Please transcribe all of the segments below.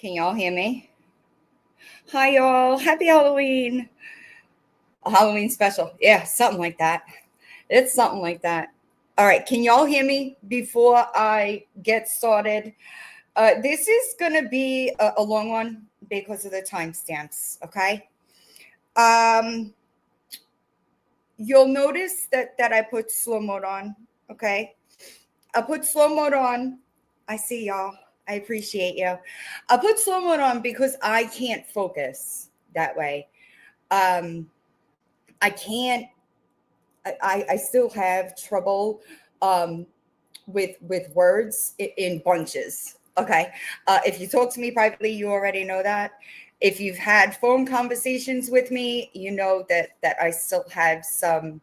Can y'all hear me? Hi, y'all. Happy Halloween. A Halloween special. Yeah, something like that. It's something like that. All right. Can y'all hear me before I get started? This is going to be a long one because of the timestamps. Okay. Um, you'll notice that I put slow mode on. Okay. I put slow mode on. I see y'all. I appreciate you. I put slow mode on because I can't focus that way. I can't. I still have trouble with words in bunches. Okay, if you talk to me privately, you already know that. If you've had phone conversations with me, you know that I still have some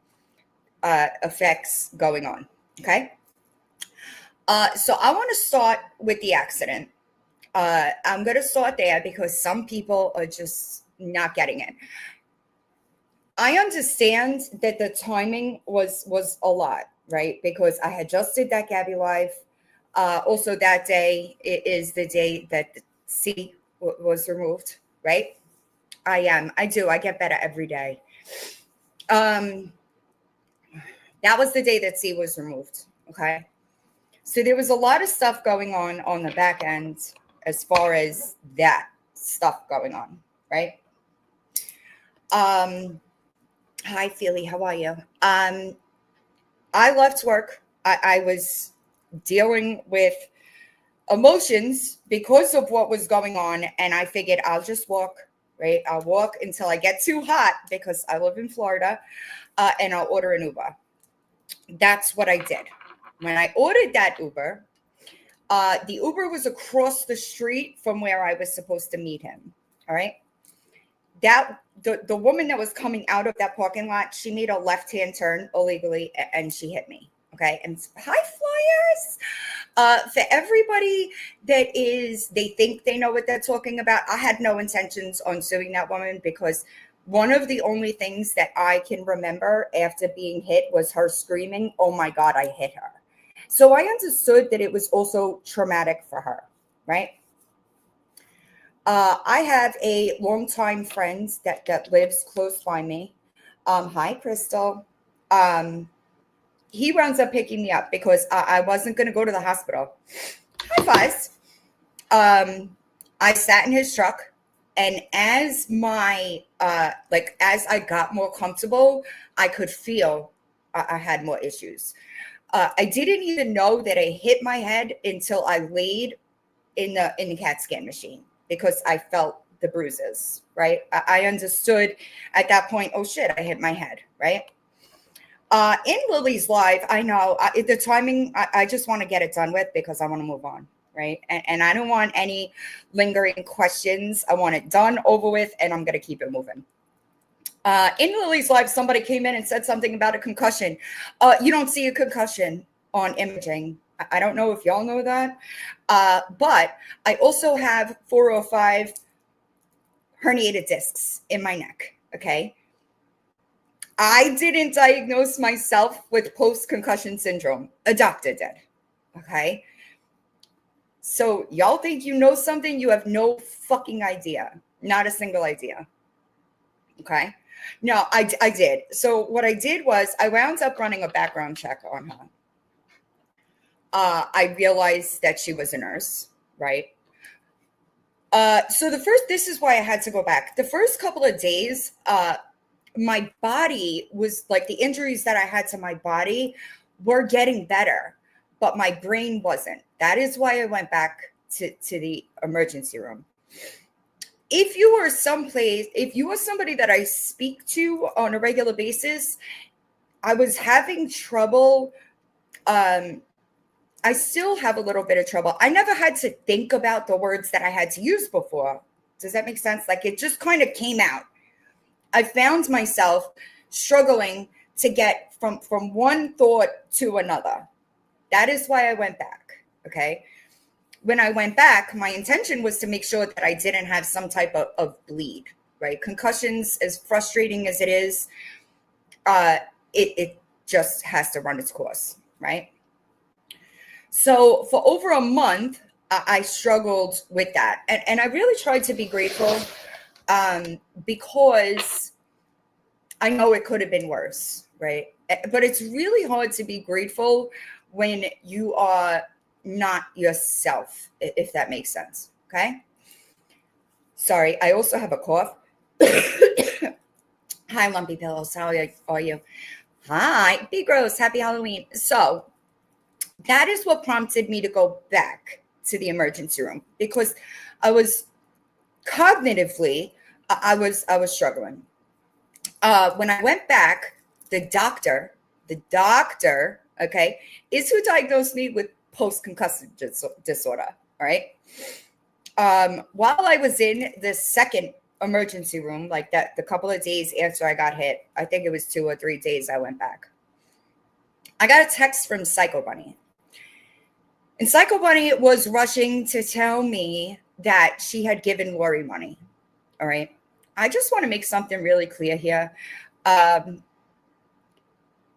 effects going on. Okay, so I want to start with the accident. I'm going to start there because some people are just not getting it. I understand that the timing was a lot, right? Because I had just did that Gabby Live. Also, that day is the day that the C was removed, right? I do. I get better every day. Um, that was the day that C was removed. Okay. So there was a lot of stuff going on the back end as far as that stuff going on, right? Hi, Feely. How are you? I left work. I was dealing with emotions because of what was going on. And I figured I'll just walk, right? I'll walk until I get too hot because I live in Florida, and I'll order an Uber. That's what I did. When I ordered that Uber, the Uber was across the street from where I was supposed to meet him. All right. The woman that was coming out of that parking lot, she made a left-hand turn illegally and she hit me. Okay. And high flyers. For everybody they think they know what they're talking about. I had no intentions on suing that woman because one of the only things that I can remember after being hit was her screaming, "Oh my God, I hit her." So I understood that it was also traumatic for her, right? I have a longtime friend that lives close by me. Hi, Crystal. He runs up picking me up because I wasn't going to go to the hospital. High fives. I sat in his truck, and as my as I got more comfortable, I could feel I had more issues. I didn't even know that I hit my head until I laid in the CAT scan machine because I felt the bruises, right? I understood at that point, oh shit, I hit my head, right? In Lily's live, I know the timing, I just want to get it done with because I want to move on, right? And I don't want any lingering questions. I want it done, over with, and I'm going to keep it moving. In Lily's live, somebody came in and said something about a concussion. You don't see a concussion on imaging. I don't know if y'all know that, but I also have 405 herniated discs in my neck, okay? I didn't diagnose myself with post-concussion syndrome. A doctor did, okay? So y'all think you know something? You have no fucking idea. Not a single idea, okay? No, I did. So what I did was I wound up running a background check on her. I realized that she was a nurse, right? So this is why I had to go back. The first couple of days, my body was like the injuries that I had to my body were getting better, but my brain wasn't. That is why I went back to the emergency room. If you are somebody that I speak to on a regular basis, I was having trouble. I still have a little bit of trouble. I never had to think about the words that I had to use before. Does that make sense? Like it just kind of came out. I found myself struggling to get from one thought to another. That is why I went back. Okay. When I went back, my intention was to make sure that I didn't have some type of bleed, right? Concussions, as frustrating as it is, it just has to run its course, right? So for over a month, I struggled with that. And I really tried to be grateful, because I know it could have been worse, right? But it's really hard to be grateful when you are not yourself, if that makes sense. Okay. Sorry, I also have a cough. Hi, Lumpy Pillows. How are you? Hi, be gross. Happy Halloween. So that is what prompted me to go back to the emergency room, because I was cognitively, I was struggling. When I went back, the doctor, okay, is who diagnosed me with post-concussive disorder. All right. While I was in the second emergency room, like that, the couple of days after I got hit, I think it was 2 or 3 days I went back. I got a text from Psycho Bunny. And Psycho Bunny was rushing to tell me that she had given Lori money. All right. I just want to make something really clear here.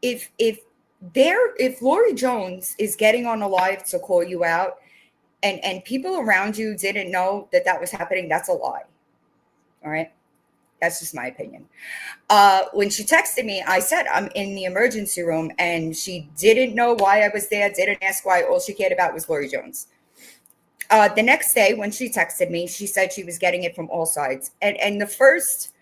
If Lori Jones is getting on a live to call you out, and people around you didn't know that that was happening, that's a lie. All right. That's just my opinion. When she texted me, I said I'm in the emergency room, and she didn't know why I was there, didn't ask why. All she cared about was Lori Jones. The next day when she texted me, she said she was getting it from all sides. And the first,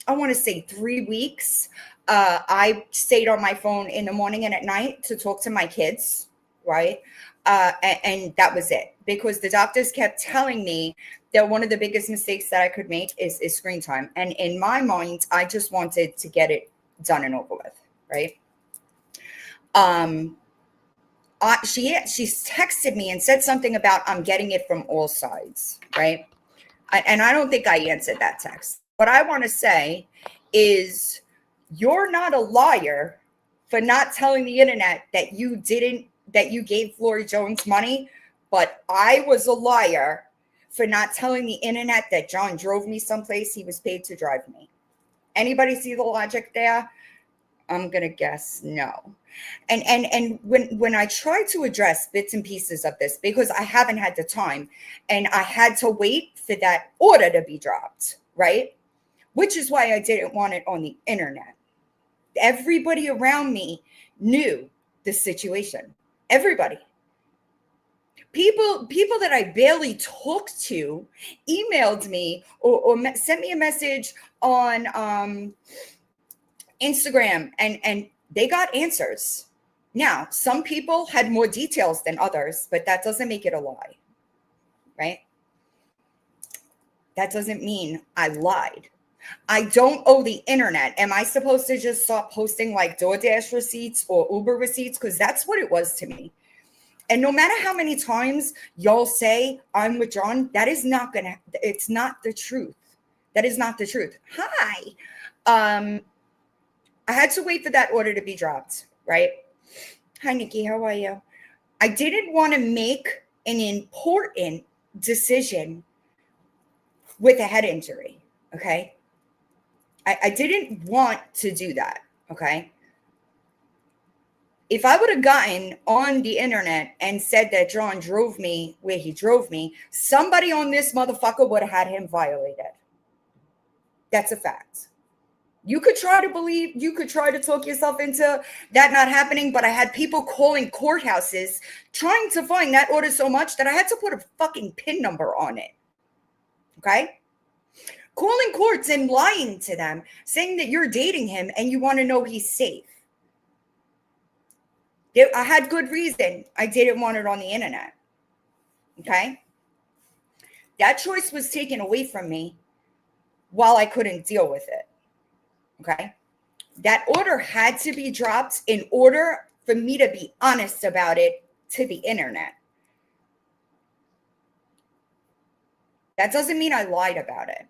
I want to say 3 weeks, I stayed on my phone in the morning and at night to talk to my kids, right? And that was it, because the doctors kept telling me that one of the biggest mistakes that I could make is screen time. And in my mind, I just wanted to get it done and over with, right? She texted me and said something about I'm getting it from all sides, right? And I don't think I answered that text. What I want to say is, you're not a liar for not telling the internet that you gave Lori Jones money, but I was a liar for not telling the internet that John drove me someplace he was paid to drive me. Anybody see the logic there? I'm gonna guess no. And when I try to address bits and pieces of this, because I haven't had the time, and I had to wait for that order to be dropped, right? Which is why I didn't want it on the internet. Everybody around me knew the situation. Everybody. People that I barely talked to emailed me or sent me a message on Instagram, and they got answers. Now, some people had more details than others, but that doesn't make it a lie, right? That doesn't mean I lied. I don't owe the internet. Am I supposed to just stop posting like DoorDash receipts or Uber receipts? Because that's what it was to me. And no matter how many times y'all say I'm with John, that is not it's not the truth. That is not the truth. Hi. I had to wait for that order to be dropped, right? Hi, Nikki. How are you? I didn't want to make an important decision with a head injury, okay? I didn't want to do that, okay? If I would have gotten on the internet and said that John drove me where he drove me, somebody on this motherfucker would have had him violated. That's a fact. You could try to talk yourself into that not happening, but I had people calling courthouses trying to find that order so much that I had to put a fucking PIN number on it. Okay? Calling courts and lying to them, saying that you're dating him and you want to know he's safe. I had good reason I didn't want it on the internet. Okay? That choice was taken away from me while I couldn't deal with it. Okay? That order had to be dropped in order for me to be honest about it to the internet. That doesn't mean I lied about it.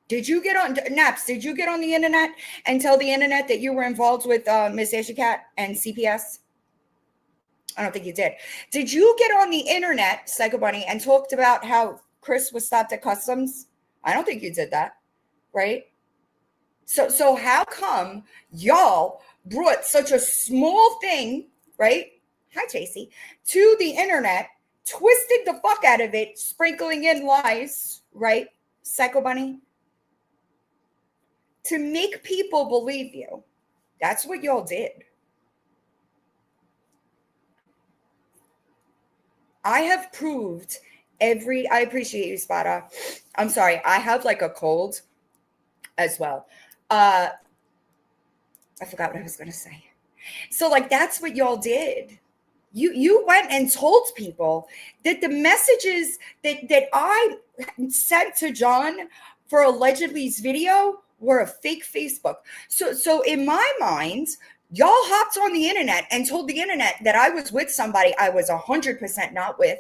Did you get on, Naps, did you get on the internet and tell the internet that you were involved with Miss Asha Cat and CPS? I don't think you did. Did you get on the internet, Psycho Bunny, and talked about how Chris was stopped at customs? I don't think you did that, right? So how come y'all brought such a small thing, right? Hi, Tracy, to the internet twisted the fuck out of it, sprinkling in lies, right, Psycho Bunny, to make people believe you. That's what y'all did. I have proved I appreciate you, Spada. I'm sorry, I have like a cold as well. I forgot what I was going to say. So like, that's what y'all did. You went and told people that the messages that I sent to John for allegedly's video were a fake Facebook. So in my mind, y'all hopped on the internet and told the internet that I was with somebody I was 100% not with.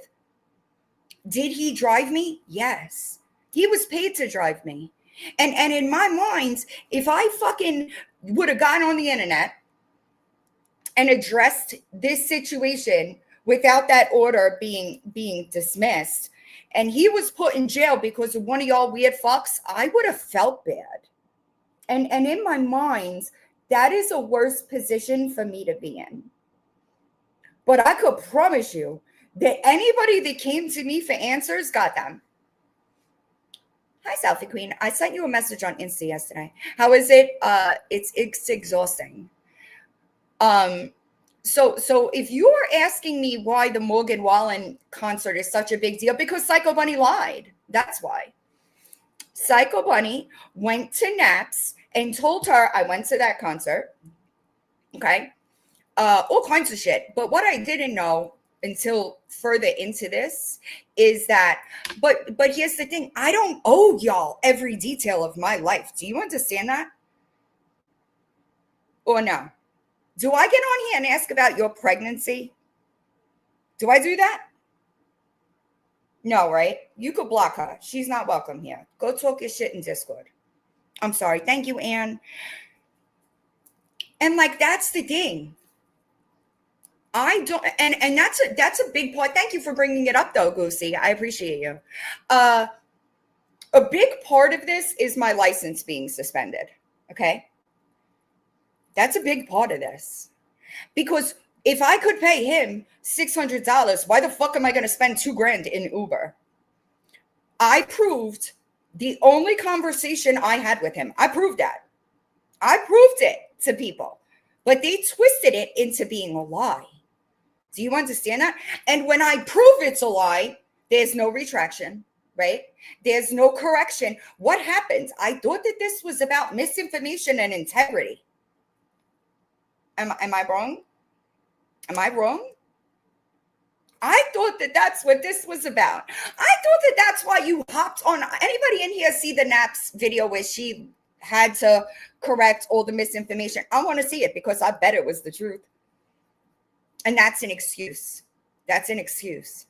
Did he drive me? Yes. He was paid to drive me. And in my mind, if I fucking would have gotten on the internet and addressed this situation without that order being dismissed, and he was put in jail because of one of y'all weird fucks, I would have felt bad. And in my mind, that is a worse position for me to be in. But I could promise you that anybody that came to me for answers got them. Hi, Selfie Queen. I sent you a message on Insta yesterday. How is it? It's exhausting. So if you are asking me why the Morgan Wallen concert is such a big deal, because Psycho Bunny lied. That's why. Psycho Bunny went to Naps and told her, I went to that concert. Okay. All kinds of shit. But what I didn't know until further into this is that, but here's the thing. I don't owe y'all every detail of my life. Do you understand that? Or no? Do I get on here and ask about your pregnancy? Do I do that? No, right? You could block her. She's not welcome here. Go talk your shit in Discord. I'm sorry. Thank you, Anne. And like, that's the thing. I don't, and that's a big part. Thank you for bringing it up, though, Goosey. I appreciate you. A big part of this is my license being suspended. Okay, that's a big part of this, because if I could pay him $600, why the fuck am I going to spend $2,000 in Uber? I proved the only conversation I had with him. I proved that. I proved it to people, but they twisted it into being a lie. Do you understand that? And when I prove it's a lie, there's no retraction, right? There's no correction. What happens? I thought that this was about misinformation and integrity. Am I wrong? Am I wrong? I thought that that's what this was about. I thought that that's why you hopped on. Anybody in here see the Naps video where she had to correct all the misinformation? I want to see it because I bet it was the truth. And that's an excuse. That's an excuse.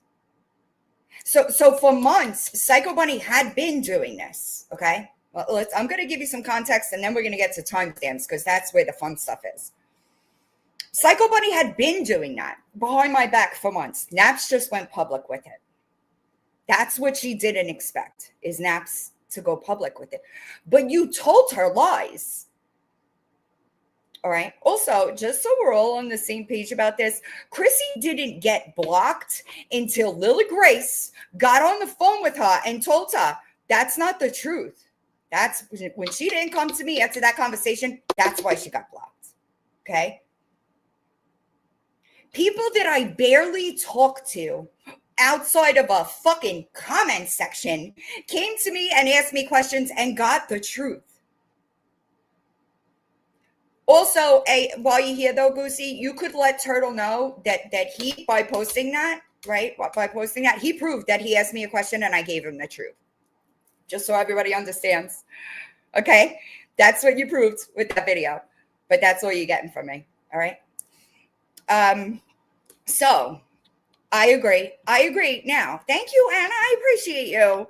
So for months, Psycho Bunny had been doing this. Okay. Well, I'm going to give you some context, and then we're going to get to timestamps because that's where the fun stuff is. Psycho Bunny had been doing that behind my back for months. Naps just went public with it. That's what she didn't expect, is Naps to go public with it. But you told her lies. All right. Also, just so we're all on the same page about this, Chrissy didn't get blocked until Lily Grace got on the phone with her and told her that's not the truth. That's when she didn't come to me after that conversation. That's why she got blocked. Okay. People that I barely talk to outside of a fucking comment section came to me and asked me questions and got the truth. Also, while you're here though, Goosey, you could let Turtle know that he, by posting that, right? By posting that, he proved that he asked me a question and I gave him the truth. Just so everybody understands. Okay? That's what you proved with that video. But that's all you're getting from me. All right? So I agree. Now, thank you, Anna. I appreciate you.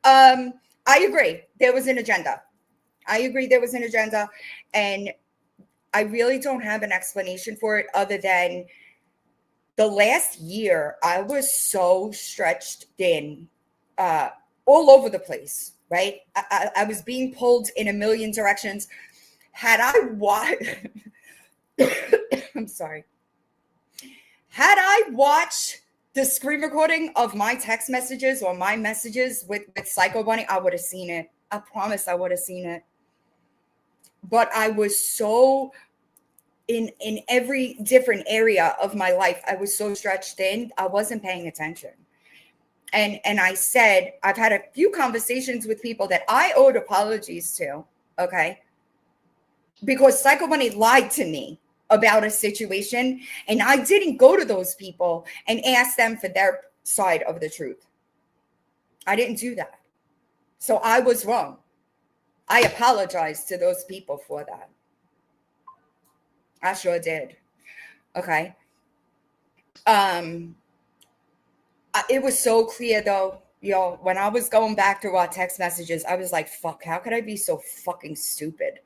I agree. There was an agenda. And I really don't have an explanation for it other than the last year, I was so stretched thin all over the place, right? I was being pulled in a million directions. Had I watched, I'm sorry. Had I watched the screen recording of my text messages or my messages with Psycho Bunny, I would have seen it. I promise I would have seen it. But I was so in every different area of my life, I was so stretched thin, I wasn't paying attention. And I said, I've had a few conversations with people that I owed apologies to, okay? Because Psycho Bunny lied to me about a situation, and I didn't go to those people and ask them for their side of the truth. I didn't do that. So I was wrong. I apologize to those people for that. I sure did. Okay. It was so clear though, yo, when I was going back through our text messages, I was like, fuck, how could I be so fucking stupid?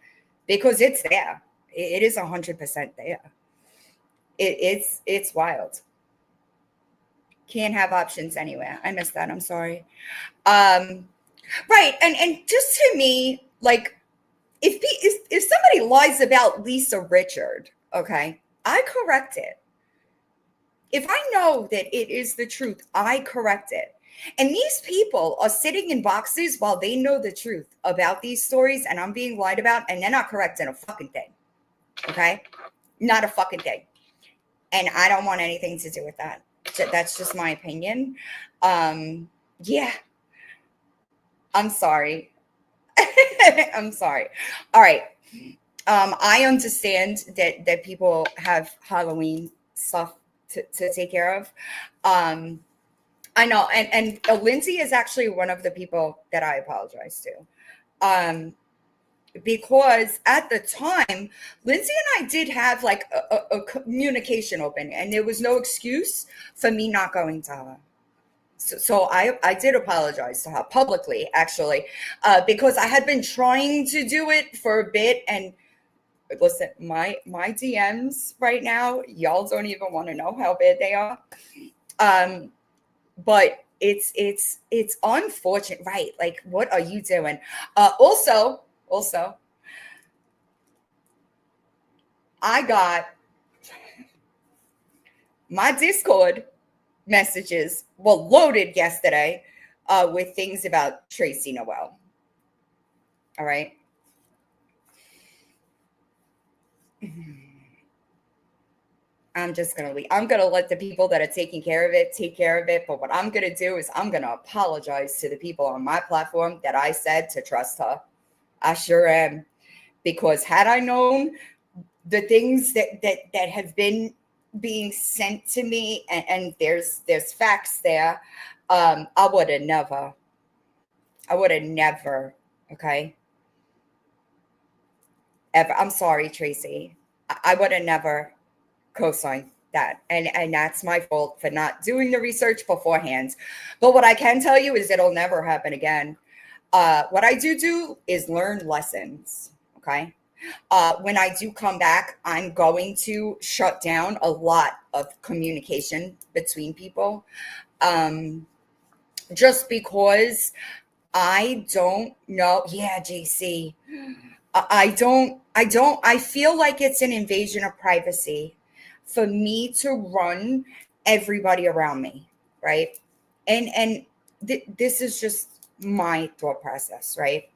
Because it's there. It is 100% there. It's wild. Can't have options anywhere. I missed that. I'm sorry. Right. And just to me, like, if somebody lies about Lisa Richard, okay, I correct it. If I know that it is the truth, I correct it. And these people are sitting in boxes while they know the truth about these stories and I'm being lied about, and they're not correcting a fucking thing. Okay? Not a fucking thing. And I don't want anything to do with that. That's just my opinion. Yeah. I'm sorry. I'm sorry. All right. I understand that people have Halloween stuff to take care of. I know, and Lindsay is actually one of the people that I apologize to. Because at the time, Lindsay and I did have like a communication open, and there was no excuse for me not going to her. So I did apologize to her publicly, actually, because I had been trying to do it for a bit. And listen, my DMs right now, y'all don't even want to know how bad they are. But it's unfortunate, right? Like, what are you doing? Also, I got my Discord messages were loaded yesterday with things about Tracy Noel. All right. I'm just going to leave. I'm going to let the people that are taking care of it take care of it. But what I'm going to do is I'm going to apologize to the people on my platform that I said to trust her. I sure am. Because had I known the things that have been being sent to me, and there's facts there, I would have never, okay? Ever. I'm sorry, Tracy. I would have never co-signed that. And that's my fault for not doing the research beforehand. But what I can tell you is it'll never happen again. What I do is learn lessons, okay? When I do come back, I'm going to shut down a lot of communication between people. Just because I don't know. Yeah, JC. I feel like it's an invasion of privacy for me to run everybody around me, right? And this is just my thought process, right?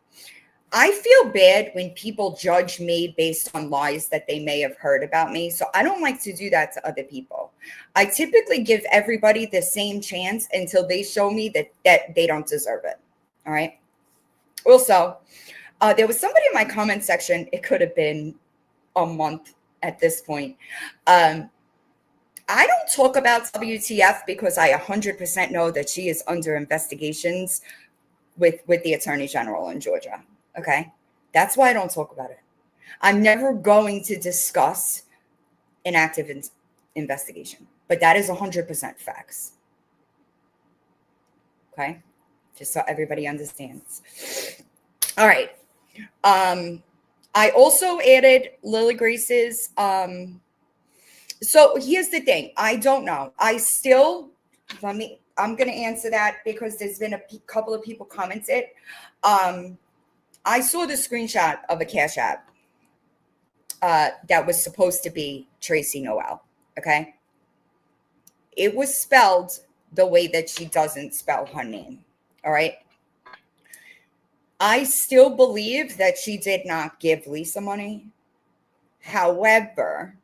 I feel bad when people judge me based on lies that they may have heard about me. So I don't like to do that to other people. I typically give everybody the same chance until they show me that they don't deserve it. All right. Also, there was somebody in my comment section. It could have been a month at this point. I don't talk about WTF because I 100% know that she is under investigations with the Attorney General in Georgia. Okay. That's why I don't talk about it. I'm never going to discuss an active investigation, but that is 100% facts. Okay. Just so everybody understands. All right. I also added Lily Grace's, so here's the thing. I don't know. I'm going to answer that because there's been a couple of people commented. I saw the screenshot of a Cash App that was supposed to be Tracy Noel. Okay. It was spelled the way that she doesn't spell her name. All right. I still believe that she did not give Lisa money. However,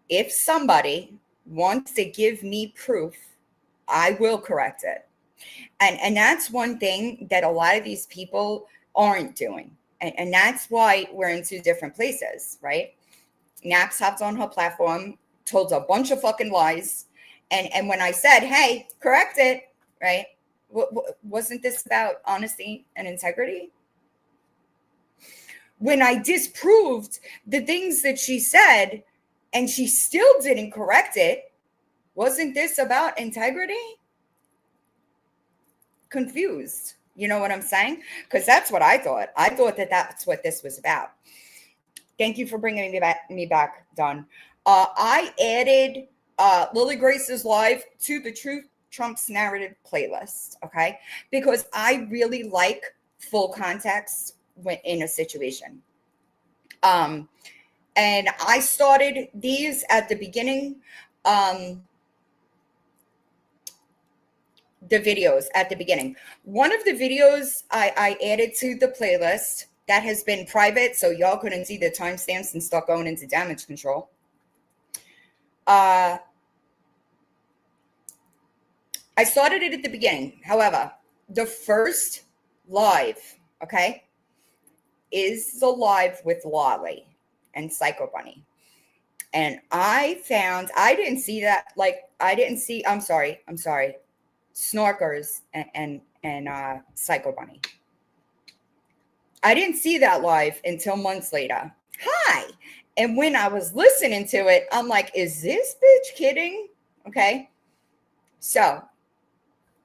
if somebody wants to give me proof, I will correct it. And that's one thing that a lot of these people aren't doing. And that's why we're in two different places, right? Naps hopped on her platform, told a bunch of fucking lies. And when I said, hey, correct it, right? Wasn't this about honesty and integrity? When I disproved the things that she said and she still didn't correct it, wasn't this about integrity? Confused. You know what I'm saying? Because that's what I thought. I thought that that's what this was about. Thank you for bringing me back, Don. I added Lily Grace's live to the Truth Trump's Narrative playlist, okay? Because I really like full context when in a situation. And I started these at the beginning. The videos at the beginning. One of the videos I added to the playlist that has been private, so y'all couldn't see the timestamps and start going into damage control. I started it at the beginning. However, the first live, okay, is the live with Lolly and Psycho Bunny. And I didn't see that, I'm sorry, Snorkers and Psycho Bunny. I didn't see that live until months later. Hi. And when I was listening to it, I'm like, is this bitch kidding? Okay. So,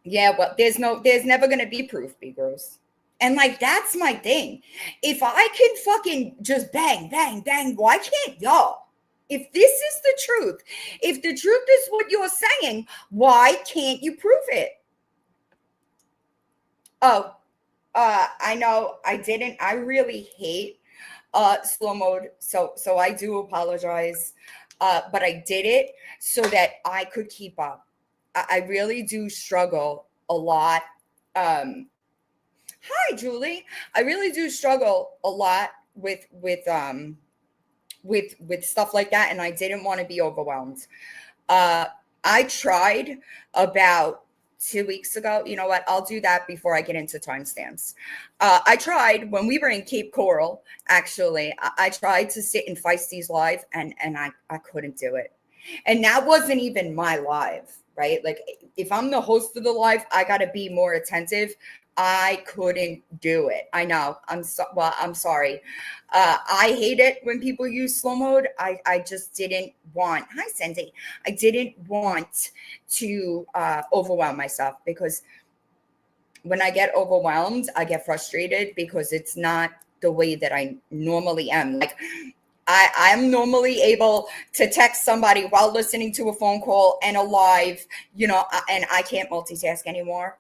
yeah, well, there's never going to be proof, B-Gross. And like, that's my thing. If I can fucking just bang, bang, bang, why can't y'all? If this is the truth, if the truth is what you're saying, why can't you prove it? Oh, I know I didn't. I really hate slow mode. So I do apologize. But I did it so that I could keep up. I really do struggle a lot. Hi, Julie. I really do struggle a lot with stuff like that, and I didn't want to be overwhelmed. I tried about 2 weeks ago. You know what? I'll do that before I get into timestamps. I tried when we were in Cape Coral, actually. I tried to sit in Feisty's live, and I couldn't do it. And that wasn't even my live, right? Like, if I'm the host of the live, I got to be more attentive. I couldn't do it. I know. I'm sorry. I hate it when people use slow mode. I just didn't want. Hi, Cindy. I didn't want to overwhelm myself, because when I get overwhelmed, I get frustrated because it's not the way that I normally am. Like, I'm normally able to text somebody while listening to a phone call and a live, and I can't multitask anymore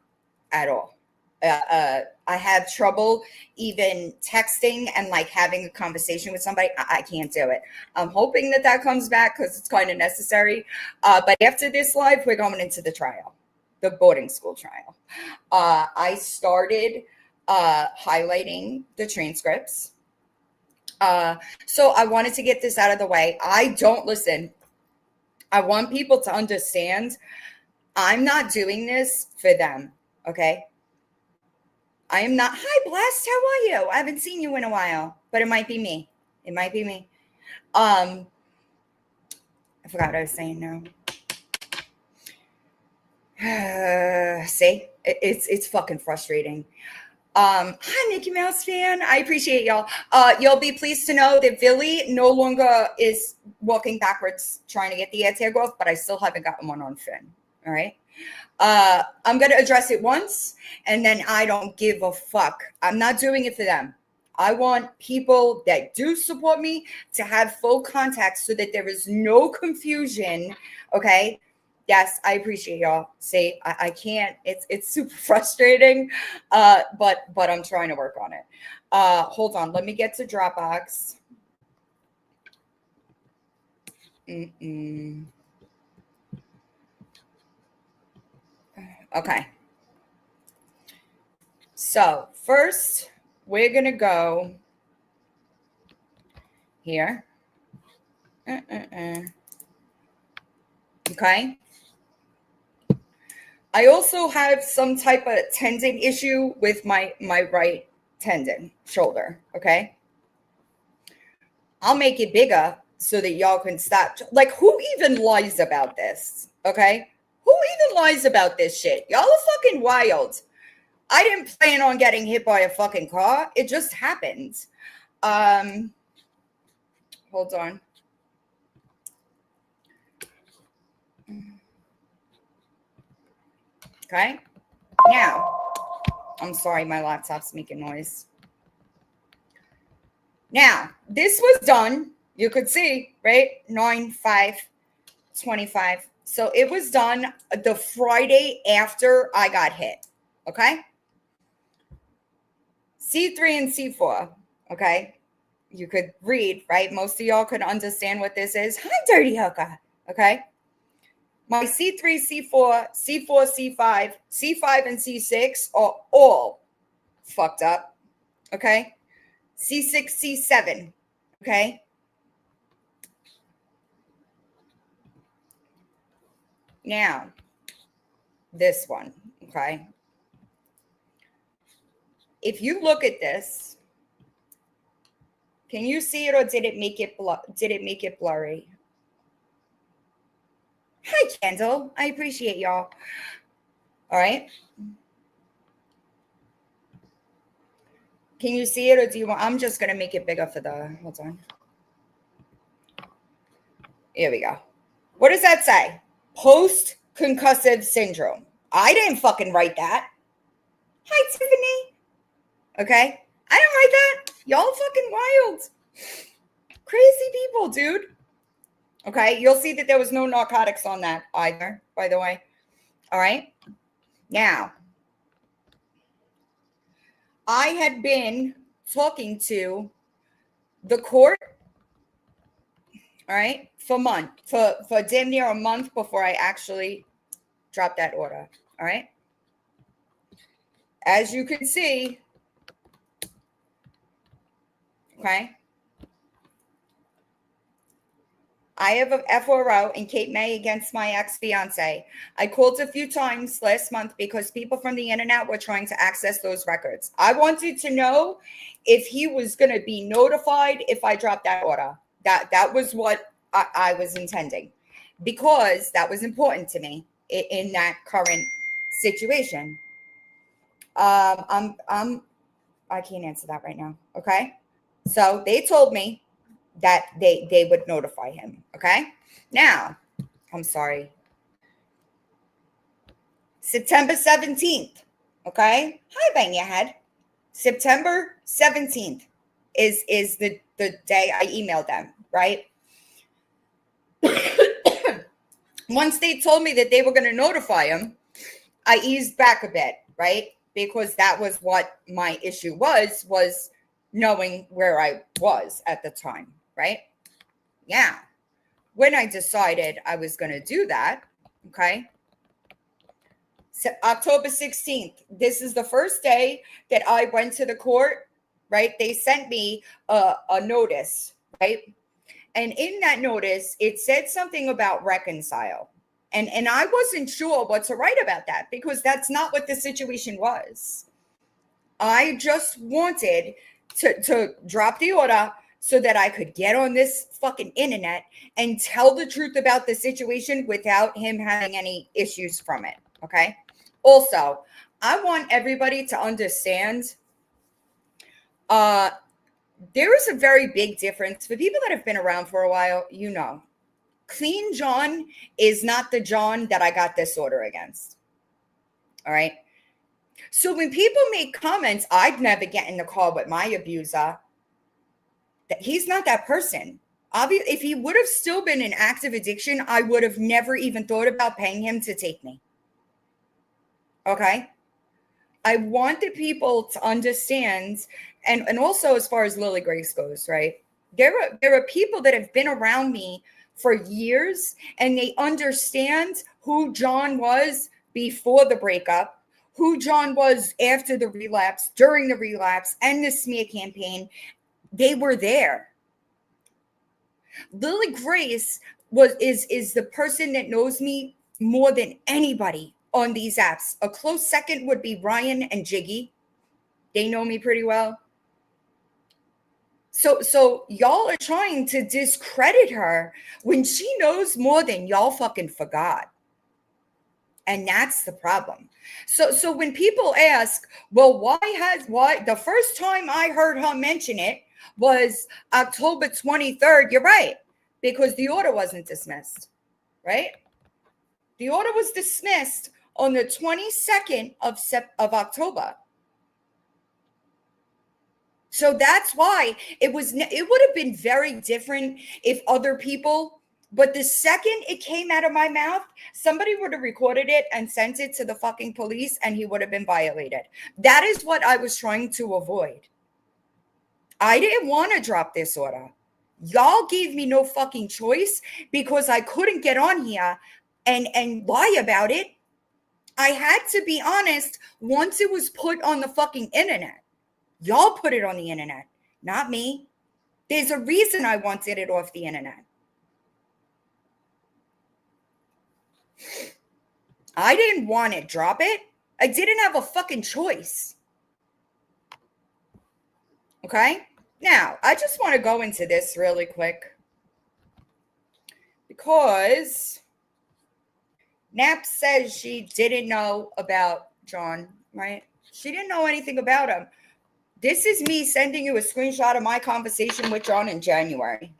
at all. I have trouble even texting and like having a conversation with somebody. I can't do it. I'm hoping that comes back because it's kind of necessary. But after this live, we're going into the trial, the boarding school trial. I started highlighting the transcripts. So I wanted to get this out of the way. I don't listen. I want people to understand I'm not doing this for them. Okay. I am not. Hi, Blessed. How are you? I haven't seen you in a while, but it might be me. It might be me. I forgot what I was saying now. See, it's fucking frustrating. Hi, Mickey Mouse fan. I appreciate y'all. You'll be pleased to know that Billy no longer is walking backwards trying to get the ads hair growth, but I still haven't gotten one on Finn. All right. I'm going to address it once, and then I don't give a fuck. I'm not doing it for them. I want people that do support me to have full context so that there is no confusion. Okay. Yes, I appreciate y'all. See, I can't. It's super frustrating, but I'm trying to work on it. Hold on. Let me get to Dropbox. Okay. So first, we're going to go here. Okay. I also have some type of tendon issue with my right tendon shoulder. Okay. I'll make it bigger so that y'all can stop. Like, who even lies about this? Okay. Who even lies about this shit? Y'all are fucking wild. I didn't plan on getting hit by a fucking car. It just happened. Hold on. Okay. Now, I'm sorry, my laptop's making noise. Now, this was done. You could see, right? 9/5/25. So it was done the Friday after I got hit. Okay. C3 and C4. Okay. You could read, right? Most of y'all could understand what this is. Hi, Dirty Hooker. Okay. My C3, C4, C4, C5, C5, and C6 are all fucked up. Okay. C6, C7. Okay. Now, this one. Okay. If you look at this, can you see it, or did it make it blurry? Hi, Kendall. I appreciate y'all. All right. Can you see it, or do you want? I'm just gonna make it bigger for the. Hold on. Here we go. What does that say? Post-concussive syndrome. I didn't fucking write that. Hi, Tiffany. Okay. I didn't write that. Y'all fucking wild. Crazy people, dude. Okay. You'll see that there was no narcotics on that either, by the way. All right. Now, I had been talking to the court, all right, for damn near a month before I actually dropped that order. All right. As you can see, okay, I have a FORO in Cape May against my ex-fiance. I called a few times last month because people from the internet were trying to access those records. I wanted to know if he was going to be notified if I dropped that order. That was what I was intending, because that was important to me in that current situation. I can't answer that right now. Okay. So they told me that they would notify him. Okay. Now, I'm sorry. September 17th. Okay. Hi, bang your head. September 17th is the day I emailed them, right? Once they told me that they were going to notify him, I eased back a bit, right? Because that was what my issue was knowing where I was at the time, right? Yeah. When I decided I was going to do that, okay, so October 16th, this is the first day that I went to the court, right? They sent me a notice, right? And in that notice, it said something about reconcile. And I wasn't sure what to write about that, because that's not what the situation was. I just wanted to drop the order so that I could get on this fucking internet and tell the truth about the situation without him having any issues from it. Okay. Also, I want everybody to understand there is a very big difference for people that have been around for a while. You know, Clean John is not the John that I got this order against. All right. So when people make comments, I'd never get in the car with my abuser, that he's not that person. Obviously, if he would have still been in active addiction, I would have never even thought about paying him to take me. Okay. I want the people to understand, and also as far as Lily Grace goes, right? There are people that have been around me for years, and they understand who John was before the breakup, who John was after the relapse, during the relapse, and the smear campaign. They were there. Lily Grace is the person that knows me more than anybody on these apps. A close second would be Ryan and Jiggy. They know me pretty well. So y'all are trying to discredit her when she knows more than y'all fucking forgot. And that's the problem. So when people ask, well, why the first time I heard her mention it was October 23rd, you're right, because the order wasn't dismissed, right? The order was dismissed on the 22nd of October. So that's why it would have been very different if other people, but the second it came out of my mouth, somebody would have recorded it and sent it to the fucking police and he would have been violated. That is what I was trying to avoid. I didn't want to drop this order. Y'all gave me no fucking choice because I couldn't get on here and lie about it. I had to be honest once it was put on the fucking internet. Y'all put it on the internet, not me. There's a reason I wanted it off the internet. I didn't want to drop it. I didn't have a fucking choice. Okay? Now, I just want to go into this really quick because Knapp says she didn't know about John, right? She didn't know anything about him. This is me sending you a screenshot of my conversation with John in January.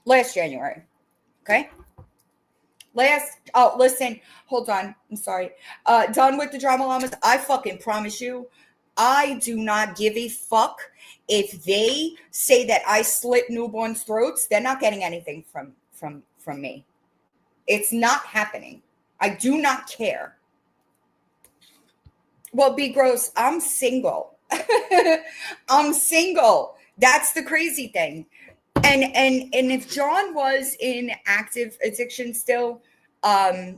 Last January. Okay? Listen, hold on. I'm sorry. Done with the drama llamas. I fucking promise you, I do not give a fuck if they say that I slit newborns' throats. They're not getting anything from me. It's not happening. I do not care. Well, be gross. I'm single. I'm single. That's the crazy thing. And if John was in active addiction still, I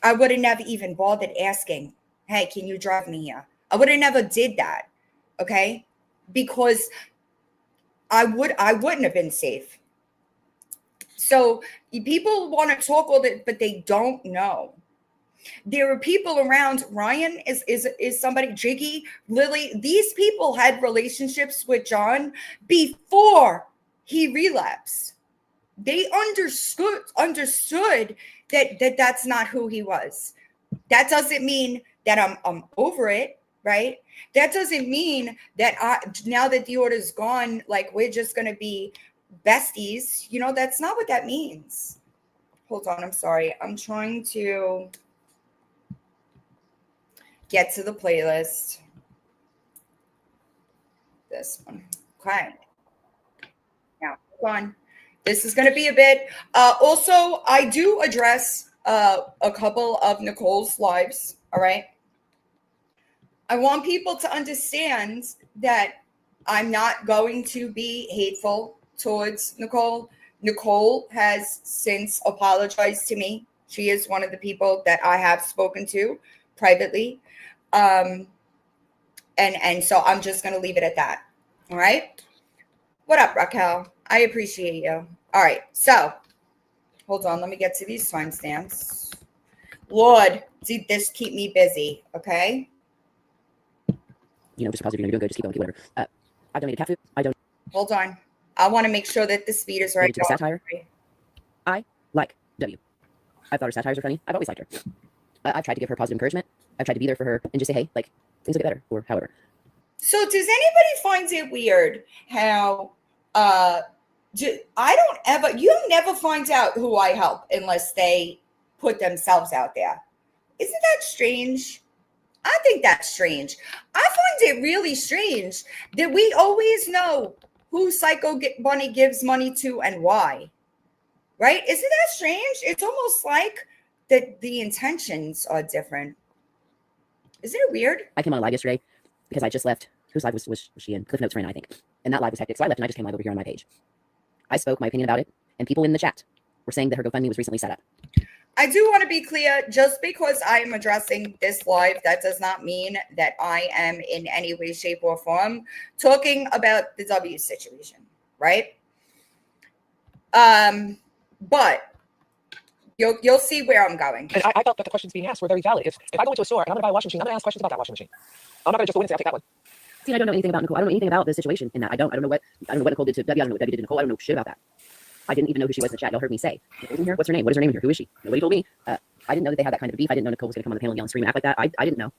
would have never even bothered asking, hey, can you drive me here? I would have never did that. Okay? Because I wouldn't have been safe. So people want to talk all that, but they don't know. There are people around. Ryan is somebody, Jiggy, Lily. These people had relationships with John before he relapsed. They understood that that's not who he was. That doesn't mean that I'm over it, right? That doesn't mean that now that the order's gone, like we're just gonna be besties. You know, that's not what that means. Hold on, I'm sorry. I'm trying to get to the playlist. This one. Okay. Now, hold on. This is going to be a bit. Also, I do address a couple of Nicole's lives. All right. I want people to understand that I'm not going to be hateful towards Nicole. Nicole has since apologized to me. She is one of the people that I have spoken to privately. And so I'm just going to leave it at that. All right. What up, Raquel? I appreciate you. All right. So hold on. Let me get to these timestamps. Lord, did this keep me busy? Okay. You know, just positive. You're doing good. Just keep going. Whatever. I donated cat food. I don't. Hold on. I want to make sure that the speed is right. To satire. I like W. I thought her satires are funny. I've always liked her. I've tried to give her positive encouragement. I've tried to be there for her and just say, hey, like, things will get better, or however. So does anybody find it weird how you never find out who I help unless they put themselves out there? Isn't that strange? I think that's strange. I find it really strange that we always know who Psycho Bunny gives money to and why. Right? Isn't that strange? It's almost like that the intentions are different. Isn't it weird? I came on a live yesterday because I just left. Whose live was she in? Cliff Notes ran, I think. And that live was hectic. So I left and I just came live over here on my page. I spoke my opinion about it, and people in the chat were saying that her GoFundMe was recently set up. I do want to be clear, just because I am addressing this live, that does not mean that I am in any way, shape, or form talking about the W situation, right? But you'll see where I'm going. And I felt that the questions being asked were very valid. If I go into a store and I'm going to buy a washing machine, I'm going to ask questions about that washing machine. I'm not going to just go in and say, I'll take that one. See, I don't know anything about Nicole. I don't know anything about the situation in that. I don't know what Nicole did to Debbie. I don't know what Debbie did to Nicole. I don't know shit about that. I didn't even know who she was in the chat. Y'all heard me say, Nicole's in here. What's her name? What is her name in here? Who is she? Nobody told me. I didn't know that they had that kind of beef. I didn't know Nicole was going to come on the panel and yell and scream and act like that. I didn't know.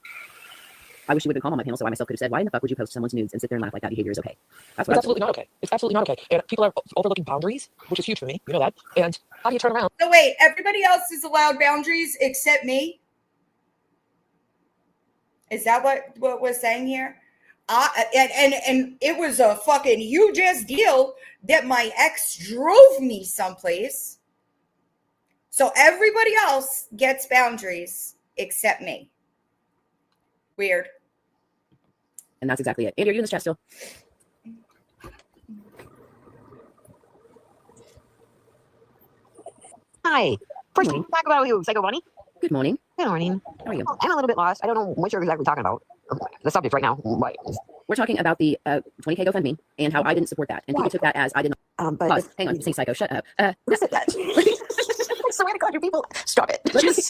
I wish she would have been calm on my panel, so I myself could have said, why in the fuck would you post someone's nudes and sit there and laugh like that behavior is okay? That's absolutely not okay. It's absolutely not okay. And people are overlooking boundaries, which is huge for me. You know that. And how do you turn around? So wait, everybody else is allowed boundaries except me? Is that what we're saying here? And it was a fucking huge ass deal that my ex drove me someplace. So everybody else gets boundaries except me. Weird. And that's exactly it. Andy, are you in the chat still? Hi. First, talk about you, Psycho Bunny. Good morning. Good morning. How are you? I'm a little bit lost. I don't know what you're exactly talking about. The subject right now. Right. We're talking about the 20K GoFundMe and how I didn't support that. And people took that as I did not. But Pause. Hang on. Say psycho. Shut up. listen, I swear to God, you people, stop it.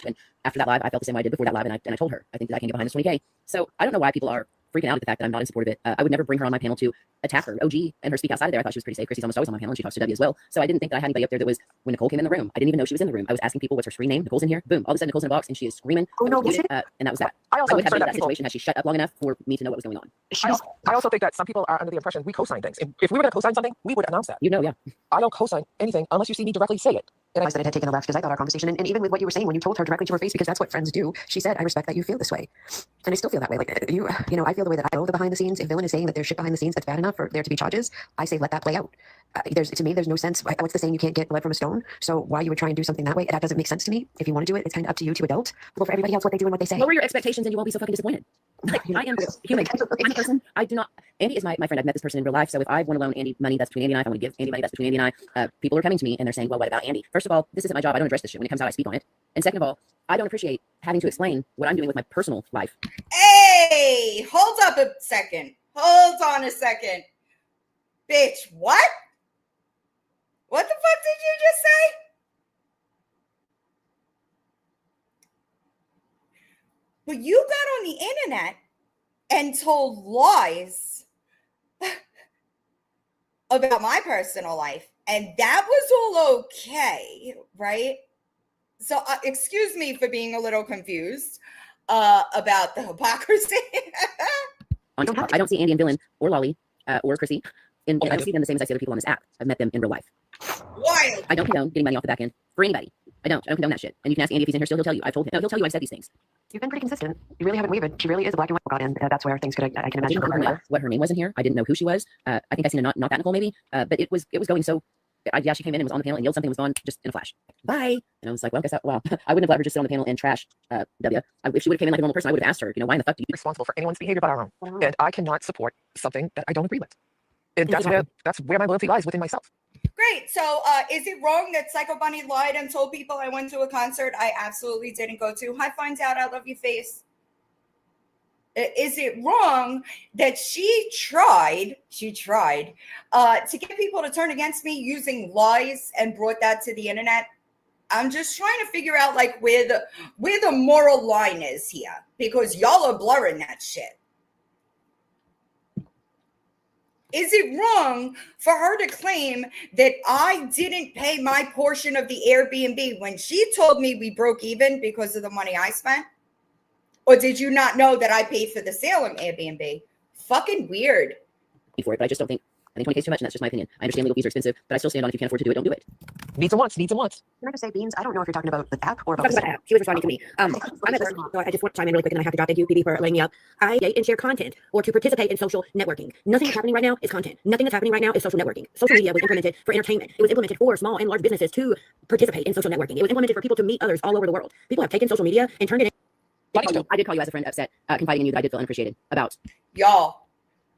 And after that live, I felt the same way I did before that live, and I told her I think that I can get behind this 20K. So I don't know why people are freaking out at the fact that I'm not in support of it. I would never bring her on my panel to attack her. OG and her speak outside of there. I thought she was pretty safe. Chrissy's almost always on my panel, and she talks to W as well. So I didn't think that I had anybody up there that was when Nicole came in the room. I didn't even know she was in the room. I was asking people what's her screen name. Nicole's in here. Boom. All of a sudden, Nicole's in a box and she is screaming. Oh no! And that was that. I also I would have been in that people, situation had she shut up long enough for me to know what was going on. I also think that some people are under the impression we co-sign things. If we were going to co-sign something, we would announce that. You know, yeah. I don't co-sign anything unless you see me directly say it. And I said it had taken a left because I thought our conversation, and even with what you were saying when you told her directly to her face, because that's what friends do. She said, "I respect that you feel this way," and I still feel that way. Like you know, I feel the way that I know the behind the scenes. If Villain is saying that there's shit behind the scenes that's bad enough for there to be charges, I say let that play out. To me, there's no sense. What's the saying? You can't get blood from a stone. So why you would try and do something that way? That doesn't make sense to me. If you want to do it, it's kind of up to you to adult. Well, for everybody else, what they do and what they say. Lower your expectations, and you won't be so fucking disappointed. Like, I am human. I'm a person. I do not. Andy is my friend. I've met this person in real life. So if I want to loan Andy money, that's between Andy and I. If I want to give Andy money, that's between Andy and I. People are coming to me and they're saying, well, what about Andy? First of all, this isn't my job. I don't address this shit. When it comes out, I speak on it. And second of all, I don't appreciate having to explain what I'm doing with my personal life. Hey, hold up a second. Hold on a second. Bitch, what? What the fuck did you just say? But you got on the internet and told lies about my personal life, and that was all okay, right? So excuse me for being a little confused about the hypocrisy. I don't see Andy and Villain or Lolly or Chrissy. I don't see them the same as I see other people on this app. I've met them in real life. Wild. I don't condone getting money off the back end for anybody. I don't condone that shit. And you can ask Andy if he's in here still. He'll tell you. I've told him. No, he'll tell you I've said these things. You've been pretty consistent. You really haven't wavered. She really is a black and white god, and that's where things could I can imagine. I didn't know what her name was in here. I didn't know who she was. I think I seen a not that Nicole maybe. But it was going so. Yeah, she came in and was on the panel and yelled something and was gone just in a flash. Bye. And I was like, well, I guess wow. I wouldn't have let her just sit on the panel and trash W. If she would have came in like a normal person, I would have asked her, why in the fuck do you responsible for anyone's behavior but our own? And I cannot support something that I don't agree with. And that's where my loyalty lies within myself. Great. So is it wrong that Psycho Bunny lied and told people I went to a concert I absolutely didn't go to? Hi, finds out I love your face. Is it wrong that she tried to get people to turn against me using lies and brought that to the internet? I'm just trying to figure out like where the moral line is here, because y'all are blurring that shit. Is it wrong for her to claim that I didn't pay my portion of the Airbnb when she told me we broke even because of the money I spent? Or did you not know that I paid for the Salem Airbnb? Fucking weird. For it, but I just don't think 20K is too much, and that's just my opinion. I understand legal fees are expensive, but I still stand on if you can't afford to do it, don't do it. Needs and wants. Can I just say, Beans, I don't know if you're talking about the app or about the app. She was responding to me. I'm at this, so I just want to chime in really quick, and I have to drop. Thank you, PB, for laying me out. I date and share content or to participate in social networking. Nothing that's happening right now is content. Nothing that's happening right now is social networking. Social media was implemented for entertainment. It was implemented for small and large businesses to participate in social networking. It was implemented for people to meet others all over the world. People have taken social media and turned it in. I did call you as a friend upset, confiding in you that I did feel unappreciated about. Y'all,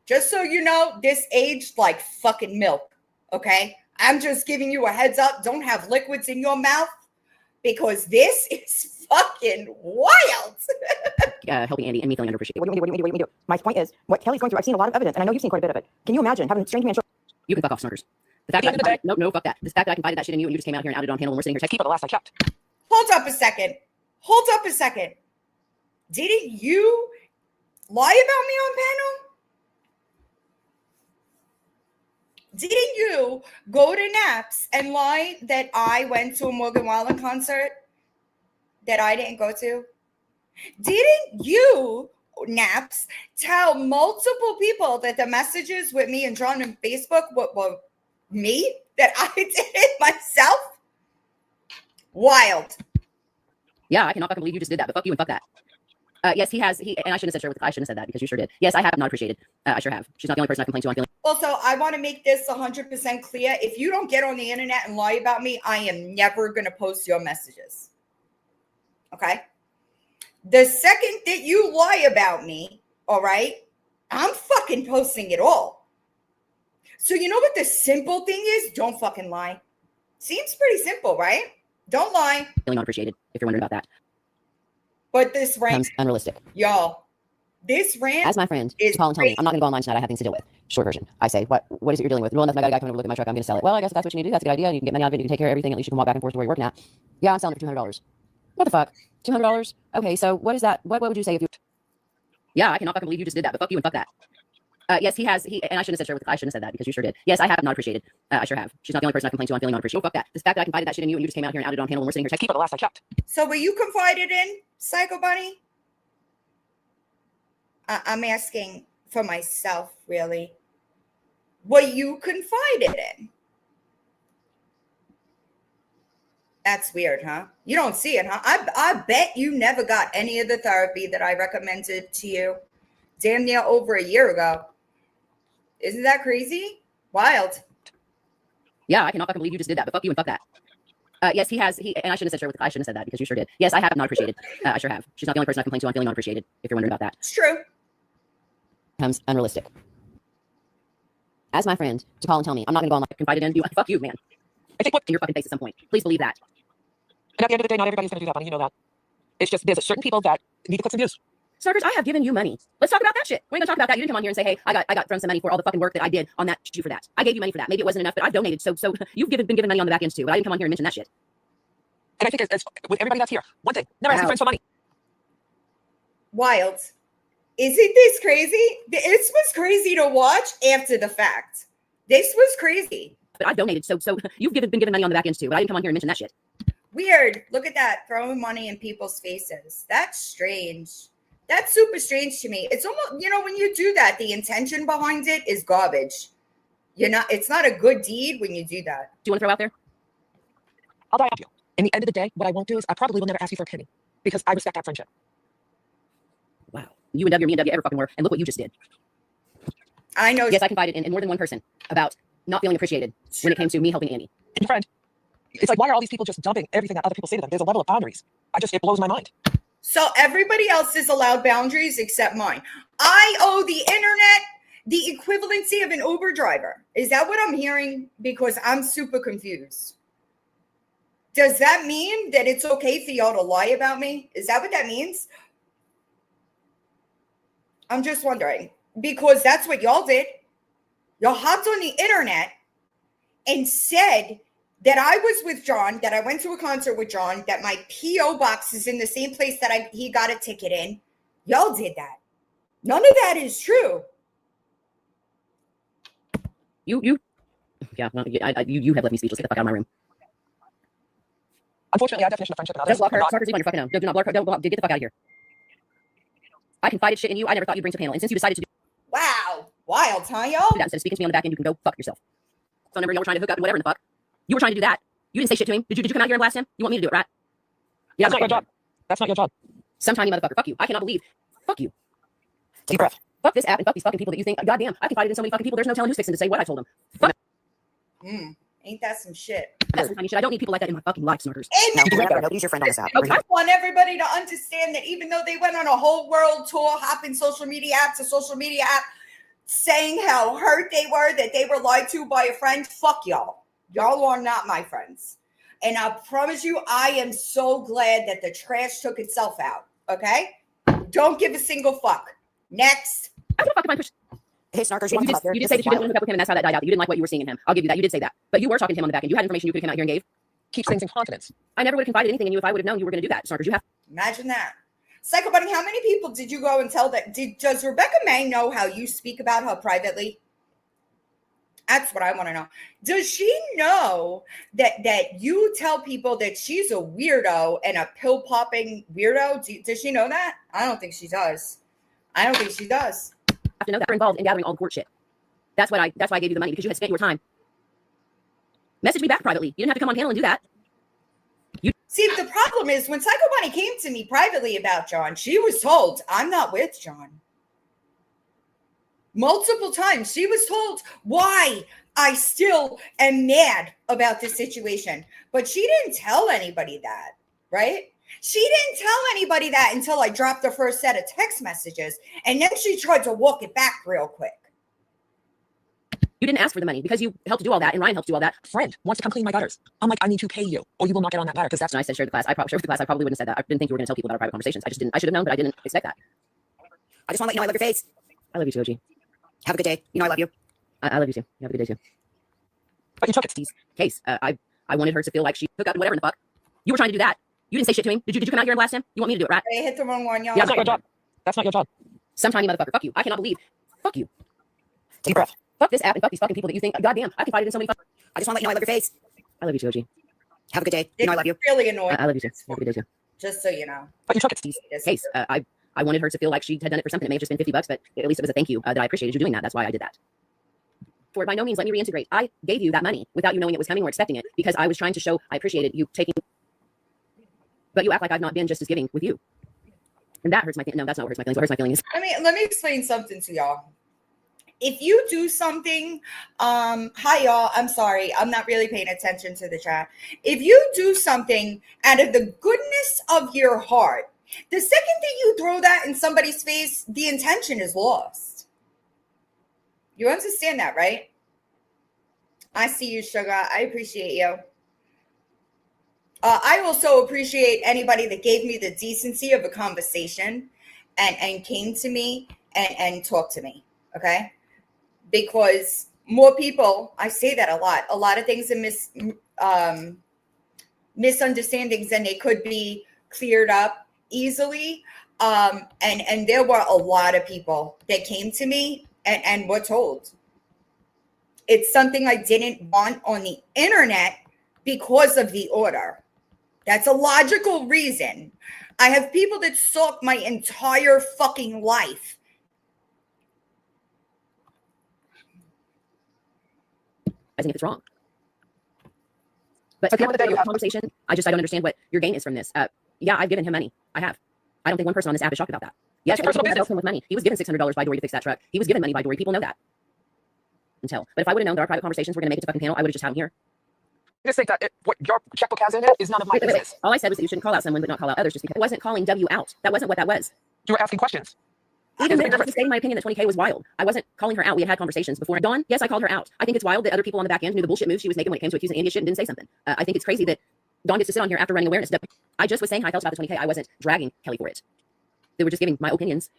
just so you know, this aged like fucking milk, okay? I'm just giving you a heads up. Don't have liquids in your mouth because this is fucking wild. Helping Andy and me feeling underappreciated. What do you do? My point is, what Kelly's going through, I've seen a lot of evidence, and I know you've seen quite a bit of it. Can you imagine having a strange man show You can fuck off, Smarters. The fact that I confided, no, fuck that. The fact that I confided that shit in you and you just came out here and outed it on panel and we're sitting here People, the last I checked. Hold up a second. Hold up a second. Didn't you lie about me on panel? Didn't you go to Naps and lie that I went to a Morgan Wallen concert that I didn't go to? Didn't you, Naps, tell multiple people that the messages with me and John on Facebook were me, that I did it myself? Wild. Yeah, I cannot fucking believe you just did that, but fuck you and fuck that. Yes, he has. And I shouldn't have said I shouldn't have said that because you sure did. Yes, I have not appreciated. I sure have. She's not the only person I complain to. I'm feeling. Also, I want to make this 100% clear. If you don't get on the internet and lie about me, I am never going to post your messages. Okay? The second that you lie about me, all right, I'm fucking posting it all. So you know what the simple thing is? Don't fucking lie. Seems pretty simple, right? Don't lie. Feeling unappreciated. If you're wondering about that. But this rant, Becomes unrealistic. y'all, this rant As my friend, is call and tell me, crazy. I'm not going to go online tonight. I have things to deal with. Short version. I say, what is it you're dealing with? Well, enough. I got a guy coming over to look at my truck. I'm going to sell it. Well, I guess if that's what you need to do. That's a good idea. You can get money out of it. You can take care of everything. At least you can walk back and forth to where you're working at. Yeah, I'm selling it for $200. What the fuck? $200? Okay, so what is that? What would you say if you? Yeah, I cannot fucking believe you just did that, but fuck you and fuck that. Yes, he has. And I shouldn't have said I shouldn't have said that because you sure did. Yes, I have not appreciated. I sure have. She's not the only person I complain to. I'm feeling unappreciated. Oh, fuck that. The fact that I confided that shit in you and you just came out here and outed it on panel and we're sitting here. People, the last I checked. So were you confided in, Psycho Bunny? I'm asking for myself, really. Were you confided in? That's weird, huh? You don't see it, huh? I bet you never got any of the therapy that I recommended to you damn near over a year ago. Isn't that crazy? Wild. Yeah, I cannot fucking believe you just did that, but fuck you and fuck that. Yes, he has. And I shouldn't have said I shouldn't have said that because you sure did. Yes, I have not appreciated. I sure have. She's not the only person I complain to. I'm feeling unappreciated. If you're wondering about that. It's true. Becomes unrealistic. As my friend, to call and tell me, I'm not going to go online. Confided in you. Fuck you, man. I take what in your fucking face at some point. Please believe that. And at the end of the day, not everybody's going to do that, Bunny. You know that. It's just there's certain people that need the clicks and views. Snarkers, I have given you money. Let's talk about that shit. We ain't gonna talk about that. You didn't come on here and say, hey, I got thrown some money for all the fucking work that I did on that shoot for that. I gave you money for that. Maybe it wasn't enough, but I've donated. So you've been given money on the back end too. But I didn't come on here and mention that shit. And I think as with everybody that's here, one thing, never ask your friends for money. Wild. Isn't this crazy? This was crazy to watch after the fact. This was crazy. But I've donated. So you've been given money on the back end too. But I didn't come on here and mention that shit. Weird. Look at that. Throwing money in people's faces. That's strange. That's super strange to me. It's almost, when you do that, the intention behind it is garbage. It's not a good deed when you do that. Do you want to throw out there? I'll die after you. In the end of the day, what I won't do is I probably will never ask you for a penny because I respect that friendship. Wow. You and W, me and W ever fucking were. And look what you just did. I know. Yes, I confided in more than one person about not feeling appreciated when it came to me helping Annie. And your friend, it's like, why are all these people just dumping everything that other people say to them? There's a level of boundaries. It blows my mind. So everybody else is allowed boundaries except mine. I owe the internet the equivalency of an Uber driver. Is that what I'm hearing? Because I'm super confused. Does that mean that it's okay for y'all to lie about me? Is that what that means? I'm just wondering. Because that's what y'all did. Y'all hopped on the internet and said that I was with John, that I went to a concert with John, that my P.O. box is in the same place that he got a ticket in. Y'all did that. None of that is true. You have left me speechless. Get the fuck out of my room. Unfortunately, our definition of friendship and Just others block her. are not. Snarkers, leave on your fucking own. No, do not block her. Don't block. Get the fuck out of here. I confided shit in you. I never thought you'd bring to panel. And since you decided to do Wow. Wild, huh, y'all? that instead of speaking to me on the back end, you can go fuck yourself. So whenever y'all were trying to hook up and whatever in the fuck, you were trying to do that. You didn't say shit to him. Did you come out here and blast him? You want me to do it, right? Yeah, That's not your job. That's not your job. Sometime, you motherfucker. Fuck you. I cannot believe. Fuck you. Deep breath. Fuck this app and fuck these fucking people that you think, goddamn, I confided in so many fucking people. There's no telling who's fixing to say what I told them. Fuck. Ain't that some shit? That's some tiny shit. I don't need people like that in my fucking life, Snarkers. And No, remember, nobody's your friend on this app. Okay. I want everybody to understand that even though they went on a whole world tour, hopping social media app to social media app, saying how hurt they were, that they were lied to by a friend, fuck y'all. Y'all are not my friends. And I promise you, I am so glad that the trash took itself out. Okay? Don't give a single fuck. Next. I don't fuck if I'm pushing. Hey, Snarkers, you want to come up here? You did This say is that you didn't want wild. to hook up with him, and that's how that died out. That you didn't like what you were seeing in him. I'll give you that. You did say that. But you were talking to him on the back end. You had information you could have come out here and gave. Keep things in confidence. I never would have confided anything in you if I would have known you were going to do that, Snarkers. You have. Imagine that. Psycho Bunny, how many people did you go and tell that? Does Rebecca May know how you speak about her privately? That's what I want to know. Does she know that you tell people that she's a weirdo and a pill popping weirdo? Does she know that? I don't think she does. I don't think she does. Have to know that you're involved in gathering all the court shit. That's why I gave you the money, because you had spent your time. Message me back privately. You didn't have to come on panel and do that. See, the problem is when Psycho Bunny came to me privately about John, she was told, I'm not with John. Multiple times she was told why I still am mad about this situation. But she didn't tell anybody that, right? She didn't tell anybody that until I dropped the first set of text messages. And then she tried to walk it back real quick. You didn't ask for the money because you helped do all that, and Ryan helped do all that. A friend wants to come clean my gutters. I'm like, I need to pay you, or you will not get on that ladder, because that's When I said share the class, I probably wouldn't have said that. I didn't think you were going to tell people about our private conversations. I should have known, but I didn't expect that. I just want to let you know I love your face. I love you too, OG. Have a good day. You know I love you. I love you too. You have a good day too. But you took it. Steve's case. I wanted her to feel like she took up whatever in the fuck. You were trying to do that. You didn't say shit to him. Did you come out here and blast him? You want me to do it, right? I hit the wrong one, y'all. That's not your job. That's not your job. Sometime, you motherfucker. Fuck you. I cannot believe. Fuck you. Deep breath. Fuck this app and fuck these fucking people that you think. Goddamn, I confided in so many. I just want to let you know I love your face. I love you too, OG. Have a good day. You know I love you. Really annoying, I love you too. Have a good day too. just so you know. But you took it. Steve's case. I wanted her to feel like she had done it for something. It may have just been $50, but at least it was a thank you that I appreciated you doing that. That's why I did that. For by no means let me reintegrate. I gave you that money without you knowing it was coming or expecting it, because I was trying to show I appreciated you taking. But you act like I've not been just as giving with you, and that hurts my feelings. No, that's not what hurts my feelings. What hurts my feelings is Let me explain something to y'all. If you do something, hi y'all, I'm sorry, I'm not really paying attention to the chat. If you do something out of the goodness of your heart, the second that you throw that in somebody's face, the intention is lost. You understand that, right? I see you, sugar. I appreciate you. I also appreciate anybody that gave me the decency of a conversation and came to me and talked to me, okay? Because more people, I say that a lot of things are misunderstandings, and they could be cleared up easily. And there were a lot of people that came to me and were told. It's something I didn't want on the internet because of the order. That's a logical reason. I have people that stalk my entire fucking life. I think it's wrong. But At the end of the day, you have conversation. I don't understand what your gain is from this. Yeah, I've given him money. I have. I don't think one person on this app is shocked about that. Yes, That's your personal people helped him with money. He was given $600 by Dory to fix that truck. He was given money by Dory. People know that. But if I would have known that our private conversations were going to make it to fucking panel, I would have just had him here. You just think that what your checkbook has in it is none of my business. All I said was that you shouldn't call out someone but not call out others, just because I wasn't calling W out. That wasn't what that was. You were asking questions. Even then, I was saying my opinion that 20K was wild. I wasn't calling her out. We had conversations before. Dawn, yes, I called her out. I think it's wild that other people on the back end knew the bullshit moves she was making when it came to accusing Andy of shit and didn't say something. I think it's crazy that Dawn gets to sit on here after running awareness. I just was saying how I felt about the 20K. I wasn't dragging Kelly for it. They were just giving my opinions.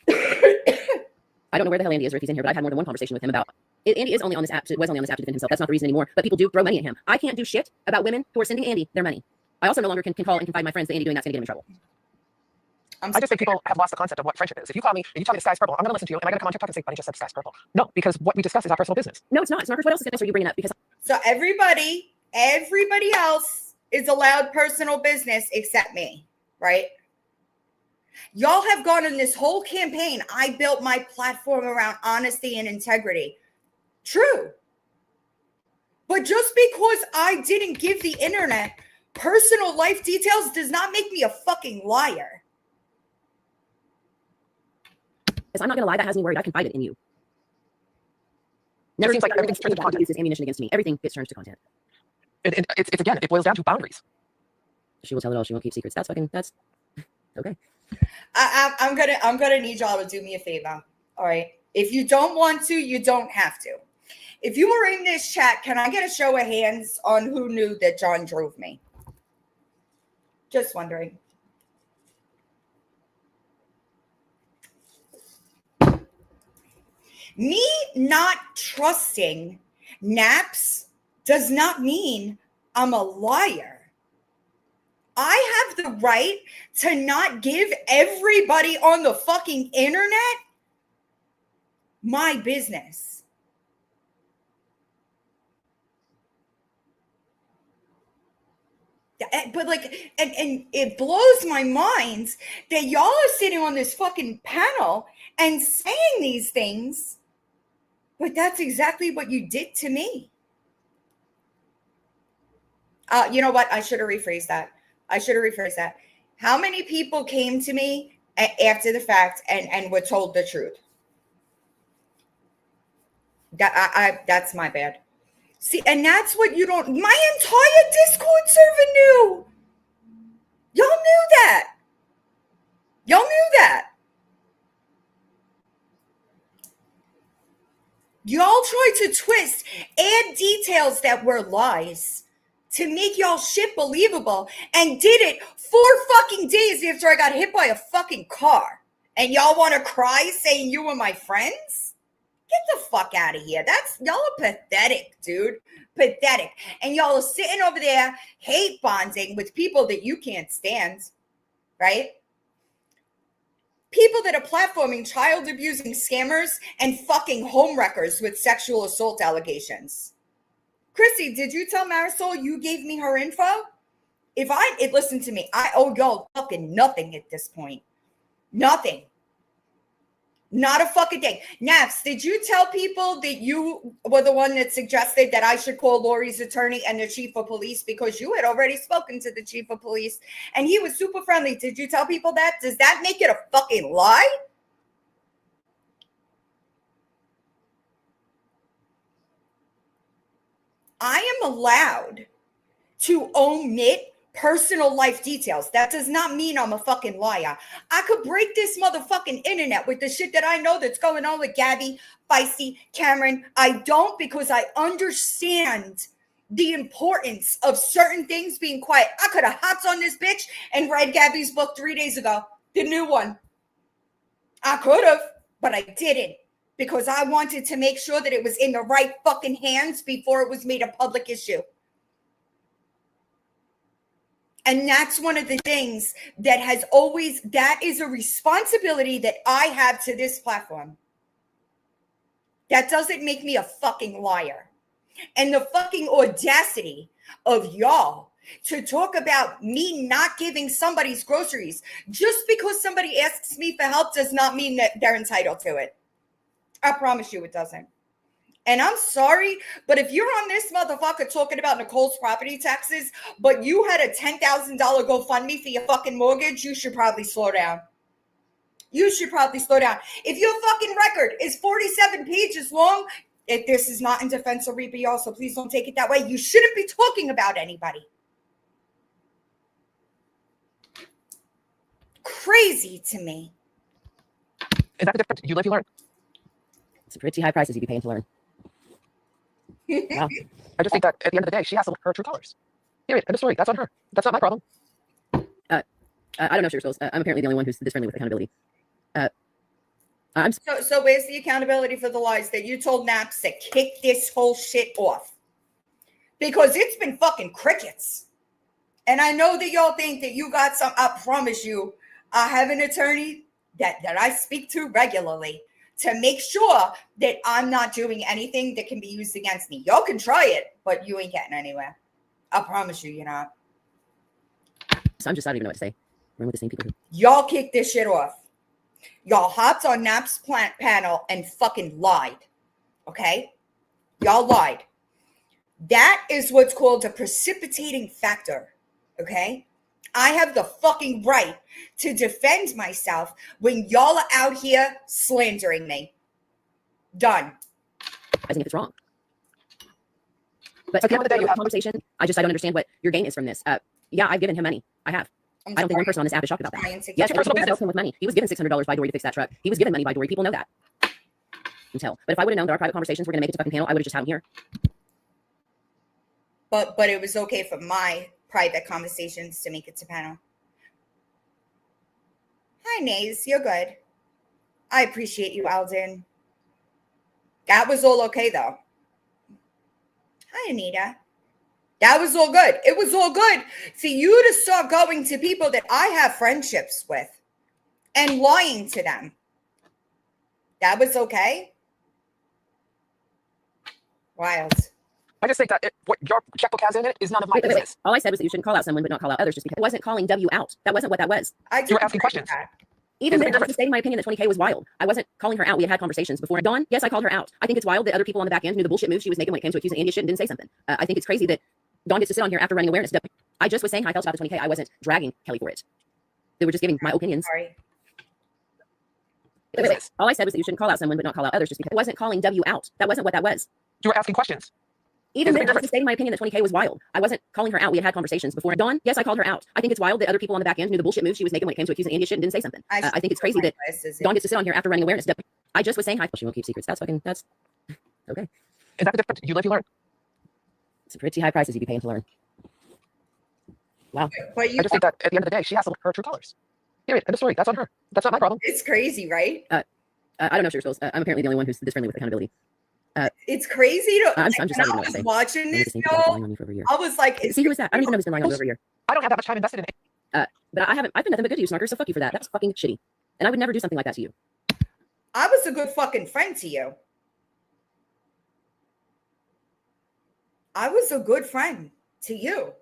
I don't know where the hell Andy is or if he's in here, but I've had more than one conversation with him about it. Andy is only on this app. Was only on this app to defend himself. That's not the reason anymore. But people do throw money at him. I can't do shit about women who are sending Andy their money. I also no longer can call and confide my friends that Andy doing that's going to get him in trouble. I just think people have lost the concept of what friendship is. If you call me and you tell me the sky's purple, I'm going to listen to you. Am I going to come on TikTok and say, Bunny just said the sky's purple? No, because what we discuss is our personal business. No, it's not. It's not. What else are you bringing up? Because So everybody else is allowed personal business except me, right? Y'all have gone on this whole campaign. I built my platform around honesty and integrity. True. But just because I didn't give the internet personal life details does not make me a fucking liar. I'm not going to lie. That has me worried. I confided in you. Never seems like everything's turned into content. uses ammunition against me. Everything gets turned to content. It's again, it boils down to boundaries. She will tell it all. She won't keep secrets. That's okay. I'm gonna need y'all to do me a favor. All right. If you don't want to, you don't have to. If you were in this chat, can I get a show of hands on who knew that John drove me? Just wondering. Me not trusting naps does not mean I'm a liar. I have the right to not give everybody on the fucking internet my business. But like, and it blows my mind that y'all are sitting on this fucking panel and saying these things, but that's exactly what you did to me. You know what? I should have rephrased that. How many people came to me after the fact and were told the truth? That's my bad. See, and that's what you don't. My entire Discord server knew. Y'all knew that. Y'all knew that. Y'all tried to twist, add details that were lies to make y'all shit believable, and did it 4 fucking days after I got hit by a fucking car. And y'all want to cry saying you were my friends? Get the fuck out of here. Y'all are pathetic, dude. Pathetic. And y'all are sitting over there hate bonding with people that you can't stand, right? People that are platforming child abusing scammers and fucking homewreckers with sexual assault allegations. Chrissy, did you tell Marisol you gave me her info? Listen to me. I owe y'all fucking nothing at this point. Nothing. Not a fucking thing. Naps, did you tell people that you were the one that suggested that I should call Lori's attorney and the chief of police, because you had already spoken to the chief of police and he was super friendly? Did you tell people that? Does that make it a fucking lie? I am allowed to omit personal life details. That does not mean I'm a fucking liar. I could break this motherfucking internet with the shit that I know that's going on with Gabby, Feisty, Cameron. I don't, because I understand the importance of certain things being quiet. I could have hopped on this bitch and read Gabby's book 3 days ago, the new one. I could have, but I didn't, because I wanted to make sure that it was in the right fucking hands before it was made a public issue. And that's one of the things that that is a responsibility that I have to this platform. That doesn't make me a fucking liar. And the fucking audacity of y'all to talk about me not giving somebody's groceries just because somebody asks me for help does not mean that they're entitled to it. I promise you it doesn't. And I'm sorry, but if you're on this motherfucker talking about Nicole's property taxes, but you had a $10,000 GoFundMe for your fucking mortgage, you should probably slow down. If your fucking record is 47 pages long, if this is not in defense of Reba, y'all, so please don't take it that way, you shouldn't be talking about anybody. Crazy to me. Is that the difference? You live, you learn. It's a pretty high prices you'd be paying to learn. Wow. I just think that at the end of the day, she has her true colors. Period. End of story. That's on her. That's not my problem. I don't know, Sugar Souls. I'm apparently the only one who's this friendly with accountability. So where's the accountability for the lies that you told Naps to kick this whole shit off? Because it's been fucking crickets. And I know that y'all think that you got some. I promise you, I have an attorney that I speak to regularly to make sure that I'm not doing anything that can be used against me. Y'all can try it, but you ain't getting anywhere. I promise you, you're not. So I don't even know what to say. We're with the same people. Y'all kicked this shit off. Y'all hopped on Nap's plant panel and fucking lied. Okay? Y'all lied. That is what's called a precipitating factor. Okay? I have the fucking right to defend myself when y'all are out here slandering me. Done. I think it's wrong. But at the end of the day, conversation, I don't understand what your gain is from this. Yeah, I've given him money. I have. I don't think one person on this app is shocked about that. Yes, he helped him with money. He was given $600 by Dory to fix that truck. He was given money by Dory. People know that. tell. But if I would have known that our private conversations were going to make it to fucking panel, I would have just had them here. But it was okay for my private conversations to make it to panel. Hi, Nays. You're good. I appreciate you, Alden. That was all okay, though. Hi, Anita. That was all good. It was all good for you to start going to people that I have friendships with and lying to them. That was okay. Wild. I just think that what your checkbook has in it is none of my business. All I said was that you shouldn't call out someone but not call out others just because I wasn't calling W out. That wasn't what that was. You were asking questions. Even There's a then, I big was stating my opinion that 20K was wild. I wasn't calling her out. We had conversations before. Dawn, yes, I called her out. I think it's wild that other people on the back end knew the bullshit moves she was making when it came to accusing Andy of shit and didn't say something. I think it's crazy that Dawn gets to sit on here after running awareness. I just was saying how I felt about the 20K. I wasn't dragging Kelly for it. They were just giving my opinions. Sorry. All I said was that you shouldn't call out someone but not call out others just because I wasn't calling W out. That wasn't what that was. You were asking questions. Even then, I was stating my opinion that 20K was wild. I wasn't calling her out. We had conversations before. Dawn, yes, I called her out. I think it's wild that other people on the back end knew the bullshit moves she was making when it came to accusing Andy of shit and didn't say something. I think it's crazy that Dawn gets to sit on here after running awareness. I just was saying hi. She won't keep secrets. That's okay. Is that the difference? You live, you learn. It's a pretty high prices you'd be paying to learn. Wow. But I just think that at the end of the day, she has her true colors. Period. End of story. That's on her. That's not my problem. it's crazy, right? I don't know if you're supposed. I'm apparently the only one who's this friendly with accountability. It's crazy to. I'm just when I was watching this, lying on you for over a year. I was like, See, who is that? I don't even know who's been lying on you over a year. I don't have that much time invested in it. But I've been nothing but good to you, Snarker. So fuck you for that. That was fucking shitty. And I would never do something like that to you. I was a good fucking friend to you. I was a good friend to you.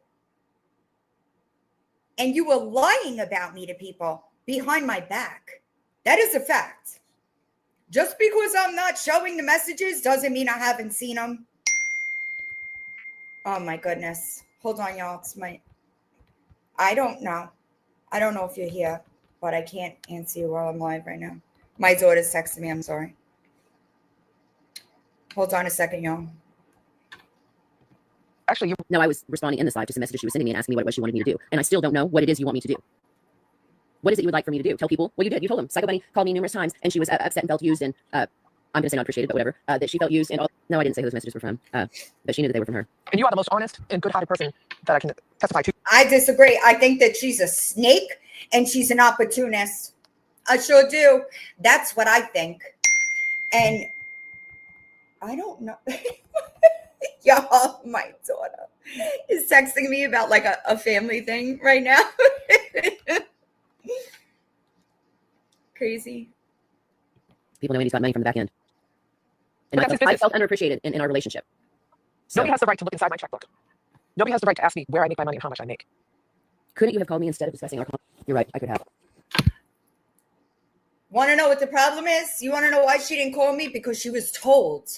And you were lying about me to people behind my back. That is a fact. Just because I'm not showing the messages doesn't mean I haven't seen them. Oh my goodness. Hold on, y'all. I don't know. I don't know if you're here, but I can't answer you while I'm live right now. My daughter's texting me. I'm sorry. Hold on a second, y'all. Actually, No, I was responding in this live to some messages she was sending me and asking me what it was she wanted me to do. And I still don't know what it is you want me to do. What is it you would like for me to do? Tell people? Well, you did. You told them. Psycho Bunny called me numerous times, and she was upset and felt used, and I'm going to say not appreciated, but whatever, that she felt used. And no, I didn't say who those messages were from, but she knew that they were from her. and you are the most honest and good-hearted person that I can testify to. I disagree. I think that she's a snake and she's an opportunist. I sure do. That's what I think. And I don't know. Y'all, my daughter is texting me about like a family thing right now. Crazy. People know Andy's got money from the back end. And But that's I his felt underappreciated in our relationship. So, Nobody has the right to look inside my checkbook. Nobody has the right to ask me where I make my money and how much I make. couldn't you have called me instead of discussing our You're right. I could have. Want to know what the problem is? You want to know why she didn't call me? Because she was told.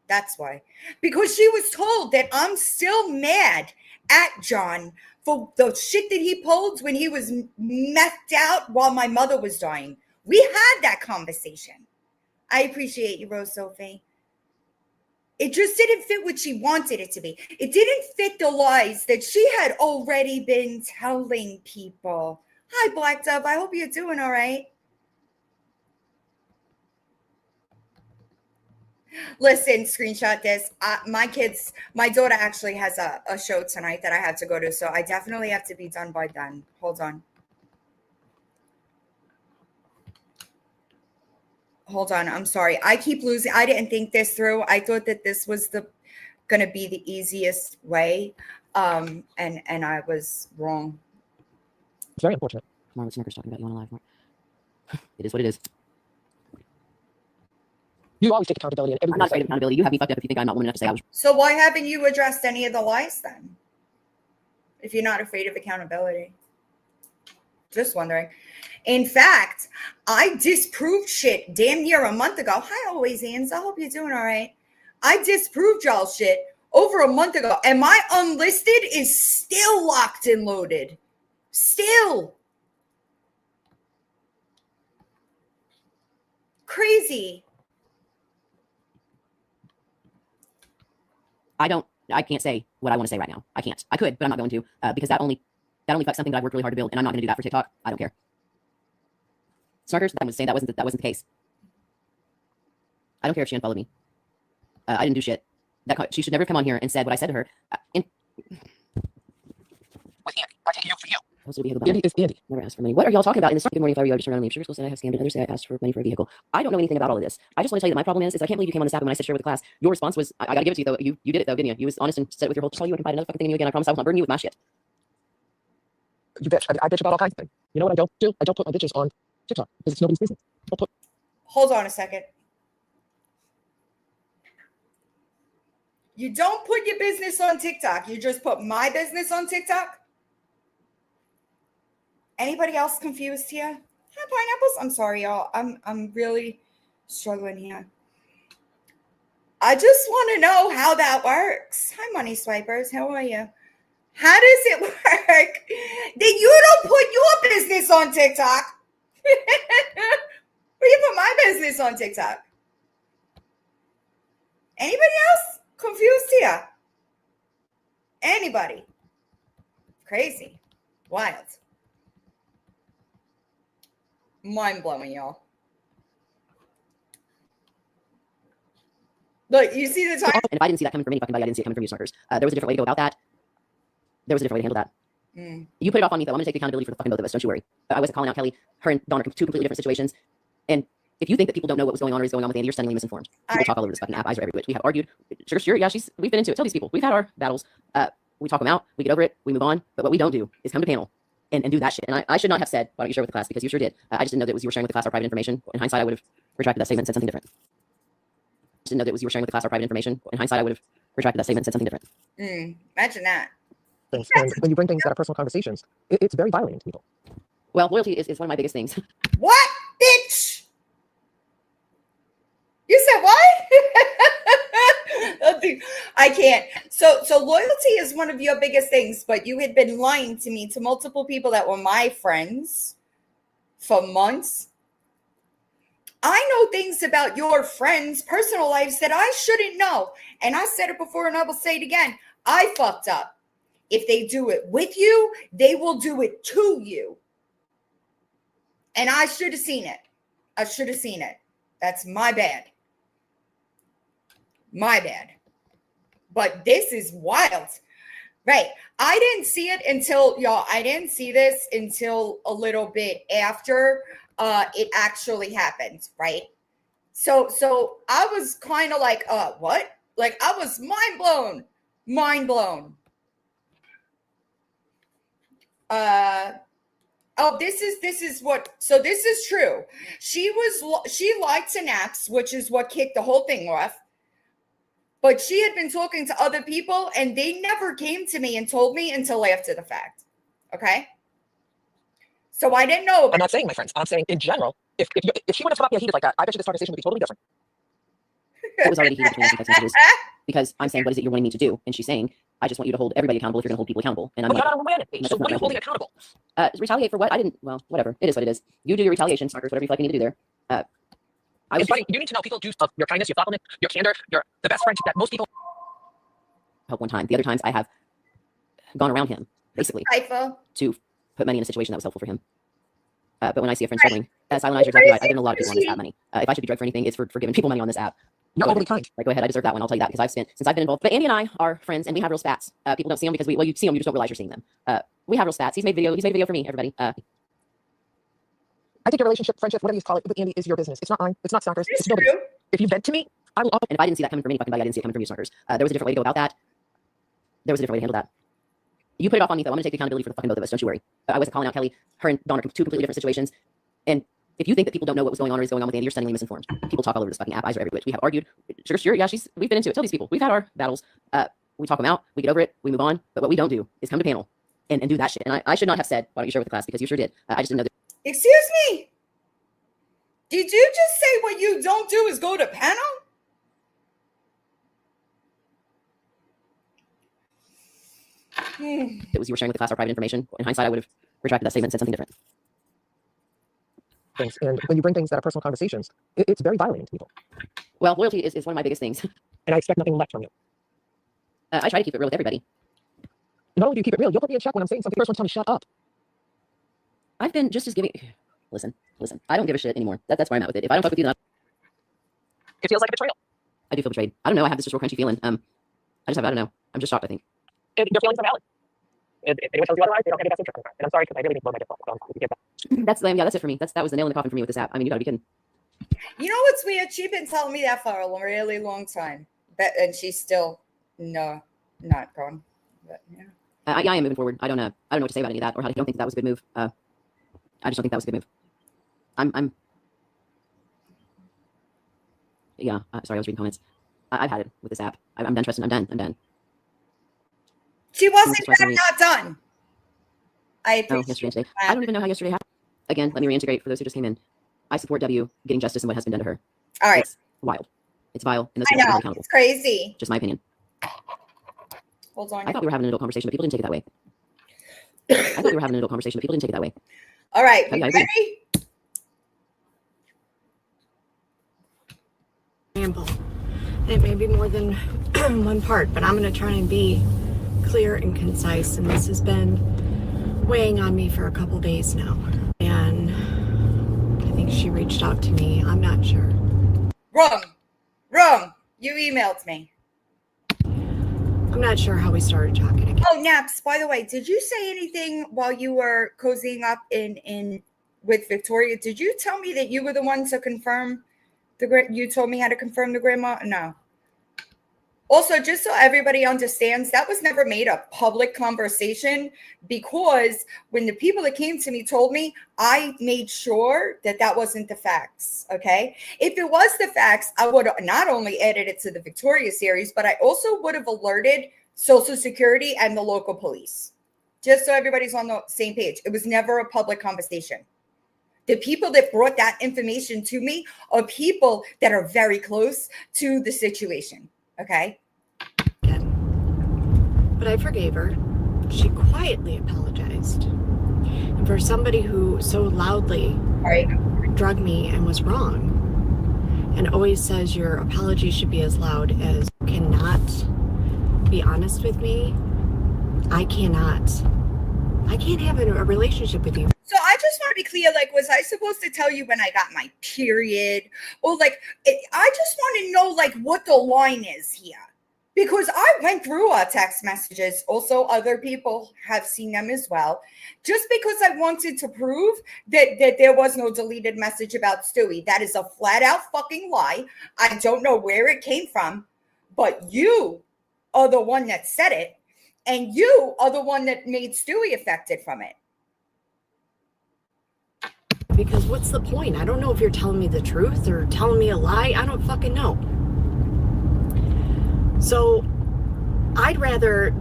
That's why. Because she was told that I'm still mad at John for the shit that he pulled when he was methed out while my mother was dying. We had that conversation. I appreciate you, Rose Sophie. It just didn't fit what she wanted it to be. It didn't fit the lies that she had already been telling people. Hi, Black Dove. I hope you're doing all right. Listen, screenshot this. My daughter actually has a show tonight that I have to go to, so I definitely have to be done by then. Hold on. I'm sorry. I keep losing. I didn't think this through. I thought that this was going to be the easiest way, and I was wrong. It's very unfortunate. Marlon Snicker's talking about you on a live. It is what it is. You always take accountability in everything. I'm not afraid of accountability. You have me fucked up if you think I'm not woman enough to say I was. So why haven't you addressed any of the lies then? If you're not afraid of accountability. Just wondering. In fact, I disproved shit damn near a month ago. Hi, always, Ian. I hope you're doing all right. I disproved y'all shit over a month ago. And my unlisted is still locked and loaded. Still. Crazy. I can't say what I want to say right now. I can't. I could, but I'm not going to because that only fucks something that I worked really hard to build, and I'm not going to do that for TikTok. I don't care. Snarkers, that was saying that wasn't the case. I don't care if she unfollowed me. I didn't do shit. She should never have come on here and said what I said to her. With Andy. I take you for you. Supposed to be Andy is Andy. Never asked for money. What are y'all talking about in this? Good morning, Fire. Just turned around on me. Sugar School said I have scammed, and others say I asked for money for a vehicle. I don't know anything about all of this. I just want to tell you that my problem is I can't believe you came on this app and when I said share with the class, your response was, I gotta give it to you though. You did it though, didn't you? You was honest and said it with your whole. Tell you I can find another fucking thing in you again. I promise I will not burden you with my shit. You bitch. I bitch about all kinds of things. You know what I don't do? I don't put my bitches on TikTok because it's nobody's business. I'll put. Hold on a second. You don't put your business on TikTok. You just put my business on TikTok. Anybody else confused here? Hi, pineapples. I'm sorry, y'all. I'm really struggling here. I just want to know how that works. Hi, money swipers. How are you? How does it work that you don't put your business on TikTok? But you put my business on TikTok. Anybody else confused here? Anybody? Crazy. Wild. Mind blowing, y'all. Look, you see the time? And if I didn't see that coming from anybody, I didn't see it coming from you suckers. There was a different way to go about that. There was a different way to handle that. You put it off on me, though. I'm going to take the accountability for the fucking both of us. Don't you worry. I wasn't calling out Kelly. Her and Dawn are two completely different situations. And if you think that people don't know what was going on or is going on with Andy, you're stunningly misinformed. People talk all over this fucking app. Eyes are everywhere. We have argued. Sure. Yeah, we've been into it. Tell these people. We've had our battles. We talk them out. We get over it. We move on. But what we don't do is come to panel and do that shit. And I should not have said, why don't you share with the class? Because you sure did. I just didn't know that it was you were sharing with the class our private information. In hindsight, I would have retracted that statement and said something different. I didn't know that it was you were sharing with the class our private information. In hindsight, I would have retracted that statement and said something different. Imagine that. Things. And when you bring things that are personal conversations, it's very violating to people. Well, loyalty is one of my biggest things. What, bitch? You said what? I can't. So loyalty is one of your biggest things, but you had been lying to me, to multiple people that were my friends for months. I know things about your friends' personal lives that I shouldn't know. And I said it before and I will say it again. I fucked up. If they do it with you, they will do it to you. And I should have seen it. I should have seen it. That's my bad. My bad. But this is wild. Right. I didn't see it until, y'all, I didn't see this until a little bit after it actually happened. Right. So I was kind of like, what? Like I was mind blown. This is true. She lied to Naps, which is what kicked the whole thing off. But she had been talking to other people and they never came to me and told me until after the fact. Okay. So I didn't know. I'm not saying my friends. I'm saying in general, if she wouldn't have come up here heated like that, I bet you this conversation would be totally different. It was already heated between us and text messages because I'm saying, what is it you're wanting me to do? And she's saying, I just want you to hold everybody accountable if you're going to hold people accountable. And I'm like, you're not on a romantic page, so what are you holding accountable? Retaliate for what? Well, whatever. It is what it is. You do your retaliation, suckers, whatever you feel like you need to do there. It's funny. You need to know people do stuff. Your kindness, your thoughtfulness, your candor, your the best friendship that most people help one time. The other times I have gone around him, basically, to put money in a situation that was helpful for him. But when I see a friend struggling, silent eyes are exactly right. I've given a lot of people on this app money. If I should be drugged for anything, it's for giving people money on this app. You're overly kind. Like, go ahead, I deserve that one. I'll tell you that because since I've been involved. But Andy and I are friends, and we have real spats. People don't see them because you see them, you just don't realize you're seeing them. We have real spats. He's made video for me, everybody. I think your relationship, friendship, whatever you call it, with Andy is your business. It's not mine. It's not Stalker's. It's nobody's. If you vent to me, I will. And if I didn't see that coming from anybody, I didn't see it coming from you suckers. There was a different way to go about that. There was a different way to handle that. You put it off on me, though. I'm going to take the accountability for the fucking both of us. Don't you worry. I wasn't calling out Kelly. Her and Dawn are two completely different situations. And if you think that people don't know what was going on or is going on with Andy, you're stunningly misinformed. People talk all over this fucking app. Eyes are everywhere. We have argued. Sure. Yeah, we've been into it. Tell these people. We've had our battles. We talk them out. We get over it. We move on. But what we don't do is come to panel and do that shit. And I should not have said, why don't you share with the class? Because you sure did. I just didn't know that. Excuse me. Did you just say what you don't do is go to panel? It was you were sharing with the class our private information. In hindsight, I would have retracted that statement and said something different. Things. And when you bring things that are personal conversations, it's very violating to people. Well, loyalty is one of my biggest things. And I expect nothing less from you. I try to keep it real with everybody. Not only do you keep it real, you'll put me in check when I'm saying something. First one, tell me shut up. I've been just as giving. Listen. I don't give a shit anymore. That's where I'm at with it. If I don't fuck with you, then It feels like a betrayal. I do feel betrayed. I don't know. I have this just real crunchy feeling. I don't know. I'm just shocked, I think. Your feelings are valid. If anyone tells you otherwise, they don't have any best interest. And I'm sorry because I really need to blow my dip off. That's it for me. That was the nail in the coffin for me with this app. I mean, you gotta be kidding. You know what's weird? She's been telling me that for a really long time. And she's still not gone. But yeah. I am moving forward. I don't know what to say about any of that, or how I don't think that was a good move. I just don't think that was a good move. Yeah. Sorry, I was reading comments. I've had it with this app. I'm done trusting. I'm done. She wasn't not done. I appreciate yesterday and today. I don't even know how yesterday happened. Again, let me reintegrate for those who just came in. I support W getting justice in what has been done to her. All right. It's wild. It's vile. And I know. It's crazy. Just my opinion. Hold on. I thought we were having an adult conversation, but people didn't take it that way. All right. Yeah, Ready? Ramble. It may be more than one part, but I'm going to try and be clear and concise. And this has been weighing on me for a couple days now. And I think she reached out to me. I'm not sure. Wrong. You emailed me. I'm not sure how we started talking again. Oh, Naps, by the way, did you say anything while you were cozying up in with Victoria? Did you tell me that you were the one to confirm you told me how to confirm the grandma? No. Also, just so everybody understands, that was never made a public conversation, because when the people that came to me told me, I made sure that wasn't the facts, okay? If it was the facts, I would have not only added it to the Victoria series, but I also would have alerted Social Security and the local police, just so everybody's on the same page. It was never a public conversation. The people that brought that information to me are people that are very close to the situation, okay? But I forgave her. She quietly apologized. And for somebody who so loudly drugged me and was wrong, and always says your apology should be as loud as you cannot be honest with me, I can't have a relationship with you. So I just want to be clear, like, was I supposed to tell you when I got my period? Or I just want to know, like, what the line is here. Because I went through our text messages. Also, other people have seen them as well. Just because I wanted to prove that there was no deleted message about Stewie. That is a flat out fucking lie. I don't know where it came from, but you are the one that said it. And you are the one that made Stewie affected from it. Because what's the point? I don't know if you're telling me the truth or telling me a lie. I don't fucking know. So I'd rather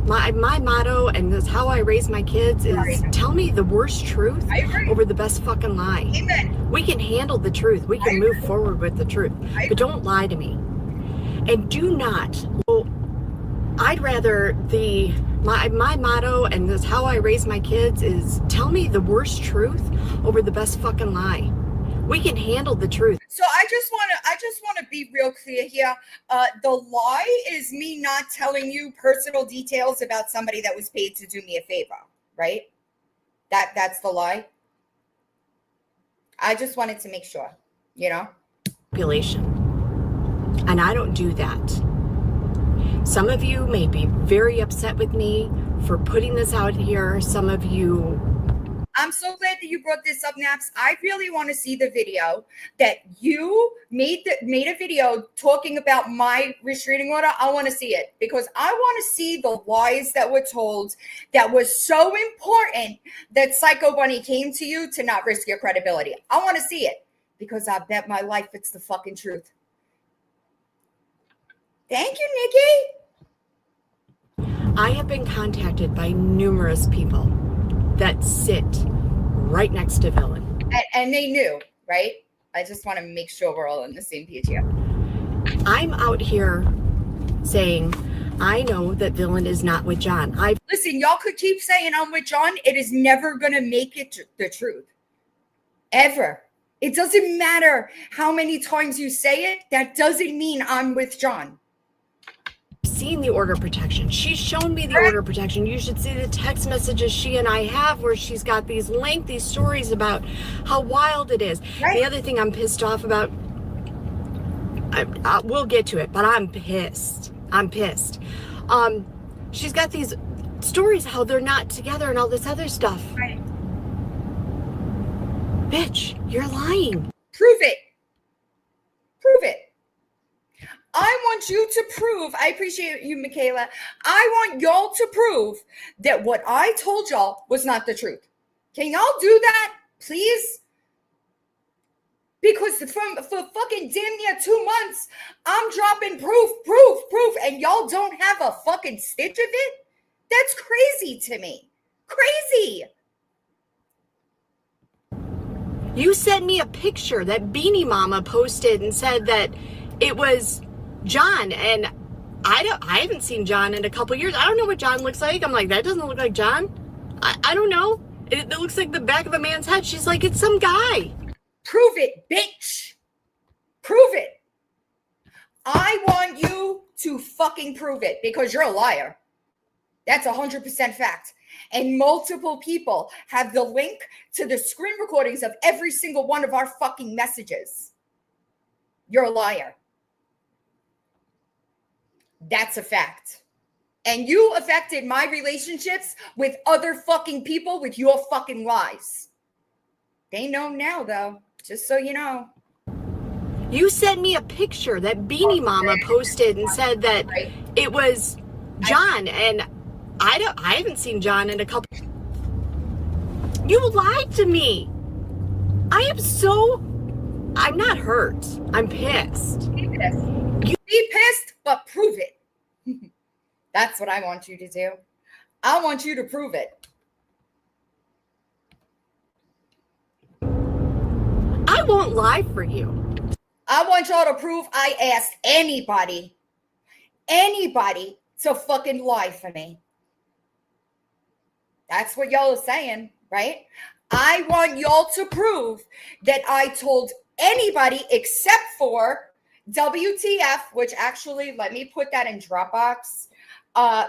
my motto, and that's how I raise my kids, is tell me the worst truth over the best fucking lie. Amen. We can handle the truth. We can move forward with the truth. But don't lie to me. And do not. I'd rather my motto, and that's how I raise my kids, is tell me the worst truth over the best fucking lie. We can handle the truth. So I just want to be real clear here. The lie is me not telling you personal details about somebody that was paid to do me a favor, right? That's the lie. I just wanted to make sure, Population. And I don't do that. Some of you may be very upset with me for putting this out here. Some of you. I'm so glad that you brought this up, Naps. I really want to see the video that you made a video talking about my restraining order. I want to see it, because I want to see the lies that were told that was so important that Psycho Bunny came to you to not risk your credibility. I want to see it, because I bet my life it's the fucking truth. Thank you, Nikki. I have been contacted by numerous people that sit right next to Villain. And they knew, right? I just want to make sure we're all on the same page here. I'm out here saying, I know that Villain is not with John. Listen, y'all could keep saying I'm with John. It is never going to make it the truth. Ever. It doesn't matter how many times you say it. That doesn't mean I'm with John. Seen the order of protection. She's shown me the order of protection. You should see the text messages she and I have where she's got these lengthy stories about how wild it is. The other thing I'm pissed off about, we'll get to it, but I'm pissed. I'm pissed. She's got these stories how they're not together and all this other stuff. Right. Bitch, you're lying. Prove it. Prove it. I want you to prove, I appreciate you, Michaela. I want y'all to prove that what I told y'all was not the truth. Can y'all do that, please? Because for fucking damn near 2 months, I'm dropping proof, and y'all don't have a fucking stitch of it? That's crazy to me. Crazy. You sent me a picture that Beanie Mama posted and said that it was John, and I haven't seen John in a couple years. I don't know what John looks like. I'm like, that doesn't look like John. I don't know. It looks like the back of a man's head. She's like, it's some guy. Prove it, bitch. Prove it. I want you to fucking prove it because you're a liar. That's 100% fact. And multiple people have the link to the screen recordings of every single one of our fucking messages. You're a liar. That's a fact. And you affected my relationships with other fucking people with your fucking lies. They know now, though, just so you know. You sent me a picture that Beanie Mama posted and said that it was John, and I haven't seen John in a couple. You lied to me. I'm not hurt. I'm pissed. Be pissed. You be pissed, but prove it. That's what I want you to do. I want you to prove it. I won't lie for you. I want y'all to prove I asked anybody to fucking lie for me. That's what y'all are saying, right? I want y'all to prove that I told anybody except for WTF, which actually, let me put that in Dropbox,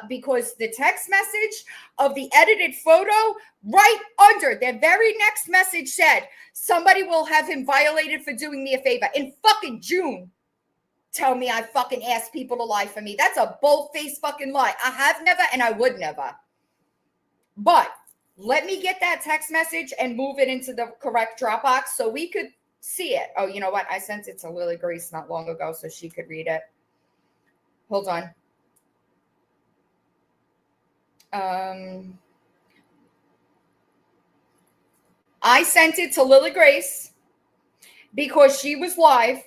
because the text message of the edited photo right under the very next message said, somebody will have him violated for doing me a favor in fucking June. Tell me I fucking asked people to lie for me. That's a bold-faced fucking lie. I have never and I would never. But let me get that text message and move it into the correct Dropbox so we could see it. Oh, you know what? I sent it to Lily Grace not long ago so she could read it. Hold on. I sent it to Lily Grace because she was live,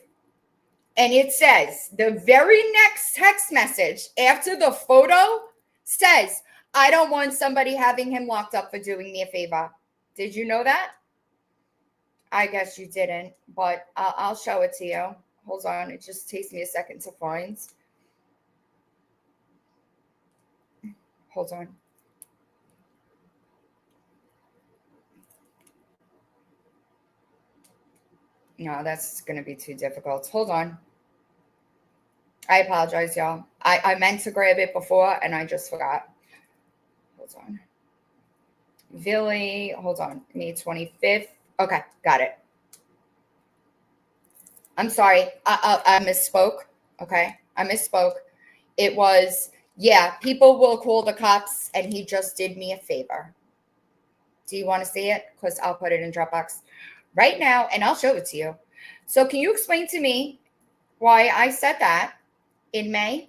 and it says the very next text message after the photo says, I don't want somebody having him locked up for doing me a favor. Did you know that? I guess you didn't, but I'll show it to you. Hold on. It just takes me a second to find. Hold on. No, that's going to be too difficult. Hold on. I apologize, y'all. I meant to grab it before, and I just forgot. Hold on. Villy, hold on. May 25th. Okay, got it. I'm sorry. I misspoke. Okay, I misspoke. It was, yeah, people will call the cops, and he just did me a favor. Do you want to see it? Because I'll put it in Dropbox right now, and I'll show it to you. So can you explain to me why I said that in May?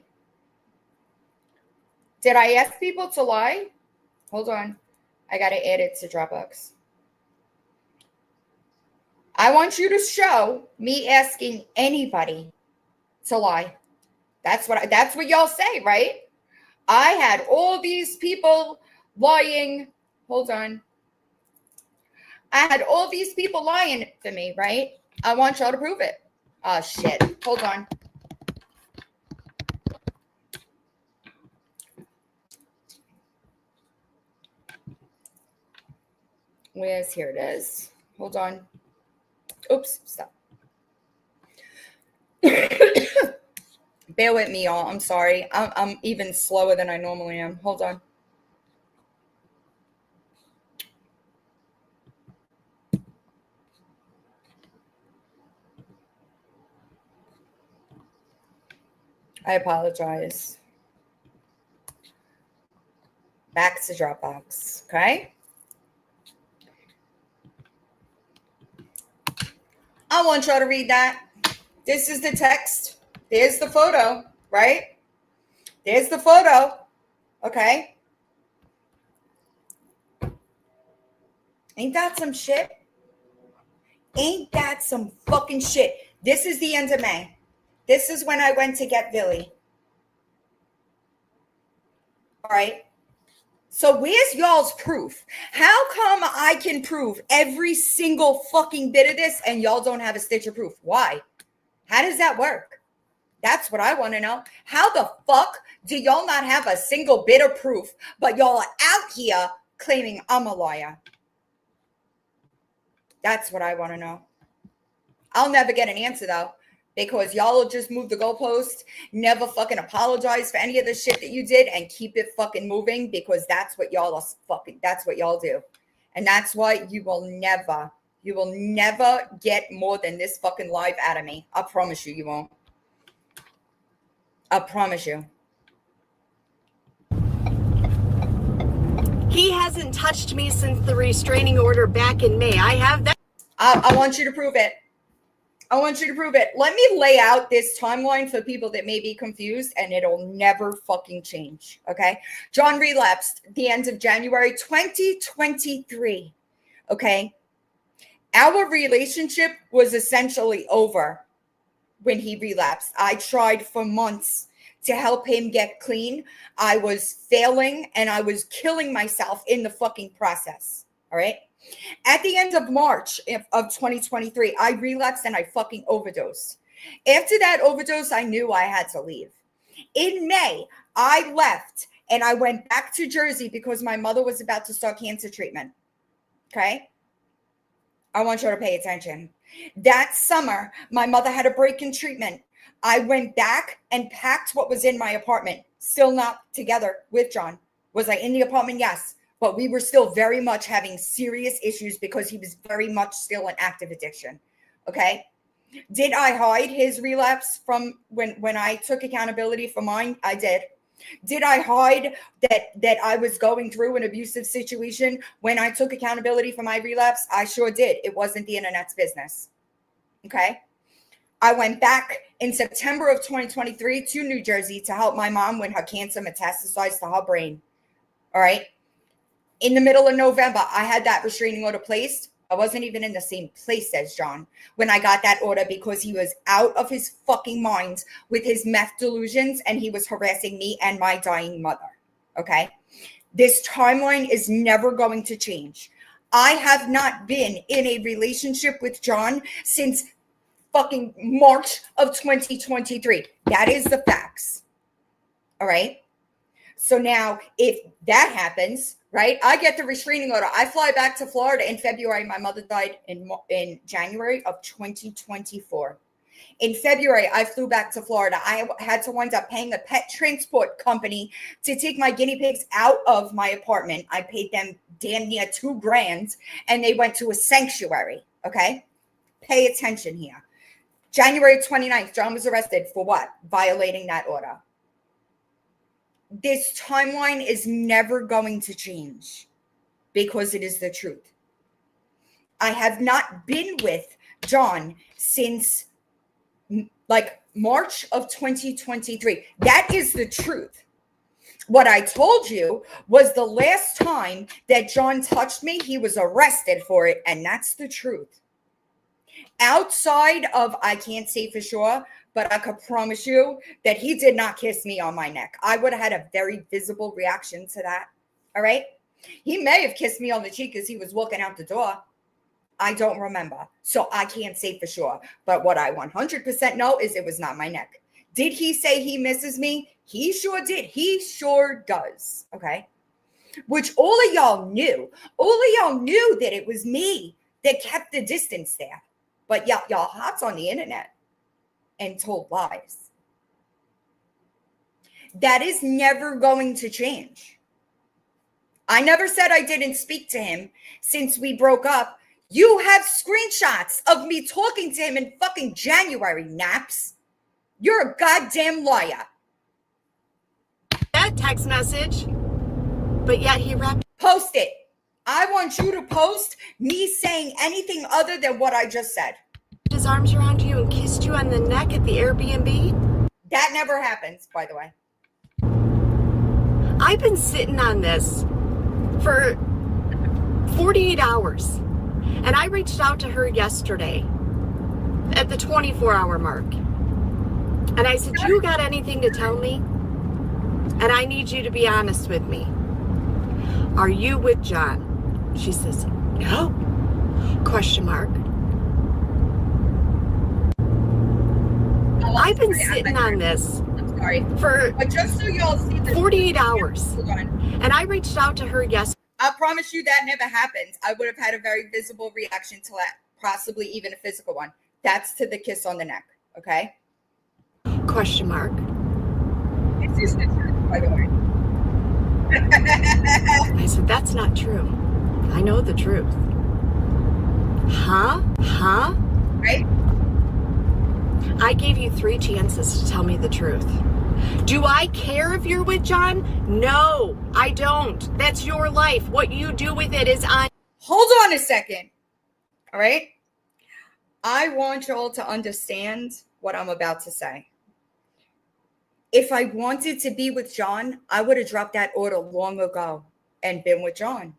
Did I ask people to lie? Hold on. I got to add it to Dropbox. I want you to show me asking anybody to lie. That's what y'all say, right? I had all these people lying. Hold on. I had all these people lying for me, right? I want y'all to prove it. Oh, shit. Hold on. Here it is. Hold on. Oops, stop. Bear with me, y'all. I'm sorry. I'm even slower than I normally am. Hold on. I apologize. Back to Dropbox, okay? I want y'all to read that. This is the text. There's the photo, right? There's the photo, okay? Ain't that some shit? Ain't that some fucking shit? This is the end of May. This is when I went to get Billy. All right? So where's y'all's proof? How come I can prove every single fucking bit of this and y'all don't have a stitch of proof? Why? How does that work? That's what I want to know. How the fuck do y'all not have a single bit of proof, but y'all are out here claiming I'm a liar? That's what I want to know. I'll never get an answer though, because y'all will just move the goalpost, never fucking apologize for any of the shit that you did, and keep it fucking moving, because that's what y'all are fucking, that's what y'all do. And that's why you will never get more than this fucking live out of me. I promise you, you won't. I promise you. He hasn't touched me since the restraining order back in May. I have that. I want you to prove it. I want you to prove it. Let me lay out this timeline for people that may be confused, and it'll never fucking change, okay? John relapsed at the end of January 2023, okay? Our relationship was essentially over when he relapsed. I tried for months to help him get clean. I was failing, and I was killing myself in the fucking process, all right? At the end of March of 2023, I relapsed and I fucking overdosed. After that overdose, I knew I had to leave. In May, I left and I went back to Jersey because my mother was about to start cancer treatment. Okay? I want you to pay attention. That summer, my mother had a break in treatment. I went back and packed what was in my apartment. Still not together with John. Was I in the apartment? Yes. But we were still very much having serious issues because he was very much still in active addiction. Okay. Did I hide his relapse from when I took accountability for mine? I did. Did I hide that I was going through an abusive situation when I took accountability for my relapse? I sure did. It wasn't the internet's business. Okay. I went back in September of 2023 to New Jersey to help my mom when her cancer metastasized to her brain. All right. In the middle of November, I had that restraining order placed. I wasn't even in the same place as John when I got that order because he was out of his fucking mind with his meth delusions and he was harassing me and my dying mother. Okay. This timeline is never going to change. I have not been in a relationship with John since fucking March of 2023. That is the facts. All right. So now if that happens, right, I get the restraining order. I fly back to Florida in February. My mother died in January of 2024. In February, I flew back to Florida. I had to wind up paying a pet transport company to take my guinea pigs out of my apartment. I paid them damn near $2,000 and they went to a sanctuary. Okay. Pay attention here. January 29th, John was arrested for what? Violating that order. This timeline is never going to change because it is the truth. I have not been with John since like March of 2023. That is the truth. What I told you was the last time that John touched me, he was arrested for it. And that's the truth. Outside of, I can't say for sure, but I could promise you that he did not kiss me on my neck. I would have had a very visible reaction to that. All right. He may have kissed me on the cheek as he was walking out the door. I don't remember. So I can't say for sure. But what I 100% know is it was not my neck. Did he say he misses me? He sure did. He sure does. Okay. Which all of y'all knew. All of y'all knew that it was me that kept the distance there. But y'all hopped on the internet and told lies. That is never going to change. I never said I didn't speak to him since we broke up. You have screenshots of me talking to him in fucking January, Naps. You're a goddamn liar. text message, but yet he wrapped Post it. I want you to post me saying anything other than what I just said. his arms around you and kissed you on the neck at the Airbnb. That never happens, by the way. I've been sitting on this for 48 hours, and I reached out to her yesterday at the 24-hour mark, and I said, you got anything to tell me? And I need you to be honest with me. Are you with John? She says, no, question mark. I've been sitting on this for But just so y'all see the 48 hours. Hold on. And I reached out to her yesterday. I promise you that never happens. I would have had a very visible reaction to that, possibly even a physical one. That's to the kiss on the neck, okay? Question mark. It's just the truth, by the way. I said, that's not true. I know the truth. Huh? Right? I gave you 3 chances to tell me the truth. Do I care if you're with John? No, I don't. That's your life. What you do with it is on. Hold on a second. All right? I want y'all to understand what I'm about to say. If I wanted to be with John, I would have dropped that order long ago and been with John.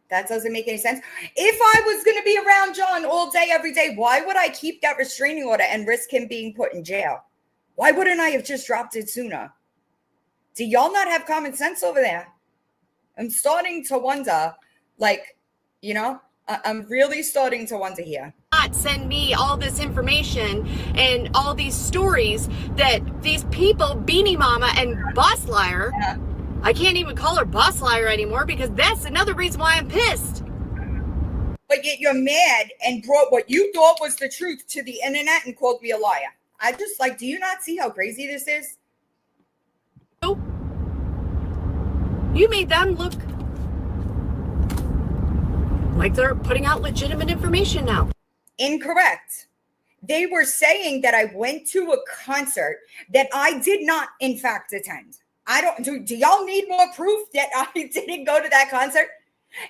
That doesn't make any sense. If I was going to be around John all day, every day, why would I keep that restraining order and risk him being put in jail? Why wouldn't I have just dropped it sooner? Do y'all not have common sense over there? I'm starting to wonder, like, you know, I'm really starting to wonder here. Not send me all this information and all these stories that these people, Beanie Mama and Boss Liar, I can't even call her Boss Liar anymore because that's another reason why I'm pissed. But yet you're mad and brought what you thought was the truth to the internet and called me a liar. I just like, do you not see how crazy this is? You made them look like they're putting out legitimate information now. Incorrect. They were saying that I went to a concert that I did not, in fact, attend. I don't do y'all need more proof that I didn't go to that concert?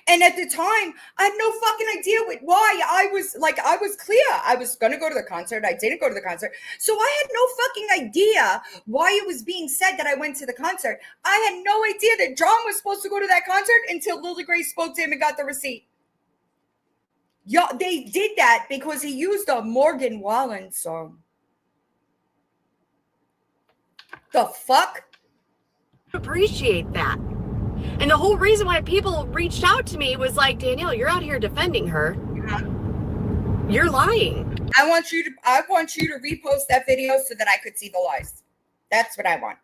And at the time, I had no fucking idea why I was clear. I was going to go to the concert. I didn't go to the concert. So I had no fucking idea why it was being said that I went to the concert. I had no idea that John was supposed to go to that concert until Lily Grace spoke to him and got the receipt. Yeah, they did that because he used a Morgan Wallen song. The fuck? Appreciate that. And the whole reason why people reached out to me was like, Danielle, you're out here defending her. You're lying. I want you to repost that video so that I could see the lies. That's what I want.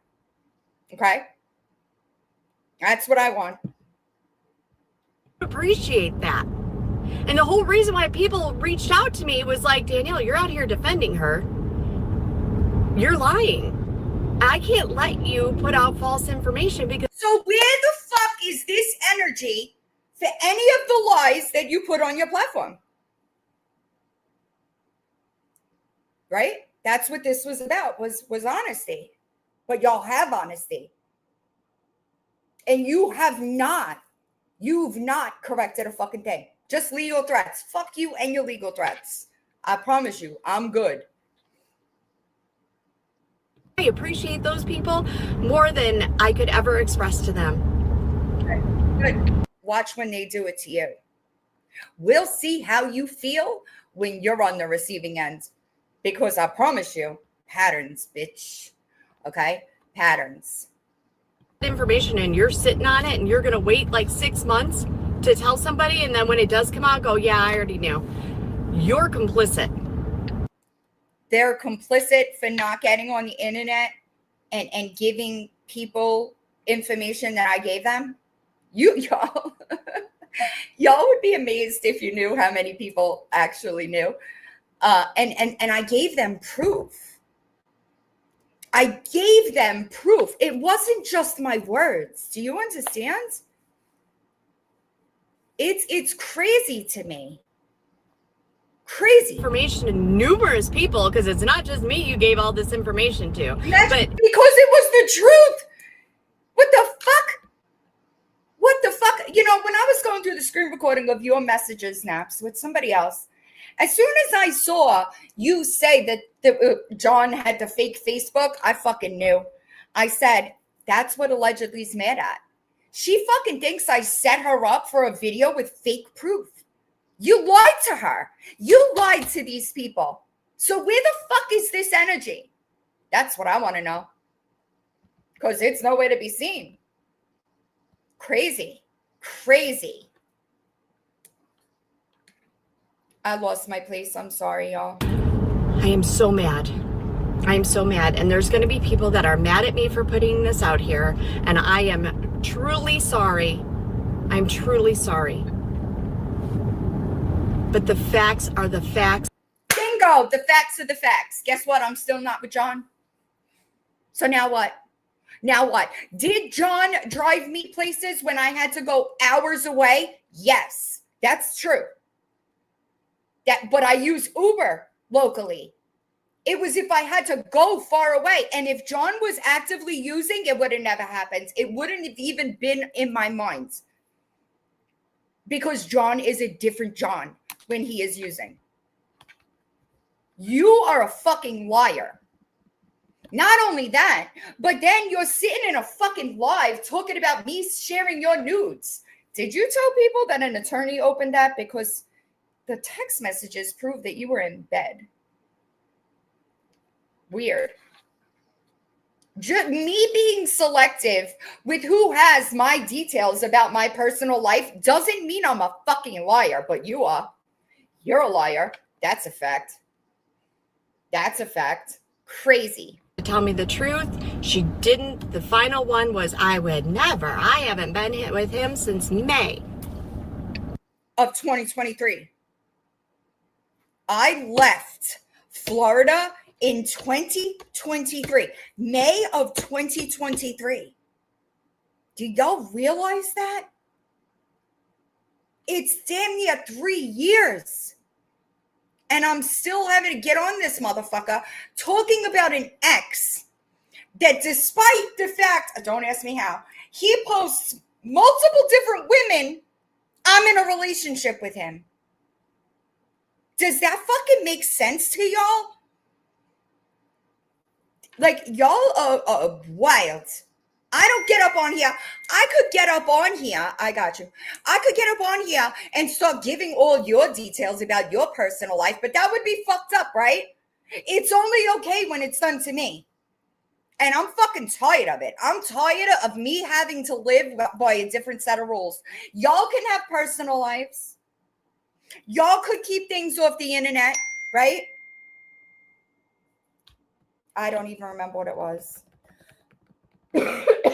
Okay? That's what I want. Appreciate that. And the whole reason why people reached out to me was like, Danielle, you're out here defending her. You're lying. I can't let you put out false information because. So where the fuck is this energy for any of the lies that you put on your platform? Right? That's what this was about, was honesty. But y'all have honesty. And you've not corrected a fucking thing. Just legal threats. Fuck you and your legal threats. I promise you, I'm good. I appreciate those people more than I could ever express to them. Okay, good. Watch when they do it to you. We'll see how you feel when you're on the receiving end. Because I promise you, patterns, bitch. Okay? Patterns. Information and you're sitting on it and you're going to wait like 6 months to tell somebody, and then when it does come out, go, yeah, I already knew. You're complicit. They're complicit for not getting on the internet and giving people information that I gave them. Y'all would be amazed if you knew how many people actually knew. And I gave them proof. I gave them proof. It wasn't just my words. Do you understand? It's crazy to me. Crazy. Information to numerous people, because it's not just me you gave all this information to. That's but because it was the truth. What the fuck? What the fuck? You know, when I was going through the screen recording of your messages, Naps, with somebody else, as soon as I saw you say that John had the fake Facebook, I fucking knew. I said, that's what allegedly's mad at. She fucking thinks I set her up for a video with fake proof. You lied to her. You lied to these people. So where the fuck is this energy? That's what I want to know. Because it's nowhere to be seen. Crazy. Crazy. I lost my place. I'm sorry, y'all. I am so mad. I am so mad. And there's going to be people that are mad at me for putting this out here. And I am truly sorry. I'm truly sorry. But the facts are the facts. Bingo. The facts are the facts. Guess what? I'm still not with John. So now what? Now what? Did John drive me places when I had to go hours away? Yes, that's true. But I use Uber locally. It was if I had to go far away. And if John was actively using, it would have never happened. It wouldn't have even been in my mind. Because John is a different John when he is using. You are a fucking liar. Not only that, but then you're sitting in a fucking live talking about me sharing your nudes. Did you tell people that an attorney opened that? Because the text messages prove that you were in bed. Weird. Just me being selective with who has my details about my personal life doesn't mean I'm a fucking liar, but you are. You're a liar. That's a fact. That's a fact. Crazy. To tell me the truth, she didn't. The final one was, I would never. I haven't been with him since May of 2023. I left Florida in 2023, May of 2023. Do y'all realize that? It's damn near 3 years. And I'm still having to get on this motherfucker talking about an ex that, despite the fact, don't ask me how, he posts multiple different women, I'm in a relationship with him. Does that fucking make sense to y'all? Like, y'all are wild. I don't get up on here. I could get up on here. I got you. I could get up on here and start giving all your details about your personal life, but that would be fucked up, right? It's only okay when it's done to me. And I'm fucking tired of it. I'm tired of me having to live by a different set of rules. Y'all can have personal lives. Y'all could keep things off the internet, right? I don't even remember what it was.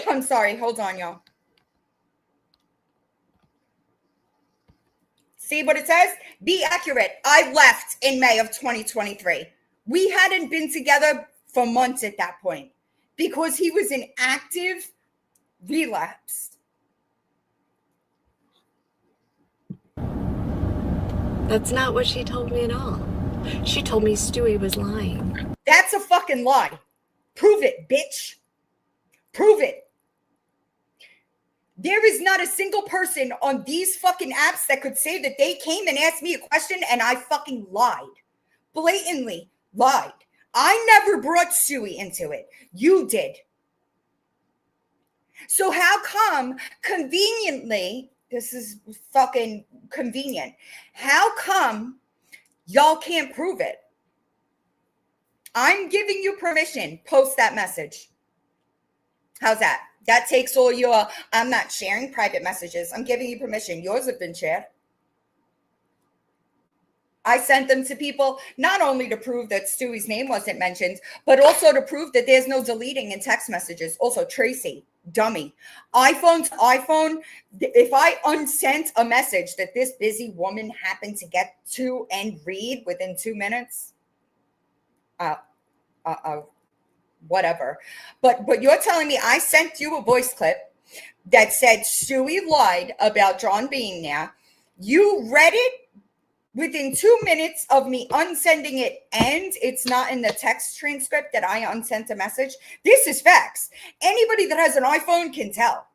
I'm sorry. Hold on, y'all. See what it says? Be accurate. I left in May of 2023. We hadn't been together for months at that point because he was in active relapse. That's not what she told me at all. She told me Stewie was lying. That's a fucking lie. Prove it, bitch. Prove it. There is not a single person on these fucking apps that could say that they came and asked me a question and I fucking lied. Blatantly lied. I never brought Stewie into it. You did. So how come conveniently, this is fucking convenient, how come y'all can't prove it? I'm giving you permission. Post that message. How's that? That takes all your, I'm not sharing private messages. I'm giving you permission. Yours have been shared. I sent them to people not only to prove that Stewie's name wasn't mentioned, but also to prove that there's no deleting in text messages. Also, Tracy, dummy. iPhone to iPhone, if I unsent a message that this busy woman happened to get to and read within 2 minutes, whatever. But you're telling me I sent you a voice clip that said Stewie lied about John being there. You read it within 2 minutes of me unsending it, and it's not in the text transcript that I unsent a message. This is facts. Anybody that has an iPhone can tell.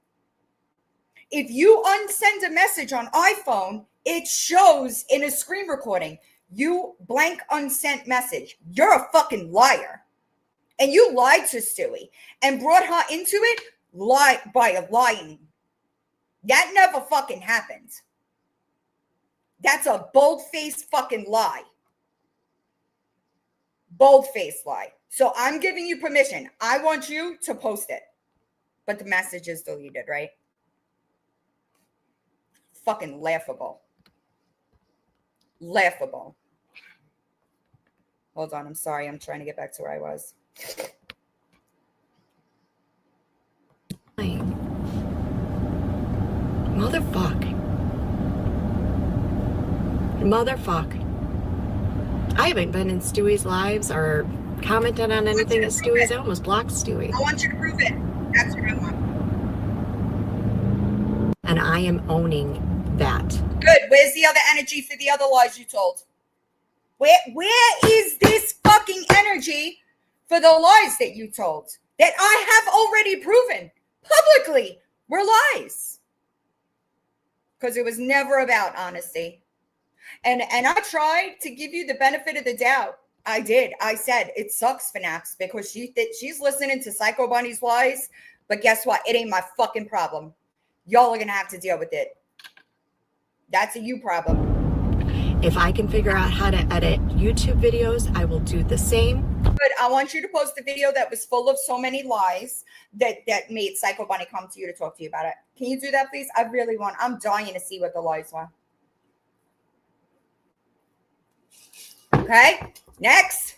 If you unsend a message on iPhone, it shows in a screen recording, you blank unsent message. You're a fucking liar. And you lied to Stewie and brought her into it by lying. That never fucking happened. That's a bold-faced fucking lie. Bold-faced lie. So I'm giving you permission. I want you to post it. But the message is deleted, right? Fucking laughable. Laughable. Hold on. I'm sorry. I'm trying to get back to where I was. Motherfuck. I haven't been in Stewie's lives or commented on anything at Stewie's. I almost blocked Stewie. I want you to prove it. That's what I want. And I am owning that. Good. Where's the other energy for the other lies you told? Where is this fucking energy for the lies that you told that I have already proven publicly were lies? Because it was never about honesty. And I tried to give you the benefit of the doubt. I did. I said it sucks for Naps because she's listening to Psycho Bunny's lies. But guess what? It ain't my fucking problem. Y'all are going to have to deal with it. That's a you problem. If I can figure out how to edit YouTube videos, I will do the same. But I want you to post a video that was full of so many lies that made Psycho Bunny come to you to talk to you about it. Can you do that, please? I'm dying to see what the lies were. Okay, next.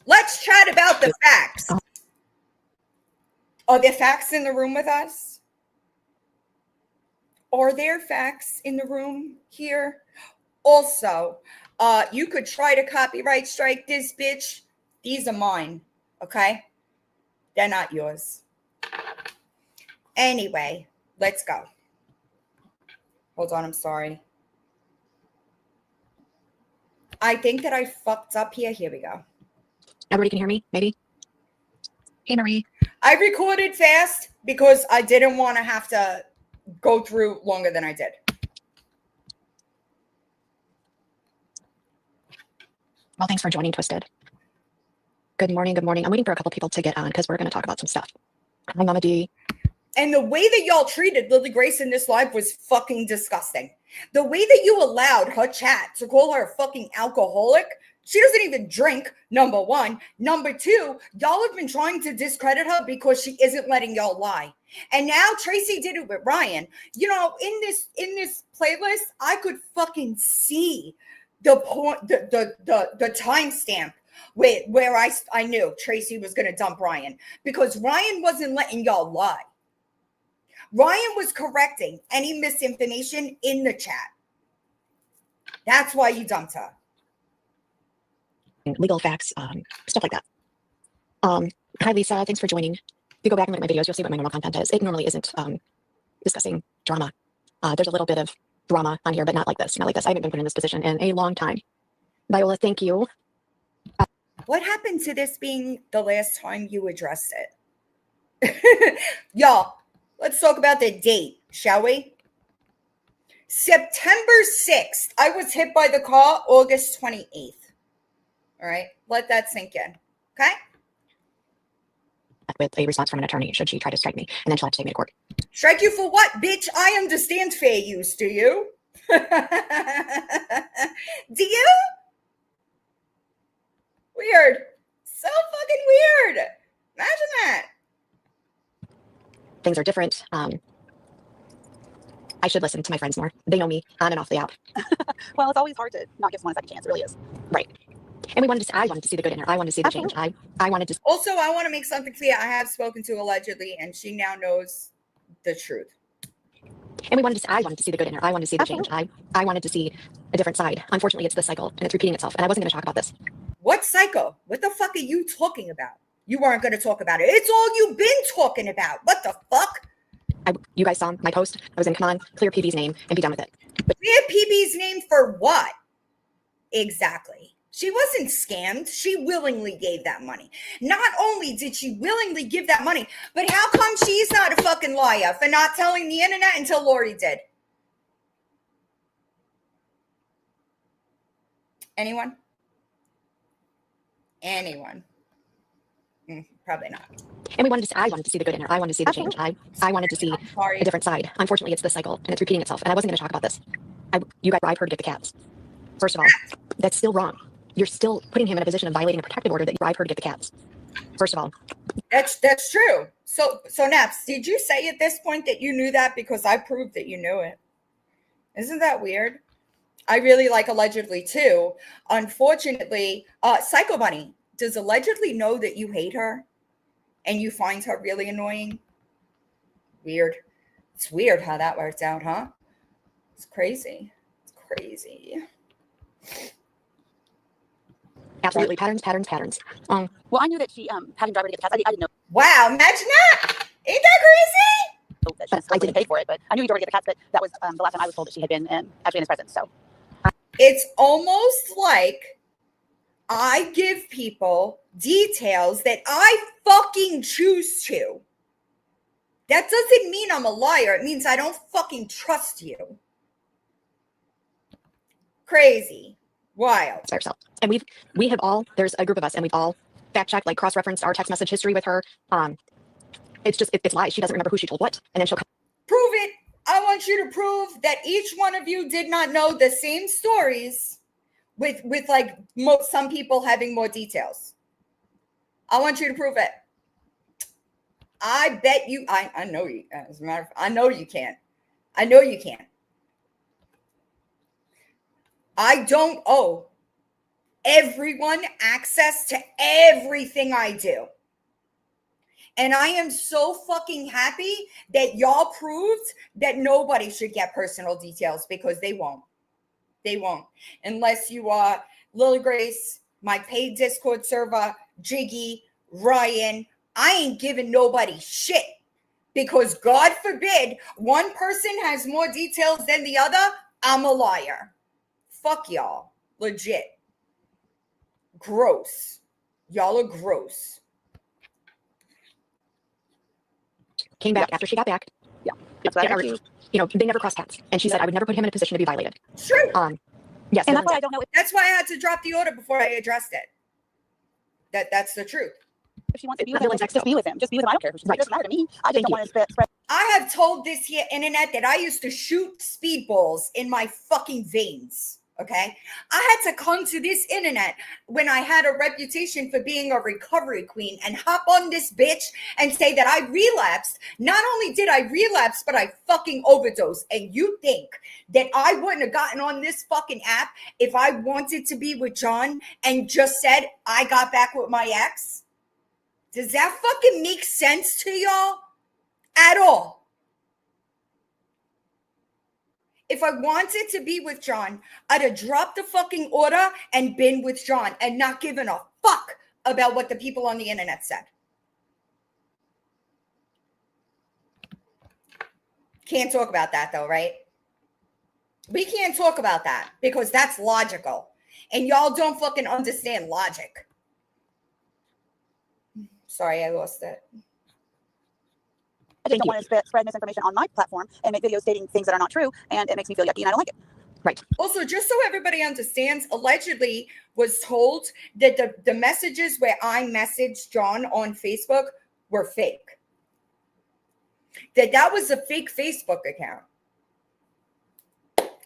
Let's chat about the facts. Are there facts in the room with us? Are there facts in the room here? Also, you could try to copyright strike this bitch. These are mine, okay? They're not yours. Anyway, let's go. Hold on, I'm sorry. I think that I fucked up here. Here we go. Everybody can hear me, maybe? Hey, Marie. I recorded fast because I didn't want to have to go through longer than I did. Well, thanks for joining, Twisted. Good morning, good morning. I'm waiting for a couple people to get on because we're going to talk about some stuff. Hi, Mama D. And the way that y'all treated Lily Grace in this live was fucking disgusting. The way that you allowed her chat to call her a fucking alcoholic. She doesn't even drink, number one. Number two, y'all have been trying to discredit her because she isn't letting y'all lie. And now Tracy did it with Ryan. You know, in this playlist, I could fucking see the timestamp where I knew Tracy was going to dump Ryan because Ryan wasn't letting y'all lie. Ryan was correcting any misinformation in the chat. That's why you dumped her. Legal facts, stuff like that. Hi, Lisa. Thanks for joining. If you go back and look at my videos, you'll see what my normal content is. It normally isn't discussing drama. There's a little bit of drama on here, but not like this. Not like this. I haven't been put in this position in a long time. Viola, thank you. What happened to this being the last time you addressed it? Y'all, let's talk about the date, shall we? September 6th. I was hit by the car August 28th. All right, let that sink in, okay? With a response from an attorney, should she try to strike me, and then she'll have to take me to court. Strike you for what, bitch? I understand fair use, do you? Do you? Weird. So fucking weird. Imagine that. Things are different. I should listen to my friends more. They know me on and off the app. Well, it's always hard to not give someone a second chance. It really is. Right. And I wanted to see the good in her. I wanted to see the change. I wanted to. Also, I want to make something clear. I have spoken to allegedly, and she now knows the truth. And I wanted to see the good in her. I wanted to see the change. I wanted to see a different side. Unfortunately, it's the cycle, and it's repeating itself. And I wasn't going to talk about this. What cycle? What the fuck are you talking about? You weren't going to talk about it. It's all you've been talking about. What the fuck? You guys saw my post. I was going to come on, clear PB's name, and be done with it. But Clear PB's name for what? Exactly. She wasn't scammed. She willingly gave that money. Not only did she willingly give that money, but how come she's not a fucking liar for not telling the internet until Lori did? Anyone? Anyone? Probably not. And I wanted to see the good in her. I wanted to see the change. I wanted to see a different side. Unfortunately, it's this cycle and it's repeating itself. And I wasn't going to talk about this. You guys bribed her to get the cats. First of all, that's still wrong. You're still putting him in a position of violating a protective order that you bribed her to get the cats. First of all, that's true. So Naps, did you say at this point that you knew that because I proved that you knew it? Isn't that weird? I really like allegedly too. Unfortunately, Psycho Bunny, does allegedly know that you hate her and you find her really annoying? Weird. It's weird how that worked out, huh? It's crazy. It's crazy. absolutely patterns. Well, I knew that she had him drive her to get the cats. I didn't know Wow, imagine that. Ain't that crazy? that she was going to pay for it, but I knew he drove her to get the cats. But that was the last time I was told that she had been actually in his presence. So It's almost like I give people details that I fucking choose to. That doesn't mean I'm a liar. It means I don't fucking trust you. Crazy. Wild. by herself. And we have all, there's a group of us, and we've all fact checked, like cross-referenced our text message history with her. It's lies. She doesn't remember who she told what, and then she'll come. Prove it. I want you to prove that each one of you did not know the same stories with like some people having more details. I want you to prove it. I bet you, I know you, as a matter of fact, I know you can't. I know you can't. I don't owe everyone access to everything I do. And I am so fucking happy that y'all proved that nobody should get personal details, because they won't. They won't. Unless you are Lily Grace, my paid Discord server, Jiggy, Ryan. I ain't giving nobody shit, because God forbid one person has more details than the other. I'm a liar. Fuck y'all. Legit. Gross. Y'all are gross. Came back after she got back. yeah, that's what I heard. They never crossed paths. And she said, I would never put him in a position to be violated. True. Yes. And that's why I don't know That's why I had to drop the order before I addressed it. That's the truth. if she wants to be with him. Just be with him. Just be with him. I don't care. It doesn't matter to me. I just don't want to spread. I have told this here internet that I used to shoot speedballs in my fucking veins. Okay. I had to come to this internet when I had a reputation for being a recovery queen and hop on this bitch and say that I relapsed. Not only did I relapse, but I fucking overdosed. And you think that I wouldn't have gotten on this fucking app if I wanted to be with John and just said I got back with my ex? Does that fucking make sense to y'all at all? If I wanted to be with John, I'd have dropped the fucking order and been with John and not given a fuck about what the people on the internet said. Can't talk about that though, right? We can't talk about that because that's logical. And y'all don't fucking understand logic. Sorry, I lost it. I just don't want to spread misinformation on my platform and make videos stating things that are not true, and it makes me feel yucky, and I don't like it. Right. Also, just so everybody understands, allegedly was told that the messages where I messaged John on Facebook were fake. That was a fake Facebook account.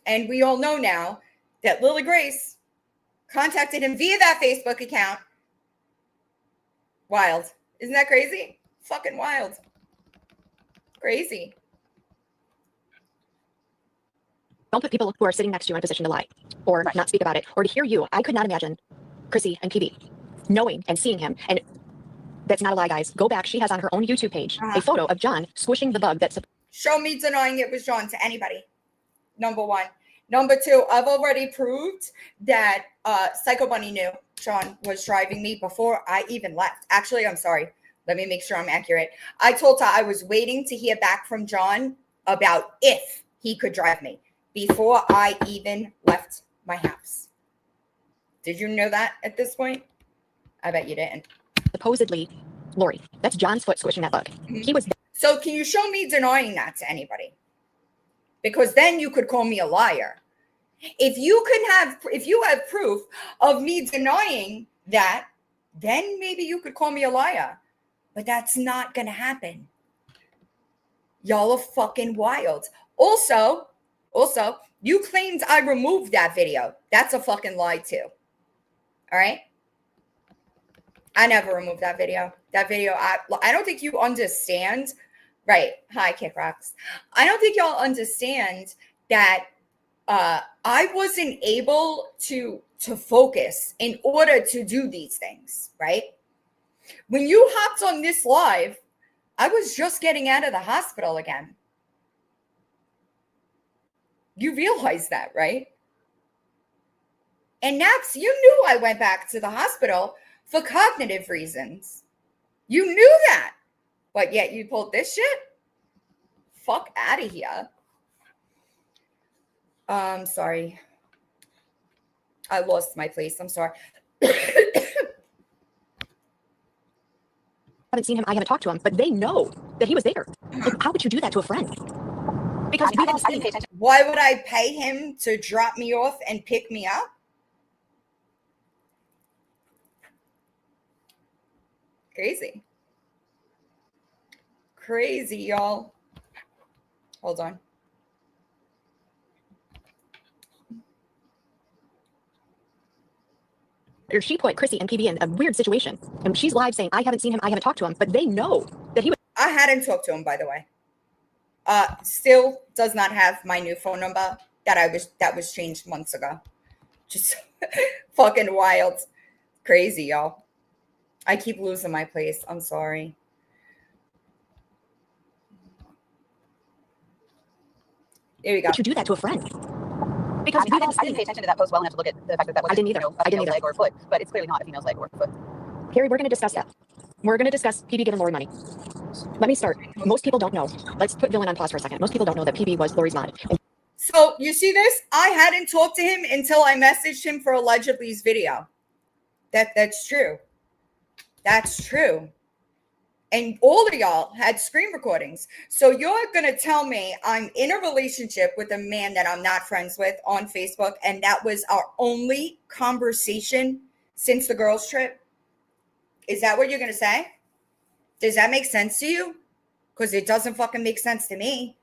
And we all know now that Lily Grace contacted him via that Facebook account. Wild. Isn't that crazy? Fucking wild. Crazy. Don't put people who are sitting next to you in a position to lie or not speak about it or to hear you. I could not imagine Chrissy and PB knowing and seeing him. And that's not a lie, guys. Go back. She has on her own YouTube page a photo of John squishing the bug that's. Show me denying it was John to anybody. Number one. Number two, I've already proved that Psycho Bunny knew John was driving me before I even left. Actually, I'm sorry. Let me make sure I'm accurate. I told her I was waiting to hear back from John about if he could drive me before I even left my house. Did you know that at this point? I bet you didn't. Supposedly, Lori, that's John's foot squishing that bug. He was So can you show me denying that to anybody? Because then you could call me a liar. If you have proof of me denying that, then maybe you could call me a liar. But that's not going to happen. Y'all are fucking wild. Also, you claimed I removed that video. That's a fucking lie too. All right? I never removed that video. That video, I don't think you understand. Right. Hi, Kick Rocks. I don't think y'all understand that I wasn't able to focus in order to do these things, right? When you hopped on this live, I was just getting out of the hospital again. You realize that, right? And Naps, you knew I went back to the hospital for cognitive reasons. You knew that. But yet you pulled this shit? Fuck out of here. Sorry. I lost my place. I'm sorry. haven't seen him, I haven't talked to him, but they know that he was there. Like, how would you do that to a friend? Because we didn't pay attention. Why would I pay him to drop me off and pick me up? Crazy. Crazy, y'all. Hold on. Or she put Chrissy and PB in a weird situation. And she's live saying, I haven't seen him, I haven't talked to him, but they know that he was. I hadn't talked to him, by the way. Still does not have my new phone number that was changed months ago. Just fucking wild. Crazy, y'all. I keep losing my place. I'm sorry. There we go. Would you do that to a friend? Because I didn't pay attention to that post well enough to look at the fact that was I didn't either. A female's leg or foot, but it's clearly not a female's leg or foot. Carrie, we're going to discuss that. We're going to discuss PB giving Lori money. Let me start. Most people don't know. Let's put Dylan on pause for a second. Most people don't know that PB was Lori's mod. So you see this? I hadn't talked to him until I messaged him for allegedly's video. That's true. That's true. And all of y'all had screen recordings. So you're going to tell me I'm in a relationship with a man that I'm not friends with on Facebook, and that was our only conversation since the girls' trip? Is that what you're going to say? Does that make sense to you? Because it doesn't fucking make sense to me.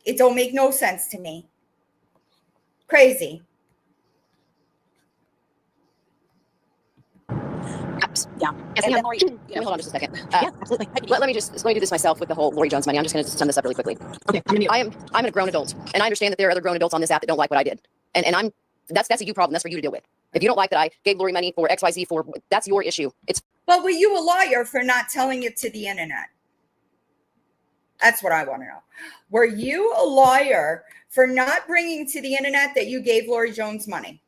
It don't make no sense to me. Crazy. Yeah. Yes, And ma'am. Lori, Yeah, hold on just a second. Yeah, absolutely. Let me do this myself with the whole Lori Jones money. I'm just going to sum this up really quickly. Okay, I'm a grown adult, and I understand that there are other grown adults on this app that don't like what I did, and that's a you problem. That's for you to deal with. If you don't like that I gave Lori money for XYZ that's your issue. But were you a liar for not telling it to the internet? That's what I want to know. Were you a liar for not bringing to the internet that you gave Lori Jones money?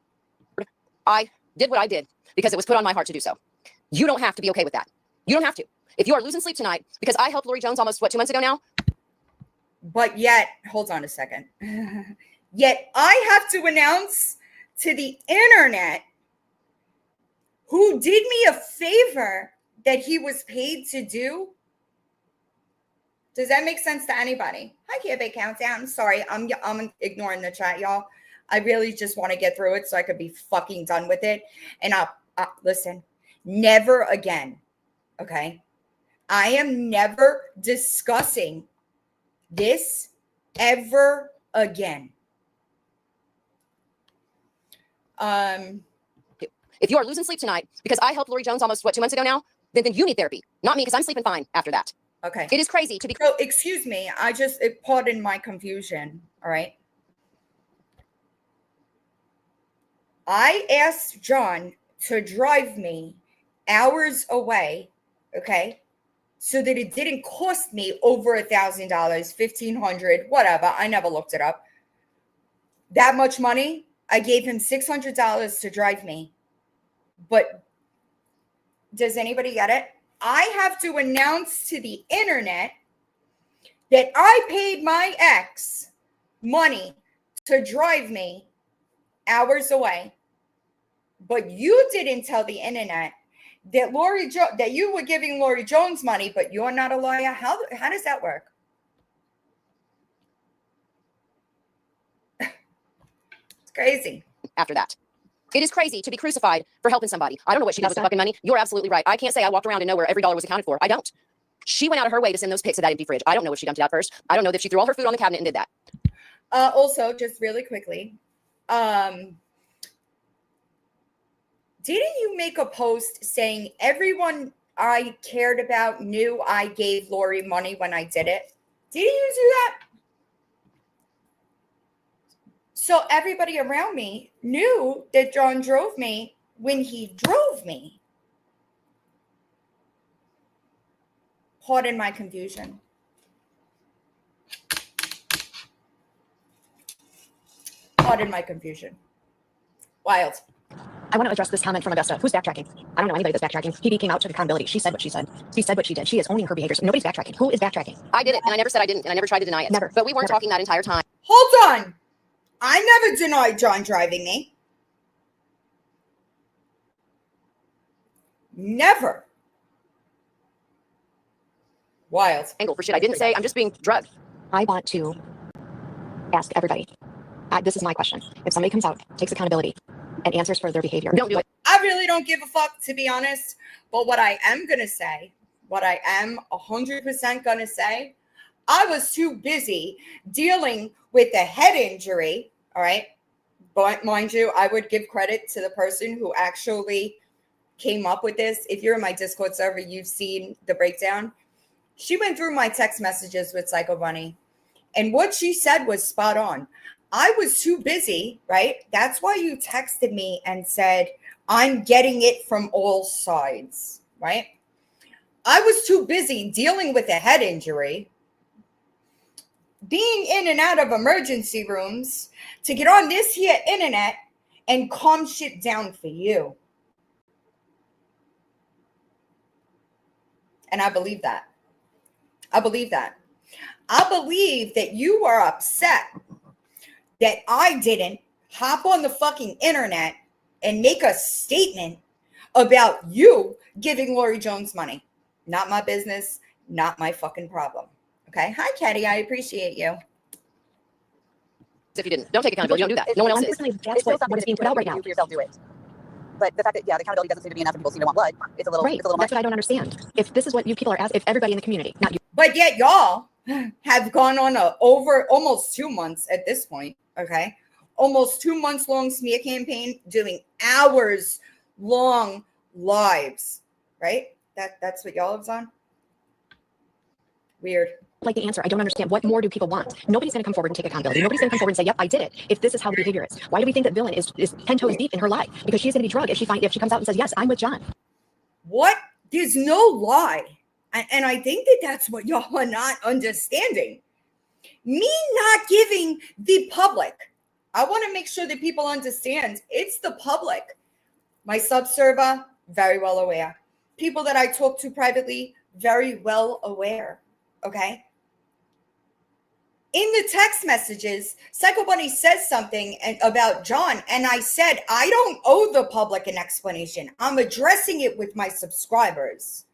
I did what I did because it was put on my heart to do so. You don't have to be okay with that. You don't have to. If you are losing sleep tonight because I helped Lori Jones almost 2 months ago now. But yet, hold on a second. Yet I have to announce to the internet who did me a favor that he was paid to do. Does that make sense to anybody? Hi, Kibbe Countdown. Sorry, I'm ignoring the chat, y'all. I really just want to get through it so I could be fucking done with it. And I'll listen, never again. Okay. I am never discussing this ever again. If you are losing sleep tonight because I helped Lori Jones almost 2 months ago now, then you need therapy, not me, because I'm sleeping fine after that. Okay. It is crazy to be. So, excuse me. Pardon my confusion. All right. I asked John to drive me hours away. Okay. So that it didn't cost me over $1,000, $1,500, whatever. I never looked it up. That much money. I gave him $600 to drive me. But does anybody get it? I have to announce to the internet that I paid my ex money to drive me hours away. But you didn't tell the internet that that you were giving Lori Jones money, but you're not a lawyer. How does that work? It's crazy. After that. It is crazy to be crucified for helping somebody. I don't know what she did with the fucking money. You're absolutely right. I can't say I walked around and know where every dollar was accounted for. I don't. She went out of her way to send those pics of that empty fridge. I don't know if she dumped it out first. I don't know if she threw all her food on the cabinet and did that. Also, just really quickly, didn't you make a post saying everyone I cared about knew I gave Lori money when I did it? Didn't you do that? So everybody around me knew that John drove me when he drove me. Pardon my confusion. Pardon my confusion. Wild. I want to address this comment from Augusta. Who's backtracking? I don't know anybody that's backtracking. PD came out, took accountability. She said what she said. She said what she did. She is owning her behaviors. Nobody's backtracking. Who is backtracking? I did it, and I never said I didn't, and I never tried to deny it. Never. But we weren't Never. talking that entire time. Hold on. I never denied John driving me. Never. Wild. Angle for shit I didn't say. I'm just being drugged. I want to ask everybody. This is my question. If somebody comes out, takes accountability, and answers for their behavior, Don't do it. I really don't give a fuck, to be honest. But what I am going to say, what I am 100% going to say, I was too busy dealing with a head injury, all right? But mind you, I would give credit to the person who actually came up with this. If you're in my Discord server, you've seen the breakdown. She went through my text messages with Psycho Bunny, and what she said was spot on. I was too busy, right? That's why you texted me and said, I'm getting it from all sides, right? I was too busy dealing with a head injury, being in and out of emergency rooms to get on this here internet and calm shit down for you. And I believe that. I believe that. I believe that you are upset that I didn't hop on the fucking internet and make a statement about you giving Lori Jones money. Not my business, not my fucking problem. Okay? Hi, Caddy. I appreciate you. If you didn't, don't take accountability. Don't do that. No one else is. Unfortunately, that's what is being put out right now. You for yourself do it. But the fact that, the accountability doesn't seem to be enough and people seem to want blood, it's a little, Right. it's a little That's much. what I don't understand. If this is what you people are asking, if everybody in the community, not you. But yet y'all have gone on over almost 2 months at this point, okay? Almost 2 months long smear campaign, doing hours long lives, right? That's what y'all have done? Weird. Like the answer, I don't understand. What more do people want? Nobody's going to come forward and take accountability. Nobody's going to come forward and say, yep, I did it. If this is how the behavior is, why do we think that Villain is 10 toes deep in her lie? Because she's going to be drugged if she comes out and says, yes, I'm with John. What? There's no lie. And I think that that's what y'all are not understanding. Me not giving the public. I want to make sure that people understand it's the public. My subserver, very well aware. People that I talk to privately, very well aware. Okay? In the text messages, Psycho Bunny says something about John, and I said, I don't owe the public an explanation. I'm addressing it with my subscribers.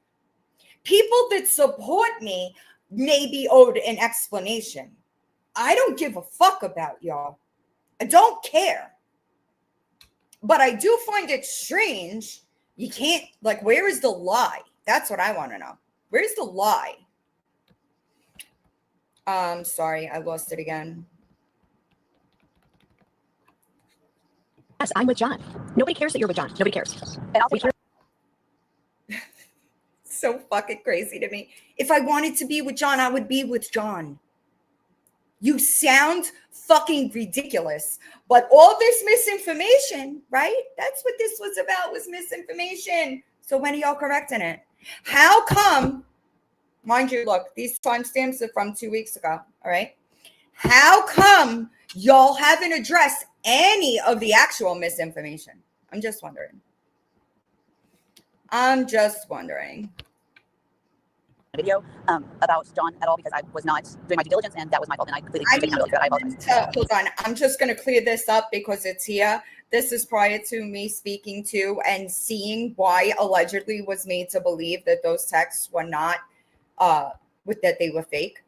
People that support me may be owed an explanation. I don't give a fuck about y'all. I don't care. But I do find it strange. You can't, like, where is the lie? That's what I want to know. Where's the lie? Sorry, I lost it again. Yes, I'm with John. Nobody cares that you're with John. Nobody cares. And also, So fucking crazy to me. If I wanted to be with John, I would be with John. You sound fucking ridiculous. But all this misinformation, right? That's what this was about, was misinformation. So when are y'all correcting it? How come, mind you, look, these timestamps are from 2 weeks ago, all right? How come y'all haven't addressed any of the actual misinformation? I'm just wondering. video about John at all because I was not doing my due diligence and that was my fault and I completely take accountability for that. I apologize. Hold on. I'm just going to clear this up because it's here. This is prior to me speaking to and seeing why allegedly was made to believe that those texts were not, that they were fake.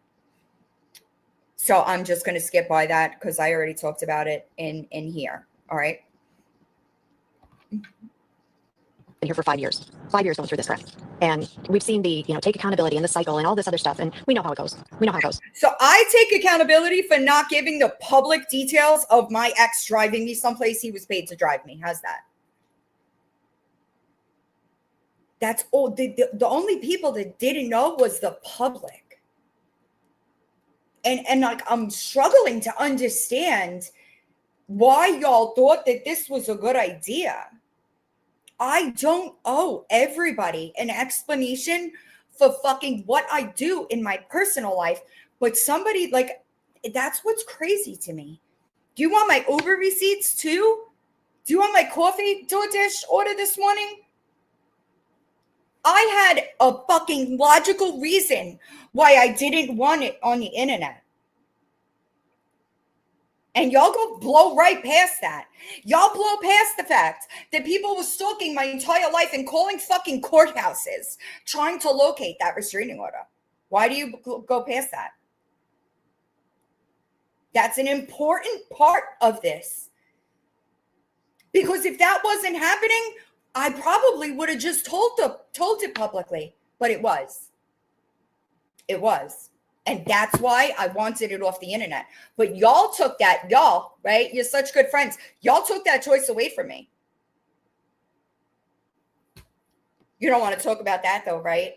So I'm just going to skip by that because I already talked about it in here. All right. Been here for 5 years. 5 years going through this crap. And we've seen the, take accountability and the cycle and all this other stuff. And we know how it goes. So I take accountability for not giving the public details of my ex driving me someplace he was paid to drive me. How's that? That's all. The only people that didn't know was the public. And like, I'm struggling to understand why y'all thought that this was a good idea. I don't owe everybody an explanation for fucking what I do in my personal life, but somebody like, that's what's crazy to me. Do you want my Uber receipts too? Do you want my coffee DoorDash order this morning? I had a fucking logical reason why I didn't want it on the internet. And y'all go blow right past that. Y'all blow past the fact that people were stalking my entire life and calling fucking courthouses trying to locate that restraining order. Why do you go past that? That's an important part of this. Because if that wasn't happening, I probably would have just told it publicly, but it was. It was. And that's why I wanted it off the internet. But y'all took that, right? You're such good friends. Y'all took that choice away from me. You don't want to talk about that though, right?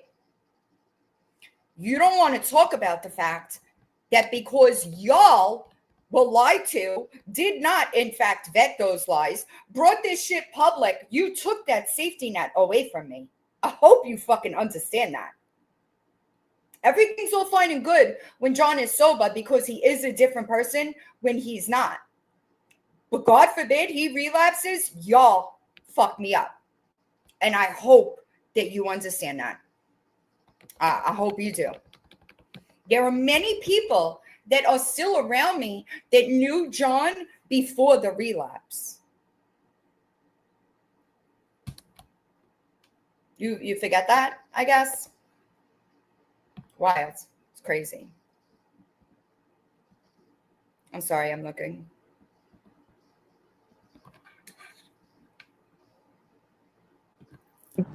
You don't want to talk about the fact that because y'all were lied to, did not in fact vet those lies, brought this shit public, you took that safety net away from me. I hope you fucking understand that. Everything's all fine and good when John is sober because he is a different person when he's not. But God forbid he relapses, y'all fuck me up. And I hope that you understand that. I hope you do. There are many people that are still around me that knew John before the relapse. You forget that, I guess? Wild. It's crazy. I'm sorry, I'm looking.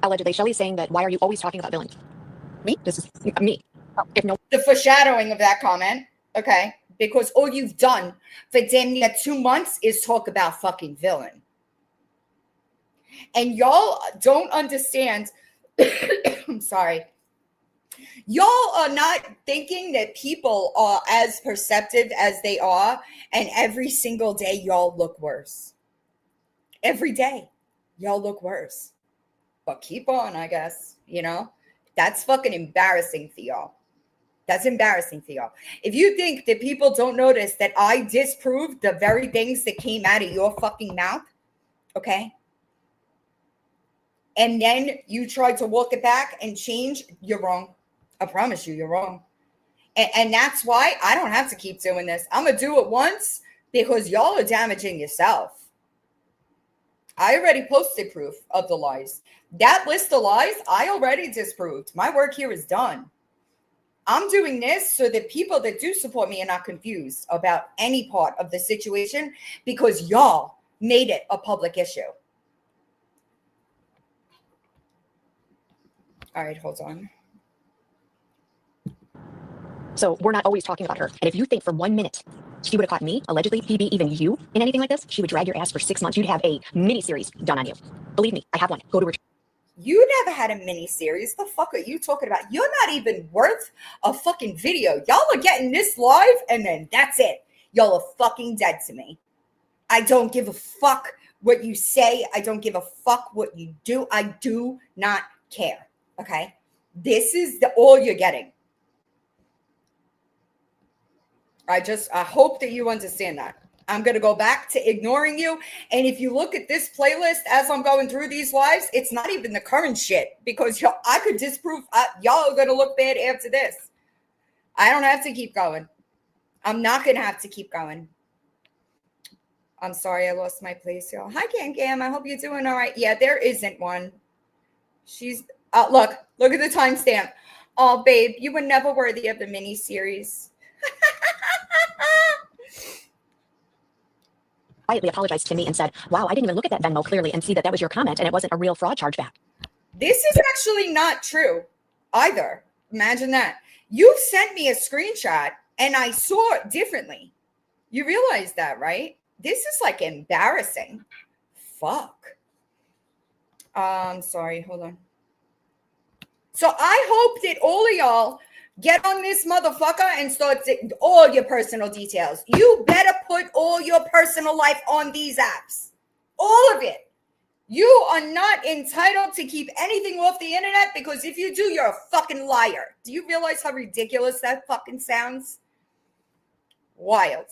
Allegedly, Shelly's saying that, why are you always talking about villain? Me? This is me. If no. The foreshadowing of that comment, okay? Because all you've done for damn near 2 months is talk about fucking villain. And y'all don't understand. I'm sorry. Y'all are not thinking that people are as perceptive as they are, and every single day y'all look worse. Every day y'all look worse. But keep on, I guess, That's fucking embarrassing for y'all. That's embarrassing for y'all. If you think that people don't notice that I disproved the very things that came out of your fucking mouth, okay? And then you try to walk it back and change, you're wrong. I promise you, you're wrong. And that's why I don't have to keep doing this. I'm going to do it once because y'all are damaging yourself. I already posted proof of the lies. That list of lies, I already disproved. My work here is done. I'm doing this so that people that do support me are not confused about any part of the situation because y'all made it a public issue. All right, hold on. So we're not always talking about her. And if you think for 1 minute she would have caught me, allegedly, PB, even you, in anything like this, she would drag your ass for 6 months. You'd have a mini-series done on you. Believe me, I have one. Go to her. You never had a mini-series. The fuck are you talking about? You're not even worth a fucking video. Y'all are getting this live and then that's it. Y'all are fucking dead to me. I don't give a fuck what you say. I don't give a fuck what you do. I do not care. Okay? This is all you're getting. I hope that you understand that. I'm going to go back to ignoring you. And if you look at this playlist as I'm going through these lives, it's not even the current shit because I could disprove y'all are going to look bad after this. I don't have to keep going. I'm not going to have to keep going. I'm sorry I lost my place, y'all. Hi, Gam. I hope you're doing all right. Yeah, there isn't one. She's look at the timestamp. Oh, babe, you were never worthy of the mini series. Quietly apologized to me and said, wow, I didn't even look at that Venmo clearly and see that that was your comment and it wasn't a real fraud chargeback. This is actually not true either. Imagine that. You sent me a screenshot and I saw it differently. You realize that, right? This is like embarrassing. Fuck. Sorry, hold on. So I hope that all of y'all get on this motherfucker and start all your personal details. You better put all your personal life on these apps. All of it. You are not entitled to keep anything off the internet because if you do, you're a fucking liar. Do you realize how ridiculous that fucking sounds? Wild.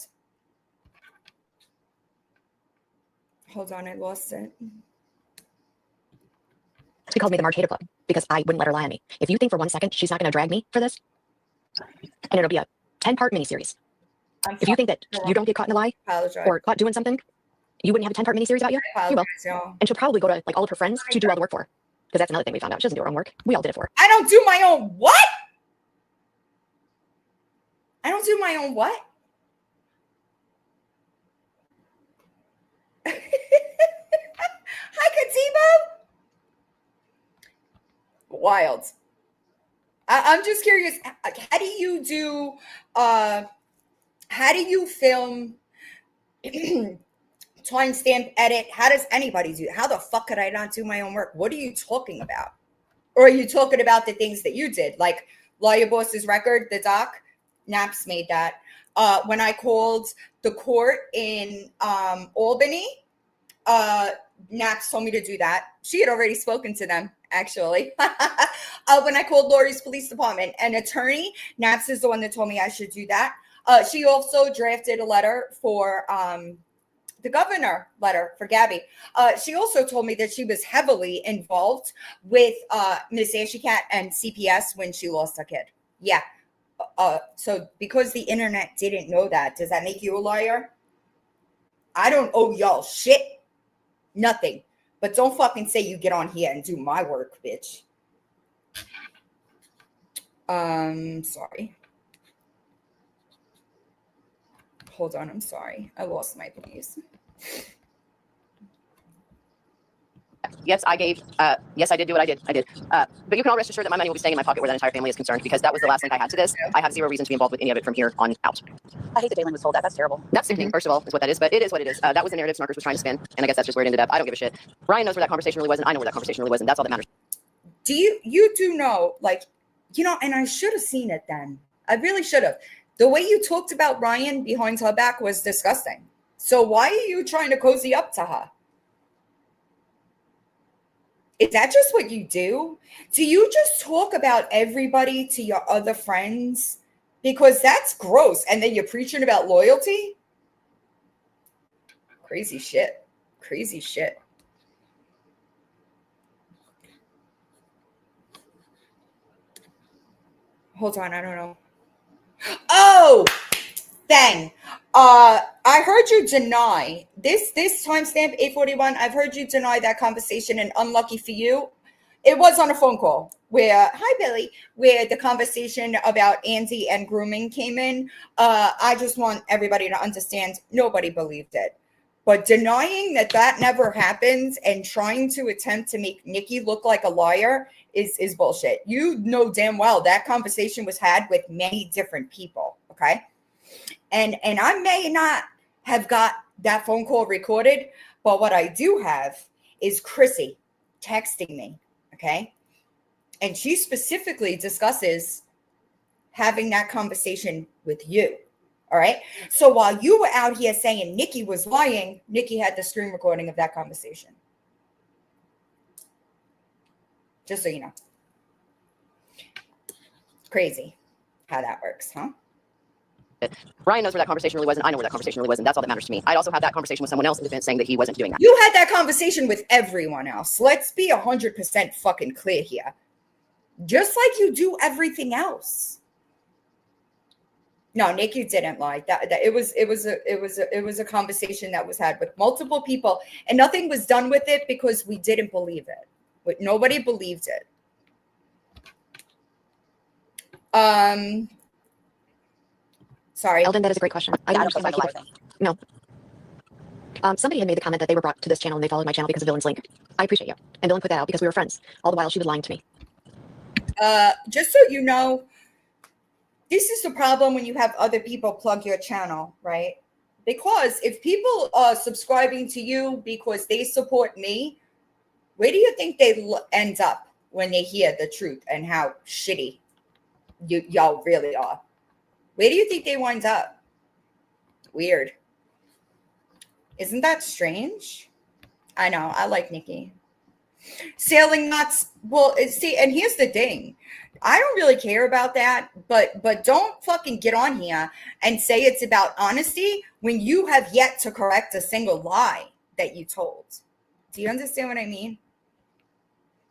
Hold on, I lost it. She called me the Mark Hater Club because I wouldn't let her lie on me. If you think for 1 second she's not going to drag me for this, and it'll be a 10-part miniseries. If you think that you don't get caught in a lie or caught doing something, you wouldn't have a 10-part miniseries about you? You will. And she'll probably go to like all of her friends to do all the work for her. Because that's another thing we found out. She doesn't do her own work. We all did it for her. I don't do my own what? I don't do my own what? Hi, Katibo. Wild. I'm just curious. How do you do? How do you film? Timestamp edit. How does anybody do? How the fuck could I not do my own work? What are you talking about? Or are you talking about the things that you did, like Lawyer Boss's record, the doc? Naps made that. When I called the court in Albany, Naps told me to do that. She had already spoken to them, actually. When I called Lori's police department, an attorney, Naps is the one that told me I should do that. She also drafted a letter for the governor letter for Gabby. She also told me that she was heavily involved with Miss Ashicat and CPS when she lost her kid. Yeah. So because the internet didn't know that, does that make you a liar? I don't owe y'all shit. Nothing. But don't fucking say you get on here and do my work, bitch. Sorry. Hold on, I'm sorry. I lost my place. Yes, I gave. Yes, I did do what I did. But you can all rest assured that my money will be staying in my pocket where that entire family is concerned because that was the last link I had to this. I have zero reason to be involved with any of it from here on out. I hate that Jalen was told that. That's terrible. That's sickening, first of all, is what that is. But it is what it is. That was the narrative Snarkers was trying to spin, and I guess that's just where it ended up. I don't give a shit. Ryan knows where that conversation really was, and I know where that conversation really was, and that's all that matters. Do you do know, like, you know, and I should have seen it then. I really should have. The way you talked about Ryan behind her back was disgusting. So why are you trying to cozy up to her? Is that just what you do? Do you just talk about everybody to your other friends? Because that's gross. And then you're preaching about loyalty? Crazy shit. Crazy shit. Hold on, I don't know. Oh, dang. I heard you deny this timestamp 8:41. I've heard you deny that conversation, and unlucky for you, it was on a phone call where, hi Billy, where the conversation about Andy and grooming came in. I just want everybody to understand nobody believed it. But denying that never happened and trying to attempt to make Nikki look like a liar is bullshit. You know damn well that conversation was had with many different people, okay? And I may not have got that phone call recorded, but what I do have is Chrissy texting me, okay? And she specifically discusses having that conversation with you, all right? So while you were out here saying Nikki was lying, Nikki had the screen recording of that conversation. Just so you know. Crazy how that works, huh? Ryan knows where that conversation really was, and I know where that conversation really was, and that's all that matters to me. I'd also have that conversation with someone else in defense saying that he wasn't doing that. You had that conversation with everyone else. Let's be 100% fucking clear here. Just like you do everything else. No, Nikki didn't lie. It was a conversation that was had with multiple people, and nothing was done with it because we didn't believe it. Nobody believed it. Sorry. Eldon, that is a great question. I don't understand why people. No. Somebody had made the comment that they were brought to this channel and they followed my channel because of Dylan's link. I appreciate you. And Dylan put that out because we were friends. All the while she was lying to me. Just so you know, this is the problem when you have other people plug your channel, right? Because if people are subscribing to you because they support me, where do you think they end up when they hear the truth and how shitty y'all really are? Where do you think they wind up? Weird. Isn't that strange? I know. I like Nikki. Sailing knots. Well, see, and here's the thing. I don't really care about that, but don't fucking get on here and say it's about honesty when you have yet to correct a single lie that you told. Do you understand what I mean?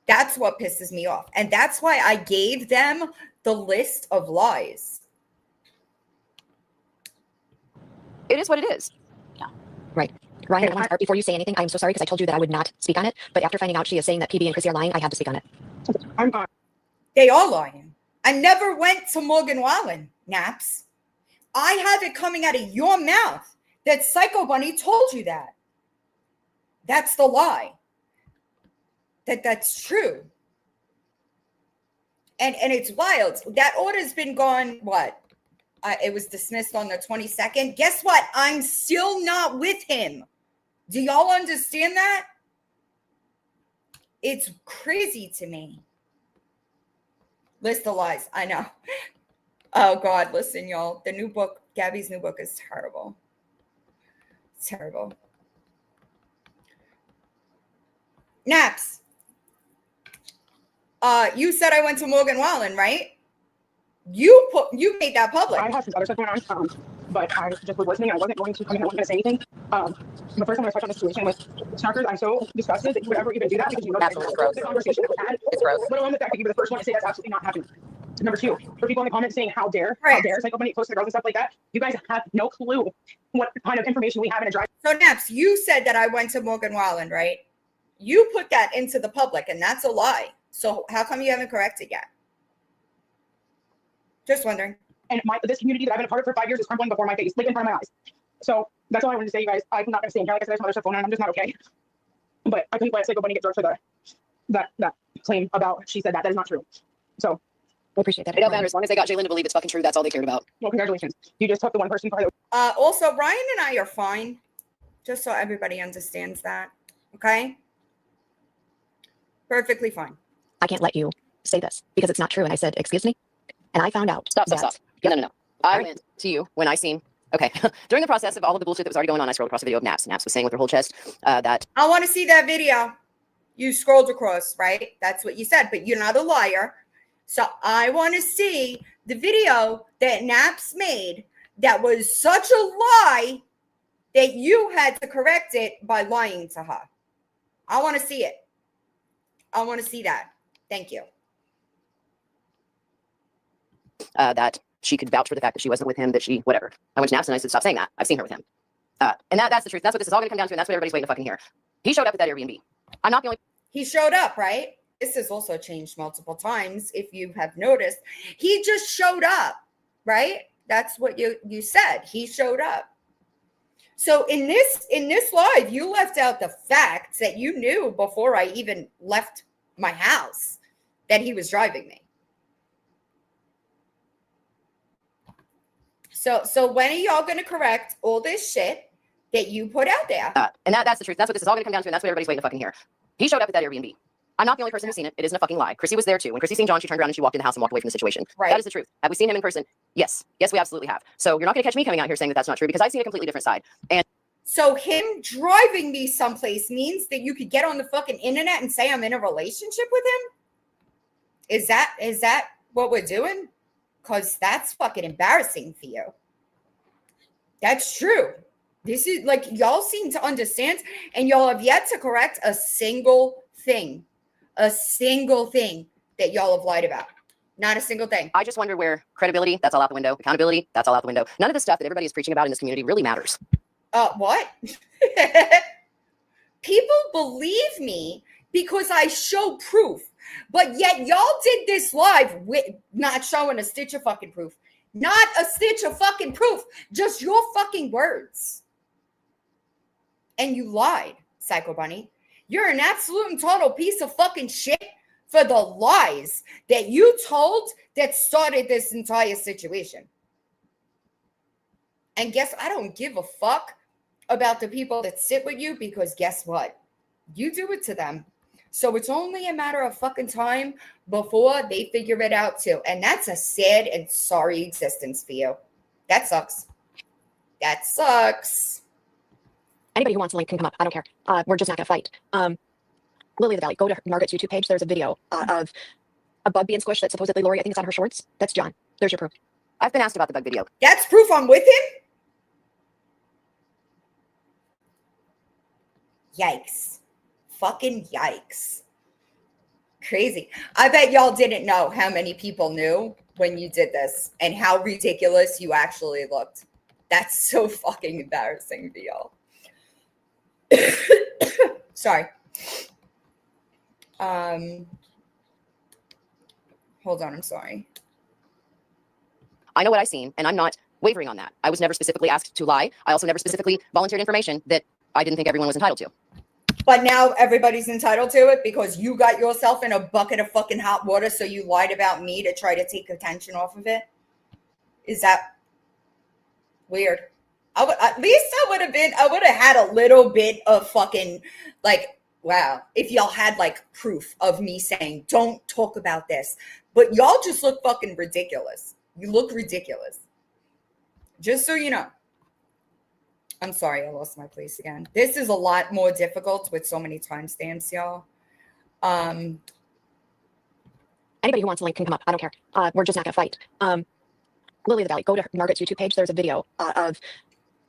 That's what pisses me off. And that's why I gave them the list of lies. It is what it is. Yeah. Right. Ryan, I want to start before you say anything. I'm so sorry because I told you that I would not speak on it. But after finding out she is saying that PB and Chrissy are lying, I have to speak on it. They are lying. I never went to Morgan Wallen, Naps. I have it coming out of your mouth that Psycho Bunny told you that. That's the lie. That's true. And it's wild. That order's been gone, what? It was dismissed on the 22nd. Guess what? I'm still not with him. Do y'all understand that? It's crazy to me. List of lies. I know. Oh, God. Listen, y'all. The new book, Gabby's new book is terrible. It's terrible. Naps. You said I went to Morgan Wallen, right? You made that public. I have some other stuff going on, but I just was listening. I wasn't going to come in. I wasn't going to say anything. But first, I'm going to touch on the situation with snarkers. I'm so disgusted that you would ever even do that because you know that's gross. The conversation that we had. It's gross. Let alone the fact that you were the first one to say that's absolutely not happening. Number two, for people in the comments saying how dare Psycho Bunny post the girls and stuff like that, you guys have no clue what kind of information we have in a drive. So Naps, you said that I went to Morgan Wallen, right? You put that into the public, and that's a lie. So how come you haven't corrected yet? Just wondering. And this community that I've been a part of for 5 years is crumbling before my face, like in front of my eyes. So that's all I wanted to say, you guys. I'm not going to stay in here. Like I said, there's some other stuff going on. I'm just not okay. But I couldn't let Psycho Bunny get drugged for that claim about she said that. That is not true. So I appreciate that. It don't matter. As long as they got Jalen to believe it's fucking true, that's all they cared about. well, congratulations. You just took the one person card. Also, Ryan and I are fine. Just so everybody understands that. Okay? Perfectly fine. I can't let you say this because it's not true. And I said, excuse me. And I found out. Stop. No. I went to you when I seen. Okay. During the process of all of the bullshit that was already going on, I scrolled across the video of Naps. Naps was saying with her whole chest that. I want to see that video. You scrolled across, right? That's what you said, but you're not a liar. So I want to see the video that Naps made that was such a lie that you had to correct it by lying to her. I want to see it. I want to see that. Thank you. That she could vouch for the fact that she wasn't with him, that she, whatever. I went to Naps and I said, stop saying that. I've seen her with him. And that's the truth. That's what this is all going to come down to, and that's what everybody's waiting to fucking hear. He showed up at that Airbnb. I'm not the only. He showed up, right? This has also changed multiple times, if you have noticed. He just showed up, right? That's what you said. He showed up. So in this live, you left out the fact that you knew before I even left my house that he was driving me. So when are y'all going to correct all this shit that you put out there? And that's the truth. That's what this is all going to come down to, and that's what everybody's waiting to fucking hear. He showed up at that Airbnb. I'm not the only person who's seen it. It isn't a fucking lie. Chrissy was there too. When Chrissy seen John, she turned around and she walked in the house and walked away from the situation. Right. That is the truth. Have we seen him in person? Yes. Yes, we absolutely have. So you're not going to catch me coming out here saying that that's not true because I've seen a completely different side. And so him driving me someplace means that you could get on the fucking internet and say I'm in a relationship with him? Is that what we're doing? Because that's fucking embarrassing for you. That's true. This is like, y'all seem to understand, and y'all have yet to correct a single thing that y'all have lied about. Not a single thing. I just wonder where credibility, that's all out the window. Accountability, that's all out the window. None of the stuff that everybody is preaching about in this community really matters. What? People believe me because I show proof, but yet y'all did this live with not showing a stitch of fucking proof. Not a stitch of fucking proof. Just your fucking words. And you lied, Psycho Bunny. You're an absolute and total piece of fucking shit for the lies that you told that started this entire situation. And guess I don't give a fuck about the people that sit with you, because guess what? You do it to them. So it's only a matter of fucking time before they figure it out too. And that's a sad and sorry existence for you. That sucks. That sucks. Anybody who wants the link can come up. I don't care. We're just not going to fight. Lily of the Valley, go to Margaret's YouTube page. There's a video of a bug being squished that supposedly Lori, I think it's on her shorts. That's John. There's your proof. I've been asked about the bug video. That's proof I'm with him? Yikes. Fucking yikes. Crazy. I bet y'all didn't know how many people knew when you did this and how ridiculous you actually looked. That's so fucking embarrassing for y'all. Sorry. Hold on, I'm sorry. I know what I've seen, and I'm not wavering on that. I was never specifically asked to lie. I also never specifically volunteered information that I didn't think everyone was entitled to. But now everybody's entitled to it because you got yourself in a bucket of fucking hot water, so you lied about me to try to take attention off of it? Is that weird? At least I would have had a little bit of fucking, like, wow, if y'all had like proof of me saying, don't talk about this. But y'all just look fucking ridiculous. You look ridiculous. Just so you know. I'm sorry, I lost my place again. This is a lot more difficult with so many timestamps, y'all. Anybody who wants the link can come up. I don't care. We're just not going to fight. Lily of the Valley, go to Margaret's YouTube page. There's a video of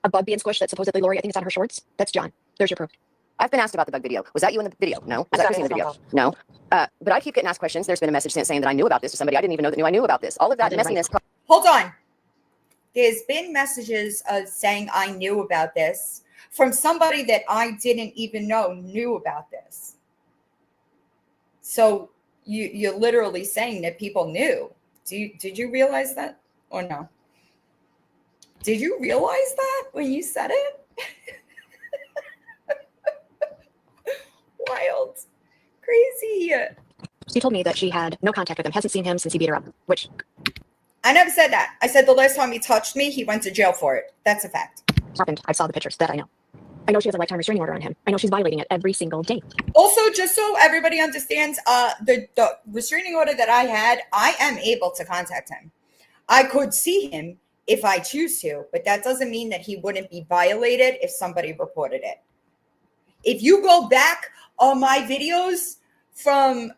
a bug being squished that supposedly Lori, I think it's on her shorts. That's John. There's your proof. I've been asked about the bug video. Was that you in the video? No. Was that Chrissy in the video? No. But I keep getting asked questions. There's been a message saying that I knew about this to somebody I didn't even know that knew I knew about this. All of that messiness. Hold on. There's been messages saying I knew about this from somebody that I didn't even know knew about this. So you're literally saying that people knew. Did you realize that or no? Did you realize that when you said it? Wild. Crazy. She told me that she had no contact with him, hasn't seen him since he beat her up, which... I never said that. I said the last time he touched me, he went to jail for it. That's a fact. Happened. I saw the pictures. That I know. I know she has a lifetime restraining order on him. I know she's violating it every single day. Also, just so everybody understands, the restraining order that I had, I am able to contact him. I could see him if I choose to, but that doesn't mean that he wouldn't be violated if somebody reported it. If you go back on my videos from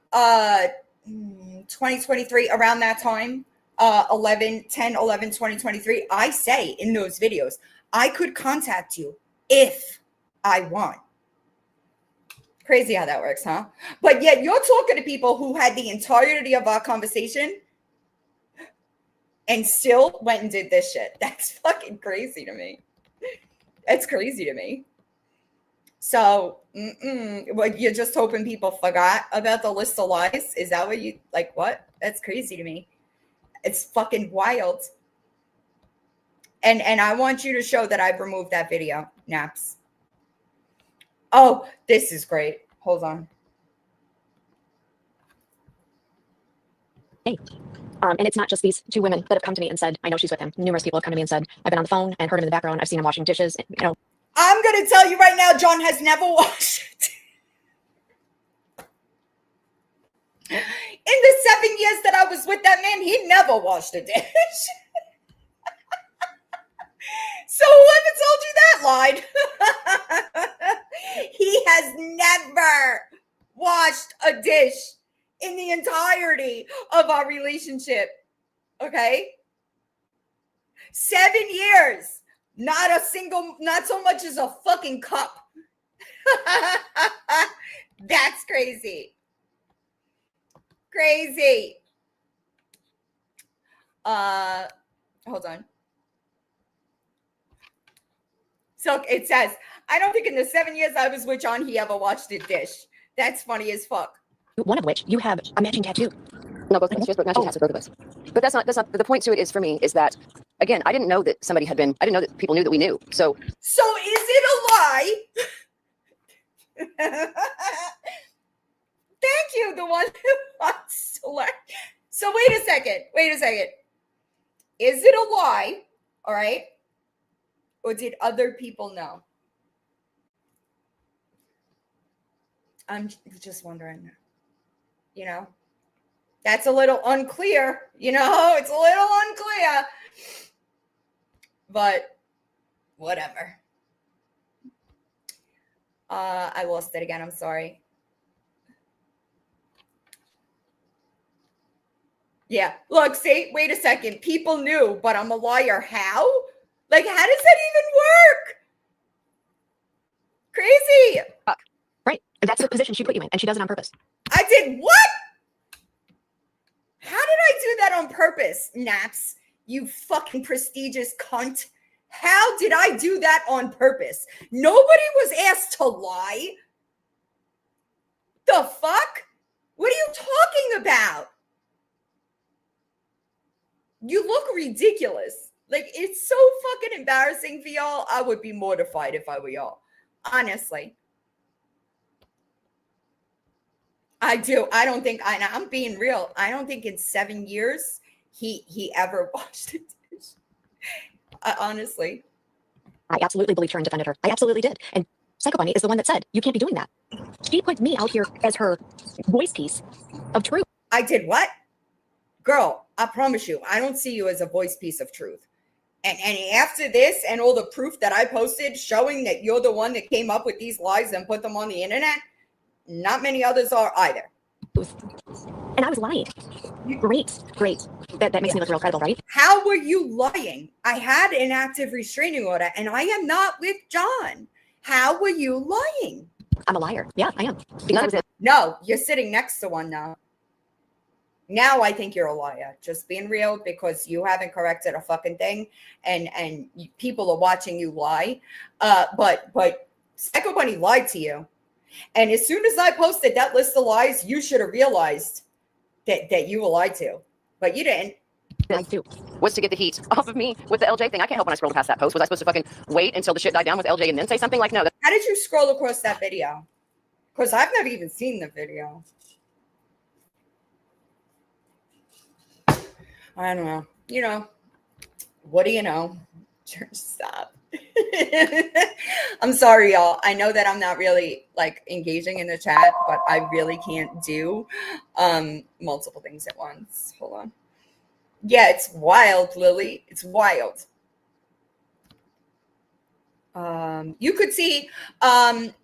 2023, around that time, 10/11/2023, I say in those videos, I could contact you if I want. Crazy how that works, huh? But yet you're talking to people who had the entirety of our conversation and still went and did this shit. That's fucking crazy to me. That's crazy to me. So, like, you're just hoping people forgot about the list of lies? Is that what you, like, what? That's crazy to me. It's fucking wild. And I want you to show that I've removed that video, Naps. Oh, this is great. Hold on. Hey. And it's not just these two women that have come to me and said, I know she's with him. Numerous people have come to me and said, I've been on the phone and heard him in the background. I've seen him washing dishes. And, you know, I'm going to tell you right now, John has never washed. In the 7 years that I was with that man, he never washed a dish. So whoever told you that lied. He has never washed a dish in the entirety of our relationship. Okay? 7 years. Not so much as a fucking cup. That's crazy. Crazy. Hold on. So it says, I don't think in the 7 years I was with John, he ever watched a dish. That's funny as fuck. One of which you have a matching tattoo. No, both of us. Just matching tats with both of us. But that's not, the point to it is for me is that, again, I didn't know that somebody had been, I didn't know that people knew that we knew. So is it a lie? Thank you, the one who wants to learn. So wait a second. Is it a lie? All right. Or did other people know? I'm just wondering, that's a little unclear, it's a little unclear, but whatever. I lost it again. I'm sorry. Yeah. Look, see, wait a second. People knew, but I'm a liar. How? Like, how does that even work? Crazy. Right. That's the position she put you in, and she does it on purpose. I did what? How did I do that on purpose, Naps? You fucking prestigious cunt. How did I do that on purpose? Nobody was asked to lie. The fuck? What are you talking about? You look ridiculous. Like, it's so fucking embarrassing for y'all. I would be mortified if I were y'all. Honestly. I do. I don't think, I'm being real. I don't think in 7 years he ever watched it. Honestly. I absolutely believed her and defended her. I absolutely did. And Psycho Bunny is the one that said, you can't be doing that. She put me out here as her voice piece of truth. I did what? Girl, I promise you, I don't see you as a voice piece of truth. And after this and all the proof that I posted showing that you're the one that came up with these lies and put them on the internet, not many others are either. And I was lying. Great. That makes me look real credible, right? How were you lying? I had an active restraining order and I am not with John. How were you lying? I'm a liar. Yeah, I am. No, you're sitting next to one now. Now I think you're a liar. Just being real, because you haven't corrected a fucking thing, and people are watching you lie. But Psycho Bunny lied to you, and as soon as I posted that list of lies, you should have realized that you were lied to, but you didn't. I do. Was to get the heat off of me with the LJ thing. I can't help when I scrolled past that post. Was I supposed to fucking wait until the shit died down with LJ and then say something? Like, no. How did you scroll across that video? Because I've never even seen the video. I don't know. What do you know? Stop. I'm sorry, y'all. I know that I'm not really like engaging in the chat, but I really can't do multiple things at once. Hold on. Yeah, it's wild, Lily. It's wild. You could see these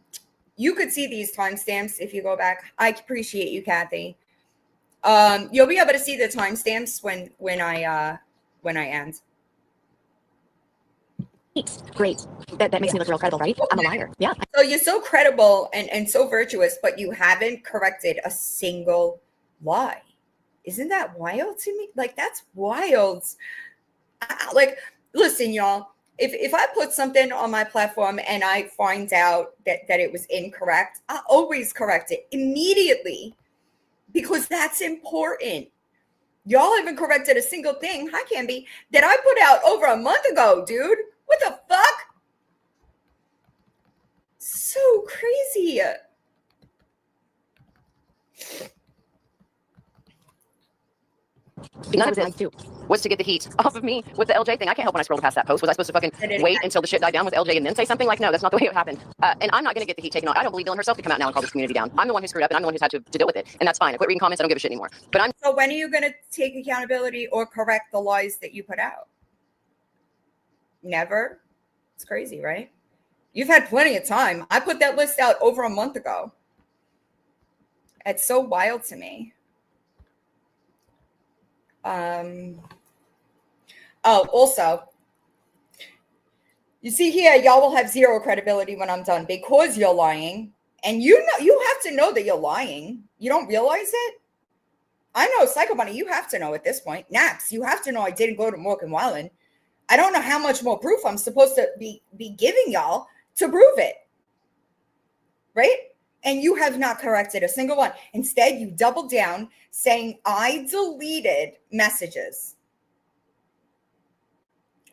timestamps if you go back. I appreciate you, Kathy. You'll be able to see the timestamps when I end. Great. That makes me look real credible, right? I'm a liar. Yeah. So you're so credible and so virtuous, but you haven't corrected a single lie. Isn't that wild to me? Like, that's wild. Like, listen, y'all. If I put something on my platform and I find out that it was incorrect, I always correct it immediately, because that's important. Y'all haven't corrected a single thing, hi Canby, that I put out over a month ago, dude. What the fuck? So crazy. None of it was to get the heat off of me with the LJ thing. I can't help when I scrolled past that post. Was I supposed to fucking wait until the shit died down with LJ and then say something? Like, no, that's not the way it happened. And I'm not going to get the heat taken off. I don't believe Dylan herself to come out now and call this community down. I'm the one who screwed up, and I'm the one who's had to deal with it. And that's fine. I quit reading comments. I don't give a shit anymore. But So when are you going to take accountability or correct the lies that you put out? Never? It's crazy, right? You've had plenty of time. I put that list out over a month ago. It's so wild to me. Also, You see here, y'all will have zero credibility when I'm done because you're lying. And you know, you have to know that you're lying. You don't realize it? I know, Psycho Bunny, you have to know at this point. Naps, you have to know I didn't go to Morgan Wallen. I don't know how much more proof I'm supposed to be giving y'all to prove it. Right? And you have not corrected a single one. Instead, you doubled down saying I deleted messages.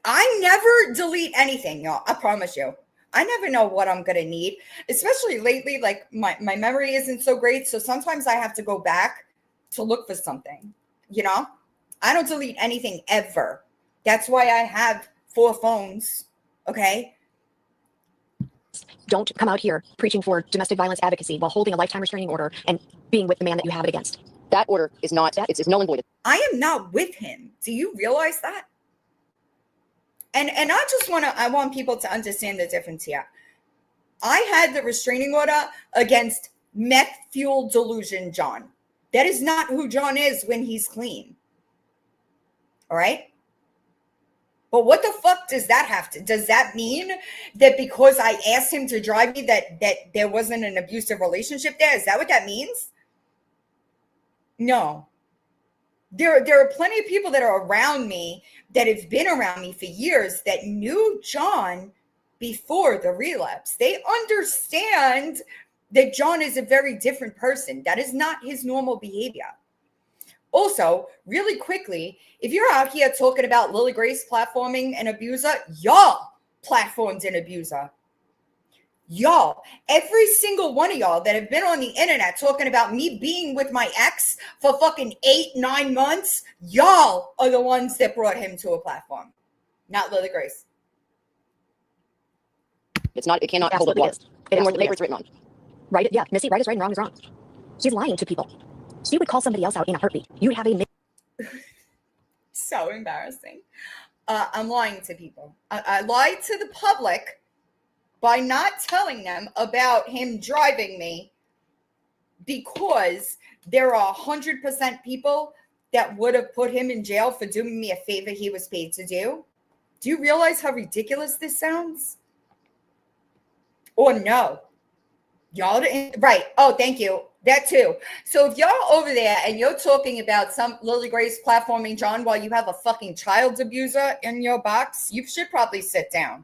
I never delete anything, y'all. I promise you. I never know what I'm going to need, especially lately. Like my memory isn't so great. So sometimes I have to go back to look for something, you know? I don't delete anything ever. That's why I have 4 phones, okay? Don't come out here preaching for domestic violence advocacy while holding a lifetime restraining order and being with the man that you have it against. That order is not, it's null and void. I am not with him. Do you realize that? And I want people to understand the difference here. I had the restraining order against meth fuel delusion John. That is not who John is when he's clean. All right? But what the fuck does that have to? Does that mean that because I asked him to drive me that there wasn't an abusive relationship there? Is that what that means? No. There are plenty of people that are around me that have been around me for years that knew John before the relapse. They understand that John is a very different person. That is not his normal behavior. Also, really quickly, if you're out here talking about Lily Grace platforming an abuser, y'all platformed an abuser. Y'all, every single one of y'all that have been on the internet talking about me being with my ex for fucking 8-9 months, y'all are the ones that brought him to a platform, not Lily Grace. It's not, it cannot hold up water. It more the paper's written on. Right? Yeah, Missy, right is right and wrong is wrong. She's lying to people. She would call somebody else out in a heartbeat. You would have a... So embarrassing. I'm lying to people. I lied to the public by not telling them about him driving me because there are 100% people that would have put him in jail for doing me a favor he was paid to do. Do you realize how ridiculous this sounds? Or no? Y'all didn't, right. Oh, thank you. That too. So if y'all over there and you're talking about some Lily Grace platforming John while you have a fucking child abuser in your box, you should probably sit down.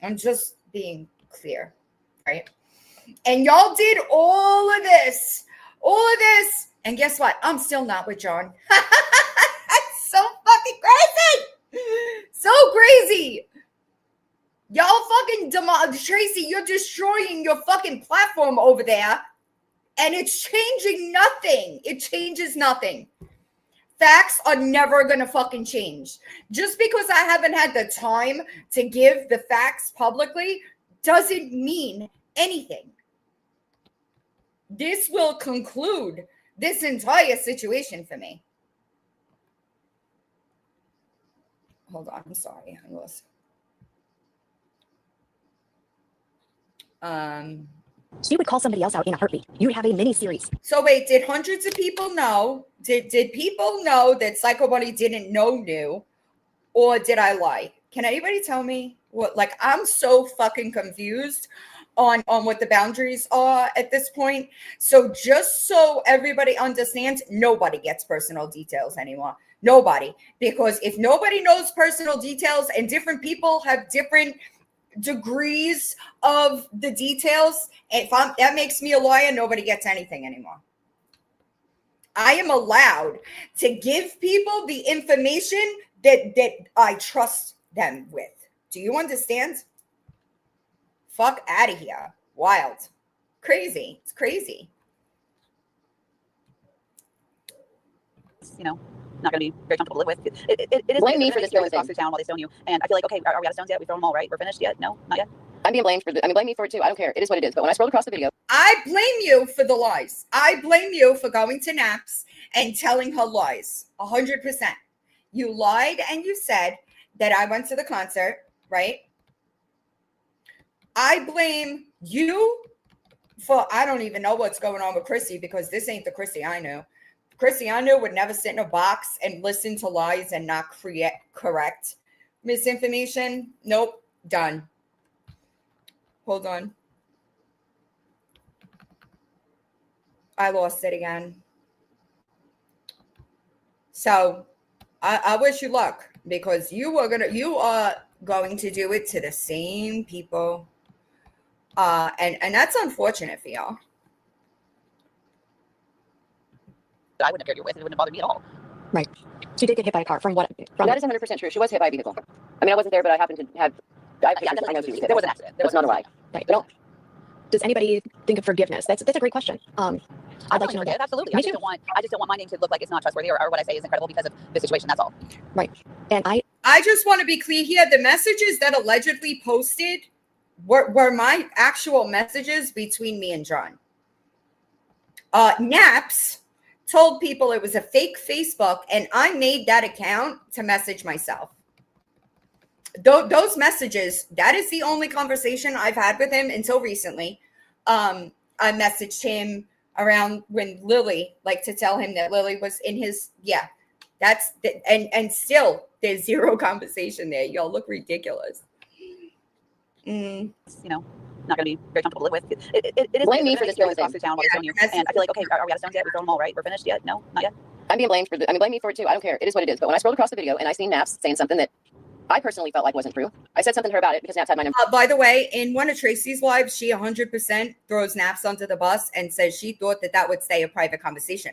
I'm just being clear, right? And y'all did all of this, and guess what? I'm still not with John. That's so fucking crazy. So crazy. Y'all fucking, Tracy, you're destroying your fucking platform over there. And it's changing nothing. It changes nothing. Facts are never going to fucking change. Just because I haven't had the time to give the facts publicly doesn't mean anything. This will conclude this entire situation for me. Hold on. I'm sorry. I lost. She would call somebody else out in a heartbeat. You would have a mini series. So wait, did hundreds of people know? Did people know that Psycho Bunny didn't know, or did I lie? Can anybody tell me what? Like, I'm so fucking confused on what the boundaries are at this point. So just so everybody understands, nobody gets personal details anymore. Nobody, because if nobody knows personal details and different people have different degrees of the details, that makes me a liar. Nobody gets anything anymore. I am allowed to give people the information that I trust them with. Do you understand? Fuck out of here. Wild. Crazy. It's crazy. You know, not going to be very comfortable to live with. It is blame me for this going across the town while they stone you. And I feel like, okay, are we out of stones yet? We throw them all, right? We're finished yet? No, not yet. I'm being blamed for this. I mean, blame me for it too. I don't care. It is what it is. But when I scrolled across the video, I blame you for the lies. I blame you for going to Naps and telling her lies. 100%. You lied and you said that I went to the concert, right? I blame you for, I don't even know what's going on with Chrissy, because this ain't the Chrissy I knew. Chrissy I knew would never sit in a box and listen to lies and not correct misinformation. Nope. Done. Hold on. I lost it again. So I wish you luck, because you are going to do it to the same people. And that's unfortunate for y'all. I wouldn't have cared you're with. It wouldn't have bothered me at all. Right. She did get hit by a car from what? That is 100% true. She was hit by a vehicle. I mean, I wasn't there, but I happened to have. I know she was hit. There was an accident. That's not a lie. Right. Does anybody think of forgiveness? That's a great question. I'd like to know that. Absolutely. Me I too. just don't want my name to look like it's not trustworthy, or what I say is incredible because of the situation. That's all. Right. And I just want to be clear here. The messages that allegedly posted were my actual messages between me and John. Naps told people it was a fake Facebook, and I made that account to message myself. Those messages, that is the only conversation I've had with him until recently. I messaged him around when Lily, like, to tell him that Lily was in his, and still there's zero conversation there. Y'all look ridiculous. You know, not going to be very comfortable to live with. It is Blame me for this whole across the town while they're you. And I feel like, okay, are we out of stones yet? We thrown them all, right? We're finished yet? No, not yet. I'm being blamed blame me for it too. I don't care. It is what it is. But when I scrolled across the video and I seen Naps saying something that I personally felt like wasn't true, I said something to her about it because Naps had my number. By the way, in one of Tracy's lives, she 100% throws Naps under the bus and says she thought that would stay a private conversation.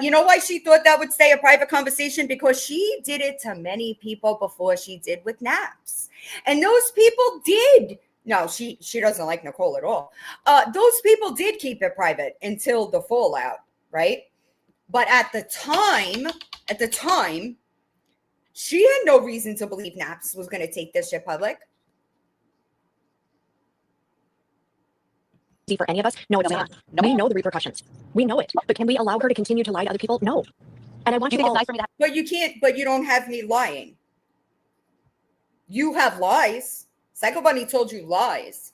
You know why she thought that would stay a private conversation? Because she did it to many people before she did with Naps. And those people did. No, she doesn't like Nicole at all. Those people did keep it private until the fallout, right? But at the time, she had no reason to believe Naps was going to take this shit public. For any of us? No, it's not. No. We know the repercussions. We know it. But can we allow her to continue to lie to other people? No. And I want you to think it's nice for me to But you can't, but you don't have me lying. You have lies. Psycho Bunny told you lies.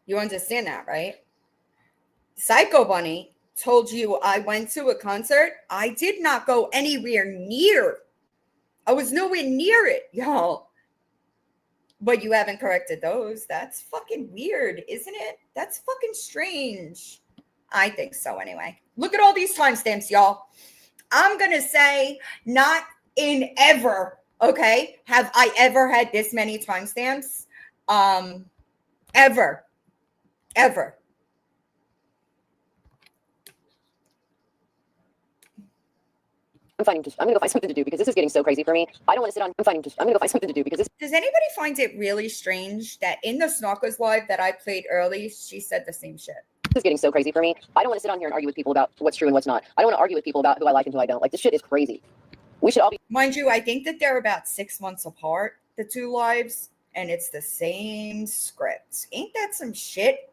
You understand that, right? Psycho Bunny told you I went to a concert. I did not go anywhere near. I was nowhere near it, y'all. But you haven't corrected those. That's fucking weird, isn't it? That's fucking strange. I think so anyway. Look at all these timestamps, y'all. I'm going to say not in ever, okay? Have I ever had this many timestamps? Ever. I'm gonna go find something to do because this is getting so crazy for me. I don't want to sit on. I'm gonna go find something to do because this. Does anybody find it really strange that in the Snorkers live that I played early, she said the same shit? This is getting so crazy for me. I don't want to sit on here and argue with people about what's true and what's not. I don't want to argue with people about who I like and who I don't like. This shit is crazy. We should all be. Mind you, I think that they're about 6 months apart, the two lives, and it's the same script. Ain't that some shit?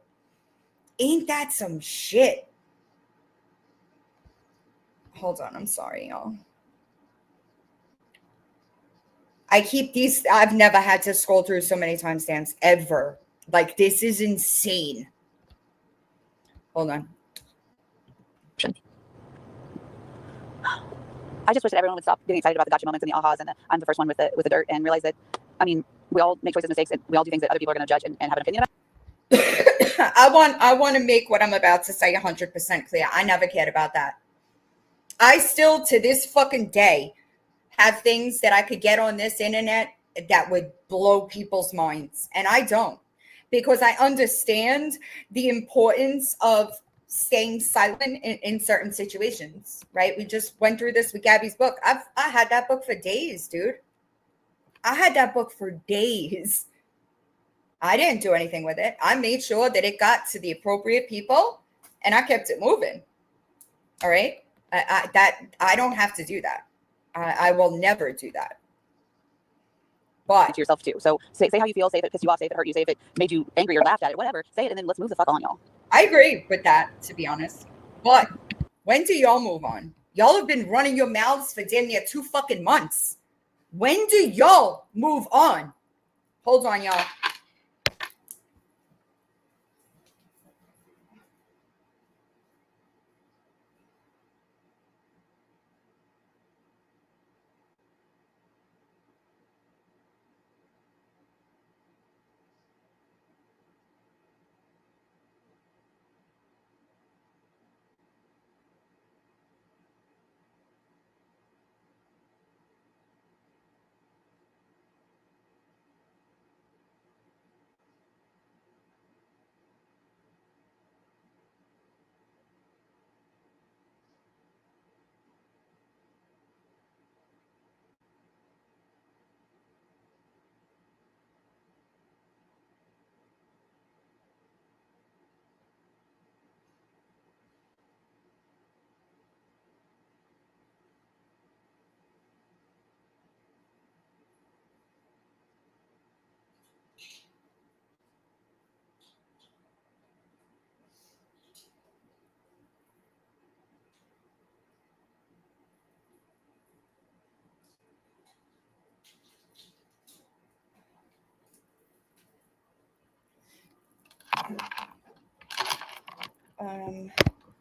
Hold on, I'm sorry, y'all. I've never had to scroll through so many timestamps ever. Like, this is insane. Hold on. I just wish that everyone would stop getting excited about the gotcha moments and the ahas, and I'm the first one with the dirt, and realize that, I mean, we all make choices, mistakes, and we all do things that other people are going to judge and have an opinion about. I want to make what I'm about to say 100% clear. I never cared about that. I still, to this fucking day, have things that I could get on this internet that would blow people's minds. And I don't, because I understand the importance of staying silent in certain situations, right? We just went through this with Gabby's book. I had that book for days, dude. I had that book for days. I didn't do anything with it. I made sure that it got to the appropriate people and I kept it moving. All right. I don't have to do that. I will never do that. But to yourself too. So say how you feel, say if it pissed you off, say if it hurt you, say if it made you angry or laughed at it, whatever. Say it and then let's move the fuck on, y'all. I agree with that, to be honest. But when do y'all move on? Y'all have been running your mouths for damn near 2 fucking months. When do y'all move on? Hold on, y'all.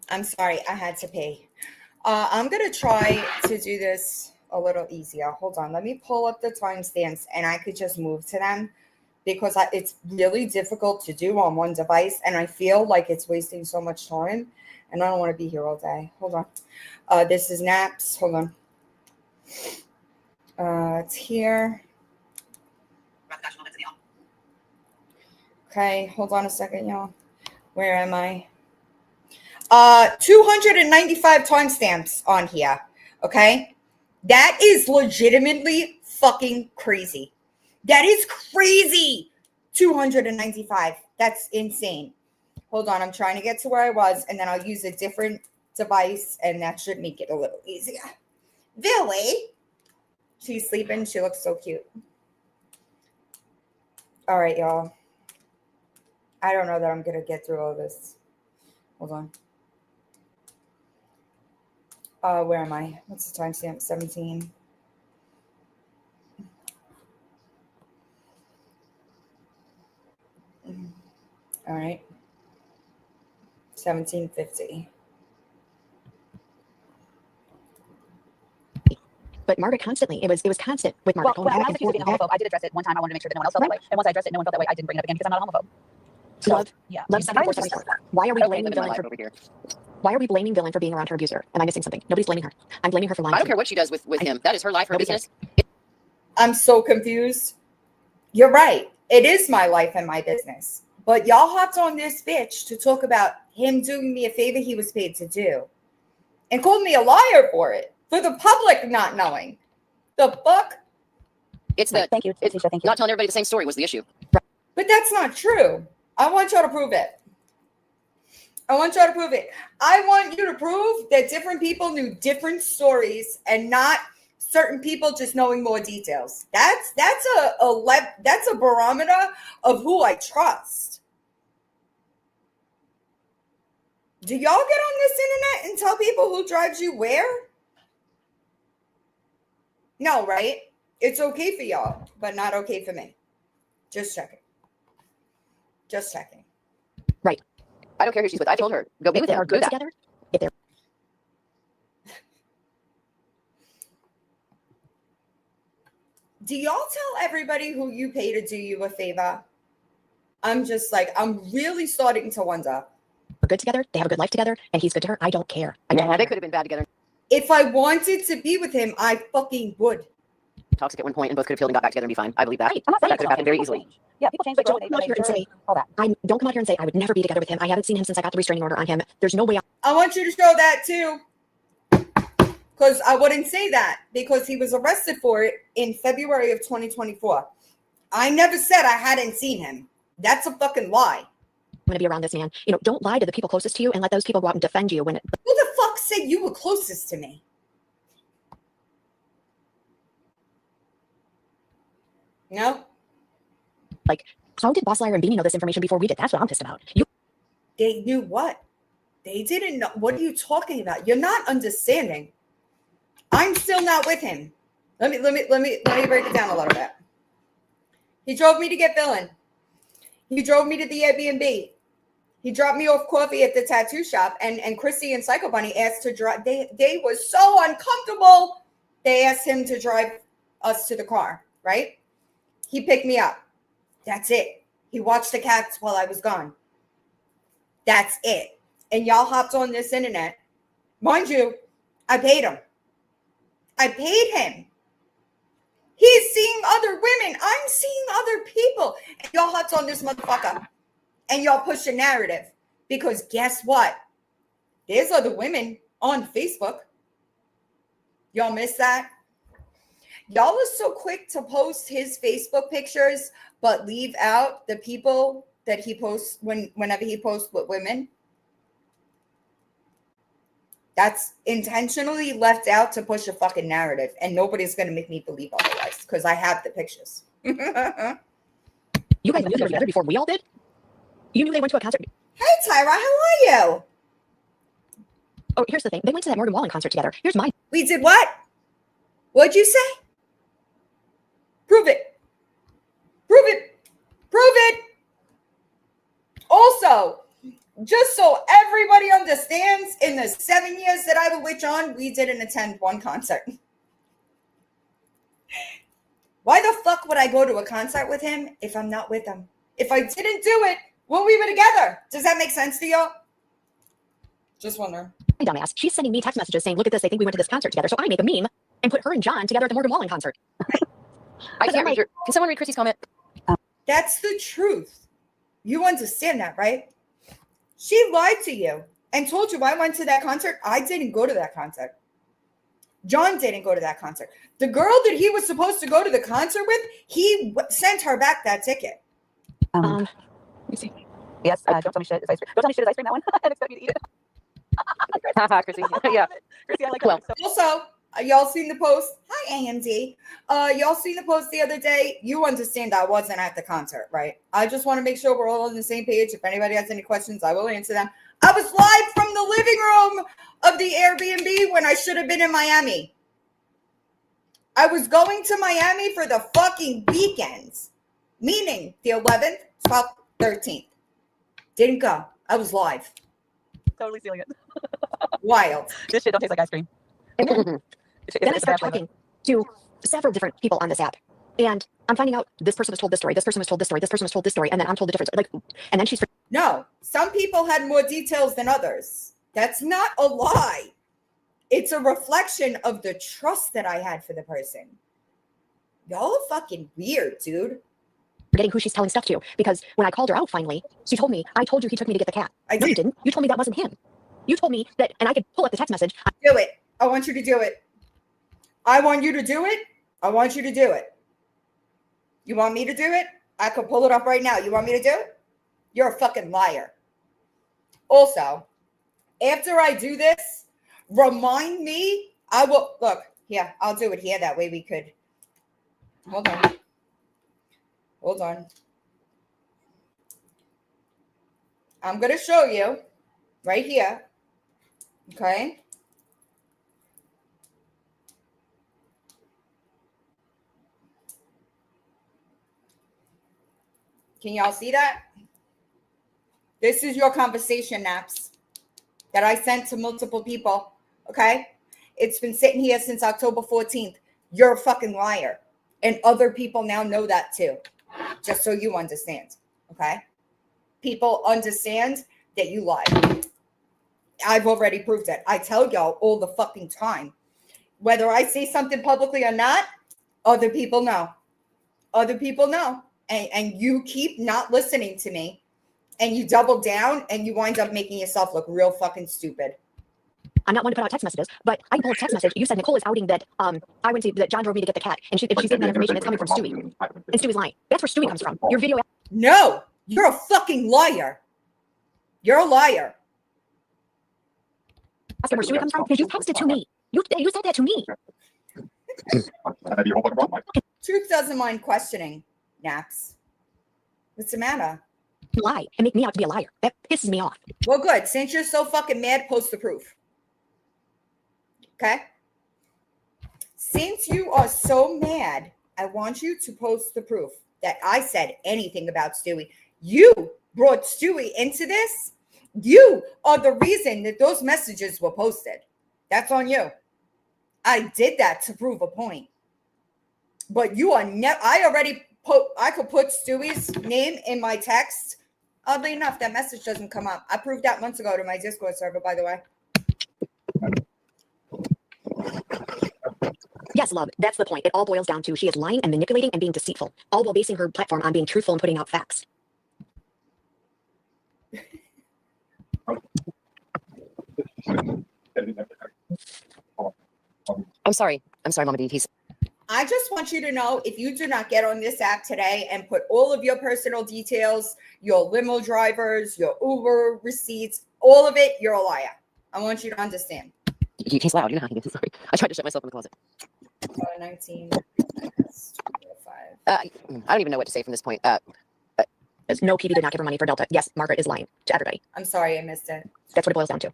I'm sorry, I had to pay. I'm going to try to do this a little easier. Hold on. Let me pull up the timestamps and I could just move to them because it's really difficult to do on one device. And I feel like it's wasting so much time and I don't want to be here all day. Hold on. This is naps. Hold on. It's here. Okay. Hold on a second, y'all. Where am I? 295 timestamps on here. Okay. That is legitimately fucking crazy. That is crazy. 295. That's insane. Hold on. I'm trying to get to where I was and then I'll use a different device and that should make it a little easier. Billy. She's sleeping. She looks so cute. All right, y'all. I don't know that I'm going to get through all this. Hold on. Where am I? What's the timestamp? 17. All right. 1750. But Margaret constantly, it was constant with Margaret. Well, when I was accused of being a homophobe, I did address it one time. I wanted to make sure that no one else felt that way. And once I addressed it, no one felt that way. I didn't bring it up again because I'm not a homophobe. So, Love, yeah. love 74/74. Why are we blaming Villain for over here? Why are we blaming Villain for being around her abuser? Am I missing something? Nobody's blaming her. I'm blaming her for lying. I don't care what she does with him. That is her life, her business. I'm so confused. You're right. It is my life and my business. But y'all hopped on this bitch to talk about him doing me a favor he was paid to do. And called me a liar for it. For the public not knowing. The fuck? It's the Thank you. It's Tisha, thank you. not telling everybody the same story was the issue. But that's not true. I want y'all to prove it. I want y'all to prove it. I want you to prove that different people knew different stories and not certain people just knowing more details. That's a barometer of who I trust. Do y'all get on this internet and tell people who drives you where? No, right? It's okay for y'all, but not okay for me. Just checking. Just checking. Right. I don't care who she's with. I told her, go be If with they him. are good together, if they're Do y'all tell everybody who you pay to do you a favor? I'm just like, I'm really starting to wonder. good together, they have a good life together, and he's good to her, I don't care. Yeah, they could have been bad together. If I wanted to be with him, I fucking would. Toxic at one point and both could have healed and got back together and be fine. I believe that. I'm not saying That could have happened very easily. Yeah, people change. But don't come out here and say, all that. don't come out here and say, I would never be together with him. I haven't seen him since I got the restraining order on him. There's no way I want you to show that too. Because I wouldn't say that because he was arrested for it in February of 2024. I never said I hadn't seen him. That's a fucking lie. I'm going to be around this man. You know, don't lie to the people closest to you and let those people go out and defend you when it, Who the fuck said you were closest to me? No? like, how did Boss Liar and Beanie know this information before we did? That's what I'm pissed about. They knew what? They didn't know. What are you talking about? You're not understanding. I'm still not with him. Let me break it down a little bit. He drove me to get Villain. He drove me to the Airbnb. He dropped me off coffee at the tattoo shop. And Chrissy and Psycho Bunny asked to drive. They were so uncomfortable. They asked him to drive us to the car, right? He picked me up. That's it. He watched the cats while I was gone. That's it. And y'all hopped on this internet. Mind you, I paid him. I paid him. He's seeing other women. I'm seeing other people. And y'all hopped on this motherfucker. And y'all push the narrative. Because guess what? There's other women on Facebook. Y'all miss that? Y'all are so quick to post his Facebook pictures, but leave out the people that he posts whenever he posts with women. That's intentionally left out to push a fucking narrative, and nobody's gonna make me believe otherwise because I have the pictures. You guys knew they were together before we all did? You knew they went to a concert. Hey, Tyra, how are you? Oh, here's the thing. They went to that Morgan Wallen concert together. Here's mine. We did what? What'd you say? Prove it. Prove it. Prove it. Also, just so everybody understands, in the 7 years that I was with John, we didn't attend one concert. Why the fuck would I go to a concert with him if I'm not with him? If I didn't do it when we were together, does that make sense to y'all? Just wondering. Dumbass. She's sending me text messages saying, look at this, they think we went to this concert together. So I make a meme and put her and John together at the Morgan Wallen concert. I can't read your, can someone read Chrissy's comment? That's the truth. You understand that, right? She lied to you and told you I went to that concert. I didn't go to that concert. John didn't go to that concert. The girl that he was supposed to go to the concert with, he sent her back that ticket. Let me see. Yes, don't tell me shit is ice cream. Don't tell me shit is ice cream, that one. I didn't expect you to eat it. Chrissy. Yeah. Chrissy, I like Well, that. Also, y'all seen the post? Hi, AMD. Y'all seen the post the other day? You understand I wasn't at the concert, right? I just want to make sure we're all on the same page. If anybody has any questions, I will answer them. I was live from the living room of the Airbnb when I should have been in Miami. I was going to Miami for the fucking weekends, meaning the 11th, 12th, 13th. Didn't go. I was live. Totally stealing it. Wild. This shit don't taste like ice cream. And then I start talking to several different people on this app. And I'm finding out this person was told this story, this person was told this story, this person was told this story, and then I'm told the difference. Like, and then she's No, some people had more details than others. That's not a lie. It's a reflection of the trust that I had for the person. Y'all are fucking weird, dude. forgetting who she's telling stuff to. Because when I called her out finally, she told me, I told you he took me to get the cat. No, you didn't. You told me that wasn't him. You told me that, and I could pull up the text message. Do it. I want you to do it. I want you to do it. I want you to do it. You want me to do it? I could pull it up right now. You want me to do it? You're a fucking liar. Also, after I do this, remind me. I will look here. I'll do it here. That way we could. Hold on. Hold on. I'm going to show you right here. Okay. Can y'all see that? This is your conversation naps that I sent to multiple people. Okay. It's been sitting here since October 14th. You're a fucking liar. And other people now know that too. Just so you understand. Okay. People understand that you lied. I've already proved it. I tell y'all all the fucking time. Whether I say something publicly or not, other people know. Other people know. And you keep not listening to me. And you double down and you wind up making yourself look real fucking stupid. I'm not one to put out text messages, but I can pull a text message. You said Nicole is outing that I went to that John drove me to get the cat, and she's getting that information. It's coming from Stewie, and Stewie's lying. That's where Stewie comes from. Your video. No, you're a fucking liar. You're a liar. Ask him where Stewie comes from because you texted to me. You said that to me. Truth doesn't mind questioning, Naps. What's the matter? You lie and make me out to be a liar. That pisses me off. Well, good. Since you're so fucking mad, post the proof. Okay? Since you are so mad, I want you to post the proof that I said anything about Stewie. You brought Stewie into this. You are the reason that those messages were posted. That's on you. I did that to prove a point. But you are I could put Stewie's name in my text. Oddly enough, that message doesn't come up. I proved that months ago to my Discord server, by the way. Yes, love. That's the point. It all boils down to she is lying and manipulating and being deceitful, all while basing her platform on being truthful and putting out facts. I'm sorry, Mama D. I just want you to know, if you do not get on this app today and put all of your personal details, your limo drivers, your Uber receipts, all of it, you're a liar. I want you to understand. He's loud. You know how he is. Sorry. I tried to shut myself in the closet. 19. I don't even know what to say from this point. No, PB did not give her money for Delta. Yes, Margaret is lying to everybody. I'm sorry, I missed it. That's what it boils down to.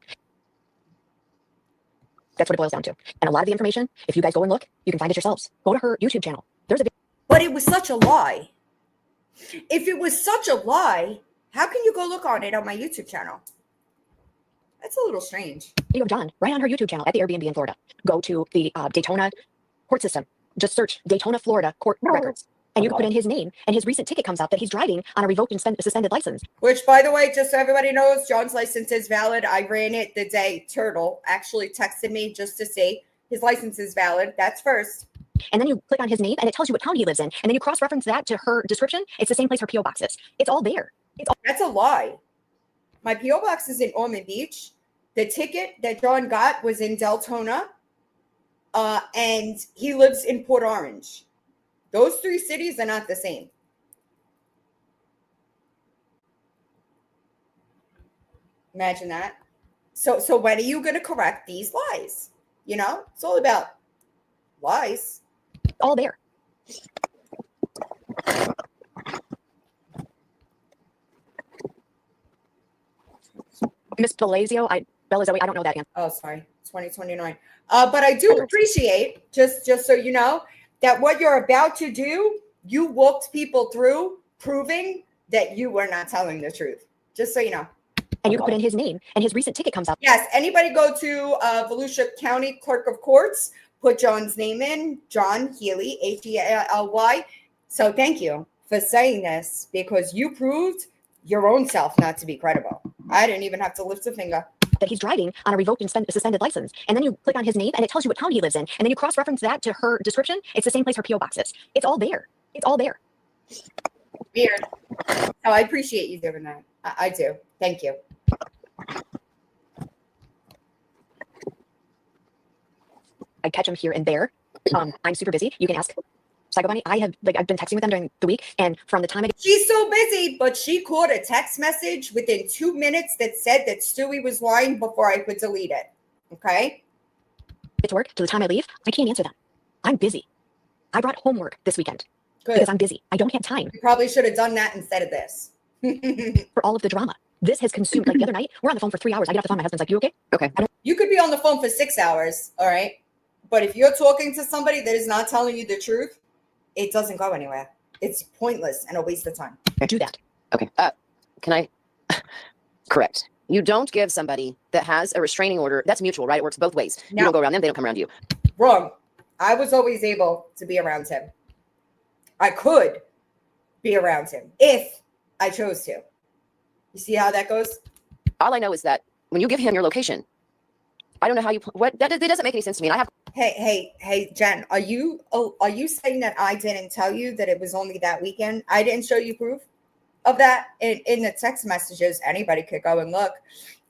That's what it boils down to. And a lot of the information, if you guys go and look, you can find it yourselves. Go to her YouTube channel. There's a But it was such a lie. If it was such a lie, how can you go look on it on my YouTube channel? That's a little strange. Video of John right on her YouTube channel at the Airbnb in Florida. Go to the Daytona court system. Just search Daytona, Florida court records. And you can put in his name, and his recent ticket comes up that he's driving on a revoked and suspended license. Which, by the way, just so everybody knows, John's license is valid. I ran it the day Turtle actually texted me just to see his license is valid. That's first. And then you click on his name, and it tells you what town he lives in. And then you cross-reference that to her description. It's the same place her P.O. box is. It's all there. That's a lie. My P.O. box is in Ormond Beach. The ticket that John got was in Deltona. And he lives in Port Orange. Those 3 cities are not the same. Imagine that. So when are you going to correct these lies? You know, it's all about lies. All there. Miss Belazio, Belazoe, I don't know that answer. Oh, sorry. 2029. But I do appreciate, just so you know, that what you're about to do, you walked people through, proving that you were not telling the truth. Just so you know. And you can put in his name, and his recent ticket comes up. Yes, anybody go to Volusia County Clerk of Courts, put John's name in, John Healy, Healy. So thank you for saying this, because you proved your own self not to be credible. I didn't even have to lift a finger. That he's driving on a revoked and suspended license. And then you click on his name, and it tells you what town he lives in. And then you cross-reference that to her description. It's the same place her P.O. box is. It's all there. It's all there. Weird. So I appreciate you doing that. I do. Thank you. I catch him here and there. I'm super busy. You can ask Psycho Bunny. I've been texting with them during the week, and from the time she's so busy, but she caught a text message within 2 minutes that said that Stewie was lying before I could delete it. Okay. Get to work to the time I leave. I can't answer them. I'm busy. I brought homework this weekend. Good. Because I'm busy. I don't have time. You probably should have done that instead of this. For all of the drama. This has consumed, like the other night, we're on the phone for 3 hours. I get off the phone. My husband's like, you okay? Okay. You could be on the phone for 6 hours. All right. But if you're talking to somebody that is not telling you the truth, it doesn't go anywhere. It's pointless and a waste of time. Do that. Okay. Can I? Correct. You don't give somebody that has a restraining order. That's mutual, right? It works both ways. No. You don't go around them. They don't come around you. Wrong. I was always able to be around him. I could be around him if I chose to. You see how that goes? All I know is that when you give him your location, I don't know how you, what, that doesn't make any sense to me. And I have. Hey, Jen, are you saying that I didn't tell you that it was only that weekend? I didn't show you proof of that in the text messages. Anybody could go and look.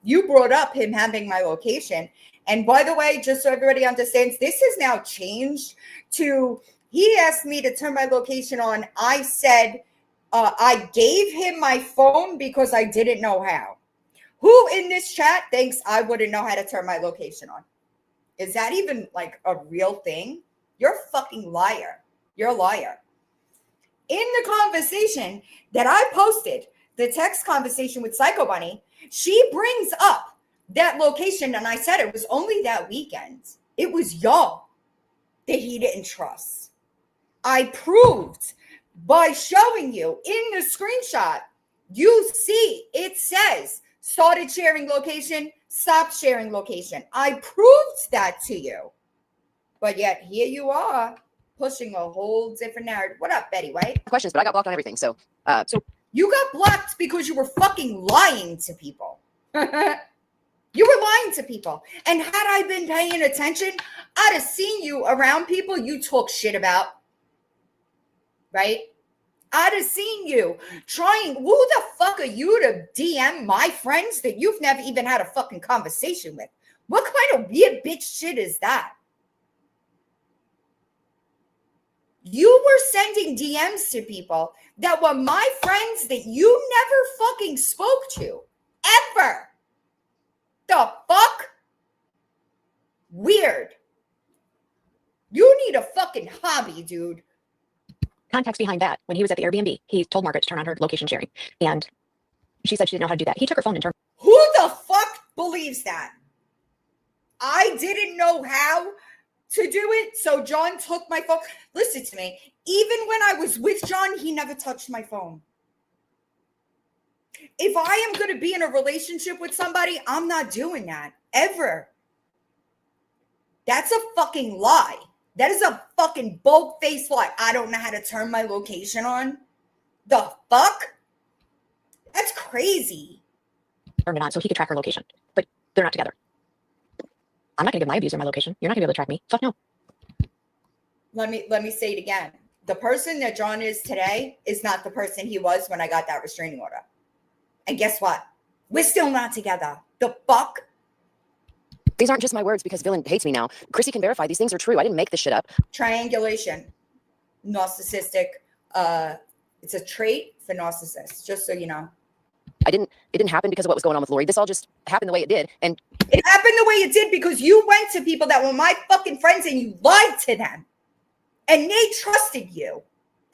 You brought up him having my location. And by the way, just so everybody understands, this has now changed to, he asked me to turn my location on. I said, I gave him my phone because I didn't know how. Who in this chat thinks I wouldn't know how to turn my location on? Is that even like a real thing? You're a fucking liar. You're a liar. In the conversation that I posted, the text conversation with Psycho Bunny, she brings up that location. And I said it was only that weekend. It was y'all that he didn't trust. I proved by showing you in the screenshot, you see it says started sharing location, stopped sharing location. I proved that to you. But yet here you are pushing a whole different narrative. What up, Betty White? Questions, but I got blocked on everything. So you got blocked because you were fucking lying to people. You were lying to people. And had I been paying attention, I'd have seen you around people you talk shit about. Right? I'd have seen you trying. Who the fuck are you to DM my friends that you've never even had a fucking conversation with? What kind of weird bitch shit is that? You were sending DMs to people that were my friends that you never fucking spoke to. Ever. The fuck? Weird. You need a fucking hobby, dude. Context behind that, when he was at the Airbnb, he told Margaret to turn on her location sharing. And she said she didn't know how to do that. He took her phone and turned. Who the fuck believes that? I didn't know how to do it, so John took my phone. Listen to me. Even when I was with John, he never touched my phone. If I am going to be in a relationship with somebody, I'm not doing that ever. That's a fucking lie. That is a fucking bold-faced lie. I don't know how to turn my location on. The fuck? That's crazy. Turned it on so he could track her location, but they're not together. I'm not gonna give my abuser my location. You're not gonna be able to track me. Fuck no. Let me say it again. The person that John is today is not the person he was when I got that restraining order. And guess what? We're still not together. The fuck? These aren't just my words because Villain hates me now. Chrissy can verify these things are true. I didn't make this shit up. Triangulation. Narcissistic. It's a trait for narcissists, just so you know. It didn't happen because of what was going on with Lori. This all just happened the way it did. And it happened the way it did because you went to people that were my fucking friends and you lied to them. And they trusted you.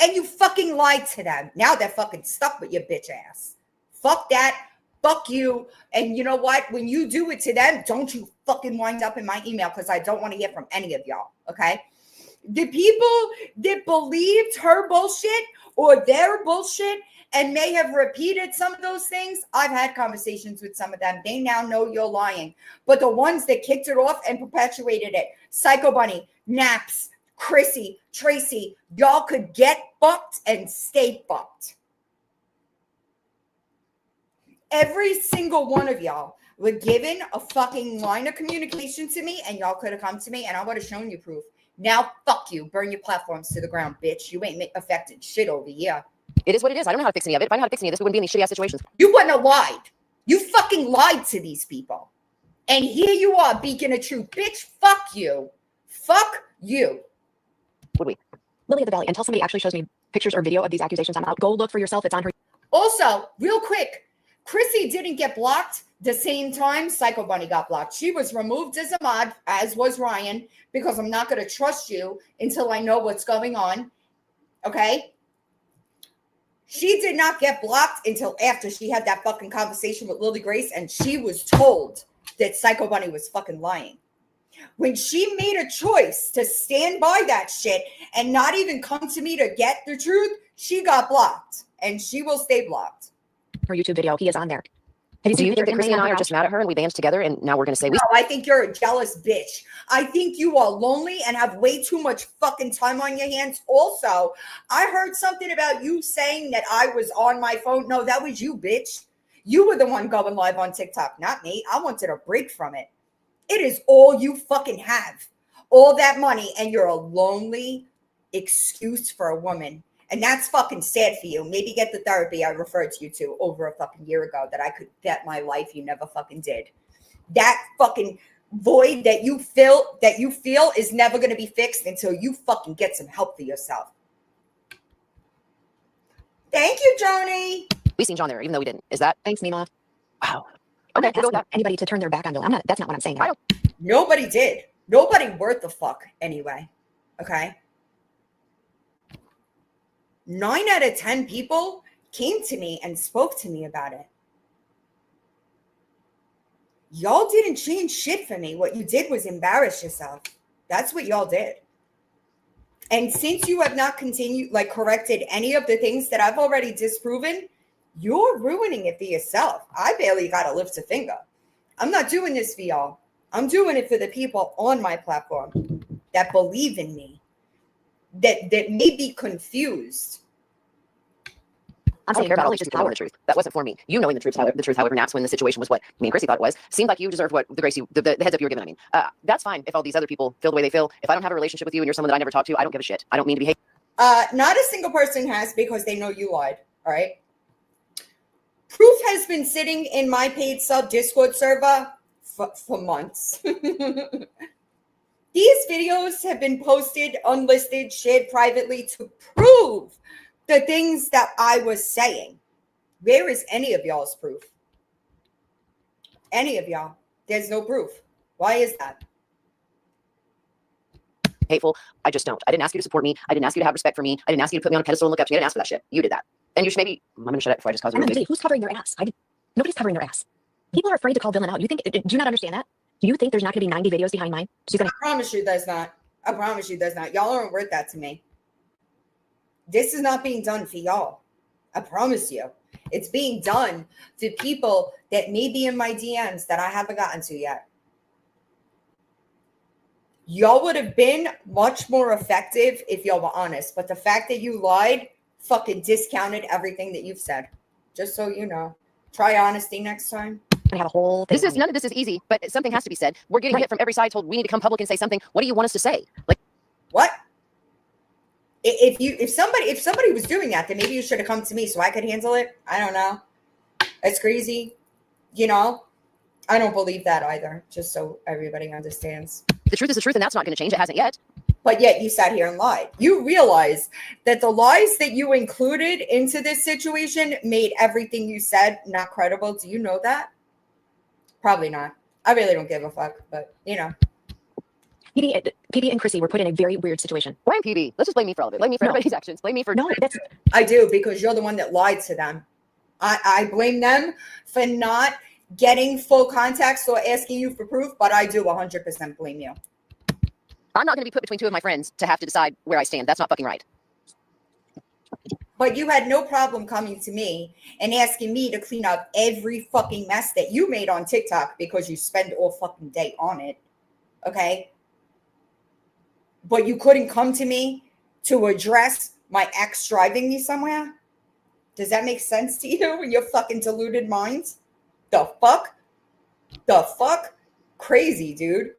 And you fucking lied to them. Now they're fucking stuck with your bitch ass. Fuck that. Fuck you. And you know what? When you do it to them, don't you fucking wind up in my email because I don't want to hear from any of y'all. Okay? The people that believed her bullshit or their bullshit and may have repeated some of those things, I've had conversations with some of them. They now know you're lying. But the ones that kicked it off and perpetuated it, Psycho Bunny, Naps, Chrissy, Tracy, y'all could get fucked and stay fucked. Every single one of y'all were given a fucking line of communication to me and y'all could have come to me and I would have shown you proof. Now, fuck you. Burn your platforms to the ground, bitch. You ain't affected shit over here. it is what it is. I don't know how to fix any of it. If I know how to fix any of this, we wouldn't be in these shitty ass situations. You wouldn't have lied. You fucking lied to these people. And here you are, beacon of truth. Bitch, fuck you. Fuck you. Would we? Lily of the Valley, until somebody actually shows me pictures or video of these accusations, I'm out. Go look for yourself. It's on her. Also, real quick, Chrissy didn't get blocked the same time Psycho Bunny got blocked. She was removed as a mod, as was Ryan, because I'm not going to trust you until I know what's going on. Okay? She did not get blocked until after she had that fucking conversation with Lily Grace and she was told that Psycho Bunny was fucking lying. When she made a choice to stand by that shit and not even come to me to get the truth, she got blocked and she will stay blocked. Her YouTube video, he is on there. Do you think that Chrissy and I are just mad at her and we band together and now we're going to say we... No, I think you're a jealous bitch. I think you are lonely and have way too much fucking time on your hands. Also, I heard something about you saying that I was on my phone. No, that was you, bitch. You were the one going live on TikTok, not me. I wanted a break from it. It is all you fucking have. All that money and you're a lonely excuse for a woman. And that's fucking sad for you. Maybe get the therapy I referred to you to over a fucking year ago that I could bet my life you never fucking did. That fucking void that you feel is never going to be fixed until you fucking get some help for yourself. Thank you, Joni. We seen John there, even though we didn't. Is that? Thanks, Mima. Wow. I'm Okay, not we'll go with asking that. anybody to turn their back on Bill. That's not what I'm saying. Nobody did. Nobody worth the fuck anyway. Okay. 9 out of 10 people came to me and spoke to me about it. Y'all didn't change shit for me. What you did was embarrass yourself. That's what y'all did. And since you have not corrected any of the things that I've already disproven, you're ruining it for yourself. I barely got to lift a finger. I'm not doing this for y'all. I'm doing it for the people on my platform that believe in me, that may be confused. I'm saying about all just knowing the truth. That wasn't for me. You knowing the truth, however, Naps, when the situation was what me and Chrissy thought it was, seemed like you deserved what the grace the heads up you were given. I mean, that's fine if all these other people feel the way they feel. If I don't have a relationship with you and you're someone that I never talked to, I don't give a shit. I don't mean to be hateful. Not a single person has, because they know you lied. All right. Proof has been sitting in my paid sub Discord server for months. These videos have been posted, unlisted, shared privately to prove the things that I was saying. Where is any of y'all's proof? Any of y'all? There's no proof. Why is that? Hateful. I just don't. I didn't ask you to support me. I didn't ask you to have respect for me. I didn't ask you to put me on a pedestal and look up to me. I didn't ask for that shit. You did that. And you should maybe, I'm going to shut up before I just cause a rude. Who's covering their ass? Nobody's covering their ass. People are afraid to call Villain out. Do you not understand that? Do you think there's not going to be 90 videos behind mine? I promise you there's not. I promise you there's not. Y'all aren't worth that to me. This is not being done for y'all. I promise you. It's being done to people that may be in my DMs that I haven't gotten to yet. Y'all would have been much more effective if y'all were honest. But the fact that you lied fucking discounted everything that you've said. Just so you know. Try honesty next time. I have a whole thing. None of this is easy, but something has to be said. We're getting hit from every side, told we need to come public and say something. What do you want us to say? Like what? If somebody was doing that, then maybe you should have come to me so I could handle it. I don't know. It's crazy. You know, I don't believe that either, just so everybody understands. The truth is the truth, and that's not going to change. It hasn't yet. But yet you sat here and lied. You realize that the lies that you included into this situation made everything you said not credible. Do you know that? Probably not. I really don't give a fuck, but you know. PB and Chrissy were put in a very weird situation. Blame PB. Let's just blame me for all of it. Blame me for everybody's actions. Blame me for I do, because you're the one that lied to them. I blame them for not getting full context or asking you for proof, but I do 100% blame you. I'm not going to be put between two of my friends to have to decide where I stand. That's not fucking right. But you had no problem coming to me and asking me to clean up every fucking mess that you made on TikTok because you spend all fucking day on it. Okay? But you couldn't come to me to address my ex driving me somewhere? Does that make sense to you in your fucking deluded minds? The fuck? The fuck? Crazy, dude.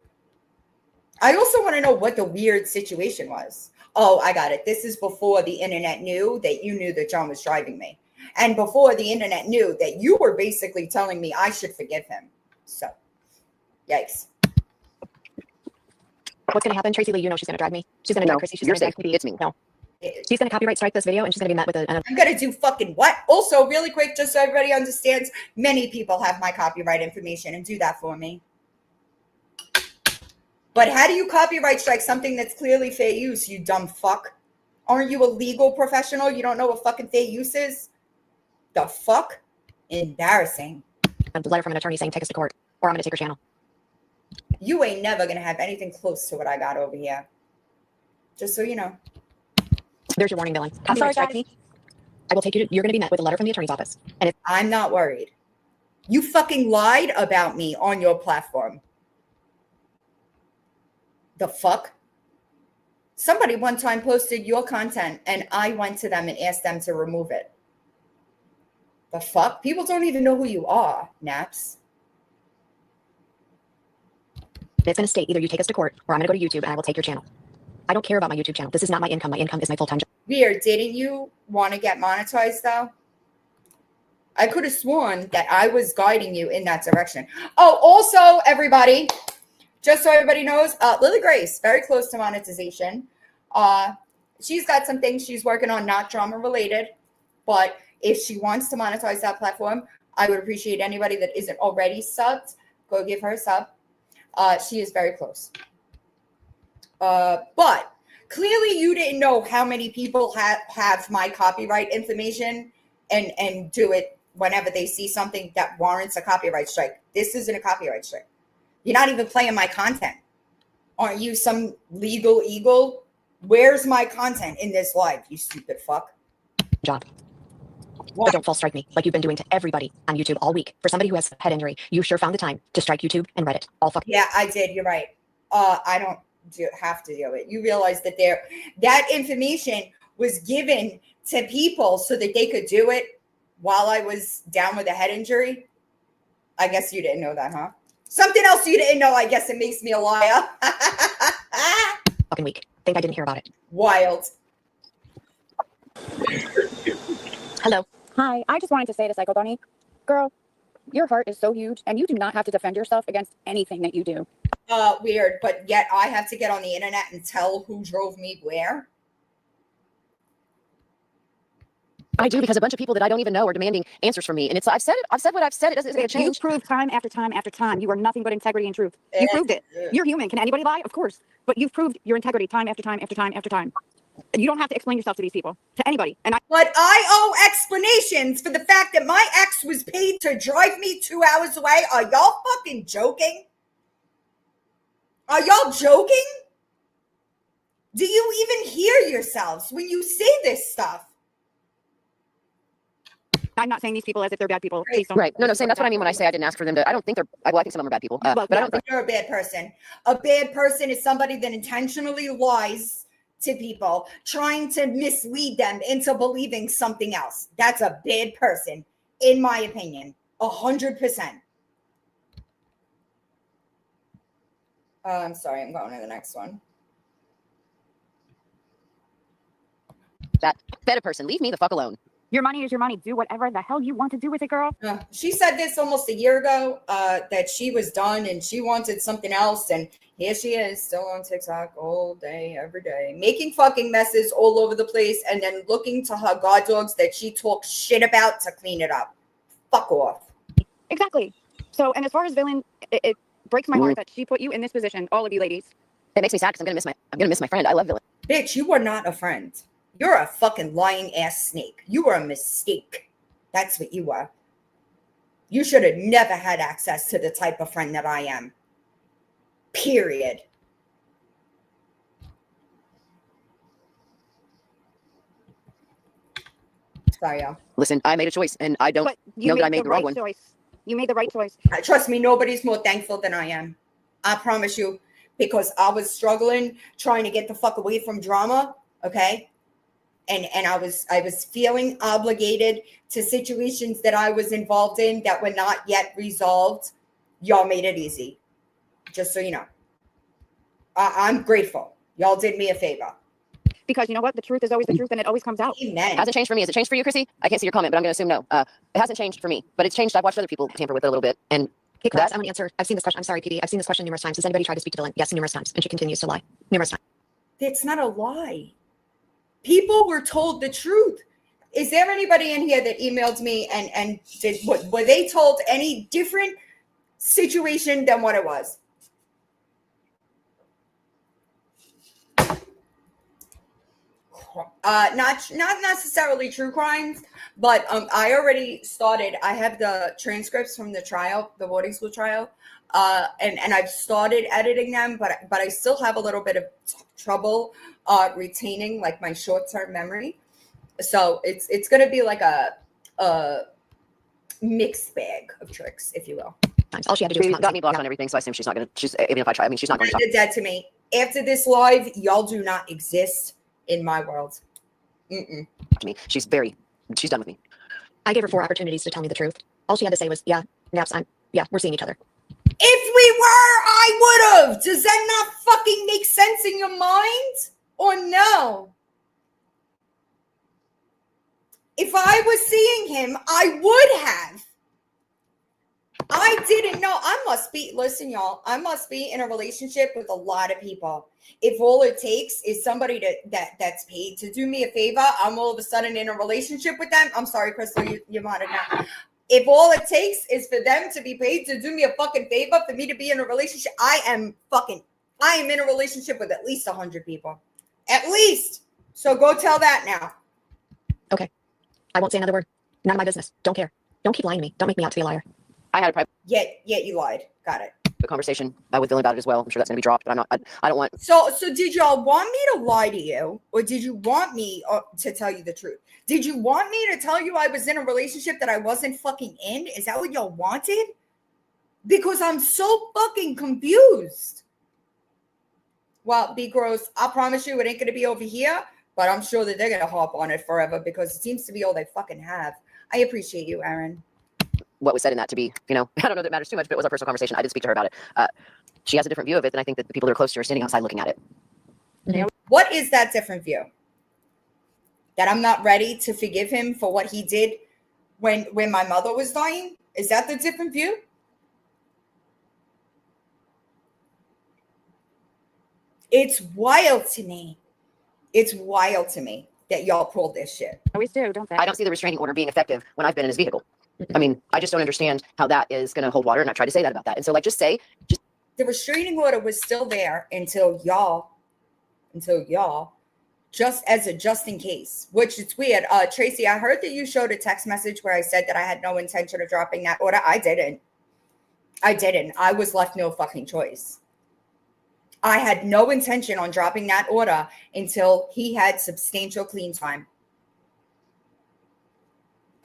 I also want to know what the weird situation was. Oh, I got it. This is before the internet knew that you knew that John was driving me. And before the internet knew that you were basically telling me I should forgive him. So, yikes. What's going to happen? Tracy Lee, you know she's going to drag me. She's going to drag Chrissy. She's going to drag PB. It's me. No. She's going to copyright strike this video, and she's going to be met with I'm going to do fucking what? Also, really quick, just so everybody understands, many people have my copyright information, and do that for me. But how do you copyright strike something that's clearly fair use, you dumb fuck? Aren't you a legal professional? You don't know what fucking fair use is? The fuck? Embarrassing. a letter from an attorney saying take us to court, or I'm going to take your channel. You ain't never going to have anything close to what I got over here. Just so you know. There's your warning, Dylan. Copyright strike me. I will take you to, you're going to be met with a letter from the attorney's office. And if I'm not worried. You fucking lied about me on your platform. The fuck? Somebody one time posted your content and I went to them and asked them to remove it. The fuck? People don't even know who you are, Naps. it's going to state either you take us to court or I'm going to go to YouTube and I will take your channel. I don't care about my YouTube channel. This is not my income. My income is my full-time job. Weird. Didn't you want to get monetized though? I could have sworn that I was guiding you in that direction. Oh, also, everybody, just so everybody knows, Lily Grace, very close to monetization. She's got some things she's working on, not drama related, but if she wants to monetize that platform, I would appreciate anybody that isn't already subbed. Go give her a sub. She is very close. But clearly you didn't know how many people have my copyright information and do it whenever they see something that warrants a copyright strike. This isn't a copyright strike. You're not even playing my content. Aren't you some legal eagle? Where's my content in this live, you stupid fuck? Job. But don't false strike me like you've been doing to everybody on YouTube all week. For somebody who has head injury, you sure found the time to strike YouTube and Reddit. All fucking. Yeah, I did. You're right. I don't have to do it. You realize that that information was given to people so that they could do it while I was down with a head injury. I guess you didn't know that, huh? Something else you didn't know. I guess it makes me a liar. Fucking week. Think I didn't hear about it. Wild. Hello. Hi, I just wanted to say to Psycho Bunny, girl, your heart is so huge and you do not have to defend yourself against anything that you do. Weird, but yet I have to get on the internet and tell who drove me where. I do, because a bunch of people that I don't even know are demanding answers from me. And I've said what I've said. It doesn't going to change. You proved time after time after time. You are nothing but integrity and truth. You proved it. You're human. Can anybody lie? Of course. But you've proved your integrity time after time after time after time. You don't have to explain yourself to these people, to anybody. But I owe explanations for the fact that my ex was paid to drive me 2 hours away. Are y'all fucking joking? Are y'all joking? Do you even hear yourselves when you say this stuff? I'm not saying these people as if they're bad people. Please don't. Right. No, saying that's what I mean when I say I didn't ask for them to. I don't think they're. Well, I think some of them are bad people. Well, but yeah, I don't think You're a bad person. A bad person is somebody that intentionally lies to people, trying to mislead them into believing something else. That's a bad person, in my opinion. 100%. I'm sorry, I'm going to the next one. that better person. Leave me the fuck alone. Your money is your money. Do whatever the hell you want to do with it, girl. She said this almost a year ago, that she was done and she wanted something else. And here she is, still on TikTok all day, every day, making fucking messes all over the place and then looking to her guard dogs that she talks shit about to clean it up. Fuck off. Exactly. So, and as far as villain, it breaks my heart that she put you in this position, all of you ladies. It makes me sad because I'm gonna miss my friend. I love villain. Bitch, you are not a friend. You're a fucking lying ass snake. You are a mistake. That's what you are. You should have never had access to the type of friend that I am. Period. Sorry, y'all. Listen, I made a choice, and I don't know that I made the wrong one. You made the right choice. Trust me, nobody's more thankful than I am. I promise you, because I was struggling, trying to get the fuck away from drama, okay? And I was feeling obligated to situations that I was involved in that were not yet resolved. Y'all made it easy. Just so you know. I'm grateful. Y'all did me a favor. Because you know what? The truth is always the truth, and it always comes out. Amen. Hasn't changed for me. Has it changed for you, Chrissy? I can't see your comment, but I'm going to assume no. It hasn't changed for me, but it's changed. I've watched other people tamper with it a little bit. And Hey, class, I want to answer. I've seen this question. I'm sorry, PD. I've seen this question numerous times. Has anybody tried to speak to Dylan? Yes, numerous times. And she continues to lie. Numerous times. It's not a lie. People were told the truth. Is there anybody in here that emailed me and were they told any different situation than what it was? Not necessarily true crimes, but I already started. I have the transcripts from the trial, the boarding school trial, and I've started editing them, but I still have a little bit of trouble retaining like my short-term memory. So it's going to be like a mixed bag of tricks, if you will. All she had to do was got me blocked on everything, so I assume she's not going to. Even if I try, I mean, she's not going to. They're dead to me. After this live, y'all do not exist in my world. To me, she's done with me. I gave her 4 opportunities to tell me the truth. All she had to say was, yeah, Naps, we're seeing each other. If we were, I would have. Does that not fucking make sense in your mind? Or no? If I was seeing him, I would have. I didn't know. Listen, y'all, I must be in a relationship with a lot of people. If all it takes is somebody that's paid to do me a favor, I'm all of a sudden in a relationship with them. I'm sorry, Crystal, you're modded now. If all it takes is for them to be paid to do me a fucking favor, for me to be in a relationship, I am in a relationship with at least 100 people. At least. So go tell that now. Okay. I won't say another word. None of my business. Don't care. Don't keep lying to me. Don't make me out to be a liar. I had a private you lied. Got it. conversation with Dylan about it as well. I'm sure that's going to be dropped, but I'm not. I don't want. So did y'all want me to lie to you, or did you want me to tell you the truth? Did you want me to tell you I was in a relationship that I wasn't fucking in? Is that what y'all wanted? Because I'm so fucking confused. Well, be gross. I promise you it ain't going to be over here, but I'm sure that they're going to hop on it forever because it seems to be all they fucking have. I appreciate you, Aaron. What was said in that to be, I don't know that it matters too much, but it was our personal conversation. I did speak to her about it. She has a different view of it than I think that the people that are close to her are standing outside looking at it. Mm-hmm. What is that different view? That I'm not ready to forgive him for what he did when my mother was dying? Is that the different view? It's wild to me. It's wild to me that y'all pulled this shit. Always do, don't they? I don't see the restraining order being effective when I've been in his vehicle. I mean, I just don't understand how that is going to hold water. And I tried to say that about that. And so the restraining order was still there until y'all, just in case, which it's weird. Tracy, I heard that you showed a text message where I said that I had no intention of dropping that order. I didn't. I was left no fucking choice. I had no intention on dropping that order until he had substantial clean time.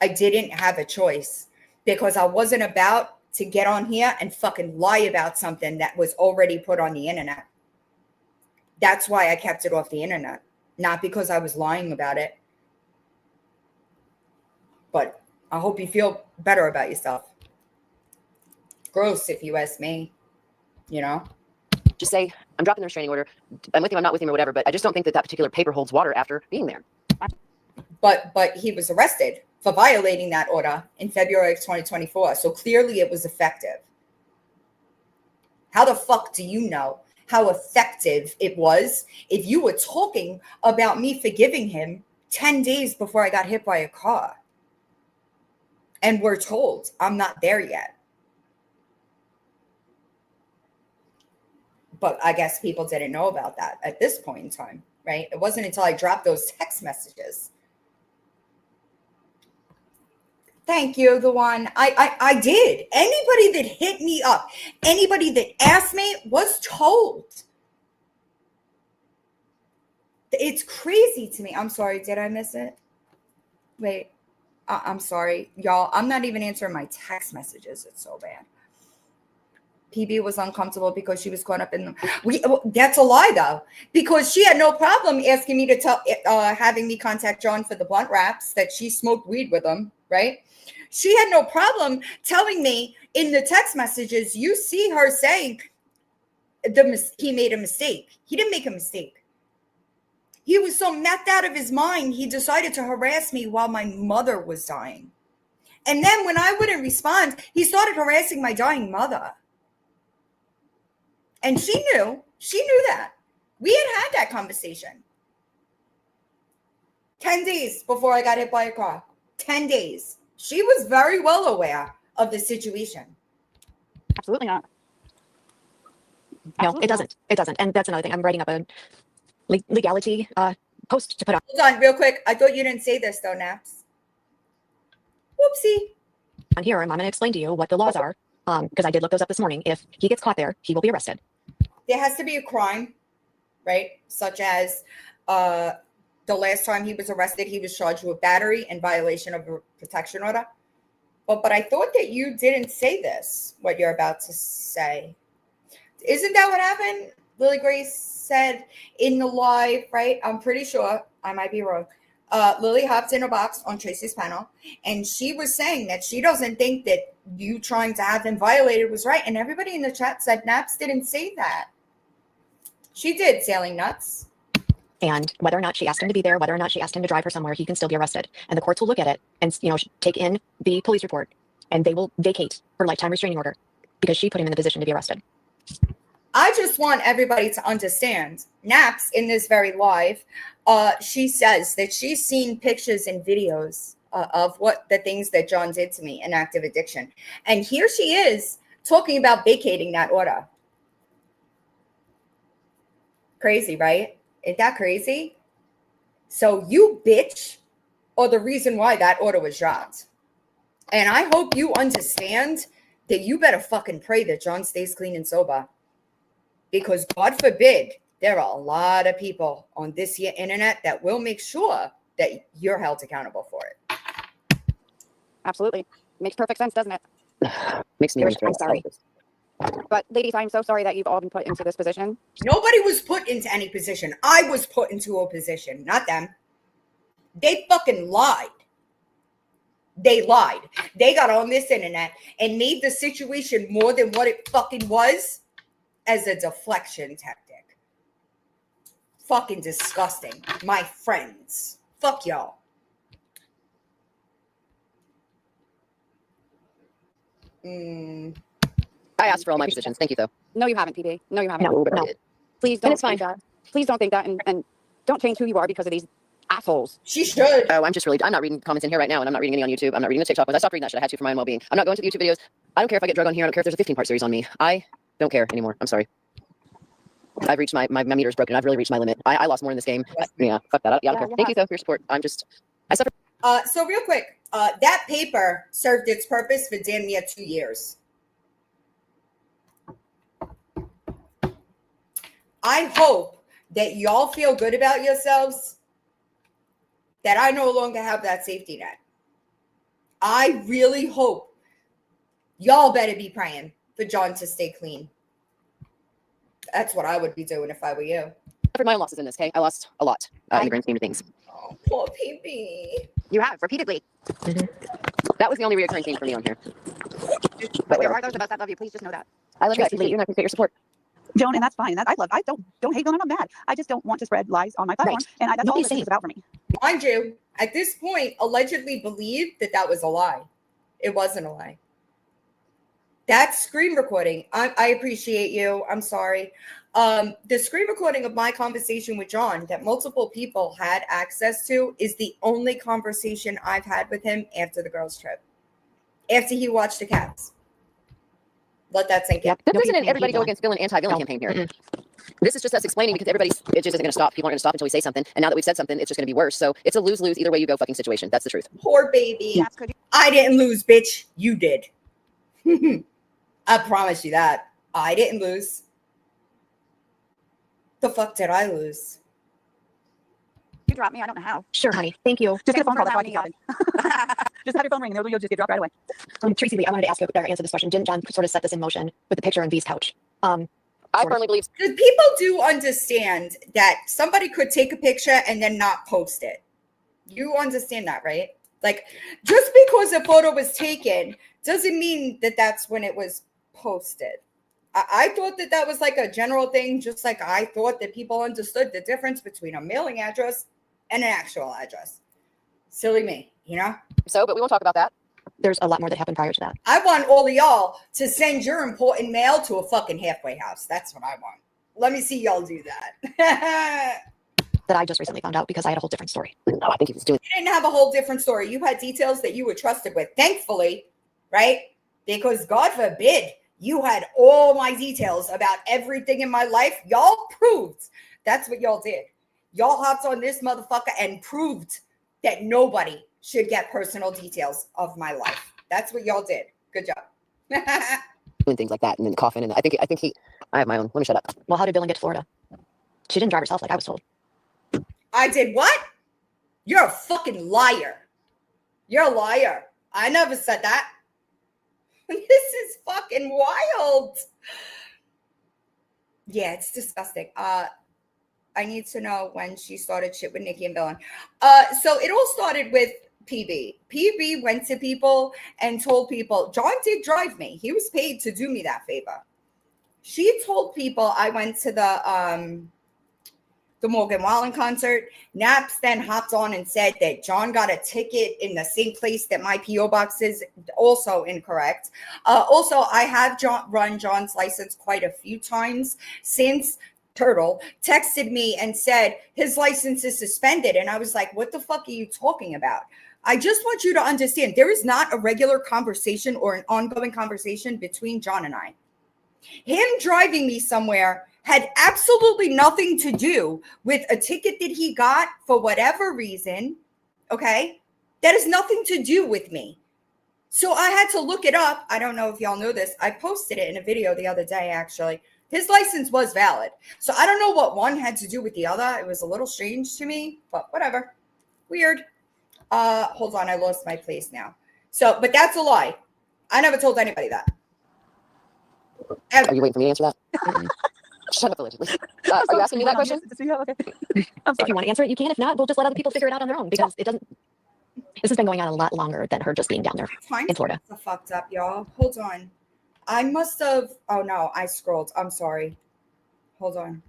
I didn't have a choice because I wasn't about to get on here and fucking lie about something that was already put on the internet. That's why I kept it off the internet, not because I was lying about it. But I hope you feel better about yourself. Gross, if you ask me, you know? Just say, I'm dropping the restraining order. I'm with him, I'm not with him, or whatever, but I just don't think that particular paper holds water after being there. But he was arrested for violating that order in February of 2024. So clearly it was effective. How the fuck do you know how effective it was if you were talking about me forgiving him 10 days before I got hit by a car? And we're told I'm not there yet. But I guess people didn't know about that at this point in time, right? It wasn't until I dropped those text messages. Thank you, the one. I did. Anybody that hit me up, anybody that asked me was told. It's crazy to me. I'm sorry. Did I miss it? Wait. I'm sorry, y'all. I'm not even answering my text messages. It's so bad. PB was uncomfortable because she was caught up in them. That's a lie, though, because she had no problem asking me to tell, having me contact John for the blunt wraps that she smoked weed with him, right? She had no problem telling me in the text messages, you see her saying he made a mistake. He didn't make a mistake. He was so methed out of his mind, he decided to harass me while my mother was dying. And then when I wouldn't respond, he started harassing my dying mother. And she knew that. We had that conversation. 10 days before I got hit by a car. 10 days. She was very well aware of the situation. Absolutely not. No, it doesn't. It doesn't. And that's another thing. I'm writing up a legality post to put up. Hold on real quick. I thought you didn't say this though, Naps. Whoopsie. On here, and I'm going to explain to you what the laws are, because I did look those up this morning. If he gets caught there, he will be arrested. There has to be a crime, right? Such as the last time he was arrested, he was charged with battery and violation of a protection order. But I thought that you didn't say this, what you're about to say. Isn't that what happened? Lily Grace said in the live, right? I'm pretty sure. I might be wrong. Lily hopped in a box on Tracy's panel, and she was saying that she doesn't think that you trying to have him violated was right. And everybody in the chat said Naps didn't say that. She did, Sailing Nuts. And whether or not she asked him to be there, whether or not she asked him to drive her somewhere, he can still be arrested. And the courts will look at it and, take in the police report, and they will vacate her lifetime restraining order because she put him in the position to be arrested. I just want everybody to understand, Naps in this very live, she says that she's seen pictures and videos of what the things that John did to me in active addiction. And here she is talking about vacating that order. Crazy, right? Ain't that crazy? So you bitch are the reason why that order was dropped. And I hope you understand that you better fucking pray that John stays clean and sober. Because God forbid, there are a lot of people on this here internet that will make sure that you're held accountable for it. Absolutely. Makes perfect sense, doesn't it? Makes me I'm sorry. But ladies, I'm so sorry that you've all been put into this position. Nobody was put into any position. I was put into a position, not them. They fucking lied. They lied. They got on this internet and made the situation more than what it fucking was as a deflection tactic. Fucking disgusting. My friends. Fuck y'all. I asked for all my positions. Thank you, though. No, you haven't, PB. No, you haven't. No. Please don't it's think fine. that. Please don't think that, and don't change who you are because of these assholes. She should. Oh, I'm not reading comments in here right now, and I'm not reading any on YouTube. I'm not reading the TikTok ones. I stopped reading that shit. I had to for my own well-being. I'm not going to the YouTube videos. I don't care if I get drug on here. I don't care if there's a 15-part series on me. I don't care anymore. I'm sorry. I've reached my meter's broken. I've really reached my limit. I lost more in this game. Yeah, fuck that up. Yeah, I don't care. Thank you, though, for your support. I suffer. So real quick, that paper served its purpose for damn near 2 years. I hope that y'all feel good about yourselves, that I no longer have that safety net. I really hope y'all better be praying for John to stay clean. That's what I would be doing if I were you. For my own losses in this, okay? I lost a lot in the grand scheme of things. Oh, poor PB. You have repeatedly. That was the only reoccurring thing for me on here. But there are those of us that love you. Please just know that. I love you. I appreciate you and I appreciate your support. Joan, and that's fine. I don't hate Joan. I'm not mad. I just don't want to spread lies on my platform, and that's all this is about for me. Mind you, at this point, allegedly believed that was a lie. It wasn't a lie. That screen recording, I appreciate you. I'm sorry. The screen recording of my conversation with John that multiple people had access to is the only conversation I've had with him after the girls' trip. After he watched the cats. Let that sink in. This isn't an everybody go against villain, anti-villain campaign here. Mm-hmm. This is just us explaining because it just isn't going to stop. People aren't going to stop until we say something. And now that we've said something, it's just going to be worse. So it's a lose-lose either way you go fucking situation. That's the truth. Poor baby. I didn't lose, bitch. You did. I promise you that. I didn't lose. The fuck did I lose? You dropped me. I don't know how. Sure, honey. Thank you. Just get a phone call. That's why I keep just have your phone ring and you'll just get dropped right away. Tracy Lee, I wanted to ask you or answer this question. Didn't John sort of set this in motion with the picture on V's couch? I firmly believe. People do understand that somebody could take a picture and then not post it. You understand that, right? Like, just because a photo was taken doesn't mean that that's when it was posted. I thought that was like a general thing, just like I thought that people understood the difference between a mailing address and an actual address. Silly me, you know? So, but we won't talk about that. There's a lot more that happened prior to that. I want all of y'all to send your important mail to a fucking halfway house. That's what I want. Let me see y'all do that. That I just recently found out because I had a whole different story. No, I think he was doing. You didn't have a whole different story. You had details that you were trusted with, thankfully, right? Because God forbid you had all my details about everything in my life. Y'all proved that's what y'all did. Y'all hopped on this motherfucker and proved that nobody should get personal details of my life. That's what y'all did. Good job. Doing things like that and then coughing. And I think I have my own. Let me shut up. Well, how did Dylan get to Florida? She didn't drive herself like I was told. I did what? You're a fucking liar. You're a liar. I never said that. This is fucking wild. Yeah, it's disgusting. I need to know when she started shit with Nikki and Dylan. So it all started with PB. PB went to people and told people, John did drive me. He was paid to do me that favor. She told people I went to the Morgan Wallen concert. Naps then hopped on and said that John got a ticket in the same place that my P.O. box is. Also incorrect. Also, I have run John's license quite a few times since Turtle texted me and said his license is suspended. And I was like, what the fuck are you talking about? I just want you to understand there is not a regular conversation or an ongoing conversation between John and I. Him driving me somewhere had absolutely nothing to do with a ticket that he got for whatever reason. Okay. That has nothing to do with me. So I had to look it up. I don't know if y'all know this. I posted it in a video the other day, actually. His license was valid. So I don't know what one had to do with the other. It was a little strange to me, but whatever. Weird. Hold on. I lost my place now. So, but that's a lie. I never told anybody that. Are you waiting for me to answer that? Shut up, allegedly. Are you asking me that question? Okay. If you want to answer it, you can. If not, we'll just let other people figure it out on their own because it doesn't. This has been going on a lot longer than her just being down there in Florida. It's fucked up, y'all. Hold on. I must have. Oh no, I scrolled. I'm sorry. Hold on.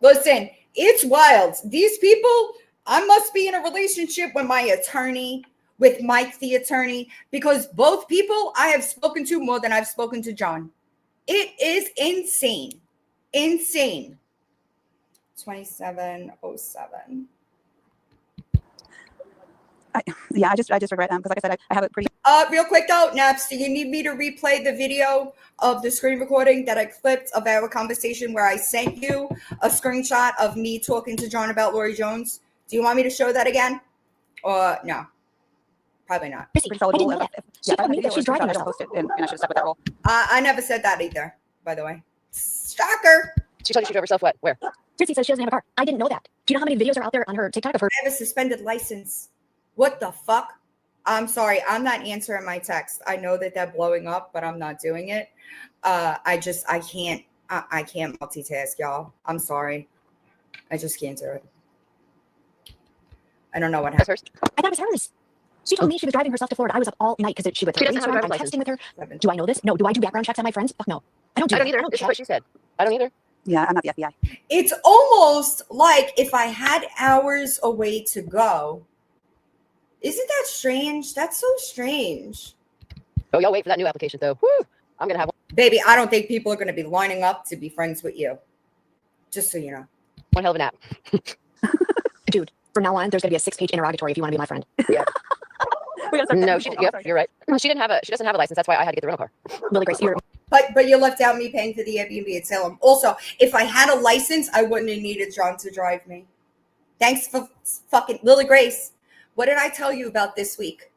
Listen, it's wild. These people. I must be in a relationship with my attorney, with Mike the attorney, because both people I have spoken to more than I've spoken to John. It is insane. Insane. 2707. I just regret because like I said, I have it pretty. Real quick though, Naps, do you need me to replay the video of the screen recording that I clipped of our conversation where I sent you a screenshot of me talking to John about Lori Jones? Do you want me to show that again? Or no? Probably not. Pretty solid rule. She told me that she's driving herself. And I should have stuck with that rule. I never said that either, by the way. Stalker. She told you she drove herself what? Where? Trixie says she doesn't have a car. I didn't know that. Do you know how many videos are out there on her TikTok of her? I have a suspended license. What the fuck? I'm sorry. I'm not answering my text. I know that they're blowing up, but I'm not doing it. I can't multitask, y'all. I'm sorry. I just can't do it. I don't know what That's happened. hers. I thought it was hers. She told me she was driving herself to Florida. I was up all night because she was She doesn't have a driver's texting license. with her. Do I know this? No. Do I do background checks on my friends? Fuck no. I don't do I don't that. either. This is what she said. I don't either. Yeah, I'm not the FBI. It's almost like if I had hours away to go. Isn't that strange? That's so strange. Oh, y'all wait for that new application though. Woo! I'm gonna have one. Baby, I don't think people are going to be lining up to be friends with you. Just so you know. One hell of an app. Dude, from now on, there's gonna be a 6-page interrogatory if you want to be my friend. Yeah. We gotta start No, texting people. yep, you're right. She doesn't have a license. That's why I had to get the rental car. Lily Grace, you're But you left out me paying for the Airbnb at Salem. Also, if I had a license, I wouldn't have needed John to drive me. Thanks for fucking Lily Grace. What did I tell you about this week?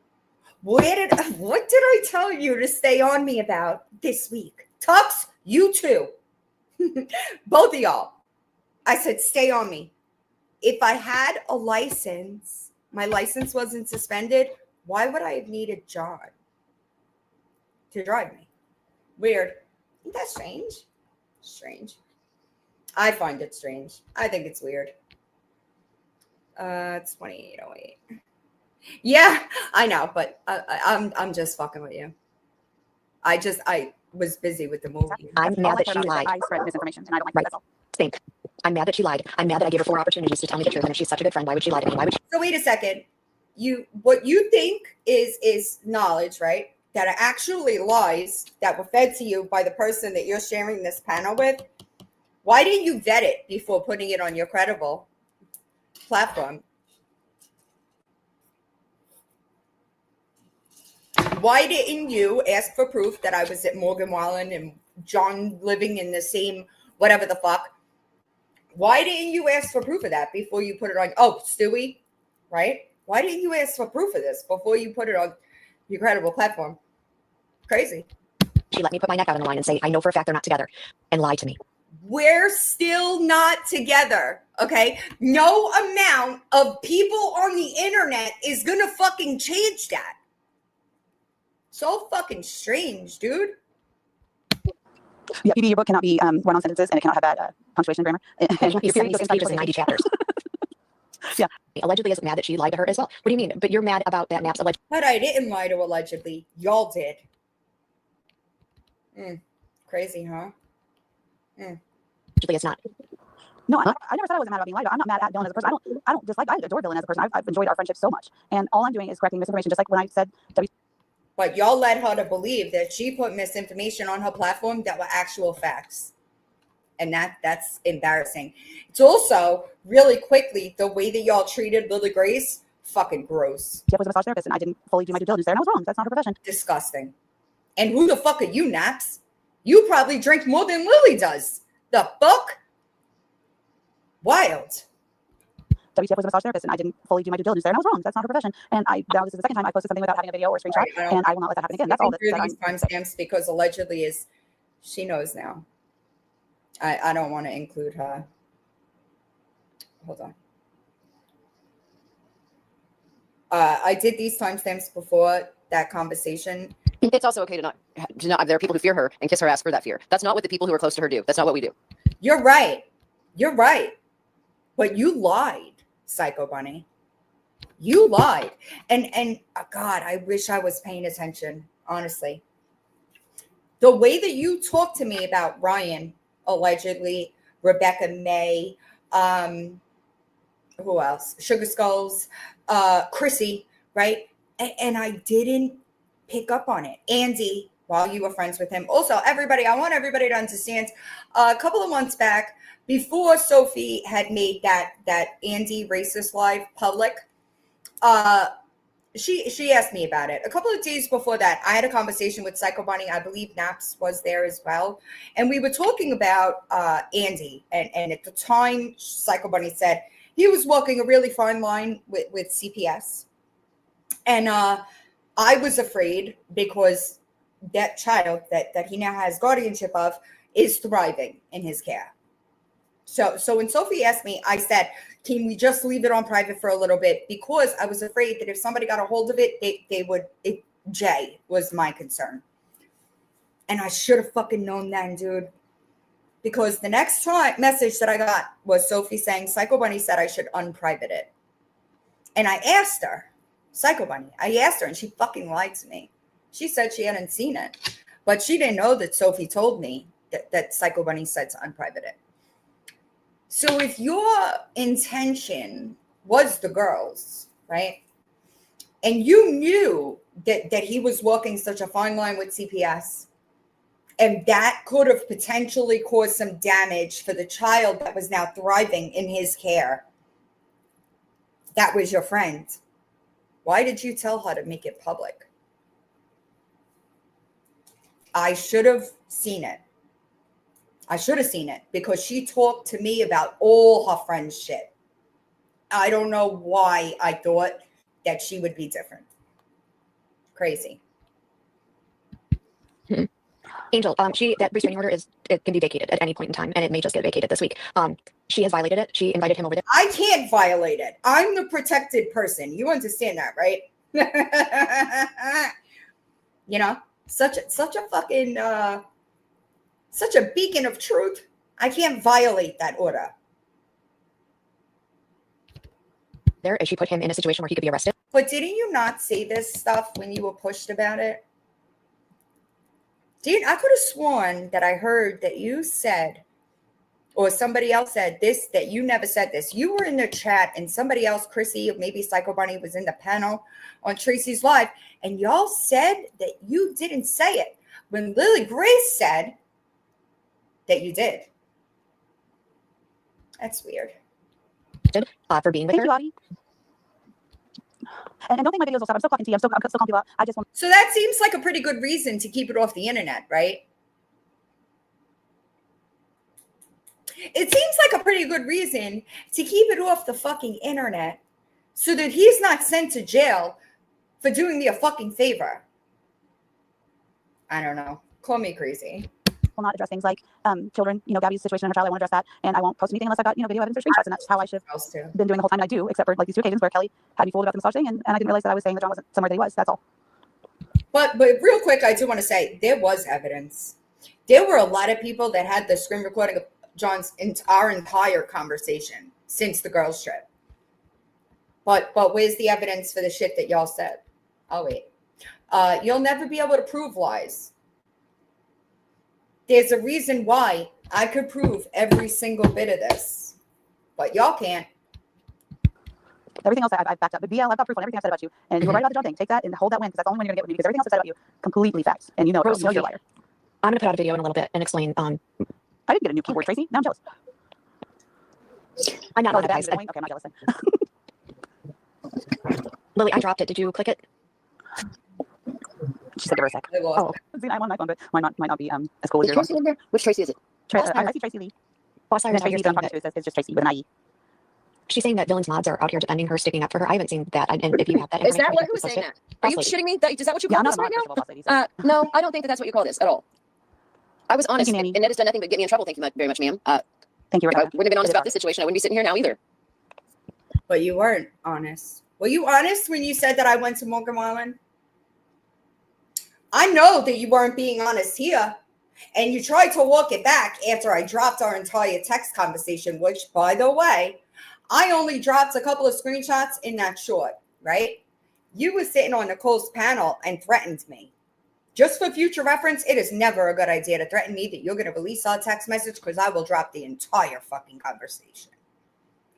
What did I tell you to stay on me about this week? Tux, you too. Both of y'all. I said, stay on me. If I had a license, my license wasn't suspended, why would I have needed John to drive me? Weird. Isn't that strange? Strange. I find it strange. I think it's weird. It's 2808. Yeah, I know, but I'm just fucking with you. I was busy with the movie. I'm All mad I that care she about is lied. I spread misinformation, and I don't like Right. that. That's all. Same. I'm mad that she lied. I'm mad that I gave her 4 opportunities to tell me the truth. And if she's such a good friend, why would she lie to me? Why would she? So wait a second. What you think is knowledge, right? That are actually lies that were fed to you by the person that you're sharing this panel with. Why didn't you vet it before putting it on your credible platform? Why didn't you ask for proof that I was at Morgan Wallen and John living in the same whatever the fuck? Why didn't you ask for proof of that before you put it on? Oh, Stewie, right? Why didn't you ask for proof of this before you put it on your credible platform? Crazy. She let me put my neck out on the line and say, I know for a fact they're not together, and lie to me. We're still not together, okay? No amount of people on the internet is gonna fucking change that. So fucking strange, dude. Yeah, PB, your book cannot be run-on sentences, and it cannot have bad punctuation and grammar. It can't be Your period 76 goes pages and 90 chapters. Yeah. Allegedly is mad that she lied to her as well. What do you mean? But you're mad about that Naps alleged. But I didn't lie to allegedly. Y'all did. Crazy, huh? Allegedly it's not. No, I never said I wasn't mad about being lied about. I'm not mad at Dylan as a person. I don't dislike. I adore Dylan as a person. I've enjoyed our friendship so much, and all I'm doing is correcting misinformation. Just like when I said But y'all led her to believe that she put misinformation on her platform that were actual facts. And that's embarrassing. It's also really quickly the way that y'all treated Lily Grace, fucking gross. Jeff was a massage therapist, and I didn't fully do my due diligence there, and I was wrong. That's not her profession. Disgusting. And who the fuck are you, Naps? You probably drink more than Lily does. The fuck? Wild. WTF was a massage therapist, and I didn't fully do my due diligence there, and I was wrong. That's not her profession. And now this is the second time I posted something without having a video or a screenshot, Right, and I will not let that happen again. That's all that through I'm these timestamps because allegedly is she knows now. I don't want to include her. Hold on. I did these timestamps before that conversation. It's also okay to not. There are people who fear her and kiss her ass for that fear. That's not what the people who are close to her do. That's not what we do. You're right. You're right. But you lied, Psycho Bunny. You lied. And God, I wish I was paying attention, honestly. The way that you talked to me about Ryan, allegedly, Rebecca May, who else? Sugar Skulls, Chrissy, right? And I didn't pick up on it. Andy, while you were friends with him. Also, everybody, I want everybody to understand, a couple of months back, before Sophie had made that Andy racist live public, she asked me about it. A couple of days before that, I had a conversation with Psycho Bunny. I believe Naps was there as well. And we were talking about Andy. And at the time, Psycho Bunny said he was walking a really fine line with CPS. And I was afraid because that child that he now has guardianship of is thriving in his care. So when Sophie asked me, I said, can we just leave it on private for a little bit? Because I was afraid that if somebody got a hold of it, they would, Jay was my concern. And I should have fucking known then, dude. Because the next message that I got was Sophie saying, Psycho Bunny said I should unprivate it. And I asked her, Psycho Bunny, I asked her, and she fucking lied to me. She said she hadn't seen it. But she didn't know that Sophie told me that Psycho Bunny said to unprivate it. So if your intention was the girls, right? And you knew that he was walking such a fine line with CPS, and that could have potentially caused some damage for the child that was now thriving in his care, that was your friend. Why did you tell her to make it public? I should have seen it. I should have seen it because she talked to me about all her friends' shit. I don't know why I thought that she would be different. Crazy. Angel, that restraining order it can be vacated at any point in time, and it may just get vacated this week. She has violated it. She invited him over there. I can't violate it. I'm the protected person. You understand that, right? You know, such a fucking such a beacon of truth. I can't violate that order. There, she put him in a situation where he could be arrested. But didn't you not say this stuff when you were pushed about it? Dude, I could have sworn that I heard that you said, or somebody else said this, that you never said this. You were in the chat and somebody else, Chrissy, or maybe Psycho Bunny, was in the panel on Tracy's Live, and y'all said that you didn't say it when Lily Grace said that you did. That's weird. For being with her. You, Audie. And don't think my videos will stop. I'm still talking to you. I'm still calling people out. I just want. So that seems like a pretty good reason to keep it off the internet, right? It seems like a pretty good reason to keep it off the fucking internet so that he's not sent to jail for doing me a fucking favor. I don't know. Call me crazy. Will not address things like children, Gabby's situation in her child. I won't address that. And I won't post anything unless I got, video evidence or screenshots. And that's how I should have been doing the whole time. And I do, except for like these 2 occasions where Kelly had me fooled about the massage thing. And I didn't realize that I was saying that John wasn't somewhere that he was. That's all. But real quick, I do want to say there was evidence. There were a lot of people that had the screen recording of John's our entire conversation since the girls' trip. But where's the evidence for the shit that y'all said? I'll wait. You'll never be able to prove lies. There's a reason why I could prove every single bit of this, but y'all can't. Everything else I've backed up. But BL, I've got proof on everything I've said about you. And you were right about the John thing. Take that and hold that win, because that's the only one you're going to get with me. Because everything else I've said about you, completely facts. And you know you're a liar. I'm going to put out a video in a little bit and explain. I didn't get a new keyboard, Tracy. Now I'm jealous. I'm not Okay, jealous. I'm not jealous then. Lily, I dropped it. Did you click it? She said give her a sec. Oh, See, I'm on my phone, but might not be as cool as is yours. Tracy in there? Which Tracy is it? I see Tracy Lee. Boss Iris, And I'm talking to it's just Tracy with an IE. She's saying that Dylan's mods are out here defending her, sticking up for her. I haven't seen that. And if you have that, Is that information, what? you Who's can saying post that? Are you Boss lady. shitting me? Is that what you Yeah, call I'm this not right a boss lady, so. now? No, I don't think that's what you call this at all. I was honest, Thank you, and that has done nothing but get me in trouble. Thank you very much, ma'am. Thank you. If I wouldn't have been honest about this situation, I wouldn't be sitting here now either. But you weren't honest. Were you honest when you said that I went to Morgan Wallen? I know that you weren't being honest here. And you tried to walk it back after I dropped our entire text conversation, which, by the way, I only dropped a couple of screenshots in that short, right? You were sitting on Nicole's panel and threatened me. Just for future reference, it is never a good idea to threaten me that you're going to release our text message, because I will drop the entire fucking conversation.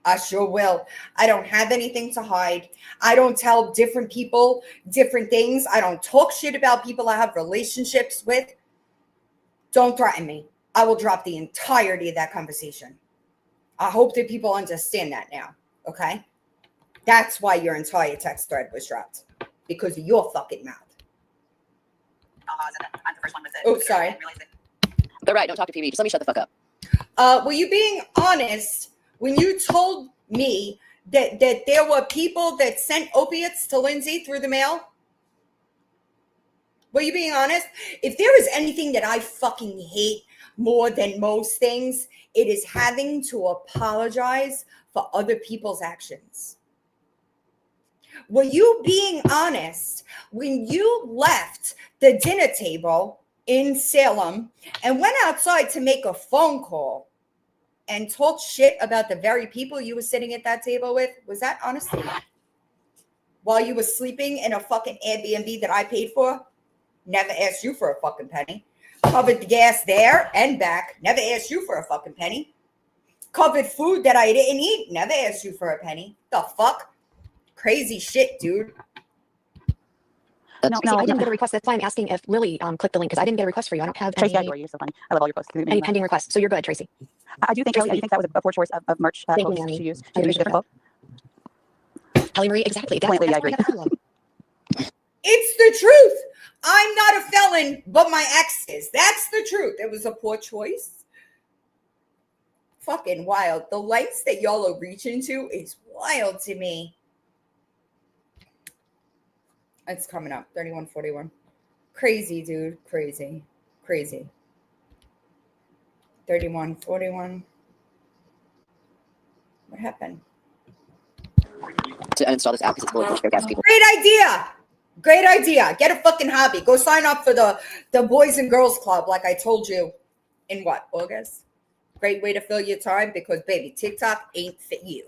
I sure will. I don't have anything to hide. I don't tell different people different things. I don't talk shit about people I have relationships with. Don't threaten me. I will drop the entirety of that conversation. I hope that people understand that now, okay? That's why your entire text thread was dropped, because of your fucking mouth. I'm the first one with it. Oh, sorry. They're right. Don't talk to PB. Just let me shut the fuck up. Were you being honest when you told me that there were people that sent opiates to Lindsay through the mail? Were you being honest? If there is anything that I fucking hate more than most things, it is having to apologize for other people's actions. Were you being honest when you left the dinner table in Salem and went outside to make a phone call and talk shit about the very people you were sitting at that table with? Was that honesty? While you were sleeping in a fucking Airbnb that I paid for? Never asked you for a fucking penny. Covered the gas there and back. Never asked you for a fucking penny. Covered food that I didn't eat. Never asked you for a penny. The fuck? Crazy shit, dude. No, I didn't get a request. That's why I'm asking if Lily clicked the link, because I didn't get a request for you. I don't have Tracy, any, I adore you. You're so funny. I love all your posts. any pending requests. So you're good, Tracy. I do think, Kelly, I do think that was a poor choice of merch Thank you, quotes Nanny. to use I to make it appreciate difficult. Kelly Marie, exactly. That's, Point, Lady, that's I why I got a problem. It's the truth. I'm not a felon, but my ex is. That's the truth. It was a poor choice. Fucking wild. The lengths that y'all are reaching to is wild to me. It's coming up. 3141. Crazy, dude. Crazy. Crazy. 3141. What happened? To uninstall this app because it's bullying for gas people. Great idea. Great idea. Get a fucking hobby. Go sign up for the Boys and Girls Club like I told you in what, August? Great way to fill your time because, baby, TikTok ain't for you.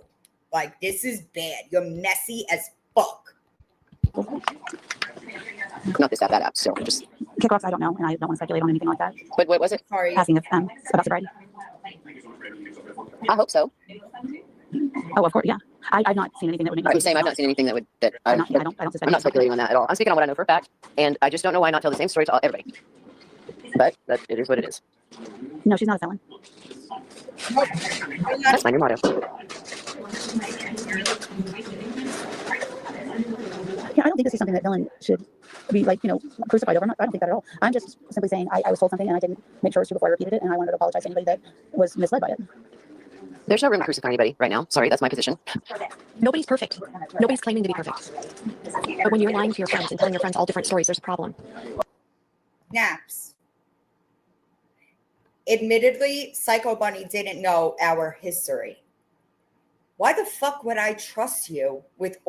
Like, this is bad. You're messy as fuck. Not this app, that app. So just Kickbox, I don't know, and I don't want to speculate on anything like that. But what was it? Sorry. Asking if about sobriety. I hope so. Oh, of course, yeah. I've not seen anything that would make me. I'm saying I've not seen anything that would I don't suspect. I'm not speculating on that at all. I'm speaking on what I know for a fact, and I just don't know why not tell the same story to everybody. But it is what it is. No, she's not a felon. That's my new motto. Yeah, I don't think this is something that Dylan should be crucified over. I don't think that at all. I'm just simply saying I was told something and I didn't make sure it was true before I repeated it, and I wanted to apologize to anybody that was misled by it. There's no room to crucify anybody right now. Sorry, that's my position. Nobody's perfect. Nobody's claiming to be perfect. But when you're lying to your friends and telling your friends all different stories, there's a problem. Naps. Admittedly, Psycho Bunny didn't know our history. Why the fuck would I trust you with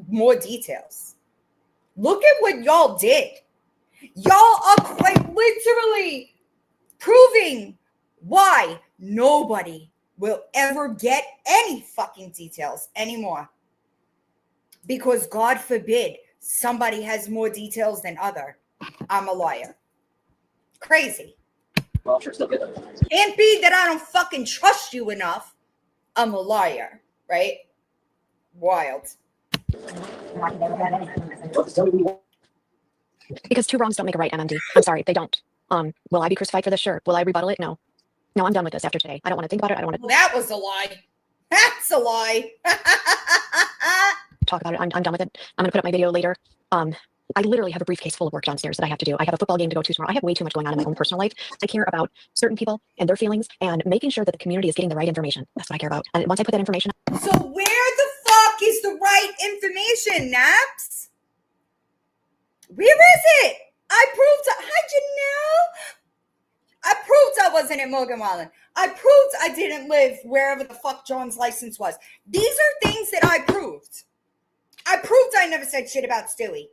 more details? Look at what y'all did. Y'all are quite literally proving why nobody will ever get any fucking details anymore. Because God forbid somebody has more details than other. I'm a liar. Crazy. Well, sure, still good. Can't be that I don't fucking trust you enough. I'm a liar, right? Wild. Because two wrongs don't make a right, MMD. I'm sorry, they don't. Will I be crucified for this? Sure. Will I rebuttal it? No. No, I'm done with this after today. I don't want to think about it. I don't want to. Well, that was a lie. That's a lie. Talk about it. I'm done with it. I'm going to put up my video later. I literally have a briefcase full of work downstairs that I have to do. I have a football game to go to tomorrow. I have way too much going on in my own personal life. I care about certain people and their feelings and making sure that the community is getting the right information. That's what I care about. And once I put that information out. So where the fuck is the right information, Naps? Where is it? I proved how'd you know? I proved I wasn't in Morgan Wallen. I proved I didn't live wherever the fuck John's license was. These are things that I proved. I proved I never said shit about Stewie.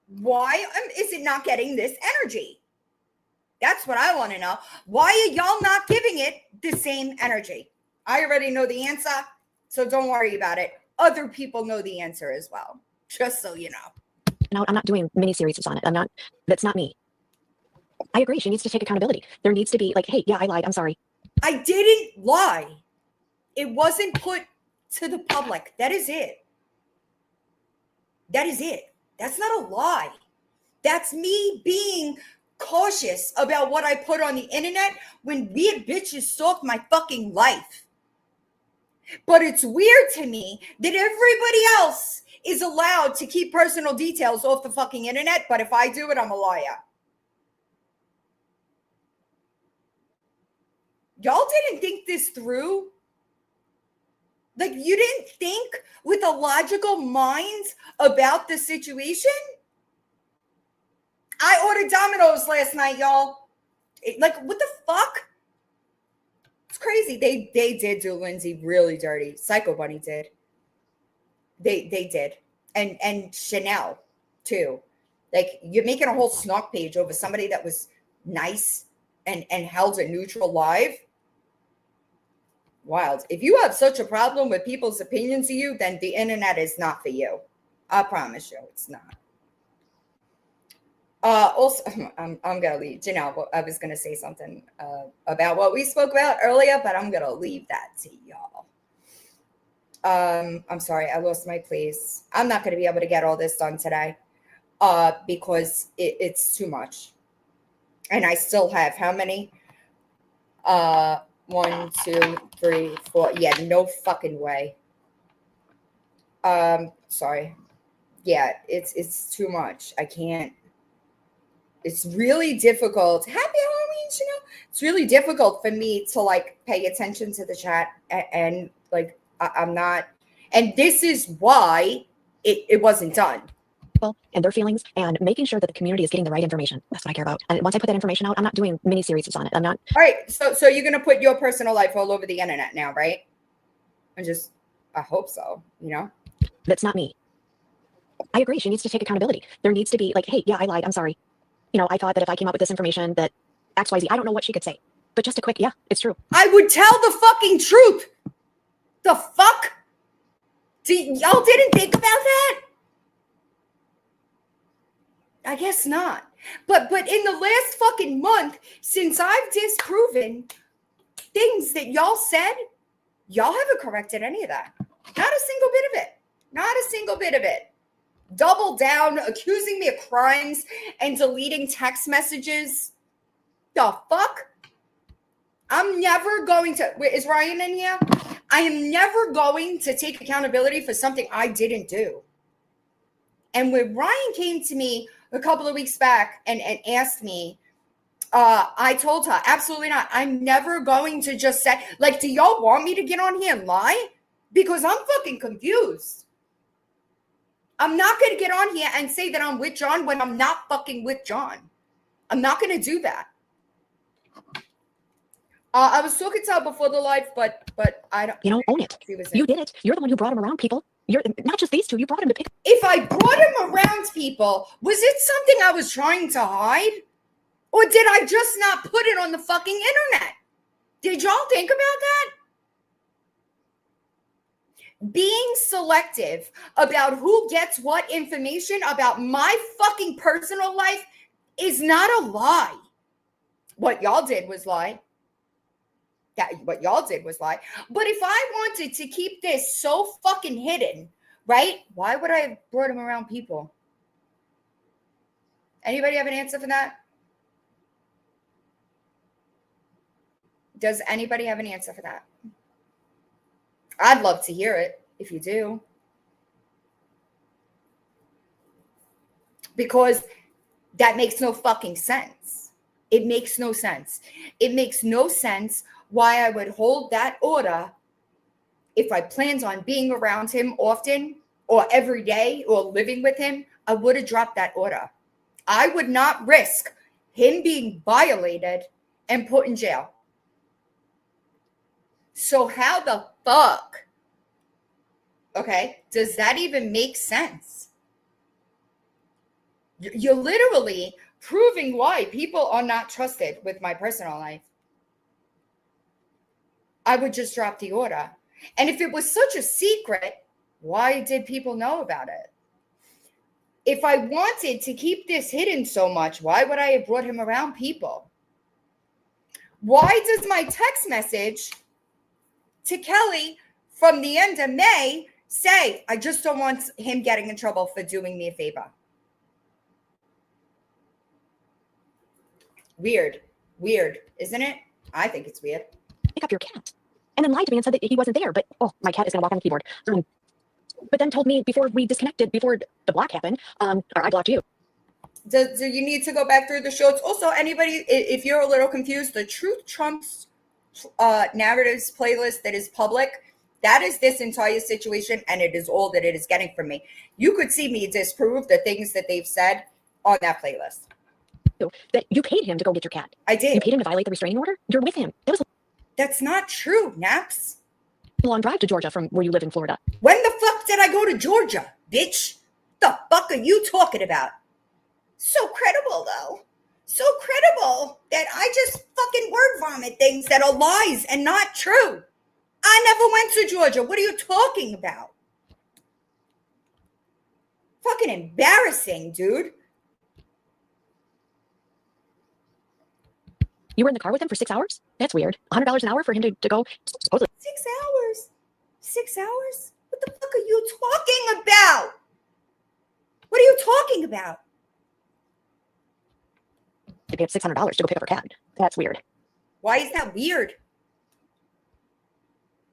Why is it not getting this energy? That's what I want to know. Why are y'all not giving it the same energy? I already know the answer, so don't worry about it. Other people know the answer as well, just so you know. No, I'm not doing mini-series on it. That's not me. I agree. She needs to take accountability. There needs to be like, hey, yeah, I lied. I'm sorry. I didn't lie. It wasn't put to the public. That is it. That is it. That's not a lie. That's me being cautious about what I put on the internet when weird bitches stalk my fucking life. But it's weird to me that everybody else is allowed to keep personal details off the fucking internet, but if I do it, I'm a liar. Y'all didn't think this through? Like, you didn't think with a logical mind about the situation? I ordered Domino's last night, y'all. Like, what the fuck? It's crazy. They did do Lindsay really dirty. Psycho Bunny did. They did. And Chanel too. Like, you're making a whole snark page over somebody that was nice and held a neutral live. Wild. If you have such a problem with people's opinions of you, then the internet is not for you. I promise you, it's not. Also, I'm gonna leave. Janelle, I was gonna say something about what we spoke about earlier, but I'm gonna leave that to y'all. I'm sorry, I lost my place. I'm not gonna be able to get all this done today, because it's too much, and I still have how many? 1, 2, 3, 4. Yeah, no fucking way. Sorry. Yeah, it's too much. I can't. It's really difficult. Happy Halloween, It's really difficult for me to like pay attention to the chat and like I'm not. And this is why it wasn't done. And their feelings and making sure that the community is getting the right information. That's what I care about. And once I put that information out, I'm not doing mini series on it. I'm not. All right. So you're gonna put your personal life all over the internet now, right? I hope so. That's not me. I agree. She needs to take accountability. There needs to be like, hey, yeah, I lied. I'm sorry. I thought that if I came up with this information that XYZ, I don't know what she could say, but just a quick, yeah, it's true. I would tell the fucking truth. The fuck? Y'all didn't think about that? I guess not. But in the last fucking month, since I've disproven things that y'all said, y'all haven't corrected any of that. Not a single bit of it. Not a single bit of it. Double down, accusing me of crimes and deleting text messages. The fuck? I'm never going to. Wait, is Ryan in here? I am never going to take accountability for something I didn't do. And when Ryan came to me a couple of weeks back and asked me, I told her, absolutely not. I'm never going to just say, like, do y'all want me to get on here and lie? Because I'm fucking confused. I'm not going to get on here and say that I'm with John when I'm not fucking with John. I'm not going to do that. I was talking to her before the live, but I don't. Own it. You did it. You're the one who brought him around people. You're not just these two. You brought him to pick. If I brought him around people, was it something I was trying to hide? Or did I just not put it on the fucking internet? Did y'all think about that? Being selective about who gets what information about my fucking personal life is not a lie. What y'all did was lie. What y'all did was lie. But if I wanted to keep this so fucking hidden, right? Why would I have brought him around people? Anybody have an answer for that? Does anybody have an answer for that? I'd love to hear it if you do. Because that makes no fucking sense. It makes no sense. It makes no sense why I would hold that order if I planned on being around him often or every day or living with him. I would have dropped that order. I would not risk him being violated and put in jail. So how the fuck, okay, does that even make sense? You're literally proving why people are not trusted with my personal life. I would just drop the order. And if it was such a secret, why did people know about it? If I wanted to keep this hidden so much, why would I have brought him around people? Why does my text message to Kelly from the end of May say, I just don't want him getting in trouble for doing me a favor? Weird, isn't it? I think it's weird. Pick up your cat. And then lied to me and said that he wasn't there. But, my cat is going to walk on the keyboard. But then told me before we disconnected, before the block happened, or I blocked you. Do you need to go back through the shorts? Also, anybody, if you're a little confused, the Truth Trumps Narratives playlist that is public, that is this entire situation, and it is all that it is getting from me. You could see me disprove the things that they've said on that playlist. that you paid him to go get your cat. I did. You paid him to violate the restraining order? You're with him. That was That's not true, Naps. a long drive to Georgia from where you live in Florida. When the fuck did I go to Georgia, bitch? The fuck are you talking about? So credible, though. So credible that I just fucking word vomit things that are lies and not true. I never went to Georgia. What are you talking about? Fucking embarrassing, dude. You were in the car with him for 6 hours? That's weird. $100 an hour for him to go supposedly. 6 hours? 6 hours? What the fuck are you talking about? What are you talking about? You paid $600 to go pick up her cat. That's weird. Why is that weird?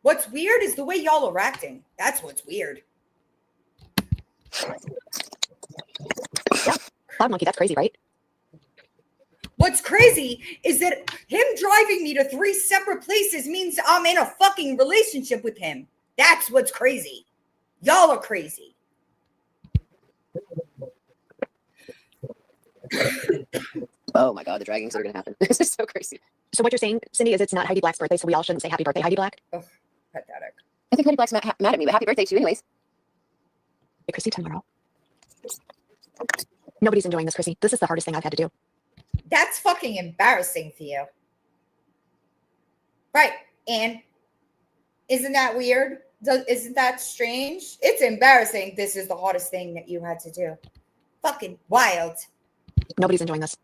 What's weird is the way y'all are acting. That's what's weird. Yeah. Cloud monkey, that's crazy, right? What's crazy is that him driving me to 3 separate places means I'm in a fucking relationship with him. That's what's crazy. Y'all are crazy. Oh my God, the draggings that are going to happen. This is so crazy. So what you're saying, Cindy, is it's not Heidi Black's birthday, so we all shouldn't say happy birthday, Heidi Black? Oh, pathetic. I think Heidi Black's mad at me, but happy birthday to you anyways. Hey, Chrissy, tomorrow. Nobody's enjoying this, Chrissy. This is the hardest thing I've had to do. That's fucking embarrassing for you. Right. And isn't that weird? Isn't that strange? It's embarrassing. This is the hardest thing that you had to do. Fucking wild. Nobody's enjoying this.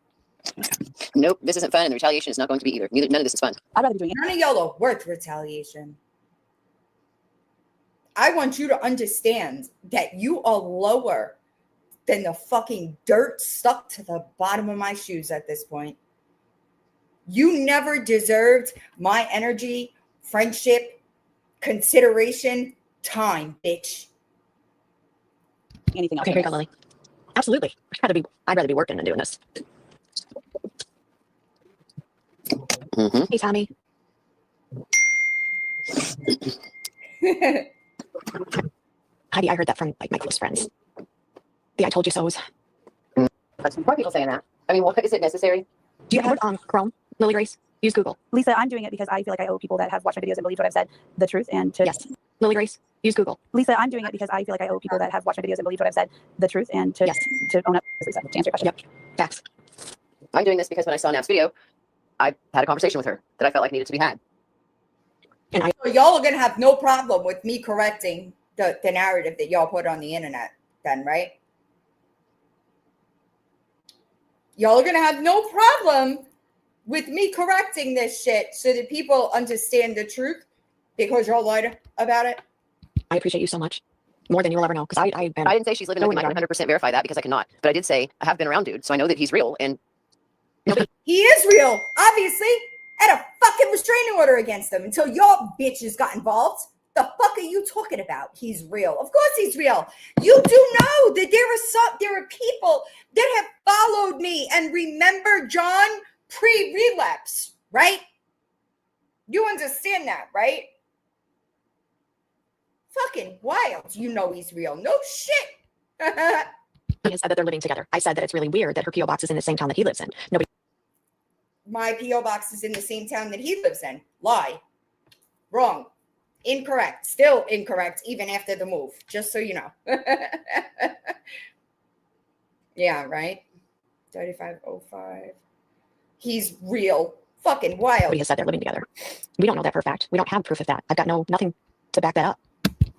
Nope, this isn't fun, and the retaliation is not going to be either. None of this is fun. I'd rather be doing it. None of y'all are worth retaliation. I want you to understand that you are lower than the fucking dirt stuck to the bottom of my shoes at this point. You never deserved my energy, friendship, consideration, time, bitch. Anything else? Okay, here you go, Lily. Absolutely. I'd rather be working than doing this. Mm-hmm. Hey, Tommy. Heidi, I heard that from like my close friends. The I told you so's. Why are people saying that? I mean, what is it necessary? Do you have Chrome, Lily Grace? Use Google. Lisa, I'm doing it because I feel like I owe people that have watched my videos and believed what I've said the truth and to. Yes. Lily Grace, use Google. Lisa, I'm doing it because I feel like I owe people that have watched my videos and believed what I've said the truth and to. Yes. To own up, Lisa, to answer your question. Yep. Facts. I'm doing this because when I saw Nap's video, I had a conversation with her that I felt like needed to be had. And So y'all are gonna have no problem with me correcting the narrative that y'all put on the internet, then, right? Y'all are gonna have no problem with me correcting this shit so that people understand the truth because y'all lied about it. I appreciate you so much. More than you'll ever know. Because I didn't say she's living like I can 100% verify that because I cannot. But I did say I have been around dude, so I know that he's real. And He is real, obviously. Had a fucking restraining order against him until your bitches got involved. The fuck are you talking about? He's real. Of course he's real. You do know that there are people that have followed me and remember John pre-relapse, right? You understand that, right? Fucking wild. You know he's real. No shit. He has said that they're living together. I said that it's really weird that her P.O. box is in the same town that he lives in. Nobody. My P.O. box is in the same town that he lives in. Lie. Wrong. Incorrect. Still incorrect, even after the move. Just so you know. Yeah, right? 3505. He's real. Fucking wild. Nobody has said they're living together. We don't know that for a fact. We don't have proof of that. I've got nothing to back that up.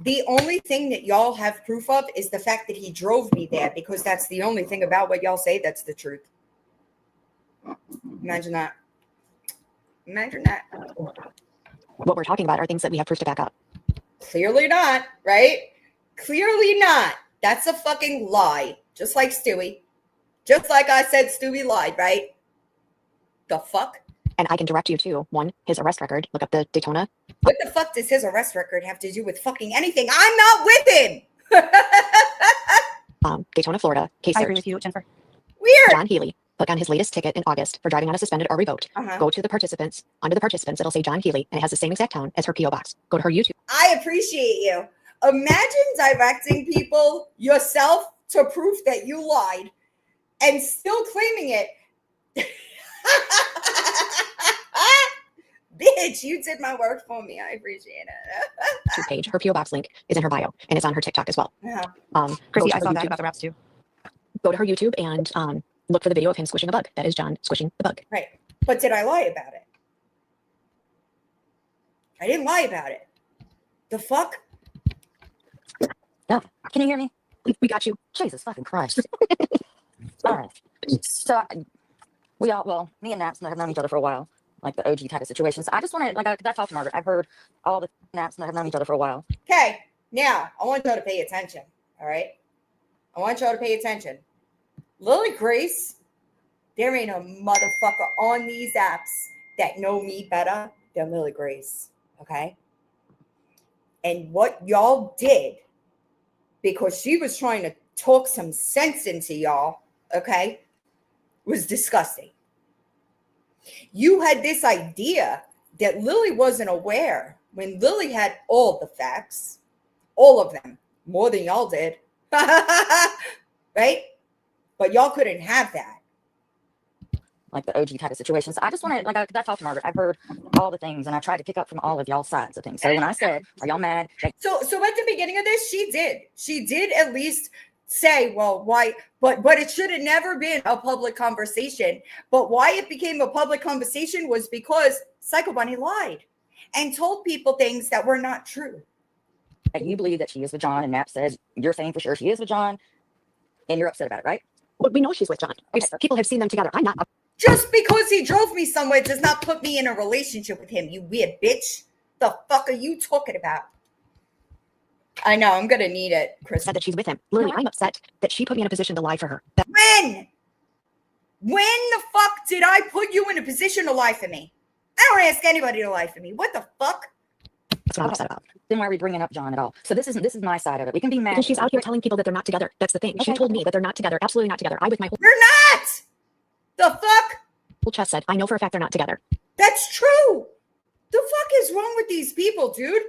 The only thing that y'all have proof of is the fact that he drove me there, because that's the only thing about what y'all say that's the truth. Imagine that. Imagine that. What we're talking about are things that we have proof to back up. Clearly not, right? Clearly not. That's a fucking lie. Just like Stewie. Just like I said, Stewie lied, right? The fuck? And I can direct you to, one, his arrest record. Look up the Daytona. What the fuck does his arrest record have to do with fucking anything? I'm not with him. Daytona, Florida. Case I search. agree with you, Jennifer. Weird. John Healy. Click on his latest ticket in August for driving on a suspended or revoked. Go to the participants. Under the participants, it'll say John Healy, and it has the same exact town as her P.O. box. Go to her YouTube. I appreciate you. Imagine directing people yourself to proof that you lied and still claiming it Bitch, you did my work for me. I appreciate it. Page. Her PO box link is in her bio, and it's on her TikTok as well. Chrissy, Go I to saw her that YouTube. about the wraps too. Go to her YouTube and look for the video of him squishing the bug. That is John squishing the bug. Right. But did I lie about it? I didn't lie about it. The fuck? No. Can you hear me? We got you. Jesus fucking Christ. All right. So me and Naps have known each other for a while, like the OG type of situation. So I just want to, I talked to Margaret. I've heard all the Naps have known each other for a while. Okay. Now, I want y'all to pay attention. All right? I want y'all to pay attention. Lily Grace, there ain't a motherfucker on these apps that know me better than Lily Grace. Okay? And what y'all did, because she was trying to talk some sense into y'all, okay, was disgusting. You had this idea that Lily wasn't aware when Lily had all the facts, all of them, more than y'all did, right? But y'all couldn't have that. Like the OG type of situation. So I just want to, I talked to Margaret. I've heard all the things, and I tried to pick up from all of y'all's sides of things. So when I said, "Are y'all mad?" So at the beginning of this, she did at least say, well, why? But it should have never been a public conversation. But why it became a public conversation was because Psycho Bunny lied and told people things that were not true. That you believe that she is with John, and Matt says you're saying for sure she is with John, and you're upset about it, right? Well, we know she's with John. People have seen them together. I'm not. Just because he drove me somewhere does not put me in a relationship with him, you weird bitch. The fuck are you talking about? I know, I'm going to need it, Chris. Said that she's with him. Lily, I'm upset that she put me in a position to lie for her. When the fuck did I put you in a position to lie for me? I don't ask anybody to lie for me. What the fuck? That's what I'm upset about. Then why are we bringing up John at all? So this is my side of it. We can be mad. Because she's out here telling people that they're not together. That's the thing. Okay. She told me that they're not together. Absolutely not together. I with my whole You're not! The fuck? chest said, I know for a fact they're not together. That's true. The fuck is wrong with these people, dude?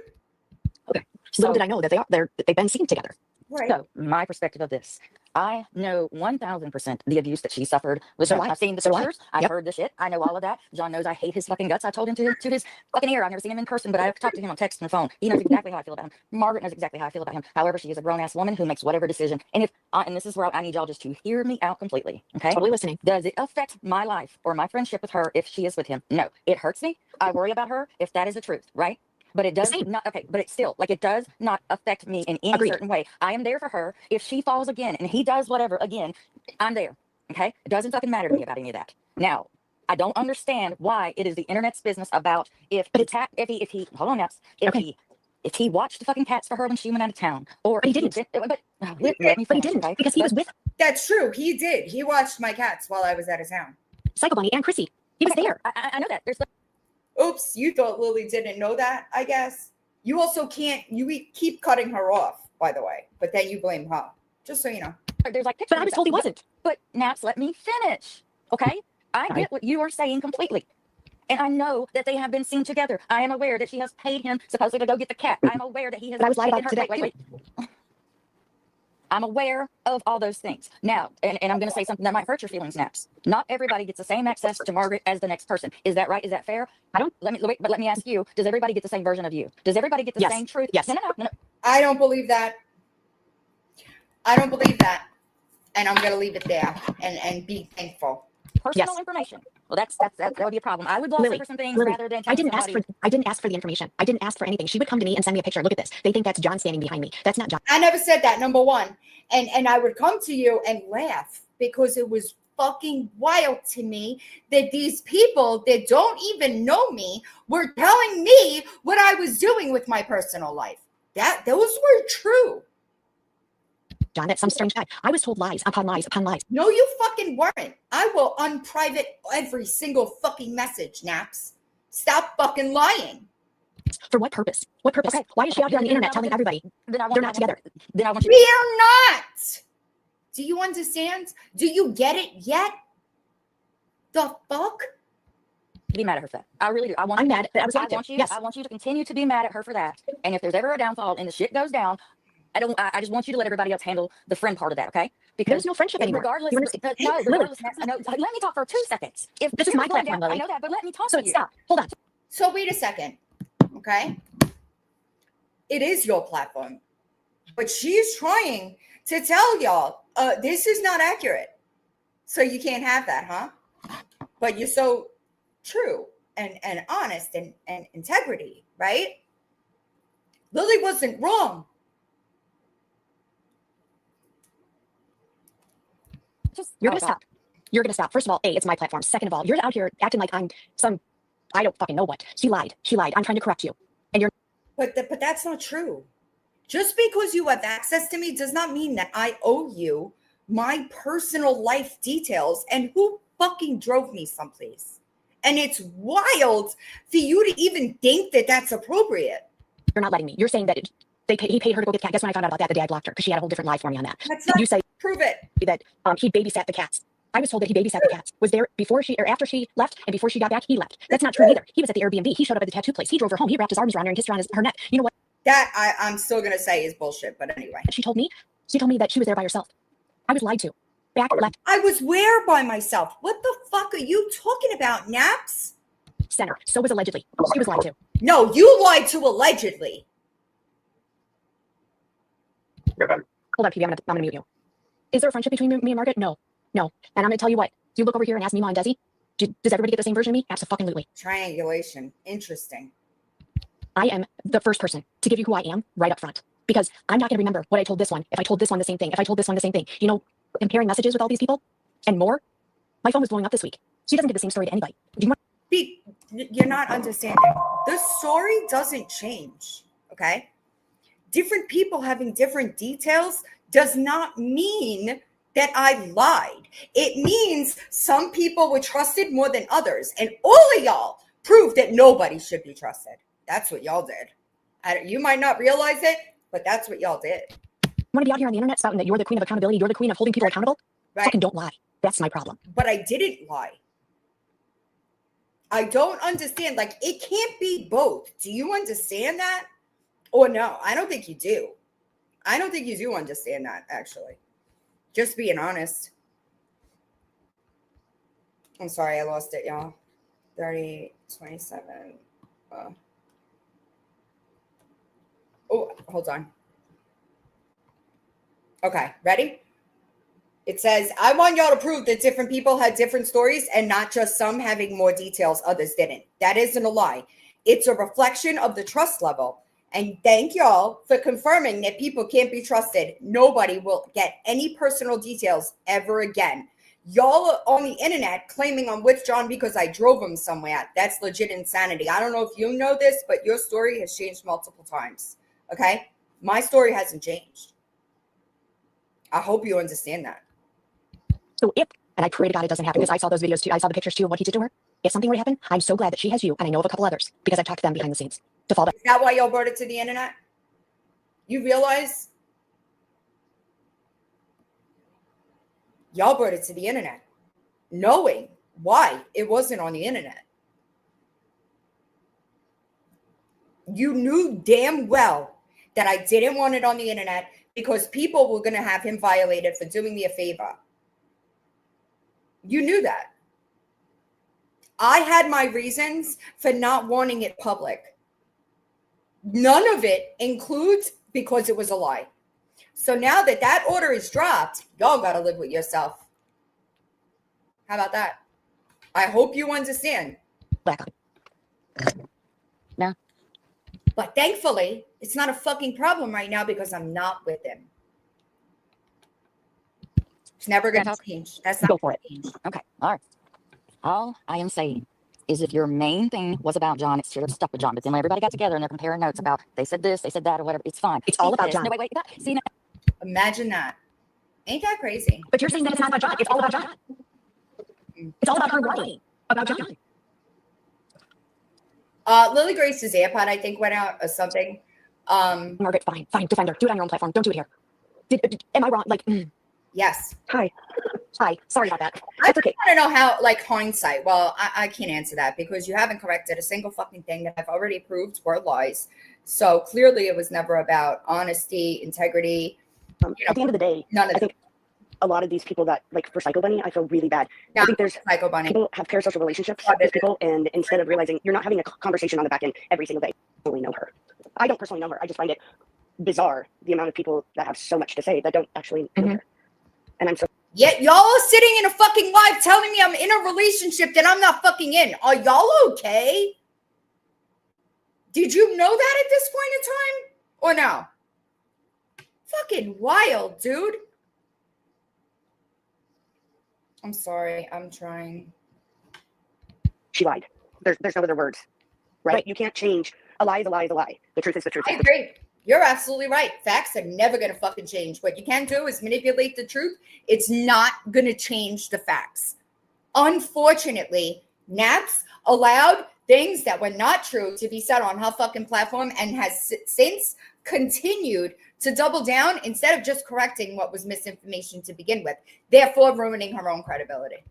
Okay. So little did I know that they've been seen together. Right. So my perspective of this, I know 1000% the abuse that she suffered was So her. do I. I've seen the So do I. pictures. I've Yep. heard the shit. I know all of that. John knows I hate his fucking guts. I told him to his fucking ear. I've never seen him in person, but I've talked to him on text and the phone. He knows exactly how I feel about him. Margaret knows exactly how I feel about him. However, she is a grown ass woman who makes whatever decision. And and this is where I need y'all just to hear me out completely. Okay. Totally listening. Does it affect my life or my friendship with her if she is with him? No. It hurts me. I worry about her if that is the truth, right? But it does not, okay, but it's still, like, it does not affect me in any Agreed. certain way. I am there for her. If she falls again and he does whatever again, I'm there, okay? It doesn't fucking matter to me about any of that. Now, I don't understand why it is the internet's business about if he hold on, Naps, if he watched the fucking cats for her when she went out of town, or But he didn't. let me But he finish, didn't okay? because he was with That's true. He did. He watched my cats while I was out of town. Psycho Bunny and Chrissy. He was there. I know that. There's Oops, you thought Lily didn't know that, I guess. You also keep cutting her off, by the way, but then you blame her. Just so you know. there's like pictures. But I was told he wasn't. But Naps, let me finish, okay? I Sorry. get what you are saying completely. And I know that they have been seen together. I am aware that she has paid him supposedly to go get the cat. I'm aware that he has. But I was lied taken about her. today, Wait. I'm aware of all those things. Now, and I'm going to say something that might hurt your feelings, Naps. Not everybody gets the same access to Margaret as the next person. Is that right? Is that fair? I don't. Let me ask you, does everybody get the same version of you? Does everybody get the Yes. same truth? Yes. No. I don't believe that. I don't believe that. And I'm going to leave it there and be thankful. Personal Yes. information. Well, that would be a problem. I would gloss Lily, over some things Lily, rather than I telling didn't ask for the information. I didn't ask for anything. She would come to me and send me a picture. Look at this. They think that's John standing behind me. That's not John. I never said that, number one. And I would come to you and laugh because it was fucking wild to me that these people that don't even know me were telling me what I was doing with my personal life. Those were true. John, that's some strange guy. I was told lies upon lies upon lies. No, you fucking weren't. I will unprivate every single fucking message, Naps. Stop fucking lying. For what purpose? What purpose? Okay. Why is she out here on the internet telling everybody They're not together? Then I want you We are not. Do you understand? Do you get it yet? The fuck? to be mad at her for that. I really do. I'm mad that I was lied to. Yes. I want you to continue to be mad at her for that. And if there's ever a downfall and the shit goes down, I just want you to let everybody else handle the friend part of that, okay? Because There's no friendship anymore. regardless, You understand? no, Lily. regardless, Max, no, let me talk for 2 seconds. If This is my platform, Lily. I know that, but let me talk So to you. stop. Hold on. So wait a second, okay? It is your platform, but she's trying to tell y'all this is not accurate. So you can't have that, huh? But you're so true and honest and integrity, right? Lily wasn't wrong. You're gonna stop. You're gonna stop. First of all, A, it's my platform. Second of all, you're out here acting like I'm some, I don't fucking know what. She lied. I'm trying to correct you. And you're. But that's not true. Just because you have access to me does not mean that I owe you my personal life details and who fucking drove me someplace. And it's wild for you to even think that that's appropriate. You're not letting me. You're saying that he paid her to go get the cat. Guess when I found out about that the day I blocked her because she had a whole different lie for me on that. That's not, you say prove it. That he babysat the cats. I was told that he babysat the cats. Was there before she or after she left, and before she got back, he left. That's not true either. He was at the Airbnb. He showed up at the tattoo place. He drove her home. He wrapped his arms around her and kissed her on her neck. You know what? That I'm still gonna say is bullshit. But anyway, she told me that she was there by herself. I was lied to. Back left. I was where by myself. What the fuck are you talking about, Naps? Center. So was allegedly. She was lied to. No, you lied to allegedly. Hold up, PB. I'm gonna mute you. Is there a friendship between me and Margaret? No. And I'm gonna tell you what. You look over here and ask Mima and Desi. Does everybody get the same version of me? Absolutely. Triangulation. Interesting. I am the first person to give you who I am right up front because I'm not going to remember what I told this one. If I told this one the same thing, if I told this one the same thing, you know, comparing messages with all these people and more. My phone was blowing up this week. She doesn't give the same story to anybody. Do you want? You're not understanding. The story doesn't change. Okay. Different people having different details does not mean that I lied. It means some people were trusted more than others. And all of y'all proved that nobody should be trusted. That's what y'all did. You might not realize it, but that's what y'all did. You want to be out here on the internet spouting that you're the queen of accountability, you're the queen of holding people accountable? Right. Fucking don't lie. That's my problem. But I didn't lie. I don't understand. Like, it can't be both. Do you understand that? Or no? I don't think you do. I don't think you do understand that, actually. Just being honest. I'm sorry, I lost it, y'all. 30, 27. Oh, hold on. Okay, ready? It says, I want y'all to prove that different people had different stories and not just some having more details, others didn't. That isn't a lie. It's a reflection of the trust level. And thank y'all for confirming that people can't be trusted. Nobody will get any personal details ever again. Y'all are on the internet claiming I'm with John because I drove him somewhere. That's legit insanity. I don't know if you know this, but your story has changed multiple times. Okay? My story hasn't changed. I hope you understand that. So if, and I pray to God it doesn't happen because I saw those videos too, I saw the pictures too of what he did to her. If something were to happen, I'm so glad that she has you and I know of a couple others because I've talked to them behind the scenes to fall back. Is that why y'all brought it to the internet? You realize y'all brought it to the internet knowing why it wasn't on the internet. You knew damn well that I didn't want it on the internet because people were going to have him violated for doing me a favor. You knew that. I had my reasons for not wanting it public. None of it includes because it was a lie. So now that that order is dropped, y'all got to live with yourself. How about that? I hope you understand. No. But thankfully, it's not a fucking problem right now because I'm not with him. It's never going to change. That's not go for it. Change. Okay. All right. All I am saying is if your main thing was about John, it should have stuck with John. But then when everybody got together and they're comparing notes about they said this, they said that, or whatever, it's fine. It's all about John. No, wait. See, now. Imagine that. Ain't that crazy? But you're saying that it's not about John. It's all about John. It's all about her lying about John. Lily Grace's AirPod, I think, went out or something. Margaret, fine. Defend her. Do it on your own platform. Don't do it here. Am I wrong? Like, Yes. Hi. Sorry about that. I That's okay. want to know how, like, hindsight. Well, I can't answer that because you haven't corrected a single fucking thing that I've already proved were lies. So clearly it was never about honesty, integrity. At the end of the day, I think a lot of these people that, like, for Psycho Bunny, I feel really bad. I think there's Psycho Bunny. People have parasocial relationships with people, and instead of realizing you're not having a conversation on the back end every single day, you only know her. I don't personally know her. I just find it bizarre the amount of people that have so much to say that don't actually know her. And I'm so. Yet y'all are sitting in a fucking live telling me I'm in a relationship that I'm not fucking in. Are y'all okay? Did you know that at this point in time? Or no? Fucking wild, dude. I'm sorry. I'm trying. She lied. There's no other words. Right? You can't change. A lie is a lie is a lie. The truth is the truth. I agree. You're absolutely right. Facts are never going to fucking change. What you can do is manipulate the truth. It's not going to change the facts. Unfortunately, Naps allowed things that were not true to be said on her fucking platform and has since continued to double down instead of just correcting what was misinformation to begin with, therefore ruining her own credibility.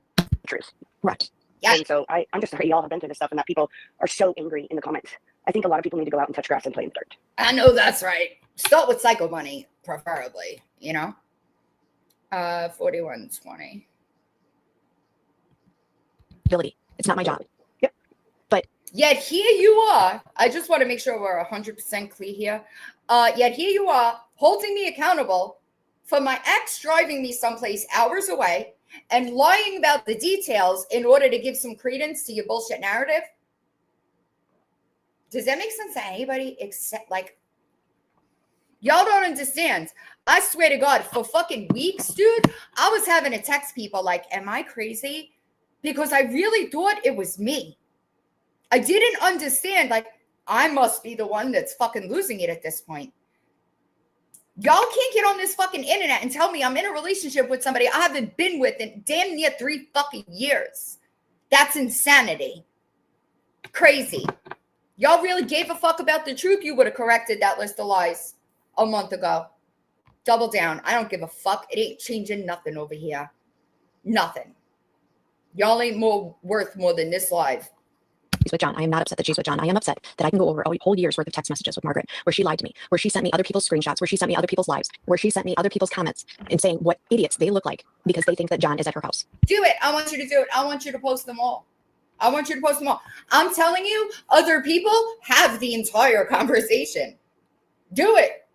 Truth. Right. Yeah. And so I'm just sorry y'all have been through this stuff and that people are so angry in the comments. I think a lot of people need to go out and touch grass and play in the dirt. I know that's right. Start with Psycho Bunny, preferably, you know? 4120. Ability. It's not my job. Yep. But yet here you are. I just want to make sure we're 100% clear here. Yet here you are holding me accountable for my ex driving me someplace hours away and lying about the details in order to give some credence to your bullshit narrative. Does that make sense to anybody except, like, y'all don't understand. I swear to God, for fucking weeks, dude, I was having to text people like, am I crazy? Because I really thought it was me. I didn't understand, like, I must be the one that's fucking losing it at this point. Y'all can't get on this fucking internet and tell me I'm in a relationship with somebody I haven't been with in damn near 3 fucking years. That's insanity. Crazy. Y'all really gave a fuck about the truth, you would have corrected that list of lies a month ago. Double down. I don't give a fuck. It ain't changing nothing over here. Nothing. Y'all ain't worth more than this live. She's with John. I am not upset that she's with John. I am upset that I can go over a whole year's worth of text messages with Margaret where she lied to me, where she sent me other people's screenshots, where she sent me other people's lives, where she sent me other people's comments and saying what idiots they look like because they think that John is at her house. Do it. I want you to do it. I want you to post them all. I want you to post them all. I'm telling you, other people have the entire conversation. Do it.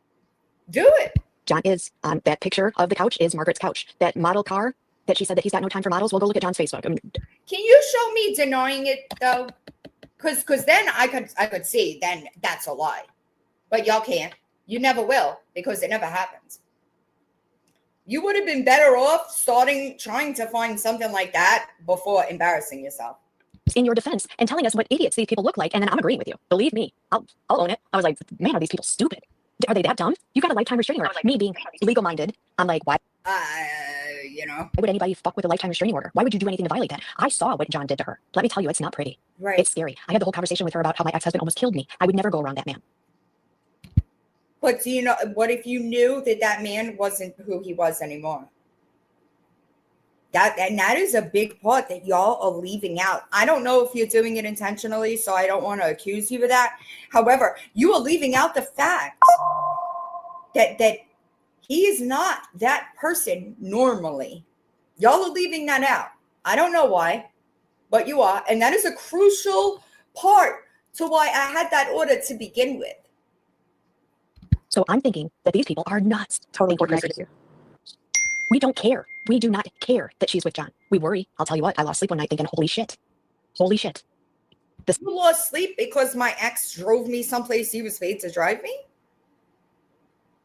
Do it. John is, that picture of the couch is Margaret's couch. That model car that she said that he's got no time for models. Well, go look at John's Facebook. Can you show me denying it though? Because then I could see then that's a lie. But y'all can't. You never will because it never happens. You would have been better off trying to find something like that before embarrassing yourself. In your defense and telling us what idiots these people look like, and then I'm agreeing with you. Believe me, I'll own it. I was like, man, are these people stupid? Are they that dumb? You got a lifetime restraining order. Me being legal-minded, I'm like, why? You know. Why would anybody fuck with a lifetime restraining order? Why would you do anything to violate that? I saw what John did to her. Let me tell you, it's not pretty. Right. It's scary. I had the whole conversation with her about how my ex-husband almost killed me. I would never go around that man. But do you know, what if you knew that man wasn't who he was anymore? That is a big part that y'all are leaving out. I don't know if you're doing it intentionally, so I don't want to accuse you of that. However, you are leaving out the fact that he is not that person normally. Y'all are leaving that out. I don't know why, but you are. And that is a crucial part to why I had that order to begin with. So I'm thinking that these people are nuts. Totally agree with you. We don't care. We do not care that she's with John. We worry. I'll tell you what, I lost sleep one night thinking, holy shit. Holy shit. You lost sleep because my ex drove me someplace he was paid to drive me?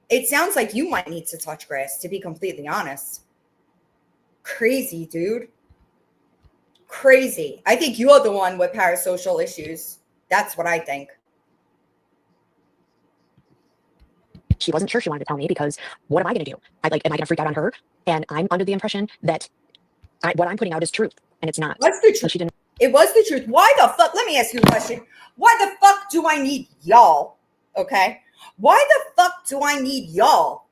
It sounds like you might need to touch grass, to be completely honest. Crazy, dude. Crazy. I think you're the one with parasocial issues. That's what I think. She wasn't sure she wanted to tell me because what am I going to do? Am I going to freak out on her? And I'm under the impression that what I'm putting out is truth, and it's not. What's the truth? So she didn't. It was the truth. Why the fuck? Let me ask you a question. Why the fuck do I need y'all? Okay. Why the fuck do I need y'all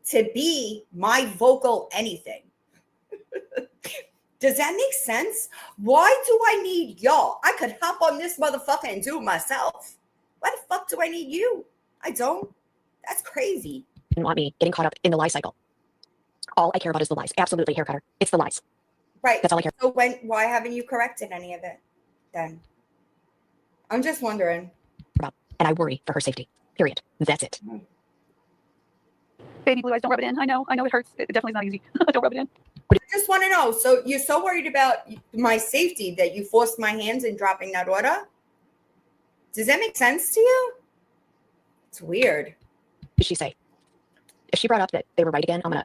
to be my vocal anything. Does that make sense? Why do I need y'all? I could hop on this motherfucker and do it myself. Why the fuck do I need you? I don't. That's crazy. Didn't want me getting caught up in the lie cycle. All I care about is the lies. Absolutely, hair cutter. It's the lies. Right. That's all I care So why haven't you corrected any of it then? I'm just wondering. about. And I worry for her safety. Period. That's it. Baby blue eyes, don't rub it in. I know it hurts. It definitely is not easy. Don't rub it in. I just want to know. So you're so worried about my safety that you forced my hands in dropping that order? Does that make sense to you? It's weird. What did she say? If she brought up that they were right again, I'm gonna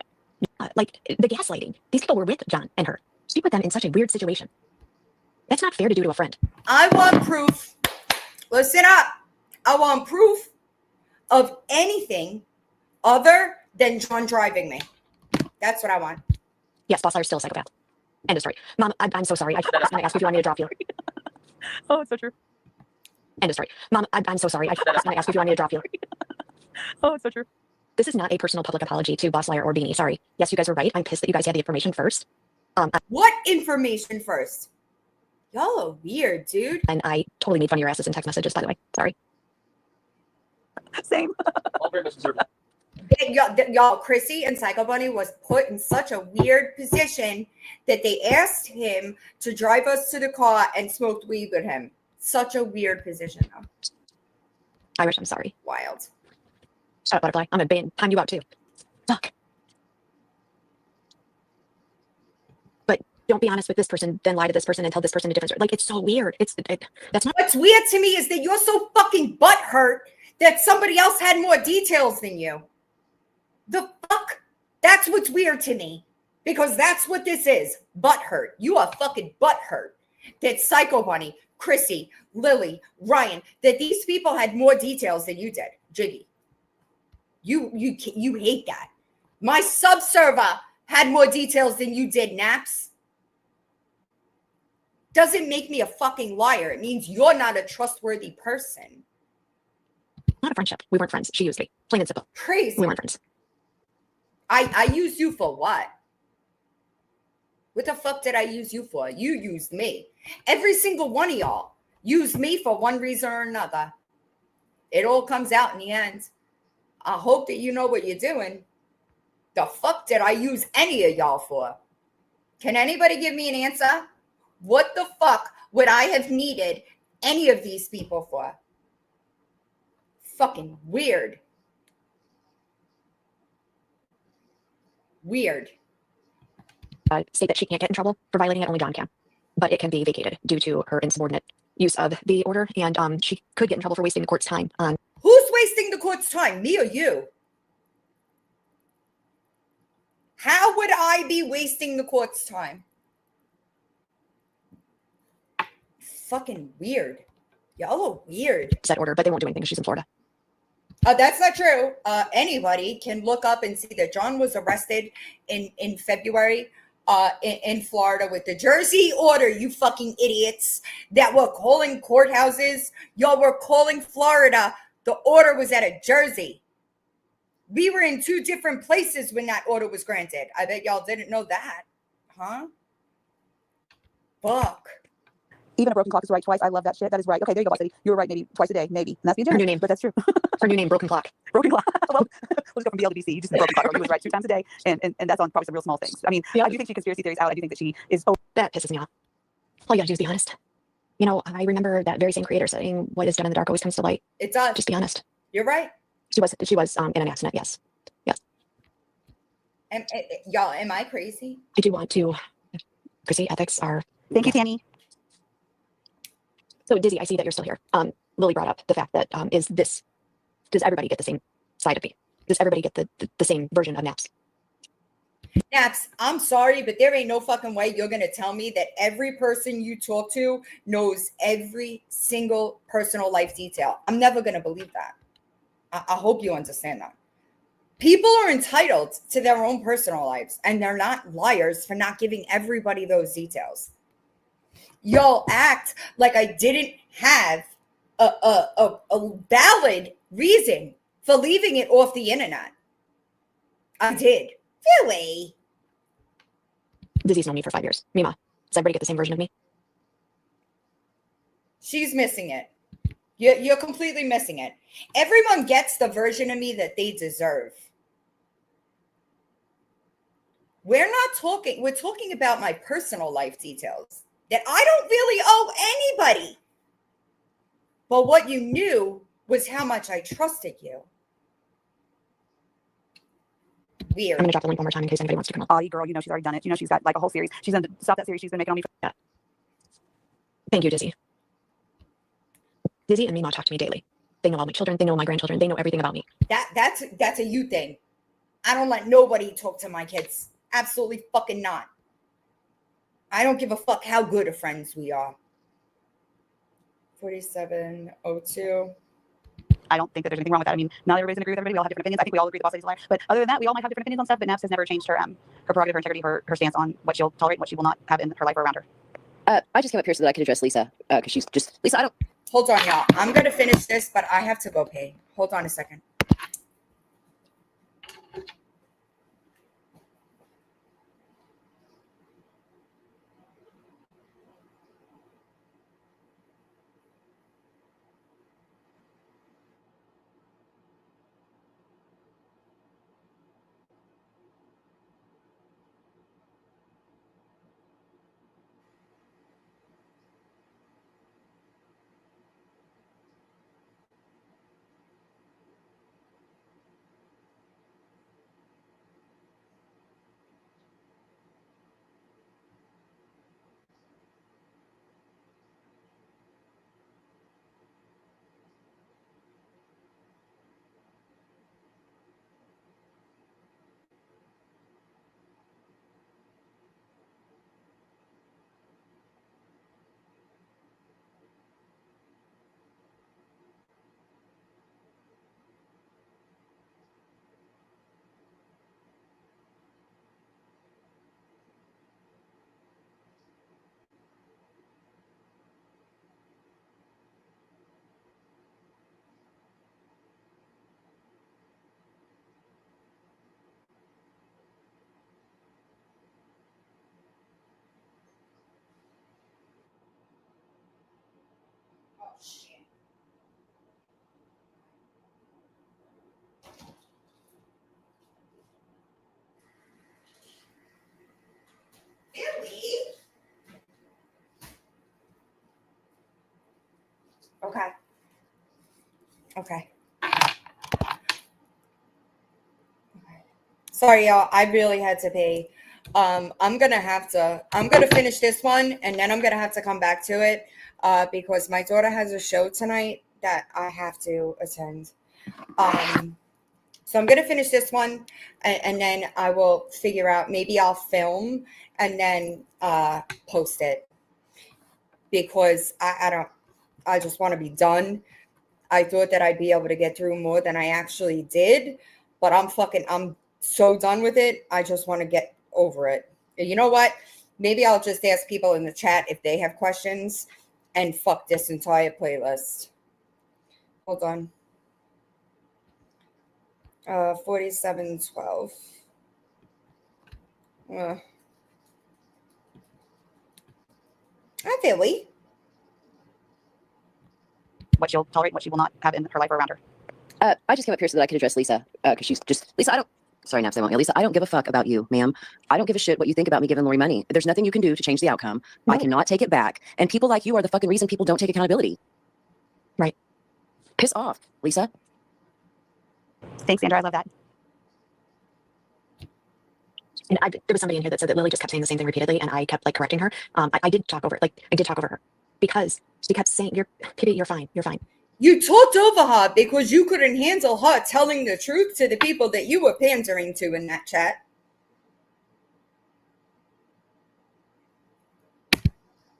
like the gaslighting. These people were with John and her. She put them in such a weird situation. That's not fair to do to a friend. I want proof. Listen up. I want proof of anything other than John driving me. That's what I want. Yes, boss liar, still a psychopath. End of story. Mom, I'm so sorry. I was gonna ask you if you want me to drop you. Oh, it's so true. End of story. Mom, I'm so sorry. I was gonna ask you if you want me to drop you. Oh, it's so true. This is not a personal public apology to Boss Liar or Beanie. Sorry. Yes, you guys were right. I'm pissed that you guys had the information first. What information first? Y'all are weird, dude. And I totally made fun of your asses in text messages, by the way. Sorry. Same. Y'all, Chrissy and Psycho Bunny was put in such a weird position that they asked him to drive us to the car and smoked weed with him. Such a weird position, though. Irish, I'm sorry. Wild. Shut up, Butterfly. I'm gonna time you out too. Fuck. But don't be honest with this person, then lie to this person and tell this person a different story. Like, it's so weird. That's not. What's weird to me is that you're so fucking butthurt that somebody else had more details than you. The fuck? That's what's weird to me. Because that's what this is. Butthurt. You are fucking butthurt. That Psycho Bunny, Chrissy, Lily, Ryan, that these people had more details than you did. Jiggy. You hate that. My subserver had more details than you did, Naps. Doesn't make me a fucking liar. It means you're not a trustworthy person. Not a friendship. We weren't friends. She used me. Plain and simple. Crazy. We weren't friends. I used you for what? What the fuck did I use you for? You used me. Every single one of y'all used me for one reason or another. It all comes out in the end. I hope that you know what you're doing. The fuck did I use any of y'all for? Can anybody give me an answer? What the fuck would I have needed any of these people for? Fucking weird. Weird. State that she can't get in trouble for violating it. Only John can. But it can be vacated due to her insubordinate use of the order. And she could get in trouble for wasting the court's time on. Who's wasting the court's time? Me or you? How would I be wasting the court's time? Fucking weird. Y'all are weird. That order, but they won't do anything because she's in Florida. That's not true. Anybody can look up and see that John was arrested in February in Florida with the Jersey order, you fucking idiots that were calling courthouses. Y'all were calling Florida. The order was out of Jersey. We were in two different places when that order was granted. I bet y'all didn't know that. Huh? Fuck. Even a broken clock is right twice. I love that shit. That is right. Okay, there you go, Boss Lady. You were right maybe twice a day, maybe. And that's being Her generous, new name. but that's true. Her new name, Broken Clock. Broken clock. Well, we'll just go from BL to BC. You just said broken clock. You was right 2 times a day, and that's on probably some real small things. I mean, Yeah. I do think she conspiracy theories out. I do think that she is. That pisses me off. All you gotta do is be honest. You know, I remember that very same creator saying, "What is done in the dark always comes to light." It does. Just be honest. You're right. She was in an accident. Yes. And y'all, am I crazy? I do want to. Chrissy, ethics are. Thank you, Tanny. So Dizzy, I see that you're still here. Lily brought up the fact that does everybody get the same side of me? Does everybody get the same version of Naps? Naps, I'm sorry, but there ain't no fucking way you're going to tell me that every person you talk to knows every single personal life detail. I'm never going to believe that. I hope you understand that. People are entitled to their own personal lives, and they're not liars for not giving everybody those details. Y'all act like I didn't have a valid reason for leaving it off the internet. I did. Really? Dizzy's known me for 5 years. Mima, does everybody get the same version of me? She's missing it. You're completely missing it. Everyone gets the version of me that they deserve. We're talking about my personal life details that I don't really owe anybody. But what you knew was how much I trusted you. Weird. I'm going to drop the link one more time in case anybody wants to come up. Oh, girl, she's already done it. She's got like a whole series. She's going to stop that series she's been making on me. Yeah. Thank you, Dizzy. Dizzy and Mima talk to me daily. They know all my children. They know my grandchildren. They know everything about me. That's a you thing. I don't let nobody talk to my kids. Absolutely fucking not. I don't give a fuck how good of friends we are. 4702. I don't think that there's anything wrong with that. I mean, not everybody's gonna agree with everybody. We all have different opinions. I think we all agree the boss lady's a liar. But other than that, we all might have different opinions on stuff. But Nabs has never changed her prerogative, her integrity, her stance on what she'll tolerate and what she will not have in her life or around her. I just came up here so that I could address Lisa because she's just Lisa. I don't. Hold on, y'all. I'm gonna finish this, but I have to go pee. Hold on a second. Really? Okay. Okay. Sorry, y'all. I really had to pee. I'm gonna finish this one and then I'm gonna have to come back to it because my daughter has a show tonight that I have to attend. So I'm gonna finish this one and then I will figure out, maybe I'll film and then post it because I just want to be done. I thought that I'd be able to get through more than I actually did, but I'm so done with it. I just want to get over it. You know what? Maybe I'll just ask people in the chat if they have questions and fuck this entire playlist. Hold on. 4712. Hi, Philly. What she'll tolerate and what she will not have in her life or around her. I just came up here so that I could address Lisa because she's just Lisa. I don't. Sorry, Naps, I won't. Lisa, I don't give a fuck about you, ma'am. I don't give a shit what you think about me giving Lori money. There's nothing you can do to change the outcome. No. I cannot take it back. And people like you are the fucking reason people don't take accountability. Right. Piss off, Lisa. Thanks, Sandra. I love that. And there was somebody in here that said that Lily just kept saying the same thing repeatedly, and I kept correcting her. I did talk over her because she kept saying, you're fine. You're fine. You talked over her because you couldn't handle her telling the truth to the people that you were pandering to in that chat.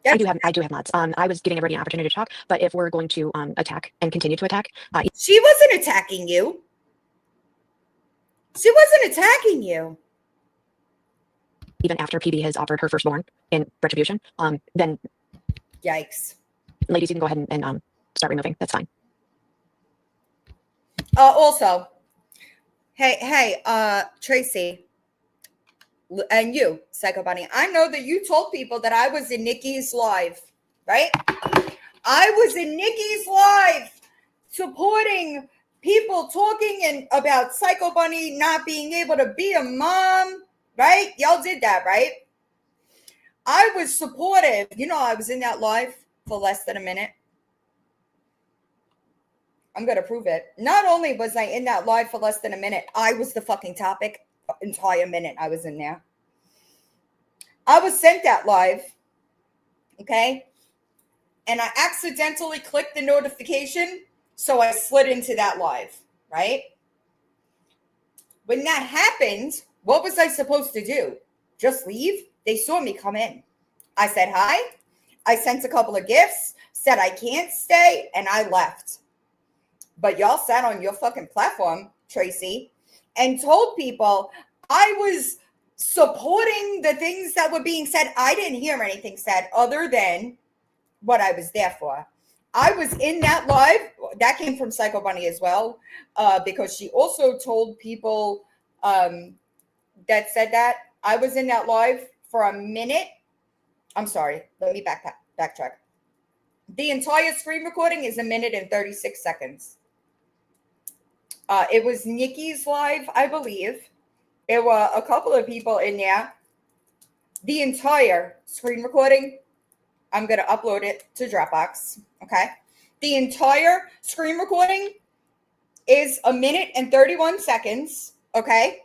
Yep. I do have mods. I was giving everybody an opportunity to talk, but if we're going to attack and continue to attack, she wasn't attacking you. She wasn't attacking you. Even after PB has offered her firstborn in retribution, then yikes. Ladies, you can go ahead and start removing. That's fine. Also, Hey, Tracy, and you, Psycho Bunny. I know that you told people that I was in Nikki's live, right? I was in Nikki's live supporting people talking and about Psycho Bunny not being able to be a mom, right? Y'all did that, right? I was supportive. You know, I was in that live for less than a minute. I'm going to prove it. Not only was I in that live for less than a minute, I was the fucking topic. Entire minute I was in there. I was sent that live, okay? And I accidentally clicked the notification, so I slid into that live, right? When that happened, what was I supposed to do? Just leave? They saw me come in. I said hi. I sent a couple of gifts, said I can't stay, and I left. But y'all sat on your fucking platform, Tracy, and told people I was supporting the things that were being said. I didn't hear anything said other than what I was there for. I was in that live. That came from Psycho Bunny as well, because she also told people that said that. I was in that live for a minute. I'm sorry. Let me backtrack. The entire screen recording is 1 minute and 36 seconds. It was Nikki's live, I believe. There were a couple of people in there. The entire screen recording, I'm going to upload it to Dropbox, okay? The entire screen recording is 1 minute and 31 seconds, okay?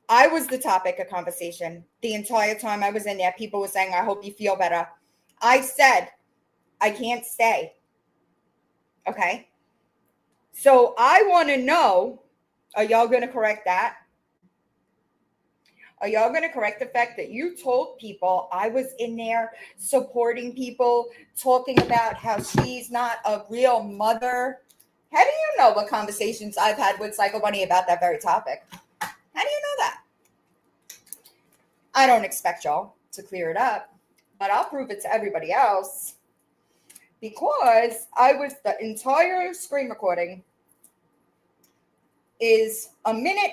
I was the topic of conversation. The entire time I was in there, people were saying, I hope you feel better. I said, I can't stay, okay? So I want to know, are y'all going to correct that? Are y'all going to correct the fact that you told people I was in there supporting people, talking about how she's not a real mother? How do you know what conversations I've had with Psycho Bunny about that very topic? How do you know that? I don't expect y'all to clear it up, but I'll prove it to everybody else. Because the entire screen recording is 1 minute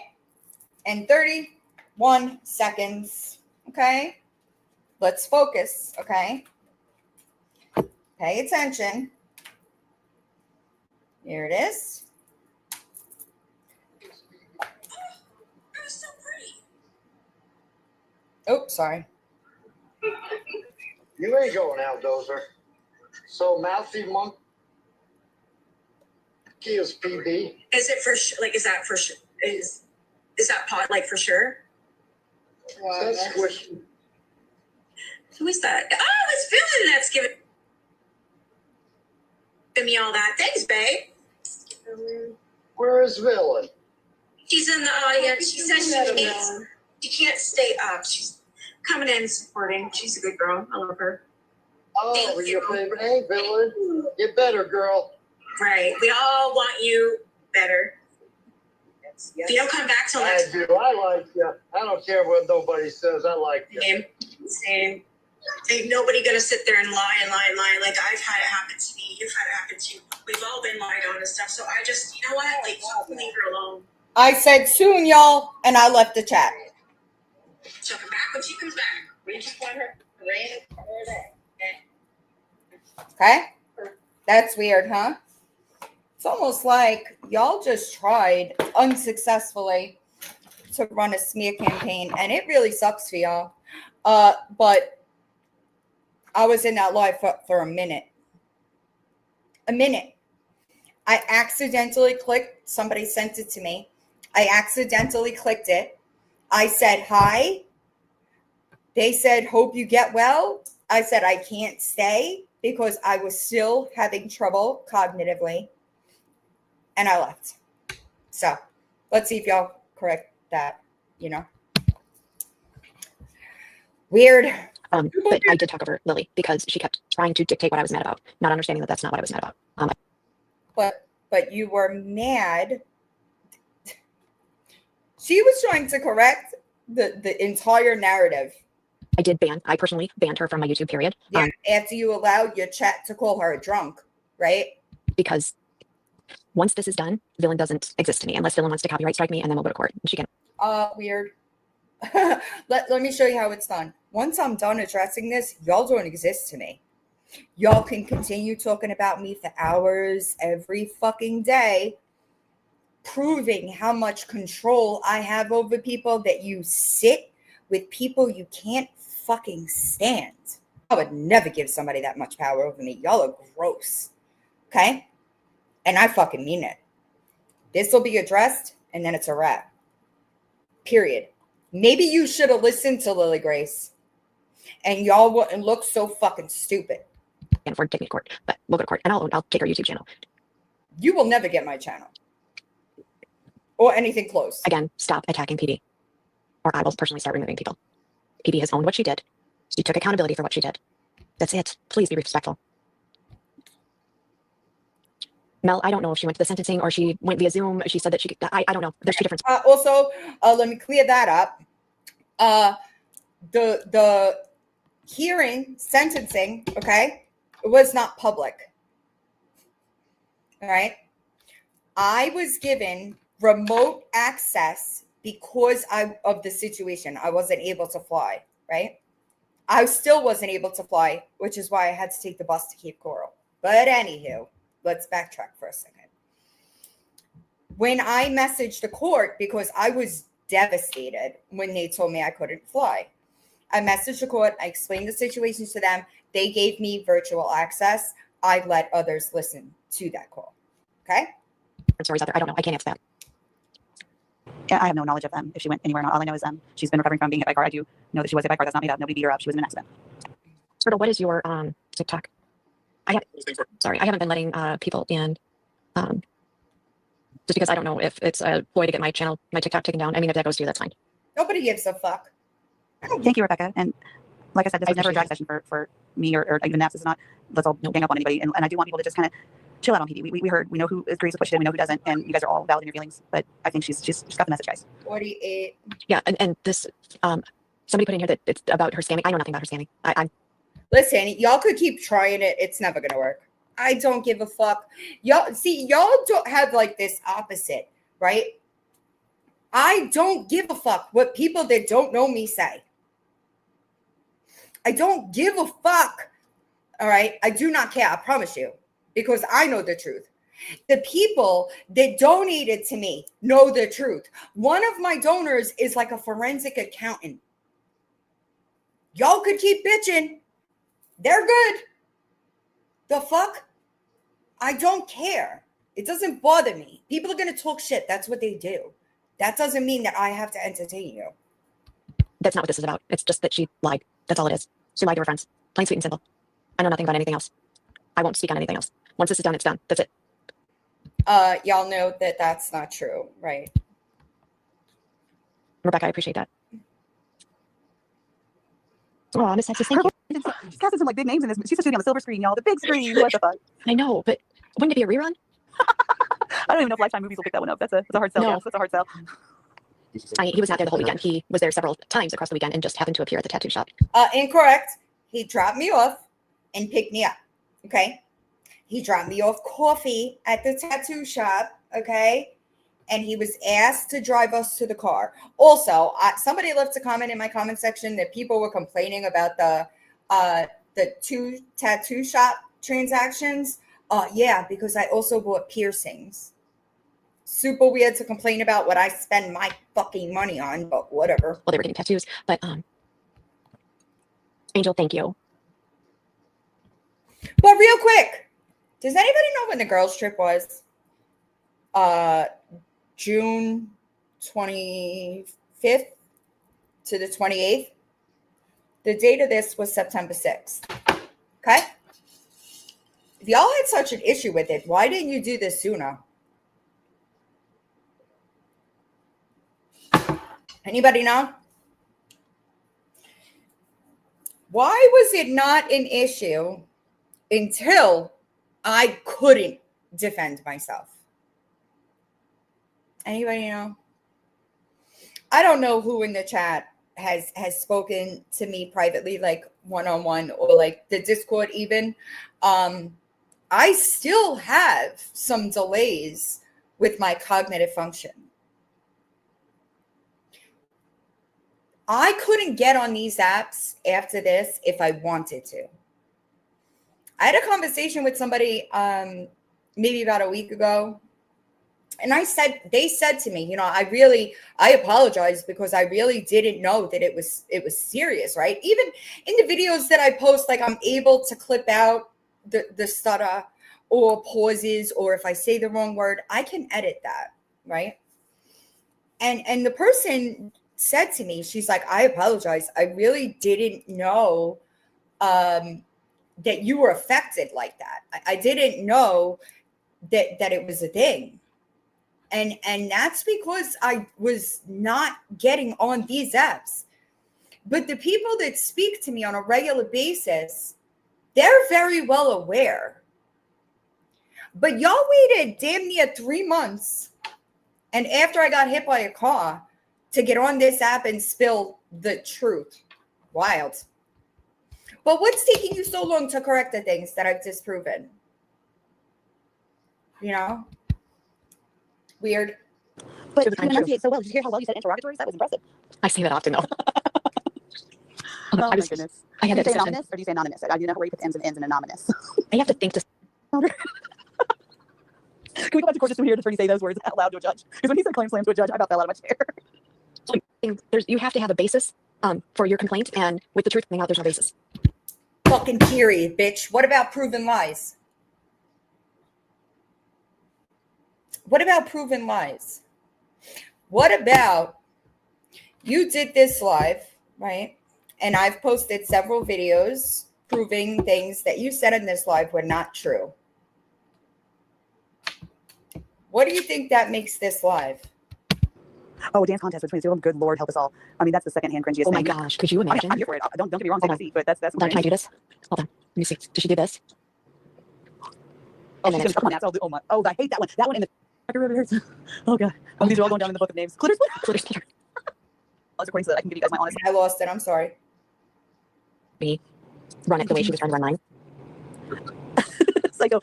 and 31 seconds. Okay. Let's focus. Okay. Pay attention. Here it is. Oh, sorry. You ain't going out, Dozer. So mouthy monkey is PB. Is it for sure? Like, is that for sure? Is that pot like for sure? That's squishy. Who is that? Oh, it's Villain that's giving me all that. Thanks, babe. Where is Villain? She's in the audience. She said she can't stay up. She's coming in supporting. She's a good girl. I love her. Oh, your favorite. Hey, Villain. Get better, girl. Right. We all want you better. Yes. If you don't come back till next I do. I like you. I don't care what nobody says. I like you. Same. Ain't nobody gonna sit there and lie. Like I've had it happen to me. You've had it happen to you. We've all been lied on and stuff. So I just, you know what? Like, leave her alone. I said soon, y'all, and I left the chat. She'll come back when she comes back. We just want her right there. Okay? That's weird, huh? It's almost like y'all just tried unsuccessfully to run a smear campaign, and it really sucks for y'all. But I was in that live for a minute. A minute. I accidentally clicked. Somebody sent it to me. I accidentally clicked it. I said hi. They said, hope you get well. I said, I can't stay because I was still having trouble cognitively. And I left. So let's see if y'all correct that, you know. Weird. But I did talk over Lily because she kept trying to dictate what I was mad about, not understanding that that's not what I was mad about. But you were mad. She was trying to correct the entire narrative. I personally banned her from my YouTube period. Yeah, after you allowed your chat to call her a drunk, right? Because Once this is done, Villain doesn't exist to me unless Villain wants to copyright strike me, and then we'll go to court. She can. Weird. let me show you how it's done. Once I'm done addressing this, y'all don't exist to me. Y'all can continue talking about me for hours every fucking day, proving how much control I have over people, that you sit with people you can't fucking stand. I would never give somebody that much power over me. Y'all are gross. Okay? And I fucking mean it. This will be addressed, and then it's a wrap. Period. Maybe you should have listened to Lily Grace, and y'all wouldn't look so fucking stupid. Can't afford to take me to court, but we'll go to court, and I'll take her YouTube channel. You will never get my channel or anything close. Again, stop attacking PD, or I will personally start removing people. PD has owned what she did. She took accountability for what she did. That's it. Please be respectful. Mel, I don't know if she went to the sentencing or she went via Zoom. She said that she, I don't know. There's two different. Also, let me clear that up. The hearing, sentencing, okay, it was not public. All right. I was given remote access because of the situation. I wasn't able to fly, right? I still wasn't able to fly, which is why I had to take the bus to Cape Coral. But anywho, let's backtrack for a second. When I messaged the court, because I was devastated when they told me I couldn't fly, I messaged the court. I explained the situation to them. They gave me virtual access. I let others listen to that call. Okay? Stories out there. I don't know. I can't answer that. Yeah, I have no knowledge of them. If she went anywhere or not, all I know is she's been recovering from being hit by a car. I do know that she was hit by a car. That's not made up. Nobody beat her up. She was in an accident. Sort of, what is your TikTok? I haven't been letting people in just because I don't know if it's a ploy to get my channel, my TikTok taken down. I mean, if that goes through, that's fine. Nobody gives a fuck. Thank you, Rebecca. And like I said, this is never a drag session for me or even Naps. This is not, let's all gang up on anybody. And I do want people to just kind of chill out on PD. We know who agrees with what she did. We know who doesn't. And you guys are all valid in your feelings. But I think she's got the message, guys. 48. Yeah. And this, somebody put in here that it's about her scamming. I know nothing about her scamming. I'm Listen, y'all could keep trying it. It's never going to work. I don't give a fuck. Y'all don't have like this opposite, right? I don't give a fuck what people that don't know me say. I don't give a fuck. All right. I do not care. I promise you, because I know the truth. The people that donated to me know the truth. One of my donors is like a forensic accountant. Y'all could keep bitching. They're good. The fuck? I don't care. It doesn't bother me. People are going to talk shit. That's what they do. That doesn't mean that I have to entertain you. That's not what this is about. It's just that she lied. That's all it is. She lied to her friends. Plain, sweet, and simple. I know nothing about anything else. I won't speak on anything else. Once this is done, it's done. That's it. Y'all know that that's not true, right? Rebecca, I appreciate that. Oh, Miss Texas, thank you. She's casting some like big names in this. She's shooting on the silver screen, y'all. The big screen. What the fuck? I know, but wouldn't it be a rerun? I don't even know if Lifetime Movies will pick that one up. That's a hard sell. No. Yeah, that's a hard sell. He was not there the whole weekend. He was there several times across the weekend and just happened to appear at the tattoo shop. Incorrect. He dropped me off and picked me up. Okay. He dropped me off coffee at the tattoo shop. Okay. And he was asked to drive us to the car. Also, somebody left a comment in my comment section that people were complaining about the two tattoo shop transactions. Yeah, because I also bought piercings. Super weird to complain about what I spend my fucking money on, but whatever. Well, they were getting tattoos, but Angel, thank you. But real quick, does anybody know when the girls' trip was? June 25th to the 28th. The date of this was September 6th. Okay? If y'all had such an issue with it, why didn't you do this sooner? Anybody know? Why was it not an issue until I couldn't defend myself? Anybody know? I don't know who in the chat has spoken to me privately, like one-on-one or like the Discord even. I I still have some delays with my cognitive function. I couldn't get on these apps after this if I wanted to. I had a conversation with somebody maybe about a week ago. And they said to me, I apologize because I really didn't know that it was serious, right? Even in the videos that I post, like I'm able to clip out the stutter or pauses, or if I say the wrong word, I can edit that, right? And the person said to me, she's like, I apologize. I really didn't know that you were affected like that. I didn't know that it was a thing. And that's because I was not getting on these apps. But the people that speak to me on a regular basis, they're very well aware. But y'all waited damn near 3 months. And after I got hit by a car to get on this app and spill the truth. Wild. But what's taking you so long to correct the things that I've disproven? Weird. But you enunciate so well. Did you hear how well you said interrogatories? That was impressive. I say that often, though. Oh my goodness. I had do you that say anonymous or do you say anonymous? I do know where you put the M's and N's in anonymous. I have to think to. Can we go back to court just to hear the attorney say those words out loud to a judge? Because when he said claim slam to a judge, I about fell out of my chair. You have to have a basis for your complaint, and with the truth coming out, there's no basis. Fucking period, bitch. What about proven lies? What about proven lies? What about you did this live, right? And I've posted several videos proving things that you said in this live were not true. What do you think that makes this live? Oh, a dance contest between the two of them. Good Lord, help us all. I mean, that's the secondhand cringiest thing. Oh my gosh, could you imagine? I'm here for it. Don't get me wrong, but that's. Hold on, can I do this? Hold on, let me see. Does she do this? Oh, come on, oh my! Oh, I hate that one. That one in the. Oh god! Oh, these are all going down in the book of names. Clitter splitter. I was recording so that I can give you guys my honest. I lost it. I'm sorry. Me, run it the way she was trying to run mine. Psycho.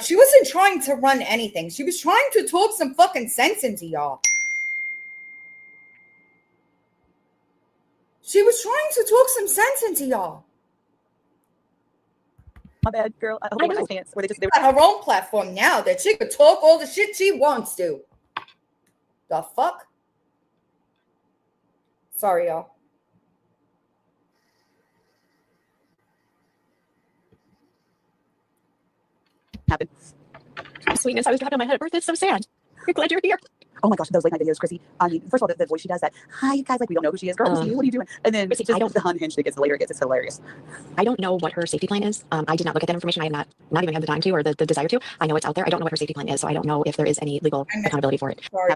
She wasn't trying to run anything. She was trying to talk some fucking sense into y'all. She was trying to talk some sense into y'all. My bad, girl. I hope I pants. Where they got her own platform now that she could talk all the shit she wants to. The fuck? Sorry, y'all. Happens. Sweetness, I was dropping my head at birth. It's so sad. You're glad you're here. Oh my gosh, those late night videos, Chrissy. I mean, first of all, the voice she does that. Hi, guys, like we don't know who she is. Girl, who's you? What are you doing? And then Chrissy, just the unhinged that gets later gets. It's hilarious. I don't know what her safety plan is. I did not look at that information. I have not even had the time to or the desire to. I know it's out there. I don't know what her safety plan is, so I don't know if there is any legal accountability for it. Sorry.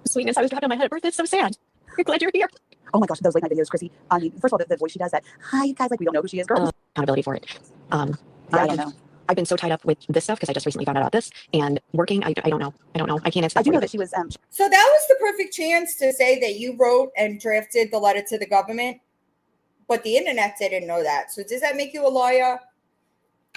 Sweetness, I was dropping my head at birth. It's so sad. You're glad you're here. Oh my gosh, those late night videos, Chrissy. I mean, first of all, the voice she does that. Hi, guys, like we don't know who she is. Girl, accountability for it. I don't know. I've been so tied up with this stuff because I just recently found out about this and working. I don't know. I can't answer. I do know that she was. So that was the perfect chance to say that you wrote and drafted the letter to the government, but the internet didn't know that. So does that make you a liar?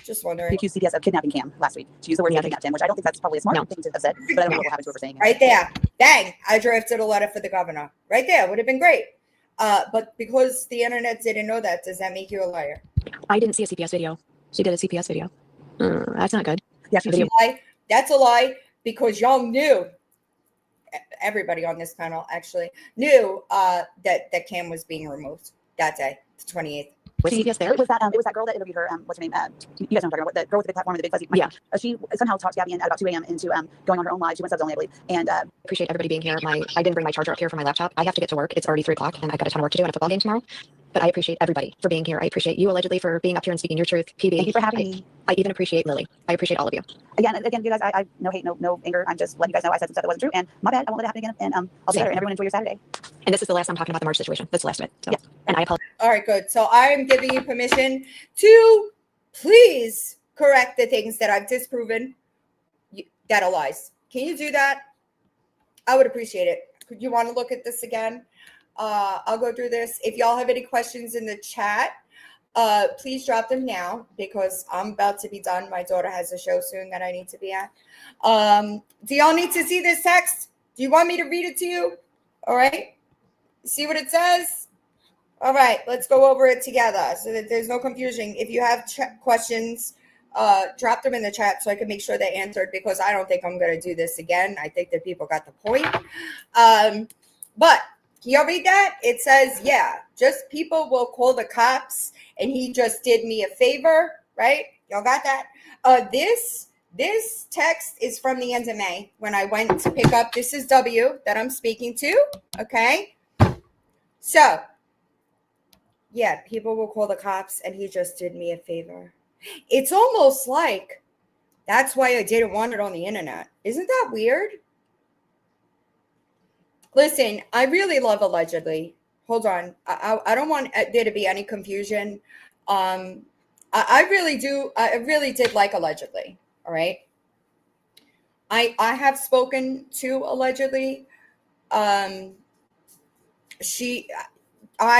Just wondering. Accused CPS of kidnapping Cam last week. She used the word kidnapped him, which I don't think that's probably a smart thing to have said, but I don't know what happened to her for saying it. Right there. Bang. I drafted a letter for the governor. Right there. Would have been great. But because the internet didn't know that, does that make you a liar? I didn't see a CPS video. She did a CPS video. That's not good. Yeah, that's a lie because y'all knew. Everybody on this panel actually knew that Cam was being removed that day, the 28th. Was CPS there? It was that girl that interviewed her. What's her name? You guys know what I'm talking about. The girl with the big platform and the big fuzzy. Yeah. She somehow talked Gabby in at about 2 a.m. into going on her own live. She went subs only, I believe. And appreciate everybody being here. I didn't bring my charger up here for my laptop. I have to get to work. It's already 3 o'clock, and I've got a ton of work to do and a football game tomorrow. But I appreciate everybody for being here. I appreciate you allegedly for being up here and speaking your truth. PB. Thank you for having me. I even appreciate Lily. I appreciate all of you. Again, you guys, I no hate, no anger. I'm just letting you guys know I said some stuff that wasn't true, and my bad. I won't let it happen again. And I'll be better. And everyone enjoy your Saturday. And this is the last time talking about the March situation. That's the last of it. So, yeah. And I apologize. All right, good. So I am giving you permission to please correct the things that I've disproven that are lies. Can you do that? I would appreciate it. Could you want to look at this again? I'll go through this. If y'all have any questions in the chat, please drop them now because I'm about to be done. My daughter has a show soon that I need to be at. Do y'all need to see this text? Do you want me to read it to you? All right. See what it says? All right. Let's go over it together so that there's no confusion. If you have questions, drop them in the chat so I can make sure they're answered because I don't think I'm going to do this again. I think that people got the point. But can y'all read that? It says, yeah, just people will call the cops and he just did me a favor, right? Y'all got that? This text is from the end of May when I went to pick up. This is W that I'm speaking to, okay? So, yeah, people will call the cops and he just did me a favor. It's almost like that's why I didn't want it on the internet. Isn't that weird? Listen, I really love allegedly. Hold on. I don't want there to be any confusion. I really do. I really did like allegedly. All right. I have spoken to allegedly. I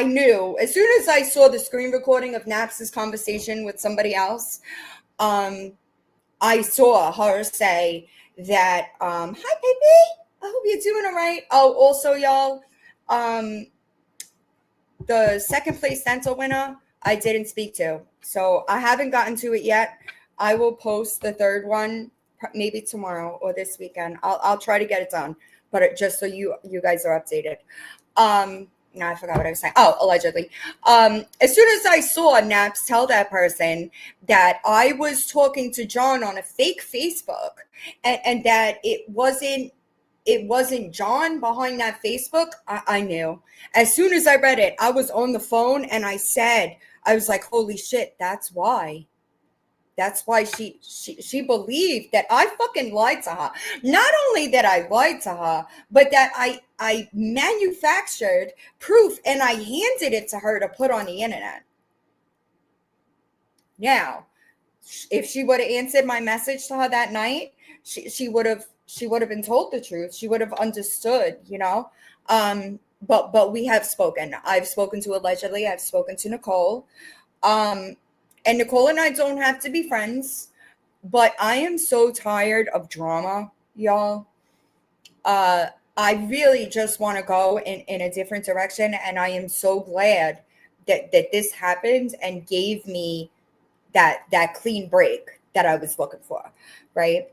knew as soon as I saw the screen recording of Naps's conversation with somebody else, I saw her say that, hi, baby. I hope you're doing all right. Oh, also, y'all, the second place dental winner, I didn't speak to. So I haven't gotten to it yet. I will post the third one maybe tomorrow or this weekend. I'll try to get it done, but just so you guys are updated. No, I forgot what I was saying. Oh, allegedly. As soon as I saw Naps tell that person that I was talking to John on a fake Facebook and that it wasn't John behind that Facebook, I knew. As soon as I read it, I was on the phone and I was like, holy shit, that's why. That's why she believed that I fucking lied to her. Not only that I lied to her, but that I manufactured proof and I handed it to her to put on the internet. Now, if she would have answered my message to her that night, she would have been told the truth. She would have understood, you know. But we have spoken. I've spoken to allegedly. I've spoken to Nicole. And Nicole and I don't have to be friends, but I am so tired of drama, y'all. I really just want to go in a different direction. And I am so glad that this happened and gave me that clean break that I was looking for, right?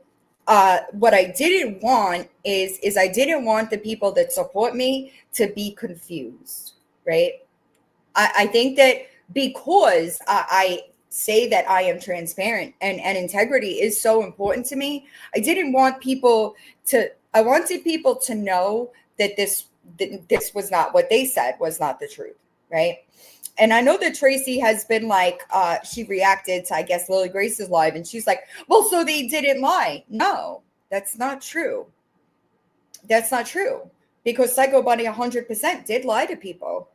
What I didn't want is I didn't want the people that support me to be confused, right? I think that because I say that I am transparent and integrity is so important to me, I didn't want people I wanted people to know that this was not what they said was not the truth, right? And I know that Tracy has been like, she reacted to, I guess, Lily Grace's live, and she's like, well, so they didn't lie. No, that's not true. That's not true. Because Psycho Bunny 100% did lie to people.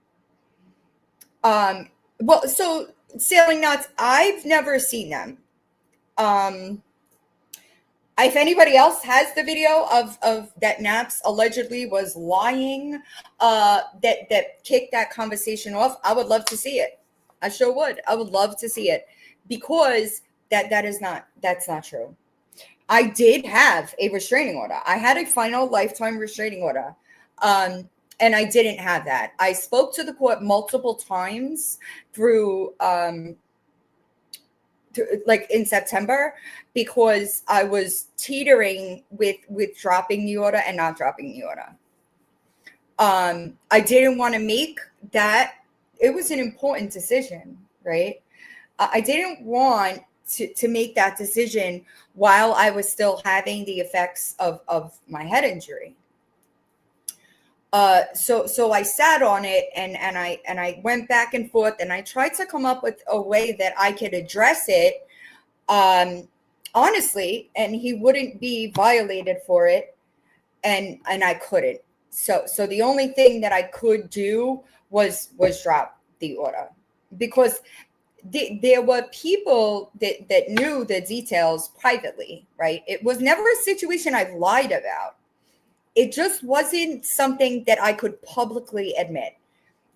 Well, so Sailing Nuts, I've never seen them. If anybody else has the video of that Naps allegedly was lying, that kicked that conversation off, I would love to see it. I sure would. I would love to see it because that's not true. I did have a restraining order. I had a final lifetime restraining order. And I didn't have that. I spoke to the court multiple times through like in September because I was teetering with dropping the order and not dropping the order. I didn't want to make that. It was an important decision, right? I didn't want to make that decision while I was still having the effects of my head injury. So I sat on it and I went back and forth and I tried to come up with a way that I could address it, honestly, and he wouldn't be violated for it. And I couldn't. So the only thing that I could do was drop the order because there were people that knew the details privately, right? It was never a situation I lied about. It just wasn't something that I could publicly admit.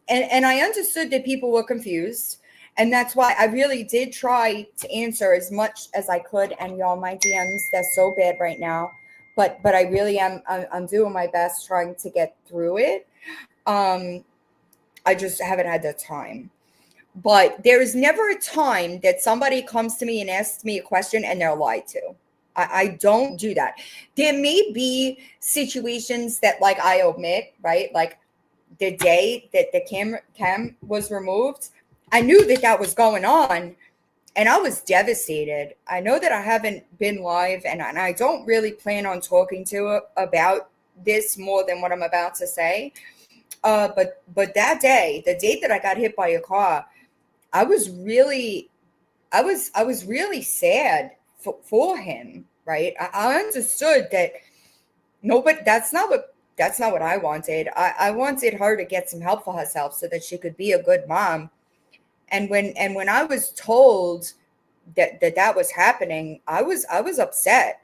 And I understood that people were confused. And that's why I really did try to answer as much as I could. And y'all, my DMs, they're so bad right now. But I really am, I'm doing my best trying to get through it. I just haven't had the time. But there is never a time that somebody comes to me and asks me a question and they're lied to. I don't do that. There may be situations that like I omit, right? Like the day that the cam was removed, I knew that that was going on and I was devastated. I know that I haven't been live and I don't really plan on talking to about this more than what I'm about to say. But that day, the day that I got hit by a car, I was really sad for him, right? I understood that nobody, that's not what I wanted. I wanted her to get some help for herself so that she could be a good mom. And when I was told that was happening, I was upset.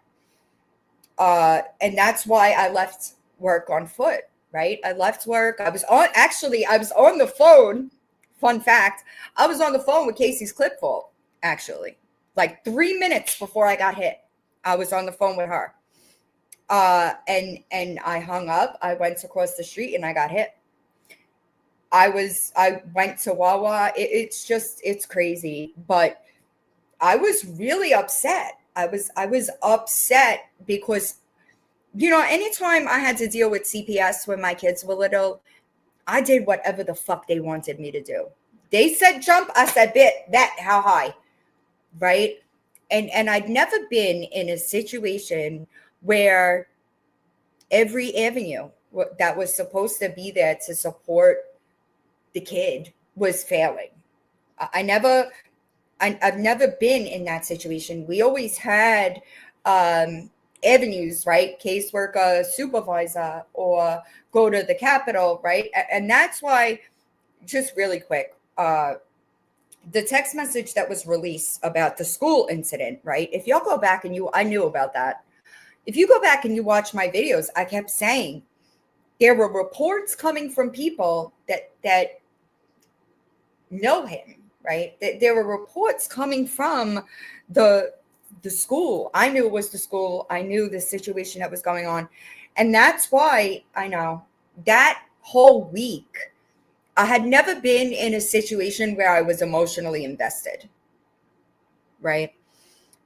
And that's why I left work on foot, right? I left work. I was on the phone. Fun fact, I was on the phone with Casey's clip fault, actually. Like 3 minutes before I got hit, I was on the phone with her. And I hung up. I went across the street and I got hit. I went to Wawa. It's crazy. But I was really upset. I was upset because, you know, anytime I had to deal with CPS when my kids were little, I did whatever the fuck they wanted me to do. They said jump, I said bet how high, right? And I'd never been in a situation where every avenue that was supposed to be there to support the kid was failing. I've never been in that situation. We always had avenues, right? Caseworker, supervisor, or go to the Capitol, right? And that's why, just really quick, the text message that was released about the school incident, right? If y'all go back and I knew about that. If you go back and you watch my videos, I kept saying there were reports coming from people that know him, right? There were reports coming from the school. I knew it was the school. I knew the situation that was going on. And that's why I know that whole week, I had never been in a situation where I was emotionally invested, right?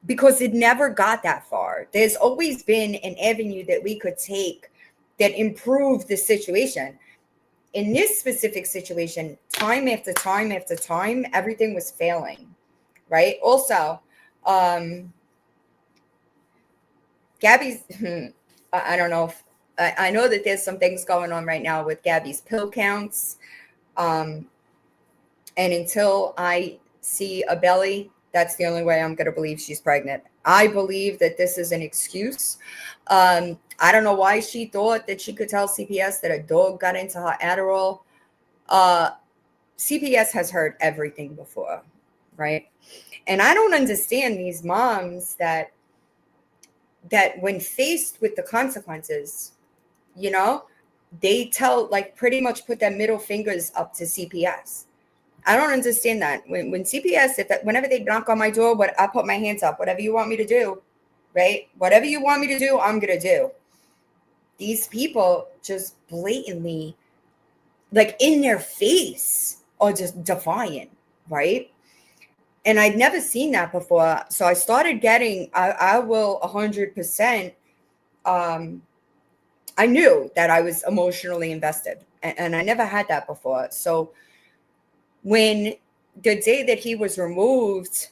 Because it never got that far. There's always been an avenue that we could take that improved the situation. In this specific situation, time after time after time, everything was failing, right? Also, Gabby's, I don't know if, I know that there's some things going on right now with Gabby's pill counts. And until I see a belly, that's the only way I'm going to believe she's pregnant. I believe that this is an excuse. I don't know why she thought that she could tell CPS that a dog got into her Adderall. CPS has heard everything before, right? And I don't understand these moms that when faced with the consequences, you know, they tell, like, pretty much put their middle fingers up to CPS. I don't understand that. When CPS, whenever they knock on my door, I put my hands up. Whatever you want me to do, right? Whatever you want me to do, I'm going to do. These people just blatantly, like, in their face, are just defiant, right? And I'd never seen that before. So I started getting, I will 100%, I knew that I was emotionally invested, and I never had that before. So when the day that he was removed,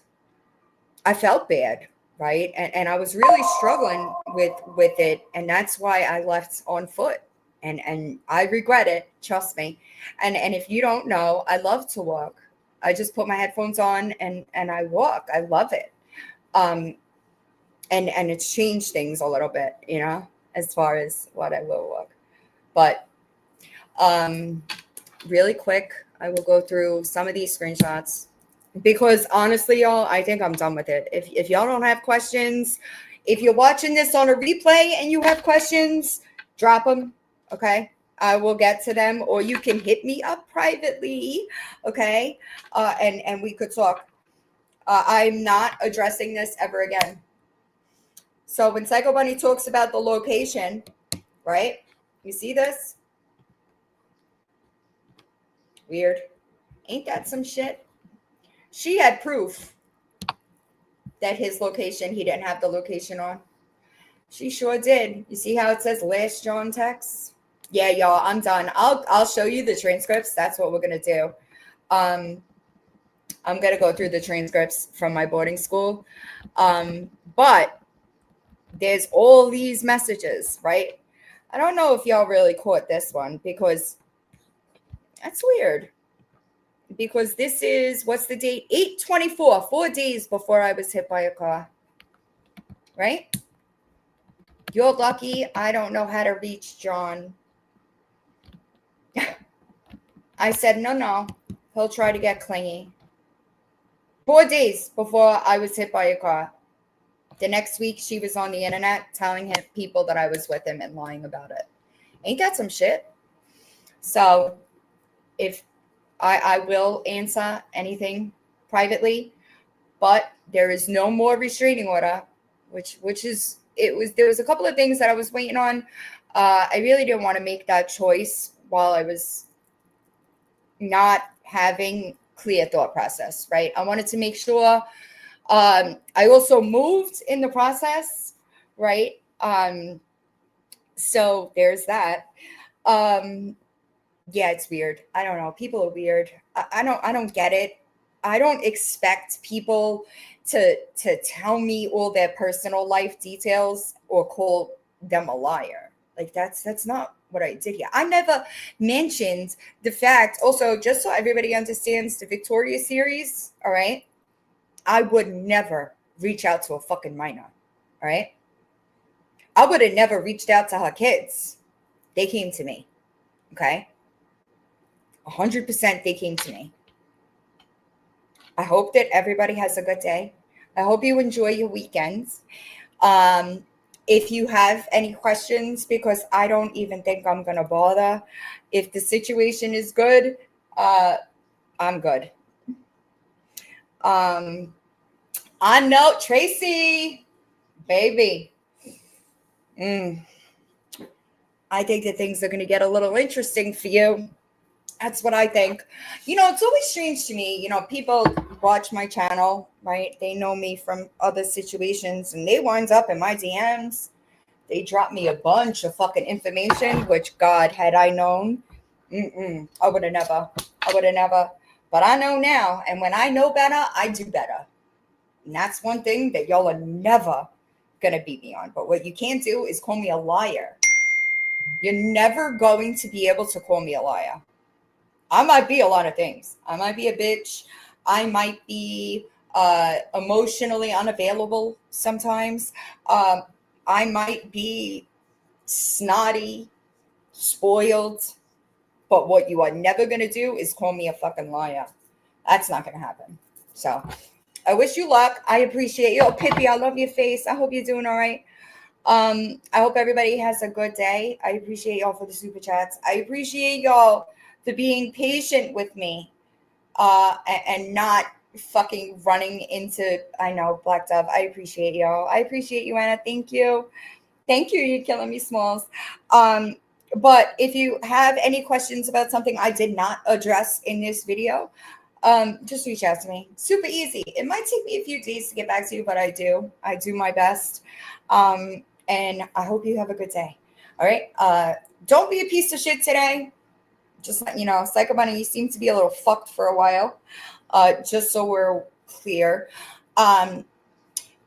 I felt bad, right? And I was really struggling with it. And that's why I left on foot. And I regret it, trust me. And if you don't know, I love to walk. I just put my headphones on and I walk. I love it. And it's changed things a little bit, you know, as far as what I will walk. But really quick, I will go through some of these screenshots because honestly, y'all, I think I'm done with it. If y'all don't have questions, if you're watching this on a replay and you have questions, drop them. Okay. I will get to them, or you can hit me up privately, okay? And we could talk. I'm not addressing this ever again. So when Psycho Bunny talks about the location, right? You see this? Weird. Ain't that some shit? She had proof that his location, he didn't have the location on. She sure did. You see how it says last John text? Yeah, y'all, I'm done. I'll show you the transcripts. That's what we're gonna do. I'm gonna go through the transcripts from my boarding school. But there's all these messages, right? I don't know if y'all really caught this one because that's weird. Because this is, what's the date? 8/24, 4 days before I was hit by a car. Right? You're lucky I don't know how to reach John. I said, no. He'll try to get clingy. 4 days before I was hit by a car. The next week, she was on the internet telling people that I was with him and lying about it. Ain't that some shit? So if I will answer anything privately, but there is no more restraining order, which is, there was a couple of things that I was waiting on. I really didn't want to make that choice while I was not having clear thought process, right? I wanted to make sure. I also moved in the process, right? So there's that. Yeah, it's weird. I don't know. People are weird. I don't get it. I don't expect people to tell me all their personal life details or call them a liar. Like that's not what I did here. I never mentioned the fact, also, just so everybody understands the Victoria series, all right? I would never reach out to a fucking minor, all right? I would have never reached out to her kids. They came to me, okay? 100% they came to me. I hope that everybody has a good day. I hope you enjoy your weekends. If you have any questions, because I don't even think I'm going to bother. If the situation is good, I'm good. On note, Tracy, baby. I think that things are going to get a little interesting for you. That's what I think. You know, it's always strange to me. You know, people watch my channel, right? They know me from other situations, and they wind up in my DMs. They drop me a bunch of fucking information, which, God, had I known, I would have never. But I know now, and when I know better, I do better. And that's one thing that y'all are never going to beat me on. But what you can't do is call me a liar. You're never going to be able to call me a liar. I might be a lot of things. I might be a bitch. I might be emotionally unavailable sometimes. I might be snotty, spoiled. But what you are never going to do is call me a fucking liar. That's not going to happen. So I wish you luck. I appreciate you. Oh, Pippi, I love your face. I hope you're doing all right. I hope everybody has a good day. I appreciate y'all for the super chats. I appreciate y'all for being patient with me and not fucking running into, I know, Black Dove. I appreciate y'all. I appreciate you, Anna. Thank you. You're killing me, Smalls. But if you have any questions about something I did not address in this video, just reach out to me. Super easy. It might take me a few days to get back to you, but I do my best. And I hope you have a good day. All right. Don't be a piece of shit today. Just let you know, Psycho Bunny, you seem to be a little fucked for a while. Just so we're clear.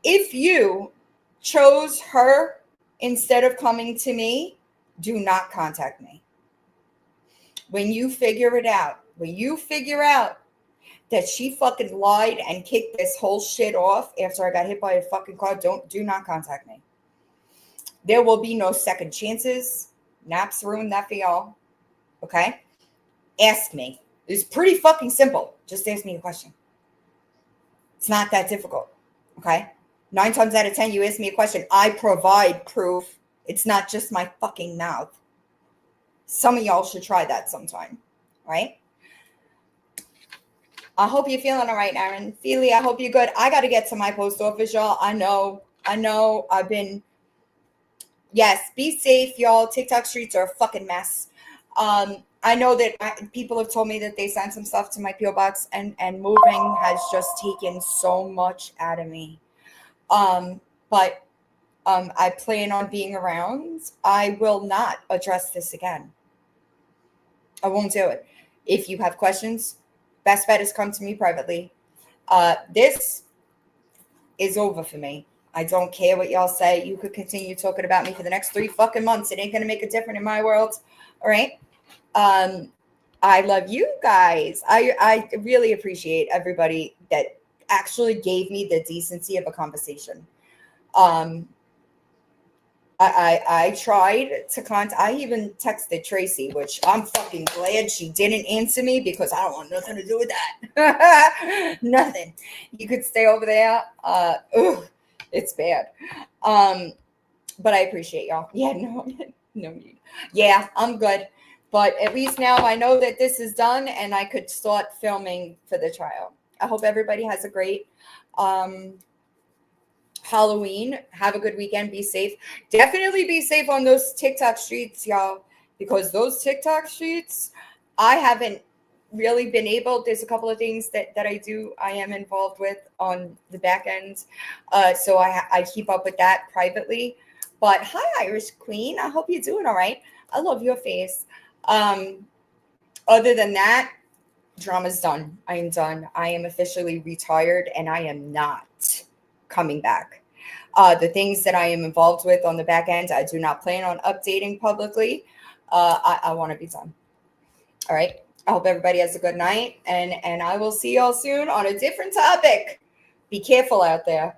If you chose her instead of coming to me, do not contact me. When you figure it out, that she fucking lied and kicked this whole shit off after I got hit by a fucking car, do not contact me. There will be no second chances. Naps ruined that for y'all. Okay? Ask me. It's pretty fucking simple. Just ask me a question. It's not that difficult. Okay? 9 times out of 10, you ask me a question. I provide proof. It's not just my fucking mouth. Some of y'all should try that sometime, right? I hope you're feeling all right, Aaron. Feely, I hope you're good. I got to get to my post office, y'all. I know. I've been, yes, be safe, y'all. TikTok streets are a fucking mess. I know that people have told me that they sent some stuff to my PO box, and moving has just taken so much out of me. But I plan on being around. I will not address this again. I won't do it. If you have questions, best bet is come to me privately. This is over for me. I don't care what y'all say. You could continue talking about me for the next 3 fucking months. It ain't going to make a difference in my world. All right. I love you guys. I really appreciate everybody that actually gave me the decency of a conversation. I tried to contact, I even texted Tracy, which I'm fucking glad she didn't answer me because I don't want nothing to do with that. Nothing. You could stay over there. It's bad. But I appreciate y'all. Yeah, no need. Yeah, I'm good. But at least now I know that this is done and I could start filming for the trial. I hope everybody has a great Halloween. Have a good weekend. Be safe. Definitely be safe on those TikTok streets, y'all, because those TikTok streets, I haven't really been able. There's a couple of things that I am involved with on the back end. So I keep up with that privately. But hi, Irish Queen. I hope you're doing all right. I love your face. Other than that, drama's done. I am done. I am officially retired and I am not coming back. The things that I am involved with on the back end, I do not plan on updating publicly. I want to be done. All right. I hope everybody has a good night, and I will see y'all soon on a different topic. Be careful out there.